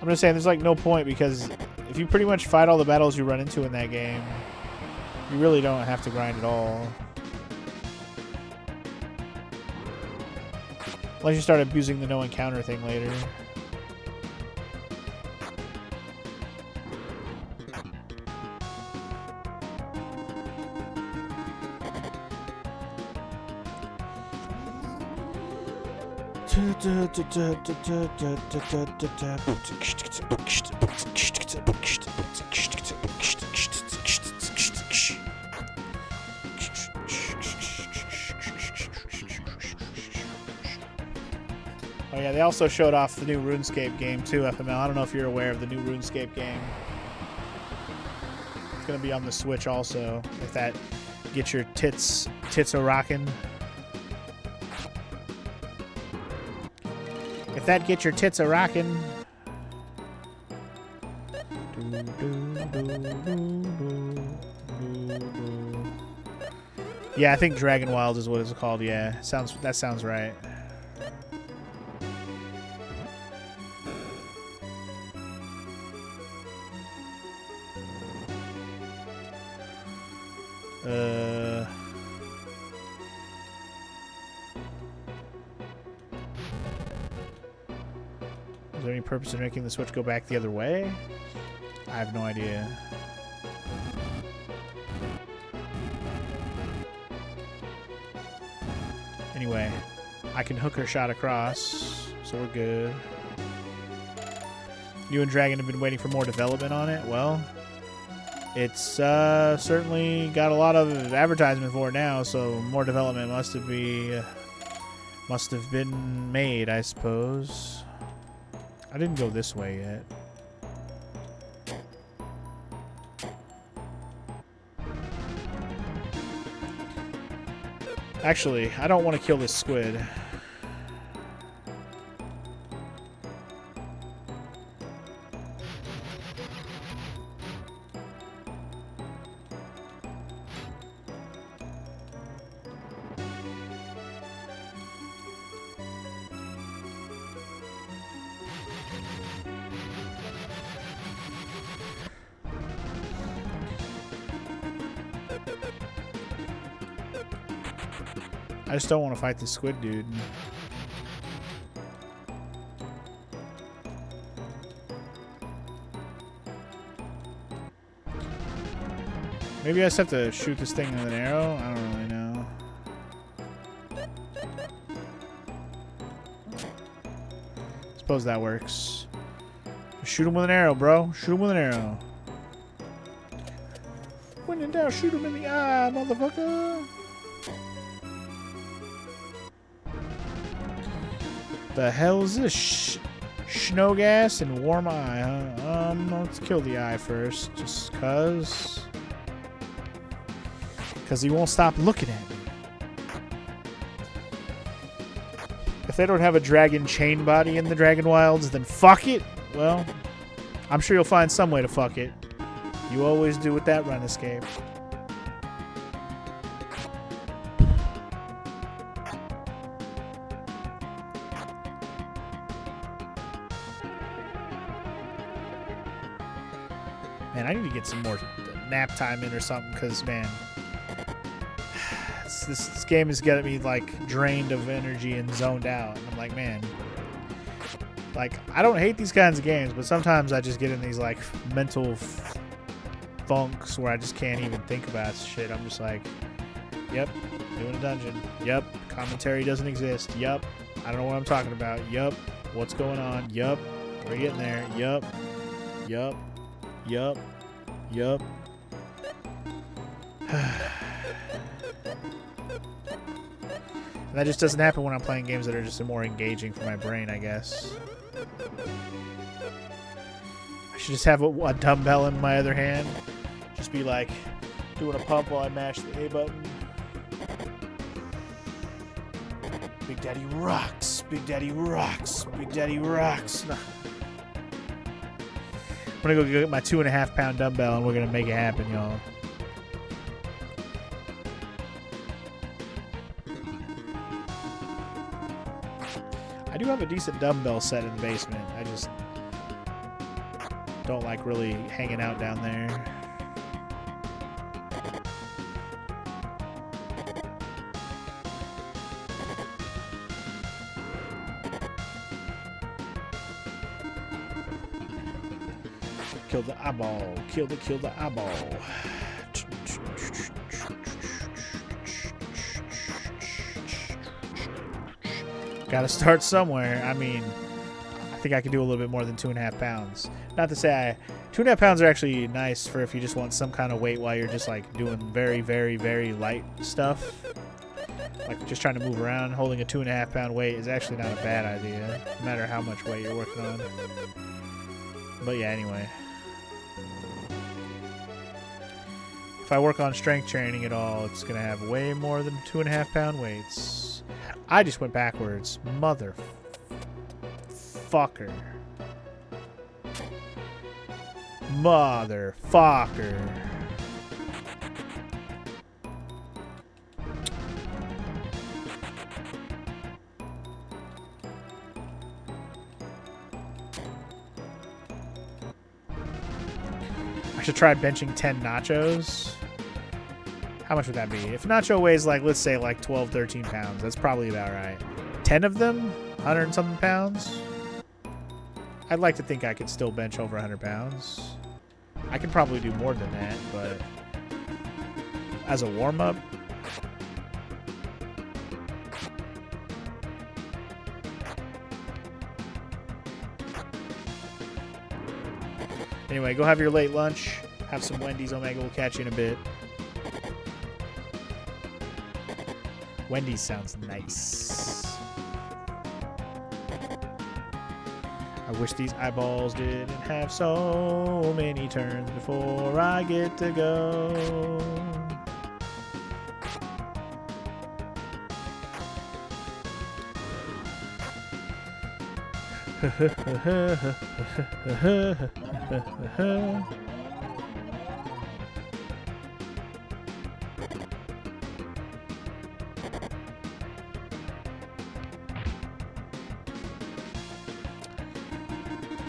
I'm just saying there's like no point because if you pretty much fight all the battles you run into in that game, you really don't have to grind at all. Unless you start abusing the no encounter thing later. Oh yeah, they also showed off the new RuneScape game too, FML. I don't know if you're aware of the new RuneScape game. It's gonna be on the Switch also, if that gets your tits a-rockin'. If that gets your tits a-rockin'. Yeah, I think Dragon Wild is what it's called. Yeah, that sounds right. Is there any purpose in making the Switch go back the other way? I have no idea. Anyway, I can hook her shot across, so we're good. You and Dragon have been waiting for more development on it? Well, it's certainly got a lot of advertisement for it now, so more development must have been made, I suppose. I didn't go this way yet. Actually, I don't want to kill this squid. I just don't want to fight this squid dude. Maybe I just have to shoot this thing with an arrow? I don't really know. Suppose that works. Shoot him with an arrow, bro. Shoot him with an arrow. When in doubt, shoot him in the eye, motherfucker. The hell is this? Snow gas and warm eye, huh? Let's kill the eye first, just cause he won't stop looking at me. If they don't have a dragon chain body in the Dragon Wilds, then fuck it. Well, I'm sure you'll find some way to fuck it. You always do with that run escape. Man, I need to get some more nap time in or something, because, man, this game has got me, like, drained of energy and zoned out. And I'm like, man, like, I don't hate these kinds of games, but sometimes I just get in these, like, mental funks where I just can't even think about shit. I'm just like, yep, doing a dungeon. Yep, commentary doesn't exist. Yep, I don't know what I'm talking about. Yep, what's going on? Yep, we're getting there. Yep, yep. Yup. Yup. And that just doesn't happen when I'm playing games that are just more engaging for my brain, I guess. I should just have a dumbbell in my other hand. Just be like doing a pump while I mash the A button. Big Daddy rocks. Big Daddy rocks. Big Daddy rocks. No. I'm gonna go get my 2.5 pound dumbbell and we're gonna make it happen, y'all. I do have a decent dumbbell set in the basement. I just don't like really hanging out down there. Kill the eyeball. Kill the eyeball. Gotta start somewhere. I mean, I think I could do a little bit more than 2.5 pounds. Not to say 2.5 pounds are actually nice for if you just want some kind of weight while you're just like doing very, very, very light stuff. Like just trying to move around. Holding a 2.5 pound weight is actually not a bad idea, no matter how much weight you're working on. But yeah, anyway. If I work on strength training at all, it's going to have way more than 2.5 pound weights. I just went backwards. Motherfucker. Motherfucker. I should try benching 10 nachos. How much would that be? If Nacho weighs, like, let's say, like 12, 13 pounds, that's probably about right. 10 of them? 100 and something pounds? I'd like to think I could still bench over 100 pounds. I could probably do more than that, but as a warm-up, anyway, go have your late lunch. Have some Wendy's, Omega. We'll catch you in a bit. Wendy's sounds nice. I wish these eyeballs didn't have so many turns before I get to go.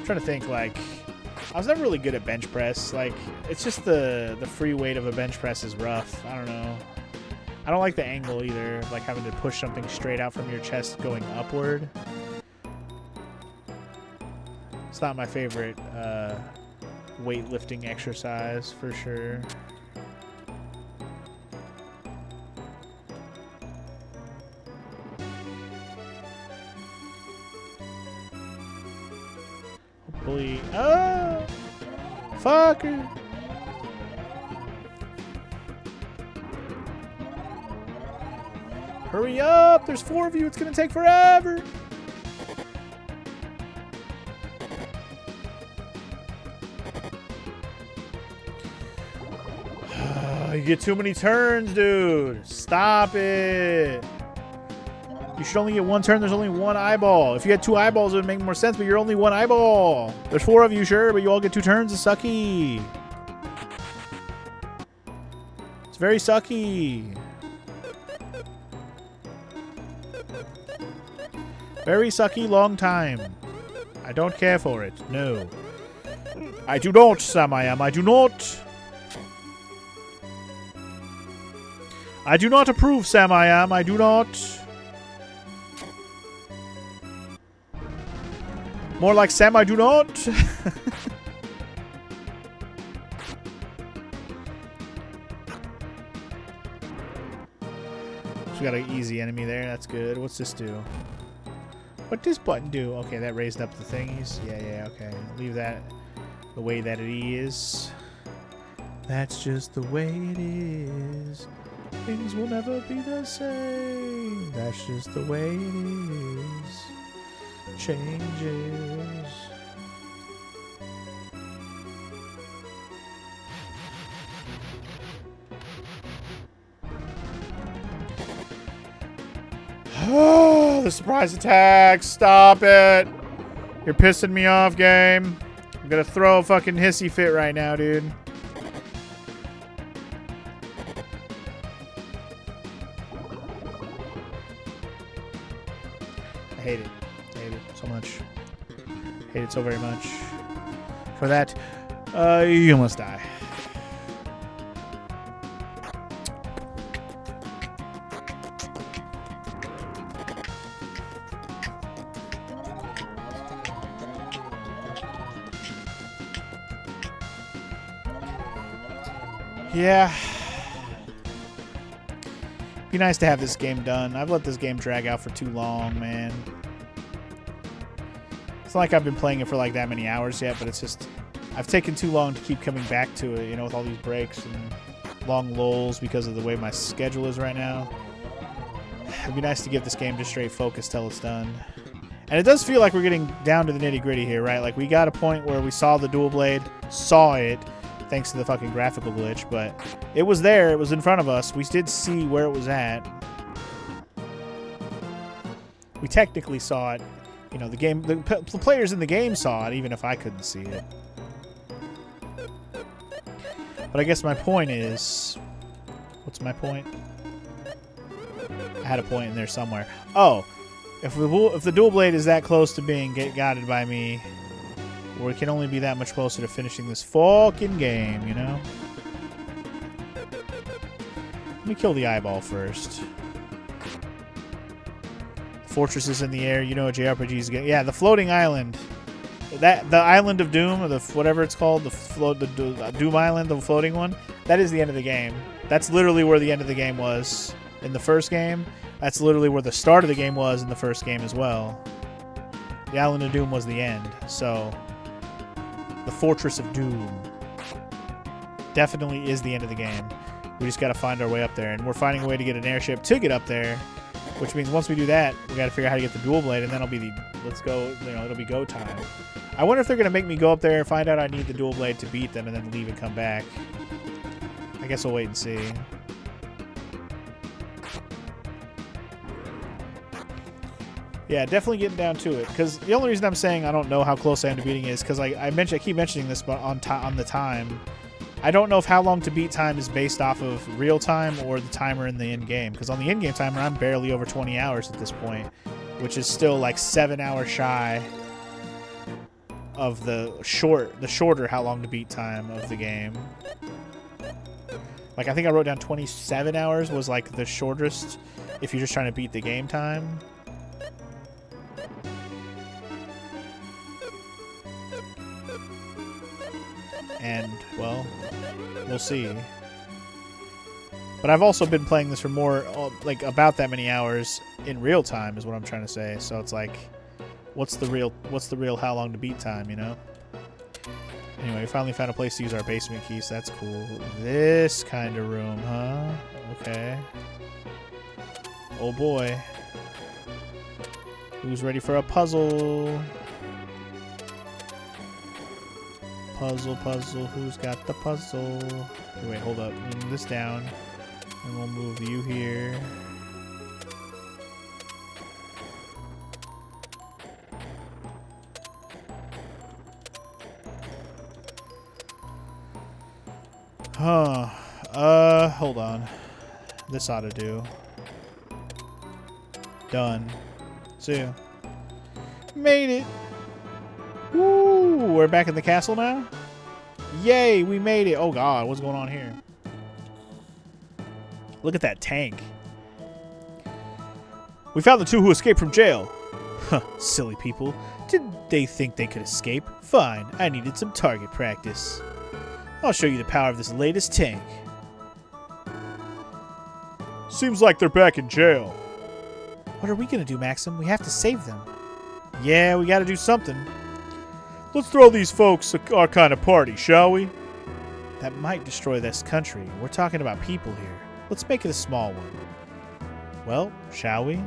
Trying to think, like, I was never really good at bench press. Like, it's just the free weight of a bench press is rough. I don't know. I don't like the angle either, like having to push something straight out from your chest going upward. It's not my favorite weightlifting exercise for sure. Hopefully, oh, fucker. Hurry up! There's 4 of you. It's gonna take forever. You get too many turns, dude. Stop it. You should only get 1 turn. There's only 1 eyeball. If you had 2 eyeballs, it would make more sense, but you're only 1 eyeball. There's 4 of you, sure, but you all get 2 turns. It's sucky. It's very sucky. Very sucky long time. I don't care for it. No. I do not, Samayam. I do not. I do not approve, Sam I am. I do not. More like Sam I do not. We got an easy enemy there. That's good. What's this do? What does button do? Okay, that raised up the thingies. Yeah, okay. Leave that the way that it is. That's just the way it is. Things will never be the same. That's just the way it is. Changes. Oh, the surprise attack. Stop it. You're pissing me off, game. I'm gonna throw a fucking hissy fit right now, dude. I hate it. I hate it so much. I hate it so very much. For that, you must die. Yeah. Be nice to have this game done. I've let this game drag out for too long, man. It's not like I've been playing it for like that many hours yet, but it's just I've taken too long to keep coming back to it, you know, with all these breaks and long lulls because of the way my schedule is right now. It'd be nice to give this game just straight focus till it's done. And it does feel like we're getting down to the nitty-gritty here, right? Like, we got a point where we saw the dual blade, saw it, thanks to the fucking graphical glitch, but it was there. It was in front of us. We did see where it was at. We technically saw it. You know, the players in the game saw it, even if I couldn't see it. But I guess my point is... What's my point? I had a point in there somewhere. Oh! If the dual blade is that close to being guided by me, or it can only be that much closer to finishing this fucking game, you know? Let me kill the eyeball first. Fortress is in the air. You know what JRPGs get. Yeah, the floating island. The Island of Doom, or the whatever it's called, the Doom Island, the floating one. That is the end of the game. That's literally where the end of the game was in the first game. That's literally where the start of the game was in the first game as well. The Island of Doom was the end. So, the Fortress of Doom definitely is the end of the game. We just got to find our way up there, and we're finding a way to get an airship to get up there. Which means once we do that, we got to figure out how to get the dual blade, and then it'll be the let's go. You know, it'll be go time. I wonder if they're gonna make me go up there and find out I need the dual blade to beat them, and then leave and come back. I guess we'll wait and see. Yeah, definitely getting down to it. Because the only reason I'm saying I don't know how close I am to beating it is because I keep mentioning this, but on the time. I don't know if how long to beat time is based off of real time or the timer in the in-game. Because on the in-game timer, I'm barely over 20 hours at this point, which is still like 7 hours shy of the shorter how long to beat time of the game. Like I think I wrote down 27 hours was like the shortest if you're just trying to beat the game time. And, well, we'll see. But I've also been playing this for more, like, about that many hours in real time is what I'm trying to say. So it's like, what's the real how long to beat time, you know? Anyway, we finally found a place to use our basement key, so that's cool. This kind of room, huh? Okay. Oh boy. Who's ready for a puzzle? Puzzle, who's got the puzzle? Okay, wait, hold up. Move this down. And we'll move you here. Huh. Hold on. This ought to do. Done. See ya. Made it! Woo! We're back in the castle now? Yay! We made it! Oh god, what's going on here? Look at that tank. We found the two who escaped from jail. Huh, silly people. Did they think they could escape? Fine, I needed some target practice. I'll show you the power of this latest tank. Seems like they're back in jail. What are we gonna do, Maxim? We have to save them. Yeah, we gotta do something. Let's throw these folks our kind of party, shall we? That might destroy this country. We're talking about people here. Let's make it a small one. Well, shall we?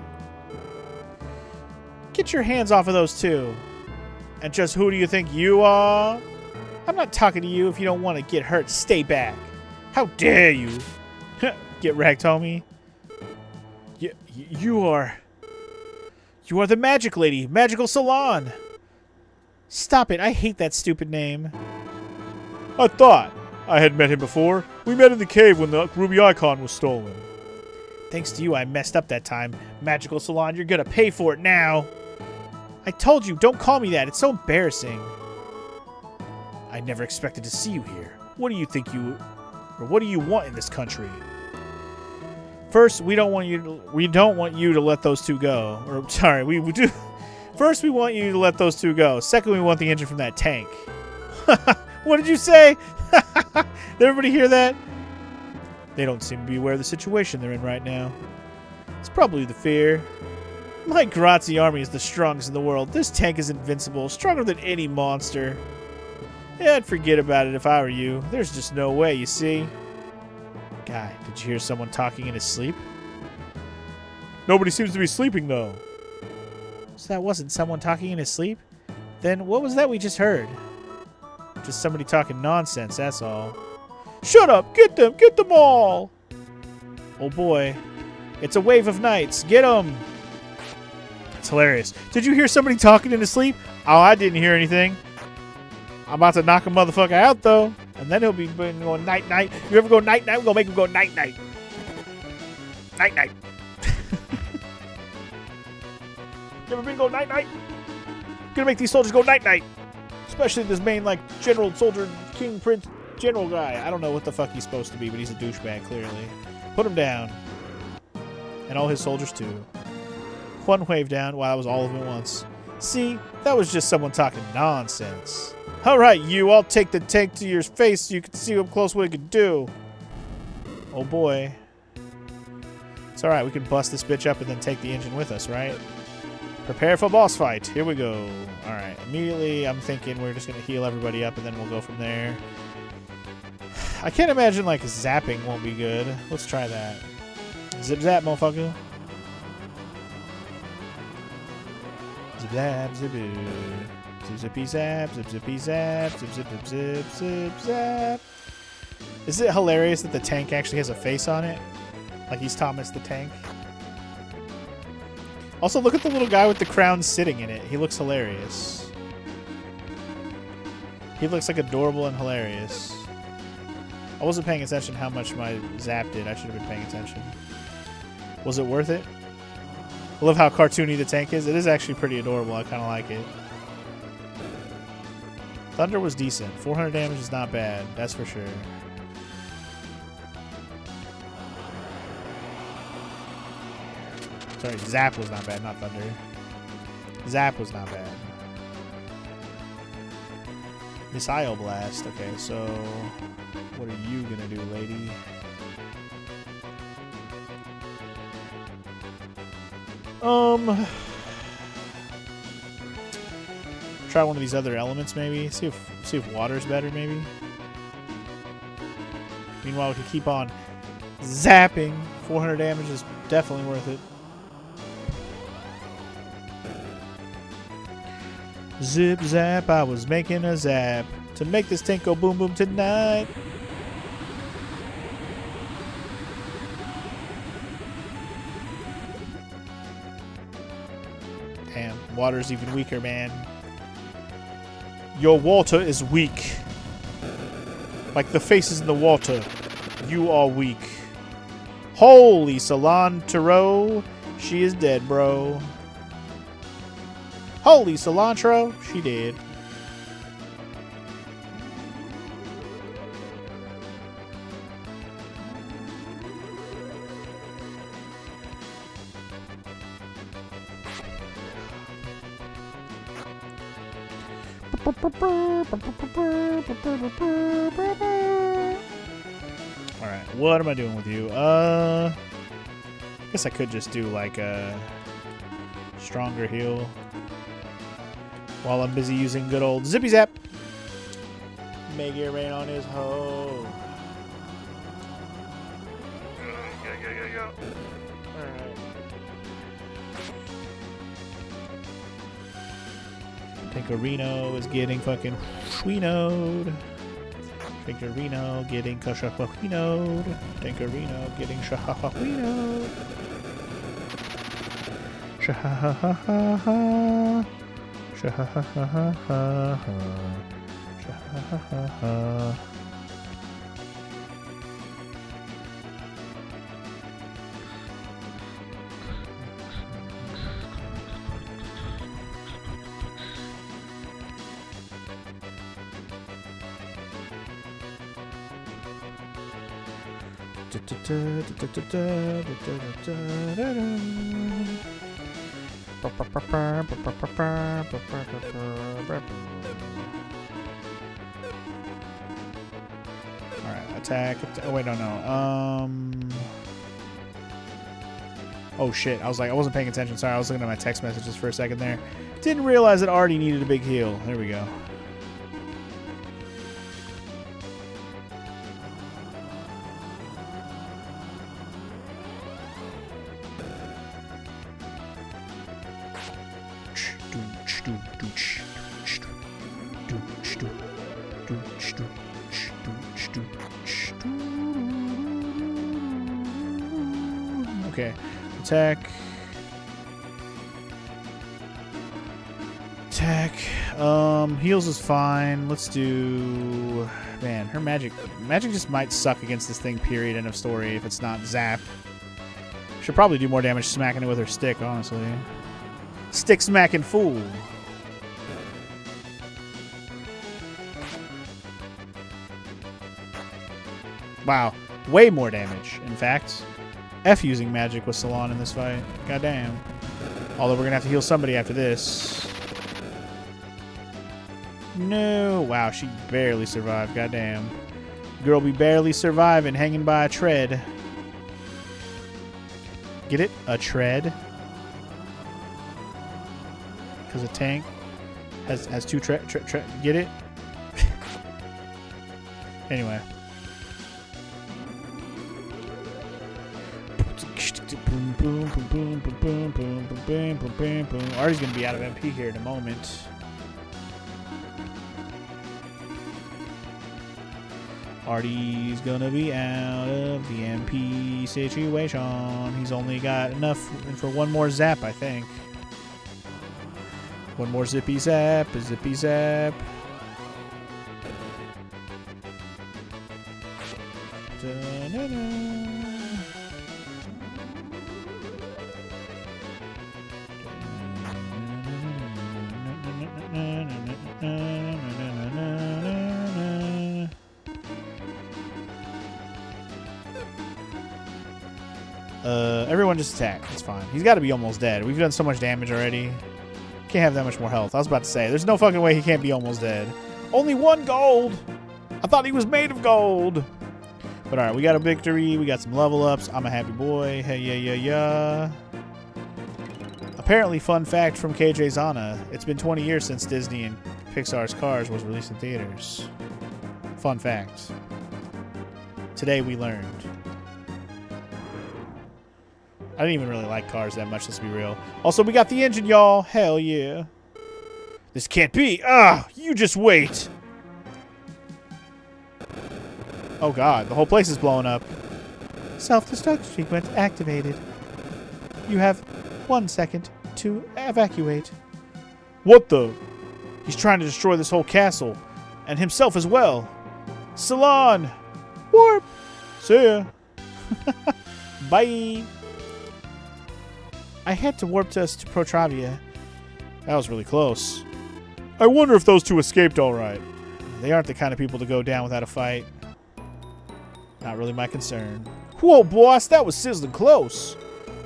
Get your hands off of those two. And just who do you think you are? I'm not talking to you. If you don't want to get hurt, stay back. How dare you? Get wrecked, homie. You are the magic lady. Magical Salon. Stop it. I hate that stupid name. I thought I had met him before. We met in the cave when the ruby icon was stolen. Thanks to you, I messed up that time. Magical Salon, you're gonna pay for it now. I told you, don't call me that. It's so embarrassing. I never expected to see you here. What do you think what do you want in this country? First, we don't want you to let those two go. Or sorry, we do. First, we want you to let those two go. Second, we want the engine from that tank. What did you say? Did everybody hear that? They don't seem to be aware of the situation they're in right now. It's probably the fear. My Grazi army is the strongest in the world. This tank is invincible, stronger than any monster. Yeah, I'd forget about it if I were you. There's just no way, you see. Guy, did you hear someone talking in his sleep? Nobody seems to be sleeping, though. So that wasn't someone talking in his sleep? Then what was that we just heard? Just somebody talking nonsense, that's all. Shut up! Get them all! Oh boy. It's a wave of knights. Get them! It's hilarious. Did you hear somebody talking in his sleep? Oh, I didn't hear anything. I'm about to knock a motherfucker out, though. And then he'll be going night-night. You ever go night-night? We're going to make him go night-night. Night-night. You ever been go night-night? Gonna make these soldiers go night-night. Especially this main, like, general, soldier, king, prince, general guy. I don't know what the fuck he's supposed to be, but he's a douchebag, clearly. Put him down. And all his soldiers, too. One wave down. Wow, that was all of them at once. See? That was just someone talking nonsense. Alright, you. I'll take the tank to your face so you can see up close what it can do. Oh, boy. It's alright. We can bust this bitch up and then take the engine with us, right? Prepare for boss fight. Here we go. Alright. Immediately, I'm thinking we're just going to heal everybody up and then we'll go from there. I can't imagine, like, zapping won't be good. Let's try that. Zip zap, motherfucker. Zip zap, zip zip. Zip zippy zap, zip zippy zap, zip zip zip zip zip zap. Is it hilarious that the tank actually has a face on it? Like he's Thomas the Tank? Also, look at the little guy with the crown sitting in it. He looks hilarious. He looks like adorable and hilarious. I wasn't paying attention how much my zap did. I should have been paying attention. Was it worth it? I love how cartoony the tank is. It is actually pretty adorable. I kind of like it. Thunder was decent. 400 damage is not bad. That's for sure. Sorry, Zap was not bad, not Thunder. Zap was not bad. Missile Blast. Okay, so what are you gonna do, lady? Try one of these other elements, maybe. See if water's better, maybe. Meanwhile, we can keep on zapping. 400 damage is definitely worth it. Zip zap, I was making a zap to make this tank go boom boom tonight. Damn, water's even weaker, man. Your water is weak. Like the faces in the water. You are weak. Holy cilantro. She is dead, bro. Holy cilantro. She did. Alright, what am I doing with you? I guess I could just do like a stronger heal while I'm busy using good old Zippy Zap. Make it rain on his hoe. Alright. Tinkerino is getting fucking schweenoed. Tinkerino getting shahahahweenoed. Tinkerino getting shahahahweenoed. Shahahahaha. Shahahahaha. Shahahahaha. Alright, attack. Oh, wait, no. Oh, shit. I wasn't paying attention. Sorry, I was looking at my text messages for a second there. Didn't realize it already needed a big heal. There we go. Okay, attack. Heals is fine. Let's do... Man, her magic just might suck against this thing, period, end of story, if it's not zap. Should probably do more damage smacking it with her stick, honestly. Stick smacking fool. Wow. Way more damage, in fact. F using magic with Salon in this fight. Goddamn. Although we're going to have to heal somebody after this. No. Wow, she barely survived. Goddamn. Girl be barely surviving, hanging by a tread. Get it? A tread. Because a tank has two get it? Anyway. Artie's gonna be out of MP here in a moment. Artie's gonna be out of the MP situation. He's only got enough for one more zap, I think. One more zippy zap, a zippy zap. Da-na-na. Everyone just attack. It's fine. He's got to be almost dead. We've done so much damage already. Can't have that much more health. I was about to say, there's no fucking way he can't be almost dead. Only 1 gold. I thought he was made of gold. But all right, we got a victory. We got some level ups. I'm a happy boy. Hey, yeah. Apparently, fun fact from KJ Zana, it's been 20 years since Disney and Pixar's Cars was released in theaters. Fun fact. Today we learned. I didn't even really like Cars that much, let's be real. Also, we got the engine, y'all. Hell yeah. This can't be. You just wait. Oh god, the whole place is blowing up. Self-destruct sequence activated. You have 1 second to evacuate. What the? He's trying to destroy this whole castle. And himself as well. Salon! Warp! See ya. Bye! I had to warp us to Protravia. That was really close. I wonder if those two escaped alright. They aren't the kind of people to go down without a fight. Not really my concern. Whoa, boss, that was sizzling close.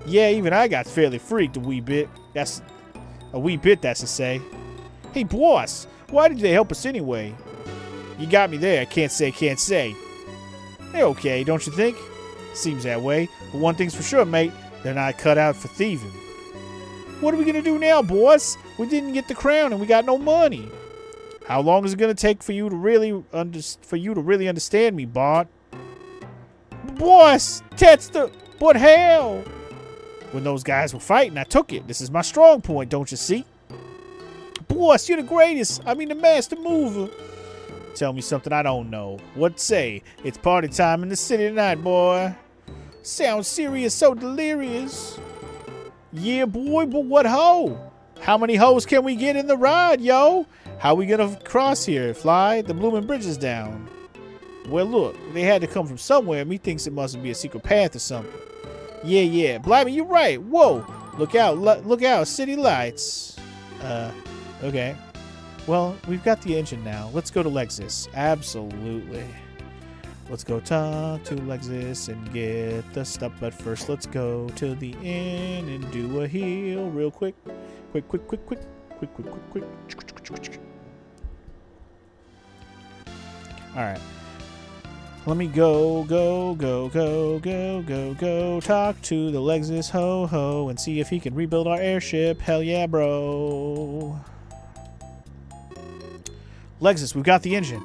Yeah, even I got fairly freaked a wee bit. That's to say. Hey, boss, why did they help us anyway? You got me there, can't say. They're okay, don't you think? Seems that way. But one thing's for sure, mate. They're not cut out for thieving. What are we gonna do now, boss? We didn't get the crown and we got no money. How long is it gonna take for you to really understand me, Bart? Boss, that's the... But how? When those guys were fighting, I took it. This is my strong point, don't you see? Boss, you're the greatest. I mean the master mover. Tell me something I don't know. What say? It's party time in the city tonight, boy. Sounds serious, so delirious. Yeah, boy, but what hoe? How many hoes can we get in the ride, yo? How we gonna cross here, Fly? The blooming bridge is down. Well, look, they had to come from somewhere. Me thinks it must be a secret path or something. Yeah. Blimey, you're right. Whoa. Look out, city lights. Okay. Well, we've got the engine now. Let's go to Lexus. Absolutely. Let's go talk to Lexus and get the stuff. But first, let's go to the inn and do a heal real quick. Quick. All right. Let me go. Talk to the Lexus ho and see if he can rebuild our airship. Hell yeah, bro. Lexus, we've got the engine.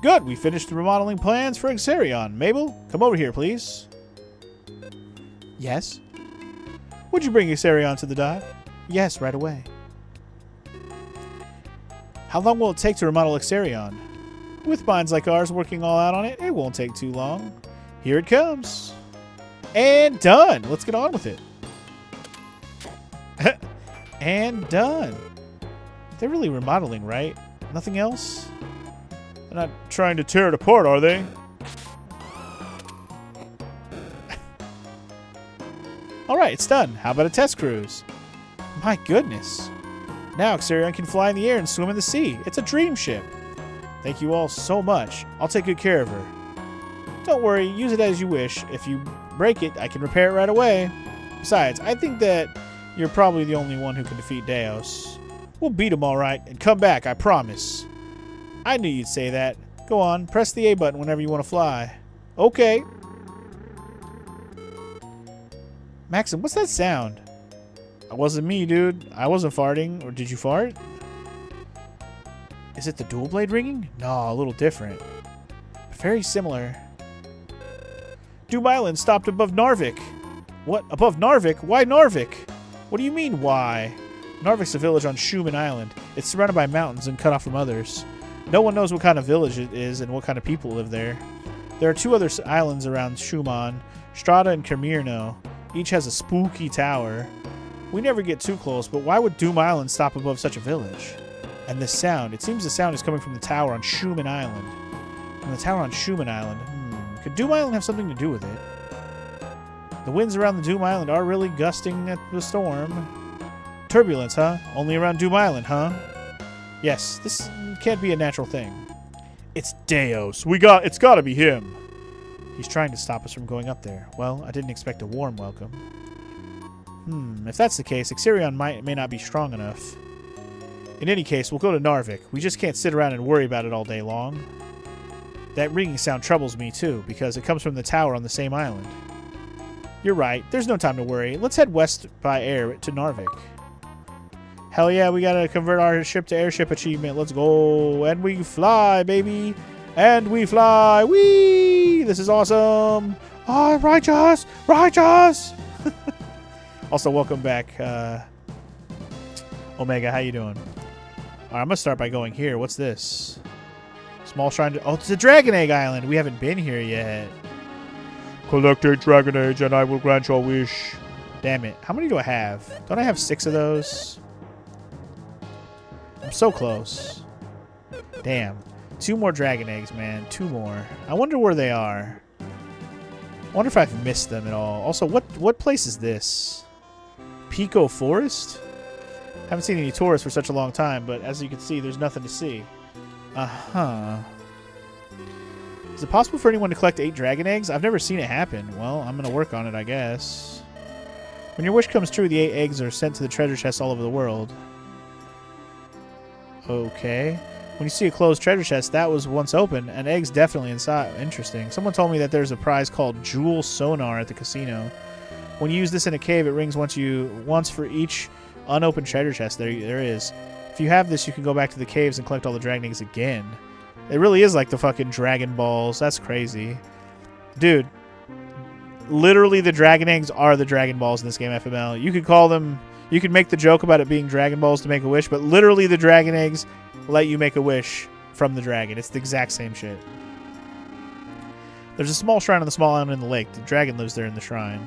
Good, we finished the remodeling plans for Exarion. Mabel, come over here, please. Yes? Would you bring Exarion to the dock? Yes, right away. How long will it take to remodel Exarion? With minds like ours working all out on it, it won't take too long. Here it comes. And done. Let's get on with it. And done. They're really remodeling, right? Nothing else? They're not trying to tear it apart, are they? Alright, it's done. How about a test cruise? My goodness. Now Xerion can fly in the air and swim in the sea. It's a dream ship. Thank you all so much. I'll take good care of her. Don't worry, use it as you wish. If you break it, I can repair it right away. Besides, I think that you're probably the only one who can defeat Deus. We'll beat him all right, and come back, I promise. I knew you'd say that. Go on, press the A button whenever you want to fly. Okay. Maxim, what's that sound? It wasn't me, dude. I wasn't farting. Or did you fart? Is it the dual blade ringing? No, a little different. Very similar. Doom Island stopped above Narvik. What? Above Narvik? Why Narvik? What do you mean, why? Narvik's a village on Schumann Island. It's surrounded by mountains and cut off from others. No one knows what kind of village it is and what kind of people live there. There are 2 other islands around Schumann, Strata and Kermirno. Each has a spooky tower. We never get too close, but why would Doom Island stop above such a village? And this sound, it seems the sound is coming from the tower on Schumann Island. From the tower on Schumann Island. Could Doom Island have something to do with it? The winds around the Doom Island are really gusting at the storm. Turbulence, huh? Only around Doom Island, huh? Yes, this can't be a natural thing. It's Deus. It's gotta be him. He's trying to stop us from going up there. Well, I didn't expect a warm welcome. If that's the case, Xerion may not be strong enough. In any case, we'll go to Narvik. We just can't sit around and worry about it all day long. That ringing sound troubles me too, because it comes from the tower on the same island. You're right. There's no time to worry. Let's head west by air to Narvik. Hell yeah, we gotta convert our ship to airship achievement. Let's go. And we fly, baby. And we fly. Whee! This is awesome. Oh, righteous! Righteous! Also, welcome back, Omega. How you doing? All right, I'm gonna start by going here. What's this? Small shrine to... Oh, it's a Dragon Egg Island. We haven't been here yet. Collect 8 Dragon Eggs and I will grant your wish. Damn it. How many do I have? Don't I have 6 of those? I'm so close. Damn. 2 more Dragon Eggs, man. 2 more. I wonder where they are. I wonder if I've missed them at all. Also, what place is this? Pico Forest? Haven't seen any tourists for such a long time, but as you can see, there's nothing to see. Uh-huh. Is it possible for anyone to collect 8 Dragon Eggs? I've never seen it happen. Well, I'm going to work on it, I guess. When your wish comes true, the 8 eggs are sent to the treasure chests all over the world. Okay. When you see a closed treasure chest, that was once open, and eggs definitely inside. Interesting. Someone told me that there's a prize called Jewel Sonar at the casino. When you use this in a cave, it rings once for each unopened treasure chest. There is. If you have this, you can go back to the caves and collect all the Dragon Eggs again. It really is like the fucking Dragon Balls. That's crazy. Dude, literally the Dragon Eggs are the Dragon Balls in this game, FML. You could call them... You could make the joke about it being Dragon Balls to make a wish, but literally the Dragon Eggs let you make a wish from the dragon. It's the exact same shit. There's a small shrine on the small island in the lake. The dragon lives there in the shrine.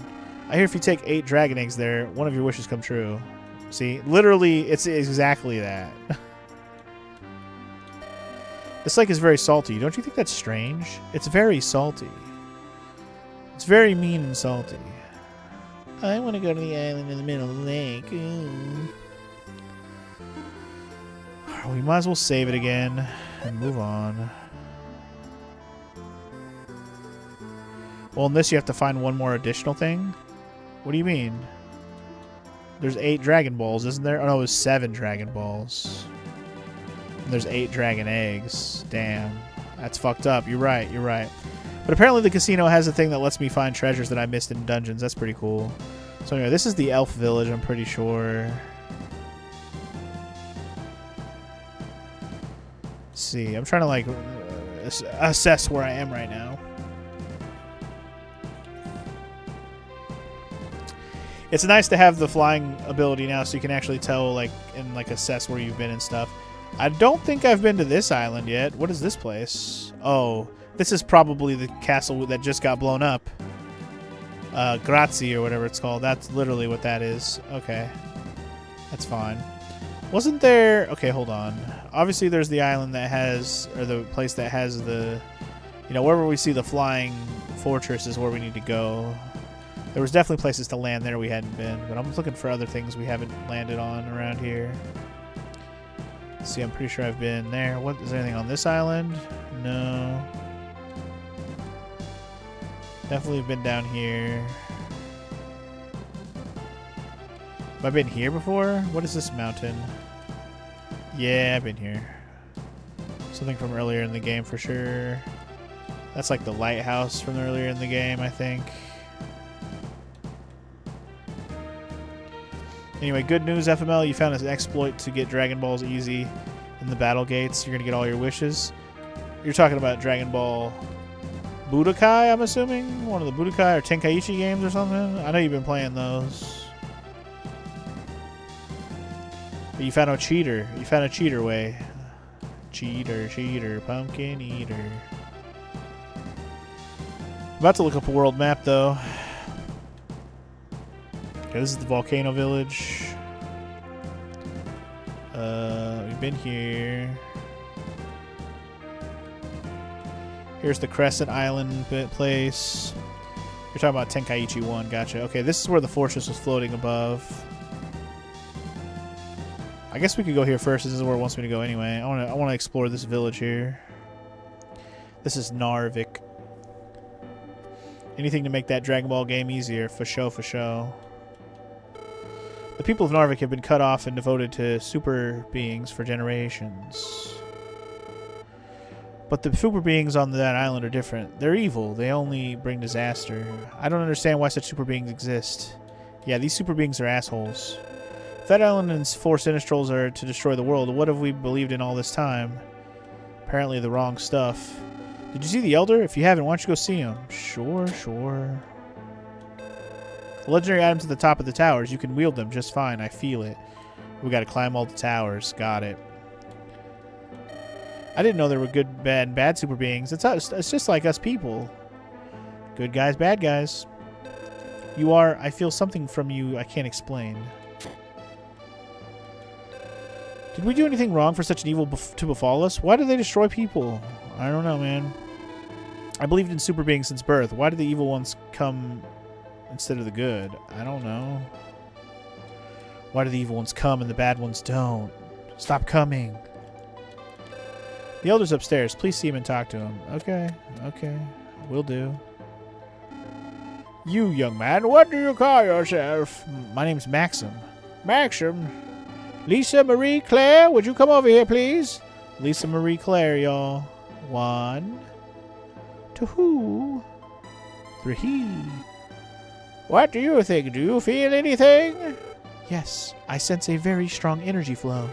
I hear if you take 8 Dragon Eggs there, one of your wishes come true. See? Literally, it's exactly that. This lake is very salty. Don't you think that's strange? It's very salty. It's very mean and salty. I want to go to the island in the middle of the lake. Ooh. We might as well save it again and move on. Well, in this you have to find one more additional thing? What do you mean? There's 8 Dragon Balls, isn't there? Oh no, there's 7 Dragon Balls. And there's 8 Dragon Eggs. Damn. That's fucked up. You're right, you're right. But apparently the casino has a thing that lets me find treasures that I missed in dungeons. That's pretty cool. So anyway, this is the elf village, I'm pretty sure. Let's see. I'm trying to like assess where I am right now. It's nice to have the flying ability now so you can actually tell like and like assess where you've been and stuff. I don't think I've been to this island yet. What is this place? Oh, this is probably the castle that just got blown up. Grazie or whatever it's called. That's literally what that is. Okay. That's fine. Wasn't there... Okay, hold on. Obviously, there's the island that has... Or the place that has the... You know, wherever we see the flying fortress is where we need to go. There was definitely places to land there we hadn't been. But I'm looking for other things we haven't landed on around here. See, I'm pretty sure I've been there. What is there anything on this island? No. Definitely been down here. Have I been here before? What is this mountain? Yeah, I've been here. Something from earlier in the game for sure. That's like the lighthouse from earlier in the game, I think. Anyway, good news, FML. You found an exploit to get Dragon Balls easy in the battle gates. You're going to get all your wishes. You're talking about Dragon Ball Budokai, I'm assuming? One of the Budokai or Tenkaichi games or something? I know you've been playing those. But you found a cheater. You found a cheater way. Cheater, pumpkin eater. About to look up a world map, though. Okay, this is the volcano village. We've been here. Here's the Crescent Island place. You're talking about Tenkaichi 1, gotcha. Okay, this is where the fortress was floating above. I guess we could go here first. This is where it wants me to go anyway. I want to explore this village here. This is Narvik. Anything to make that Dragon Ball game easier, for show, for show. The people of Narvik have been cut off and devoted to super beings for generations. But the super beings on that island are different. They're evil. They only bring disaster. I don't understand why such super beings exist. Yeah, these super beings are assholes. If that island and 4 Sinistrals are to destroy the world, what have we believed in all this time? Apparently the wrong stuff. Did you see the Elder? If you haven't, why don't you go see him? Sure. Legendary items at the top of the towers. You can wield them just fine. I feel it. We gotta climb all the towers. Got it. I didn't know there were good, bad, and bad super beings. It's just like us people. Good guys, bad guys. You are... I feel something from you I can't explain. Did we do anything wrong for such an evil to befall us? Why do they destroy people? I don't know, man. I believed in super beings since birth. Why did the evil ones come instead of the good? I don't know. Why do the evil ones come and the bad ones don't? Stop coming. The Elder's upstairs. Please see him and talk to him. Okay. Will do. You, young man, what do you call yourself? My name's Maxim. Maxim? Lisa Marie Claire, would you come over here, please? Lisa Marie Claire, y'all. 1, 2, 3. What do you think? Do you feel anything? Yes, I sense a very strong energy flow.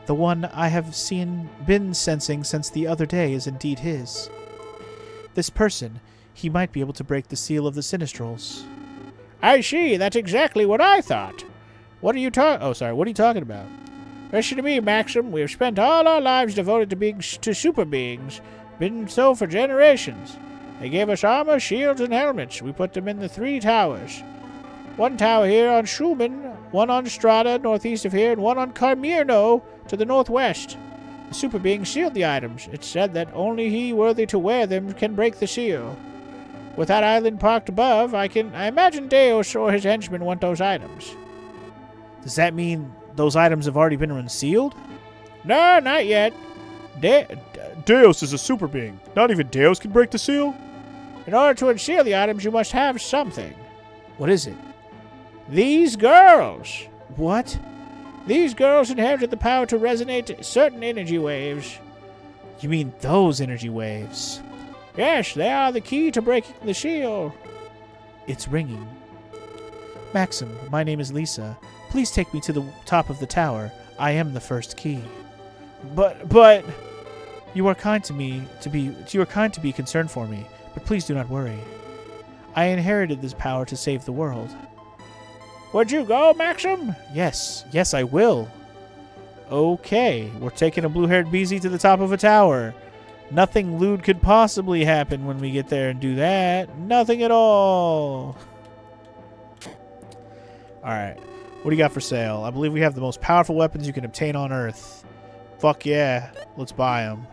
The one I have been sensing since the other day is indeed his. This person, he might be able to break the seal of the Sinistrals. I see, that's exactly what I thought. What are you talking about? Listen to me, Maxim. We have spent all our lives devoted to super beings. Been so for generations. They gave us armor, shields, and helmets. We put them in the 3 towers. 1 tower here on Schumann, 1 on Strada, northeast of here, and 1 on Carmirno, to the northwest. The super beings sealed the items. It's said that only he worthy to wear them can break the seal. With that island parked above, I imagine Deus or his henchmen want those items. Does that mean those items have already been unsealed? No, not yet. Deus is a super being. Not even Deus can break the seal? In order to unseal the items, you must have something. What is it? These girls. What? These girls inherited the power to resonate certain energy waves. You mean those energy waves? Yes, they are the key to breaking the seal. It's ringing. Maxim, my name is Lisa. Please take me to the top of the tower. I am the first key. But you are kind to be concerned for me, but please do not worry. I inherited this power to save the world. Would you go, Maxim? Yes, I will. Okay, we're taking a blue-haired BZ to the top of a tower. Nothing lewd could possibly happen when we get there and do that. Nothing at all. Alright. What do you got for sale? I believe we have the most powerful weapons you can obtain on Earth. Fuck yeah. Let's buy them.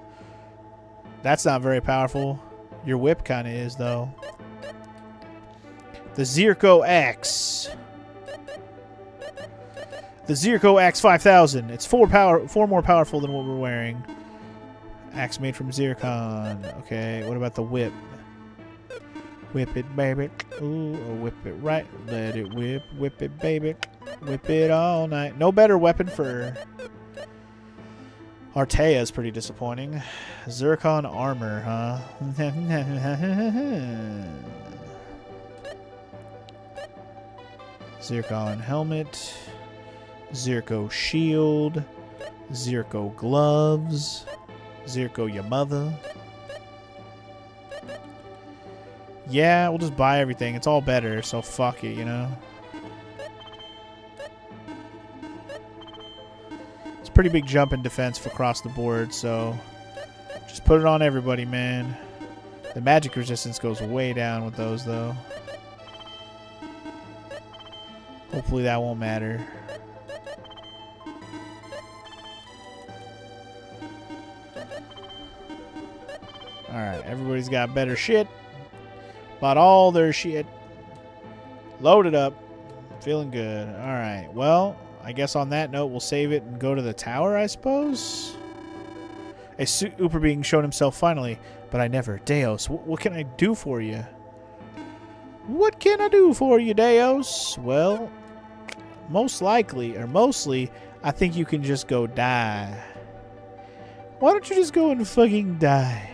That's not very powerful. Your whip kind of is, though. The Zirco Axe. The Zirco Axe 5000. It's 4 more powerful than what we're wearing. Axe made from zircon. Okay, what about the whip? Whip it, baby. Ooh, whip it right. Let it whip. Whip it, baby. Whip it all night. No better weapon for... Artea is pretty disappointing. Zircon armor, huh? Zircon helmet. Zirco shield. Zirco gloves. Zirco your mother. Yeah, we'll just buy everything. It's all better, so fuck it, you know? It's a pretty big jump in defense for across the board, so just put it on everybody, man. The magic resistance goes way down with those, though. Hopefully that won't matter. Alright, everybody's got better shit. Bought all their shit. Loaded up. Feeling good. Alright, well, I guess on that note, we'll save it and go to the tower, I suppose? A super being shown himself finally, but I never. Deos, what can I do for you? What can I do for you, Deos? Well, most likely, or mostly, I think you can just go die. Why don't you just go and fucking die?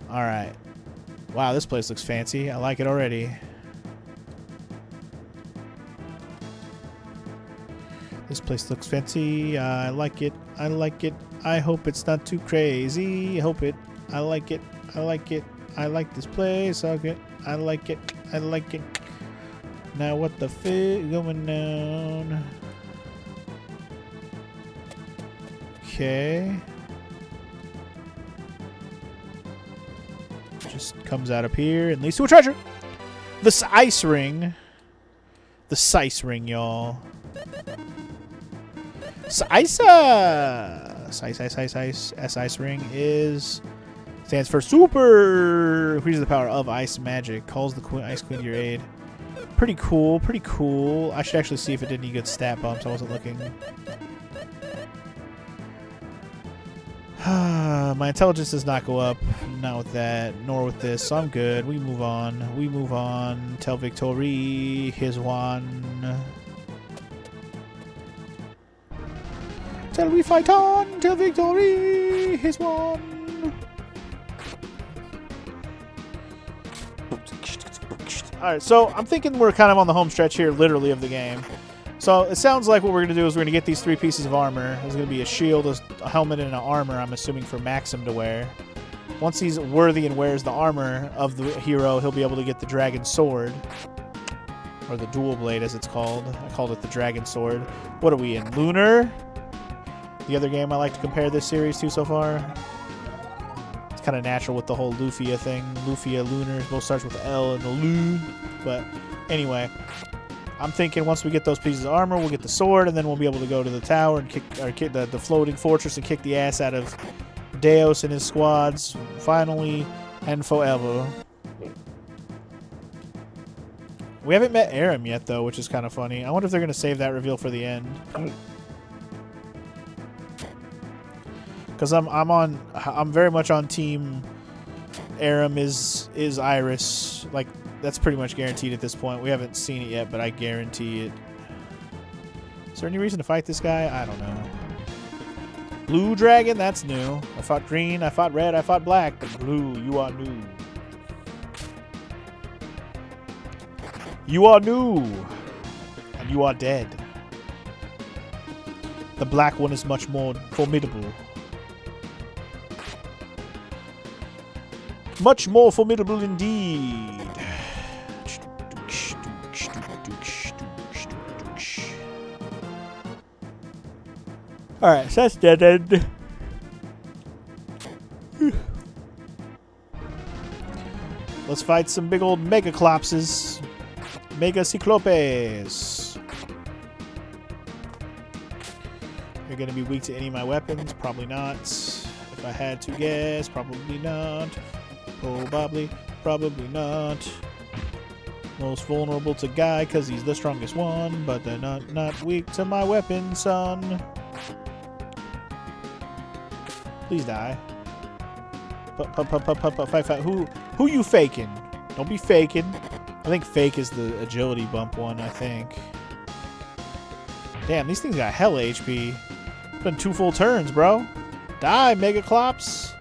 Alright. Wow, this place looks fancy. I like it already. This place looks fancy. I like it. I like it. I hope it's not too crazy. I hope it. I like it. I like it. I like this place. Okay. I like it. I like it. Now what the fuck going on? Okay. Just comes out up here and leads to a treasure. The ice ring. The sice ring, y'all. Ice ring is stands for super. Increases the power of ice magic. Calls the ice queen to your aid. Pretty cool. Pretty cool. I should actually see if it did any good stat bumps. I wasn't looking. My intelligence does not go up. Not with that, nor with this. So I'm good. We move on. We move on. Tell Victory. Here's one. Till we fight on. Till Victory. Here's one. Alright, so I'm thinking we're kind of on the home stretch here, literally, of the game. So it sounds like what we're going to do is we're going to get these 3 pieces of armor. There's going to be a shield, a helmet, and an armor, I'm assuming, for Maxim to wear. Once he's worthy and wears the armor of the hero, he'll be able to get the dragon sword. Or the dual blade, as it's called. I called it the dragon sword. What are we in? Lunar? The other game I like to compare this series to so far. It's kind of natural with the whole Lufia thing. Lufia, Lunar, both starts with L and the Lu. But anyway, I'm thinking once we get those pieces of armor, we'll get the sword, and then we'll be able to go to the tower and kick the floating fortress and kick the ass out of Deos and his squads, finally and forever. We haven't met Aram yet, though, which is kind of funny. I wonder if they're going to save that reveal for the end. Because I'm very much on team Aram is Iris. Like, that's pretty much guaranteed at this point. We haven't seen it yet, but I guarantee it. Is there any reason to fight this guy? I don't know. Blue dragon? That's new. I fought green, I fought red, I fought black. But blue, you are new. You are new. And you are dead. The black one is much more formidable. Much more formidable indeed. Alright, so that's dead end. Let's fight some big old megaclopses. Mega Cyclopes. You're going to be weak to any of my weapons? Probably not. If I had to guess, probably not. Probably not. Most vulnerable to Guy because he's the strongest one, but they're not weak to my weapon, son. Please die. Fight. Who you faking? Don't be faking. I think fake is the agility bump one, I think. Damn, these things got hella HP. It's been 2 full turns, bro. Die, Mega Clops.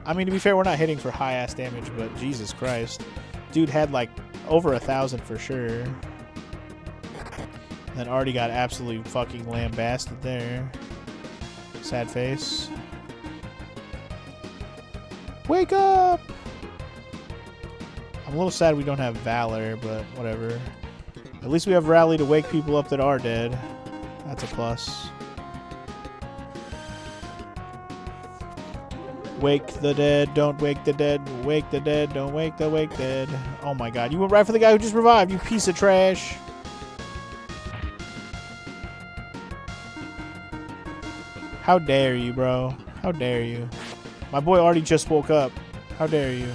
I mean, to be fair, we're not hitting for high-ass damage, but Jesus Christ. Dude had, like, over 1,000 for sure. And then already got absolutely fucking lambasted there. Sad face. Wake up! I'm a little sad we don't have Valor, but whatever. At least we have Rally to wake people up that are dead. That's a plus. Wake the dead, don't wake the dead. Wake the dead, don't wake the dead. Oh my god, you went right for the guy who just revived, you piece of trash. How dare you, bro? How dare you? My boy already just woke up. How dare you?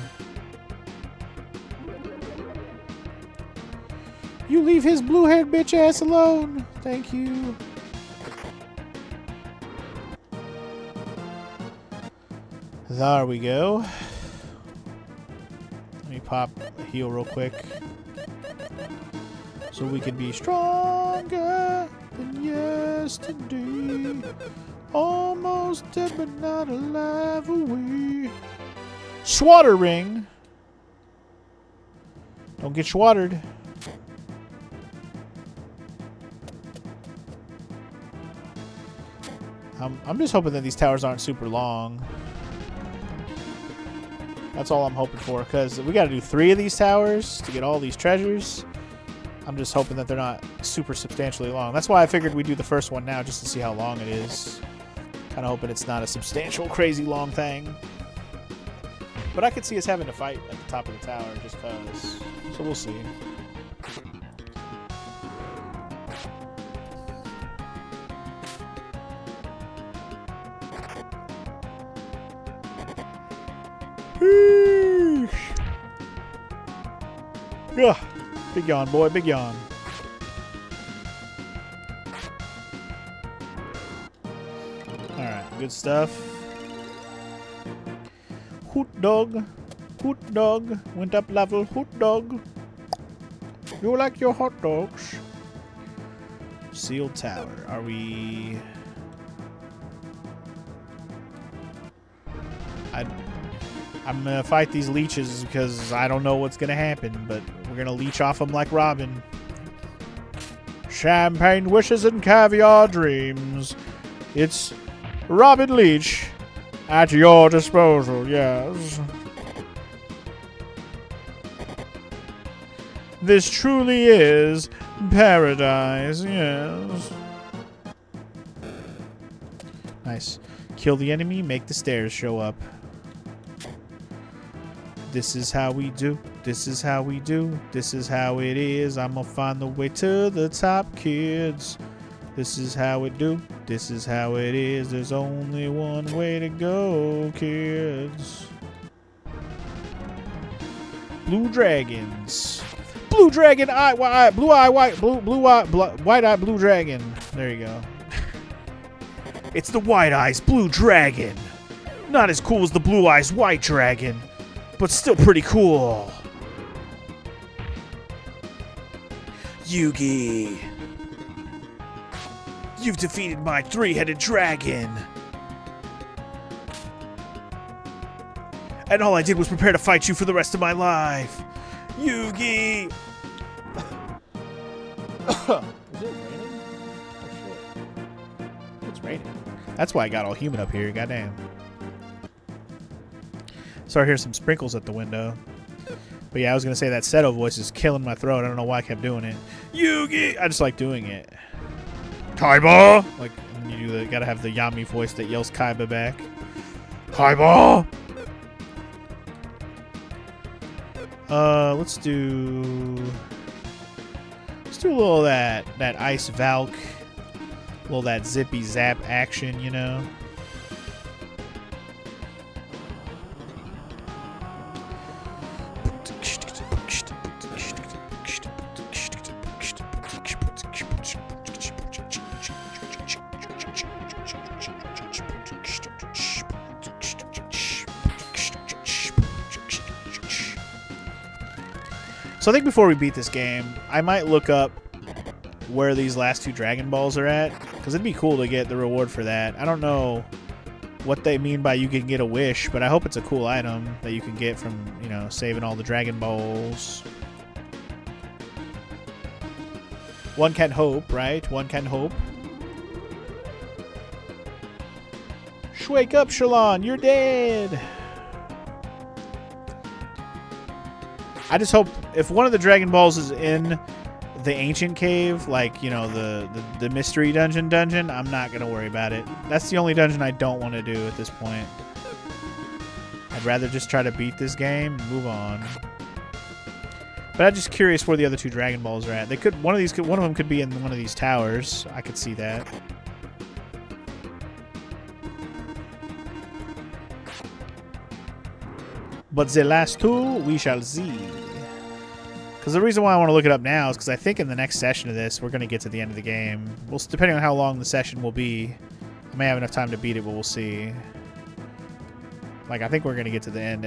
You leave his blue-haired bitch ass alone. Thank you. There we go. Let me pop a heal real quick. So we can be stronger than yesterday. Almost dead but not alive away. Schwatter ring. Don't get schwattered. I'm just hoping that these towers aren't super long. That's all I'm hoping for, because we got to do 3 of these towers to get all these treasures. I'm just hoping that they're not super substantially long. That's why I figured we'd do the first one now, just to see how long it is. Kind of hoping it's not a substantial, crazy long thing. But I could see us having to fight at the top of the tower just because. So we'll see. Ugh. Big yawn, boy. Big yawn. Alright, good stuff. Hoot dog. Hoot dog. Went up level. Hoot dog. You like your hot dogs? Sealed tower. Are we... I'm gonna fight these leeches because I don't know what's gonna happen, but we're gonna leech off them like Robin. Champagne wishes and caviar dreams. It's Robin Leech at your disposal, yes. This truly is paradise, yes. Nice. Kill the enemy, make the stairs show up. This is how we do. This is how we do. This is how it is. I'm gonna find the way to the top, kids. This is how it do. This is how it is. There's only one way to go, kids. Blue dragons. Blue dragon eye, white, blue eye, white, blue eye, white eye, blue dragon. There you go. It's the white eyes blue dragon. Not as cool as the blue eyes white dragon, but still pretty cool. Yugi, you've defeated my 3-headed dragon. And all I did was prepare to fight you for the rest of my life. Yugi! Is it raining? Oh shit. It's raining. That's why I got all humid up here, goddamn. Sorry, here's some sprinkles at the window. But yeah, I was gonna say that Seto voice is killing my throat. I don't know why I kept doing it. Yugi! I just like doing it. Kaiba! Like, and you do the, gotta have the Yami voice that yells Kaiba back. Kaiba! Let's do... do a little of that Ice Valk, a little of that zippy zap action, you know. So I think before we beat this game, I might look up where these last 2 Dragon Balls are at, because it'd be cool to get the reward for that. I don't know what they mean by you can get a wish, but I hope it's a cool item that you can get from, you know, saving all the Dragon Balls. One can hope, right? One can hope. Wake up, Shalon, you're dead! I just hope if one of the Dragon Balls is in the ancient cave, like, you know, the mystery dungeon, I'm not going to worry about it. That's the only dungeon I don't want to do at this point. I'd rather just try to beat this game and move on. But I'm just curious where the other 2 Dragon Balls are at. They could one of them could be in one of these towers. I could see that. But the last 2 we shall see. Because the reason why I want to look it up now is because I think in the next session of this, we're going to get to the end of the game. Well, depending on how long the session will be, I may have enough time to beat it, but we'll see. Like, I think we're going to get to the end.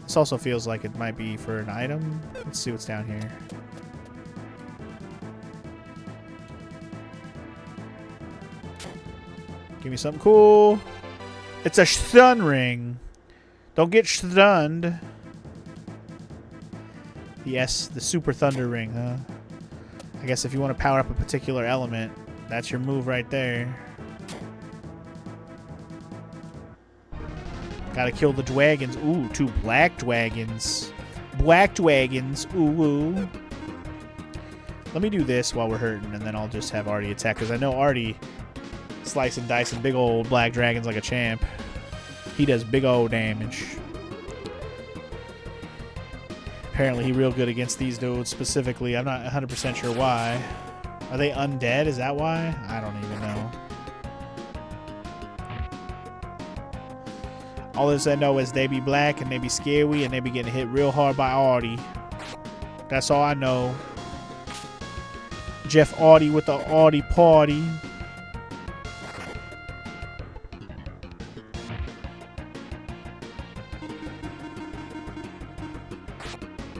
This also feels like it might be for an item. Let's see what's down here. Give me something cool. It's a stun ring. Don't get stunned. Yes, the Super Thunder Ring, huh? I guess if you want to power up a particular element, that's your move right there. Gotta kill the dragons. Ooh, 2 black dragons. Black dragons. Ooh. Let me do this while we're hurting, and then I'll just have Artie attack, because I know Artie slice and dice big old black dragons like a champ. He does big old damage. Apparently, he's real good against these dudes specifically. I'm not 100% sure why. Are they undead? Is that why? I don't even know. All this I know is they be black and they be scary and they be getting hit real hard by Artie. That's all I know. Jeff Artie with the Artie party.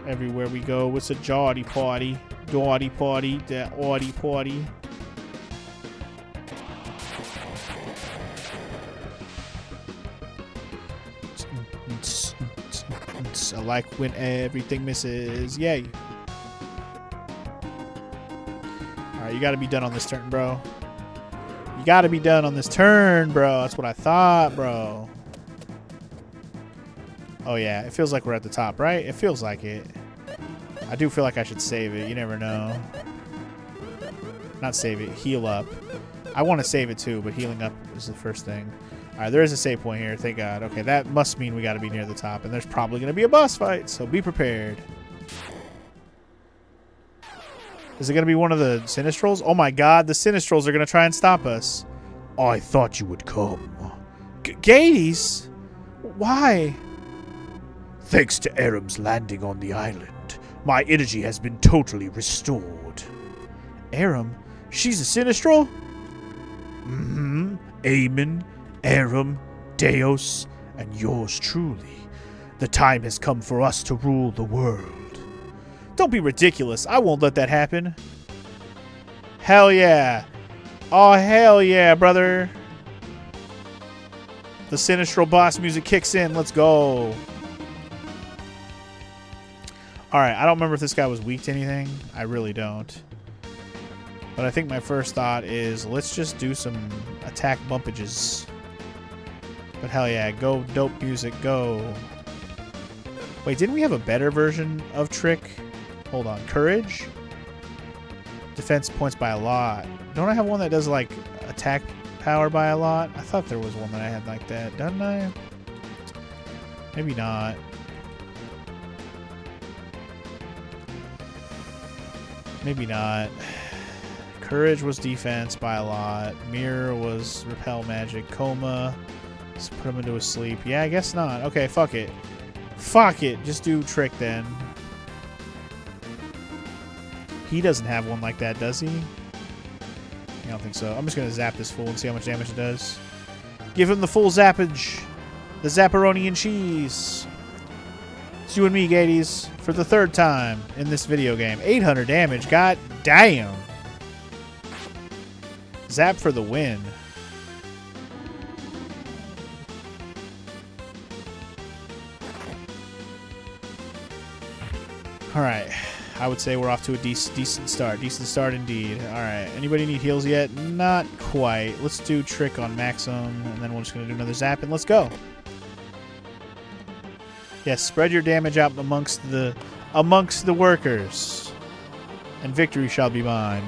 Everywhere we go, it's a Jardy party. Darty party, the Artie party. I like when everything misses. Yay. Alright, you gotta be done on this turn, bro. You gotta be done on this turn, bro. That's what I thought, bro. Oh yeah, it feels like we're at the top, right? It feels like it. I do feel like I should save it. You never know. Not save it, heal up. I want to save it too, but healing up is the first thing. Alright, there is a save point here, thank God. Okay, that must mean we gotta be near the top, and there's probably gonna be a boss fight, so be prepared. Is it gonna be one of the Sinistrals? Oh my God, the Sinistrals are gonna try and stop us. I thought you would come. Gades? Why? Thanks to Aram's landing on the island, my energy has been totally restored. Aram? She's a Sinistral? Mm-hmm. Aemon, Aram, Deus, and yours truly. The time has come for us to rule the world. Don't be ridiculous. I won't let that happen. Hell yeah. Oh, hell yeah, brother. The Sinistral boss music kicks in. Let's go. Alright, I don't remember if this guy was weak to anything. I really don't. But I think my first thought is, let's just do some attack bumpages. But hell yeah, go dope music, go. Wait, didn't we have a better version of Trick? Hold on, Courage? Defense points by a lot. Don't I have one that does like attack power by a lot? I thought there was one that I had like that, doesn't I? Maybe not. Maybe not. Courage was defense by a lot. Mirror was repel magic. Coma. Let's put him into a sleep. Yeah, I guess not. Okay, fuck it. Fuck it. Just do trick then. He doesn't have one like that, does he? I don't think so. I'm just going to zap this fool and see how much damage it does. Give him the full zappage. The Zapparoni and cheese. It's you and me, Gades, for the third time in this video game. 800 damage. God damn. Zap for the win. Alright. I would say we're off to a decent start. Decent start indeed. Alright. Anybody need heals yet? Not quite. Let's do trick on Maxim, and then we're just going to do another zap, and let's go. Yes, spread your damage out amongst the workers, and victory shall be mine.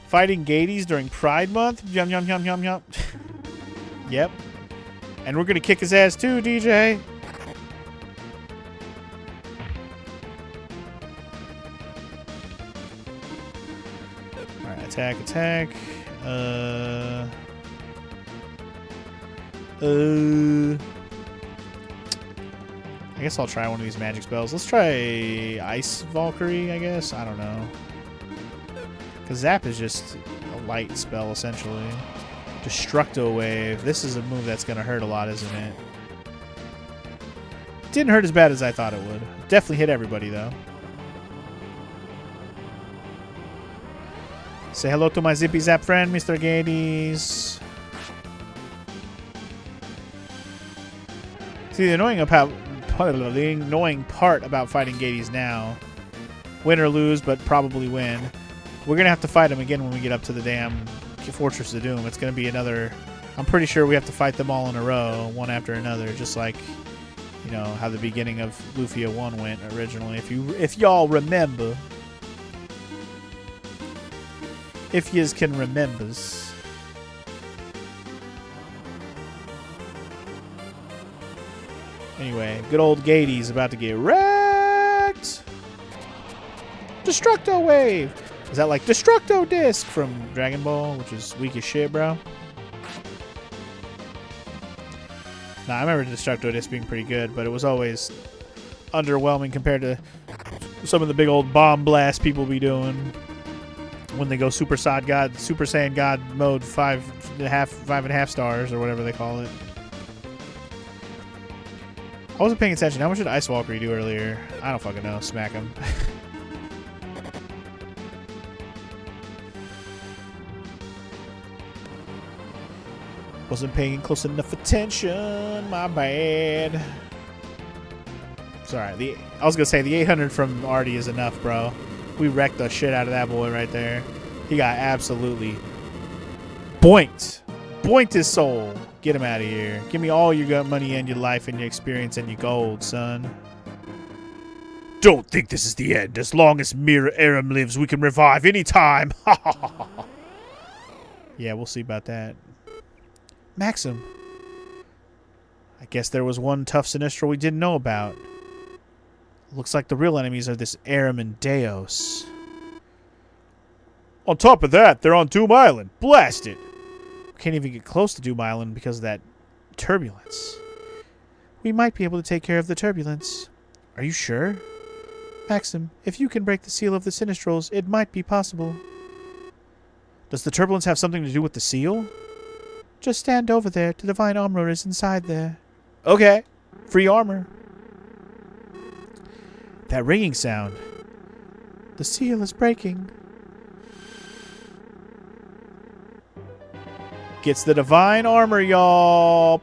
Fighting Gades during Pride Month? Yum, yum, yum, yum, yum. Yep. And we're going to kick his ass too, DJ. Alright, attack, attack. I guess I'll try one of these magic spells. Let's try Ice Valkyrie, I guess. I don't know. Because Zap is just a light spell, essentially. Destructo Wave. This is a move that's going to hurt a lot, isn't it? Didn't hurt as bad as I thought it would. Definitely hit everybody, though. Say hello to my Zippy Zap friend, Mr. Gades. See, the annoying part about fighting Gades now, win or lose, but probably win, we're going to have to fight him again when we get up to the damn Fortress of Doom. It's going to be another... I'm pretty sure we have to fight them all in a row, one after another, just like, you know, how the beginning of Lufia 1 went originally, if y'all remember. If yous can remembers. Anyway, good old Gades about to get wrecked. Destructo Wave. Is that like Destructo Disc from Dragon Ball, which is weak as shit, bro? Nah, I remember Destructo Disc being pretty good, but it was always underwhelming compared to some of the big old bomb blast people be doing when they go Super Saiyan God mode 5.5 stars or whatever they call it. I wasn't paying attention. How much did Ice Valkyrie do earlier? I don't fucking know. Smack him. Wasn't paying close enough attention. My bad. Sorry. I was going to say, the 800 from Artie is enough, bro. We wrecked the shit out of that boy right there. He got absolutely boinked. Boinked his soul. Get him out of here. Give me all your money and your life and your experience and your gold, son. Don't think this is the end. As long as Mirror Aram lives, we can revive anytime. Yeah, we'll see about that. Maxim. I guess there was one tough Sinistral we didn't know about. Looks like the real enemies are this Aram and Deos. On top of that, they're on Doom Island. Blast it! Can't even get close to Doom Island because of that turbulence. We might be able to take care of the turbulence. Are you sure? Maxim, if you can break the seal of the Sinistrals, it might be possible. Does the turbulence have something to do with the seal? Just stand over there. The Divine Armor is inside there. Okay. Free armor. That ringing sound. The seal is breaking. Gets the Divine Armor, y'all.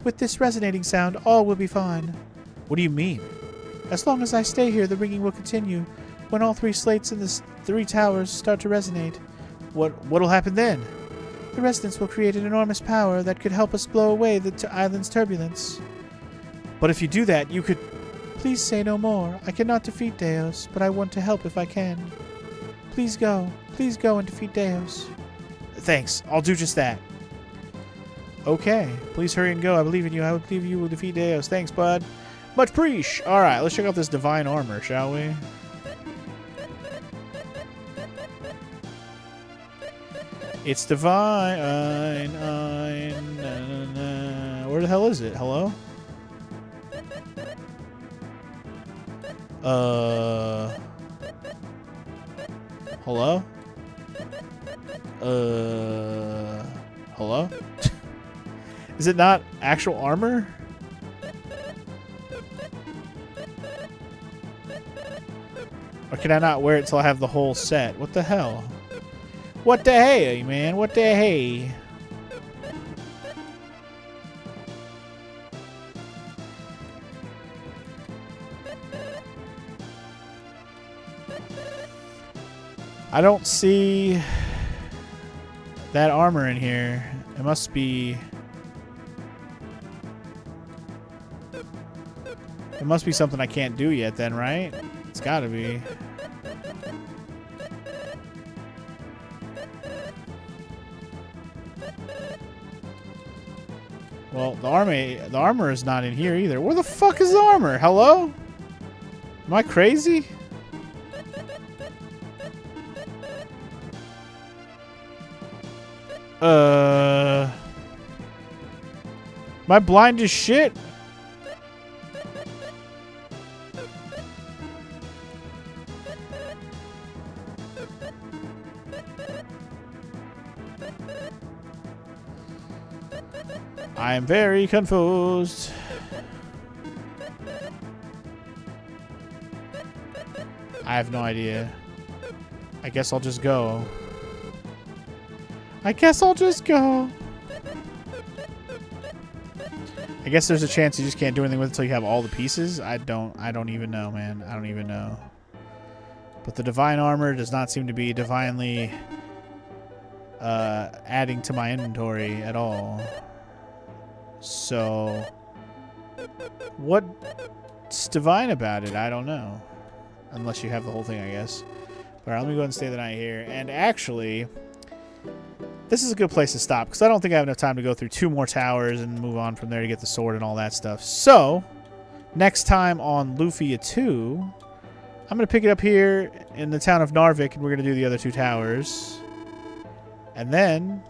With this resonating sound, all will be fine. What do you mean? As long as I stay here, the ringing will continue. When all three slates in the three towers start to resonate, what'll happen then? The resonance will create an enormous power that could help us blow away the island's turbulence. But if you do that, you could... Please say no more. I cannot defeat Deos, but I want to help if I can. Please go. Please go and defeat Deos. Thanks. I'll do just that. Okay. Please hurry and go. I believe in you. I believe you will defeat Deos. Thanks, bud. Much preach. All right, let's check out this divine armor, shall we? It's divine. Where the hell is it? Hello? Hello? Hello? Is it not actual armor? Or can I not wear it till I have the whole set? What the hell? What the hey, man? What the hey? I don't see that armor in here. It must be... It must be something I can't do yet then, right? It's gotta be. Well, the armor is not in here either. Where the fuck is the armor? Hello? Am I crazy? Am I blind as shit? I am very confused. I have no idea. I guess I'll just go. I guess there's a chance you just can't do anything with it until you have all the pieces. I don't even know, man. I don't even know. But the divine armor does not seem to be divinely adding to my inventory at all. So what's divine about it? I don't know. Unless you have the whole thing, I guess. All right, let me go ahead and stay the night here. And actually, this is a good place to stop because I don't think I have enough time to go through 2 more towers and move on from there to get the sword and all that stuff. So, next time on Lufia 2, I'm going to pick it up here in the town of Narvik, and we're going to do the other 2 towers. And then,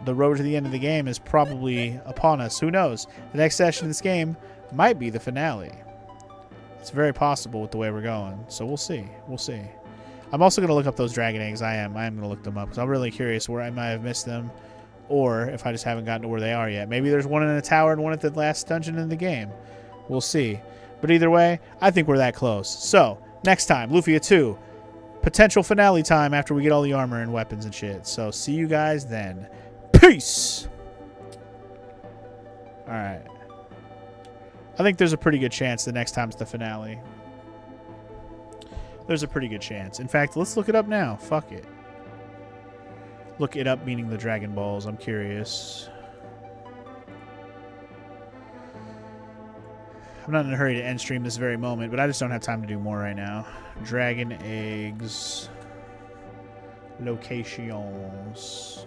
the road to the end of the game is probably upon us. Who knows? The next session of this game might be the finale. It's very possible with the way we're going. So we'll see. We'll see. I'm also going to look up those dragon eggs. I am going to look them up because I'm really curious where I might have missed them, or if I just haven't gotten to where they are yet. Maybe there's one in a tower and one at the last dungeon in the game. We'll see. But either way, I think we're that close. So, next time, Lufia 2. Potential finale time after we get all the armor and weapons and shit. So, see you guys then. Peace! Alright. I think there's a pretty good chance the next time's the finale. There's a pretty good chance. In fact, let's look it up now. Fuck it. Look it up meaning the Dragon Balls. I'm curious. I'm not in a hurry to end stream this very moment, but I just don't have time to do more right now. Dragon eggs. Locations.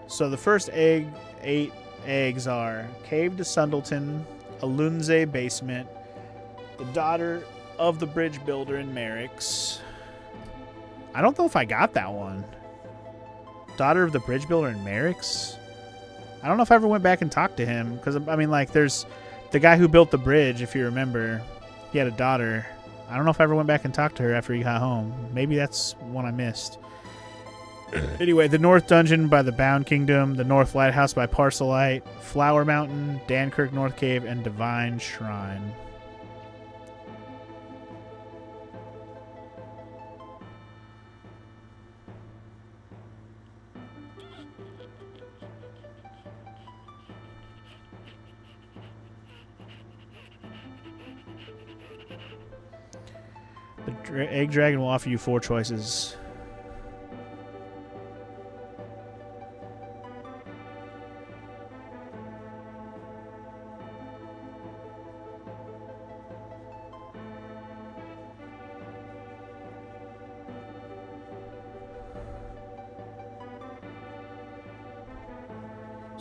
So the first 8 eggs are Cave to Sundleton, Alunze Basement, the daughter of the bridge builder in Merrick's. I don't know if I got that one. Daughter of the bridge builder in Merrick's? I don't know if I ever went back and talked to him. Because, I mean, like, there's the guy who built the bridge, if you remember. He had a daughter. I don't know if I ever went back and talked to her after he got home. Maybe that's one I missed. Anyway, the North Dungeon by the Bound Kingdom, the North Lighthouse by Parcelite, Flower Mountain, Dankirk North Cave, and Divine Shrine. The Egg Dragon will offer you 4 choices.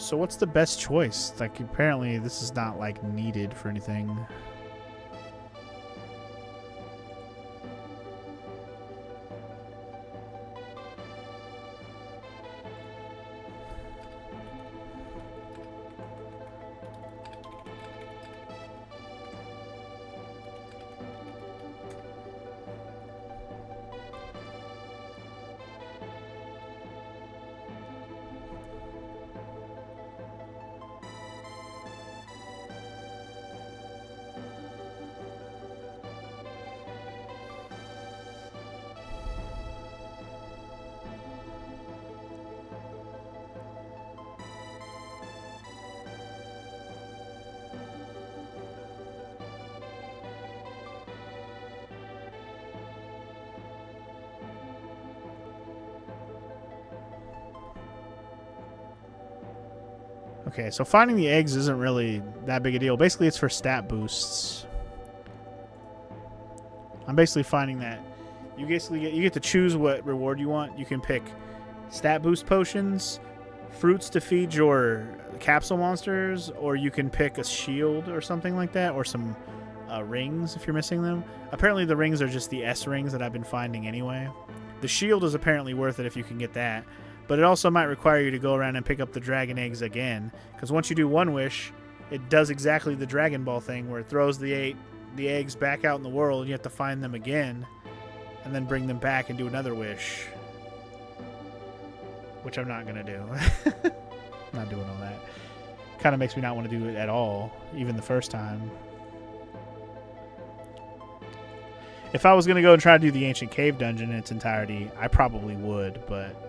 So what's the best choice? Like, apparently this is not, like, needed for anything. Okay, so finding the eggs isn't really that big a deal. Basically, it's for stat boosts. I'm basically finding that you get to choose what reward you want. You can pick stat boost potions, fruits to feed your capsule monsters, or you can pick a shield or something like that, or some rings if you're missing them. Apparently, the rings are just the S rings that I've been finding anyway. The shield is apparently worth it if you can get that. But it also might require you to go around and pick up the dragon eggs again. Because once you do one wish, it does exactly the Dragon Ball thing where it throws the eggs back out in the world and you have to find them again. And then bring them back and do another wish. Which I'm not going to do. Not doing all that. Kind of makes me not want to do it at all. Even the first time. If I was going to go and try to do the Ancient Cave Dungeon in its entirety, I probably would. But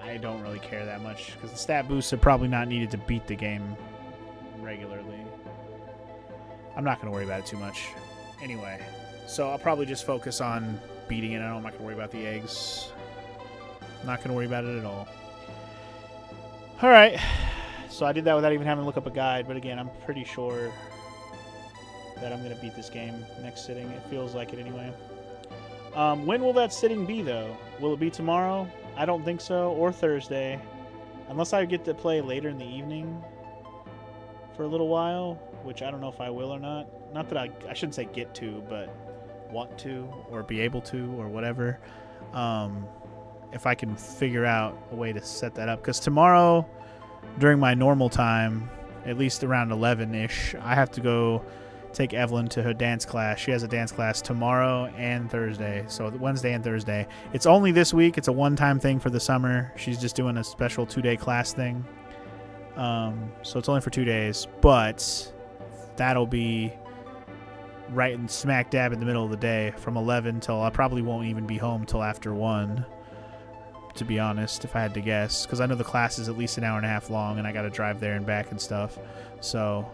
I don't really care that much because the stat boosts are probably not needed to beat the game regularly. I'm not going to worry about it too much. Anyway, so I'll probably just focus on beating it. I'm not going to worry about the eggs. I'm not going to worry about it at all. All right. So I did that without even having to look up a guide. But again, I'm pretty sure that I'm going to beat this game next sitting. It feels like it anyway. When will that sitting be, though? Will it be tomorrow? I don't think so, or Thursday, unless I get to play later in the evening for a little while, which I don't know if I will or not. Not that I shouldn't say get to, but want to, or be able to, or whatever. If I can figure out a way to set that up. Because tomorrow, during my normal time, at least around 11-ish, I have to go take Evelyn to her dance class. She has a dance class tomorrow and Thursday, so Wednesday and Thursday. It's only this week. It's a one-time thing for the summer. She's just doing a special 2-day class thing. So it's only for 2 days, but that'll be right in smack dab in the middle of the day from 11 till I probably won't even be home till after 1, to be honest, if I had to guess, because I know the class is at least an hour and a half long and I got to drive there and back and stuff. So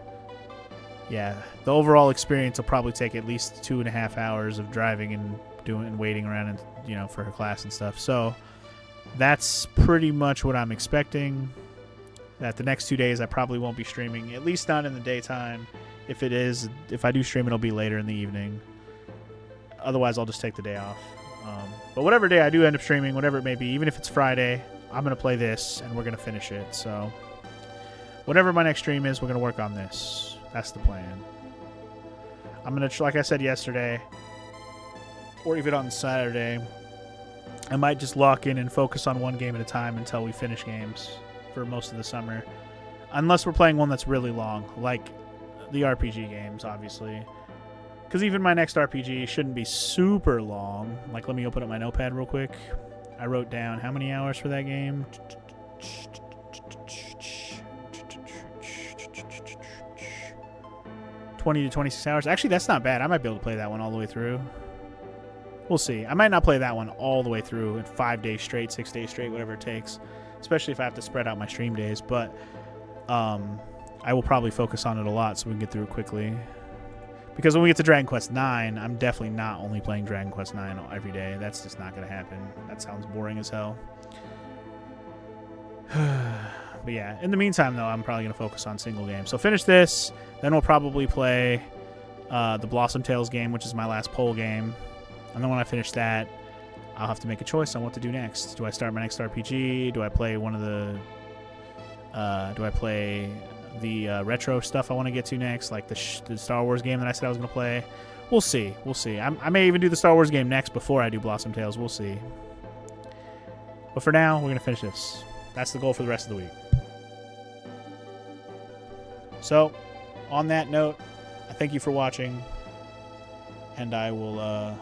yeah, the overall experience will probably take at least 2.5 hours of driving and doing and waiting around and, you know, for her class and stuff. So that's pretty much what I'm expecting. That the next 2 days I probably won't be streaming, at least not in the daytime. If I do stream, it'll be later in the evening. Otherwise, I'll just take the day off. But whatever day I do end up streaming, whatever it may be, even if it's Friday, I'm going to play this and we're going to finish it. So whatever my next stream is, we're going to work on this. That's the plan. I'm going to, like I said yesterday, or even on Saturday, I might just lock in and focus on one game at a time until we finish games for most of the summer. Unless we're playing one that's really long, like the RPG games, obviously. Because even my next RPG shouldn't be super long. Like, let me open up my notepad real quick. I wrote down how many hours for that game. 20 to 26 hours. Actually, that's not bad. I might be able to play that one all the way through. We'll see. I might not play that one all the way through in 5 days straight, 6 days straight, whatever it takes. Especially if I have to spread out my stream days. But I will probably focus on it a lot so we can get through it quickly. Because when we get to Dragon Quest IX, I'm definitely not only playing Dragon Quest IX every day. That's just not going to happen. That sounds boring as hell. But yeah, in the meantime, though, I'm probably going to focus on single games. So finish this, then we'll probably play the Blossom Tales game, which is my last poll game. And then when I finish that, I'll have to make a choice on what to do next. Do I start my next RPG? Do I play one of the Do I play the retro stuff I want to get to next, like the Star Wars game that I said I was going to play? We'll see. We'll see. I may even do the Star Wars game next before I do Blossom Tales. We'll see. But for now, we're going to finish this. That's the goal for the rest of the week. So, on that note, I thank you for watching. And I will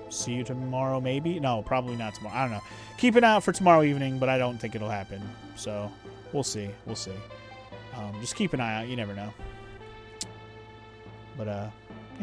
see you tomorrow, maybe? No, probably not tomorrow. I don't know. Keep an eye out for tomorrow evening, but I don't think it'll happen. So, we'll see. We'll see. Just keep an eye out. You never know. But,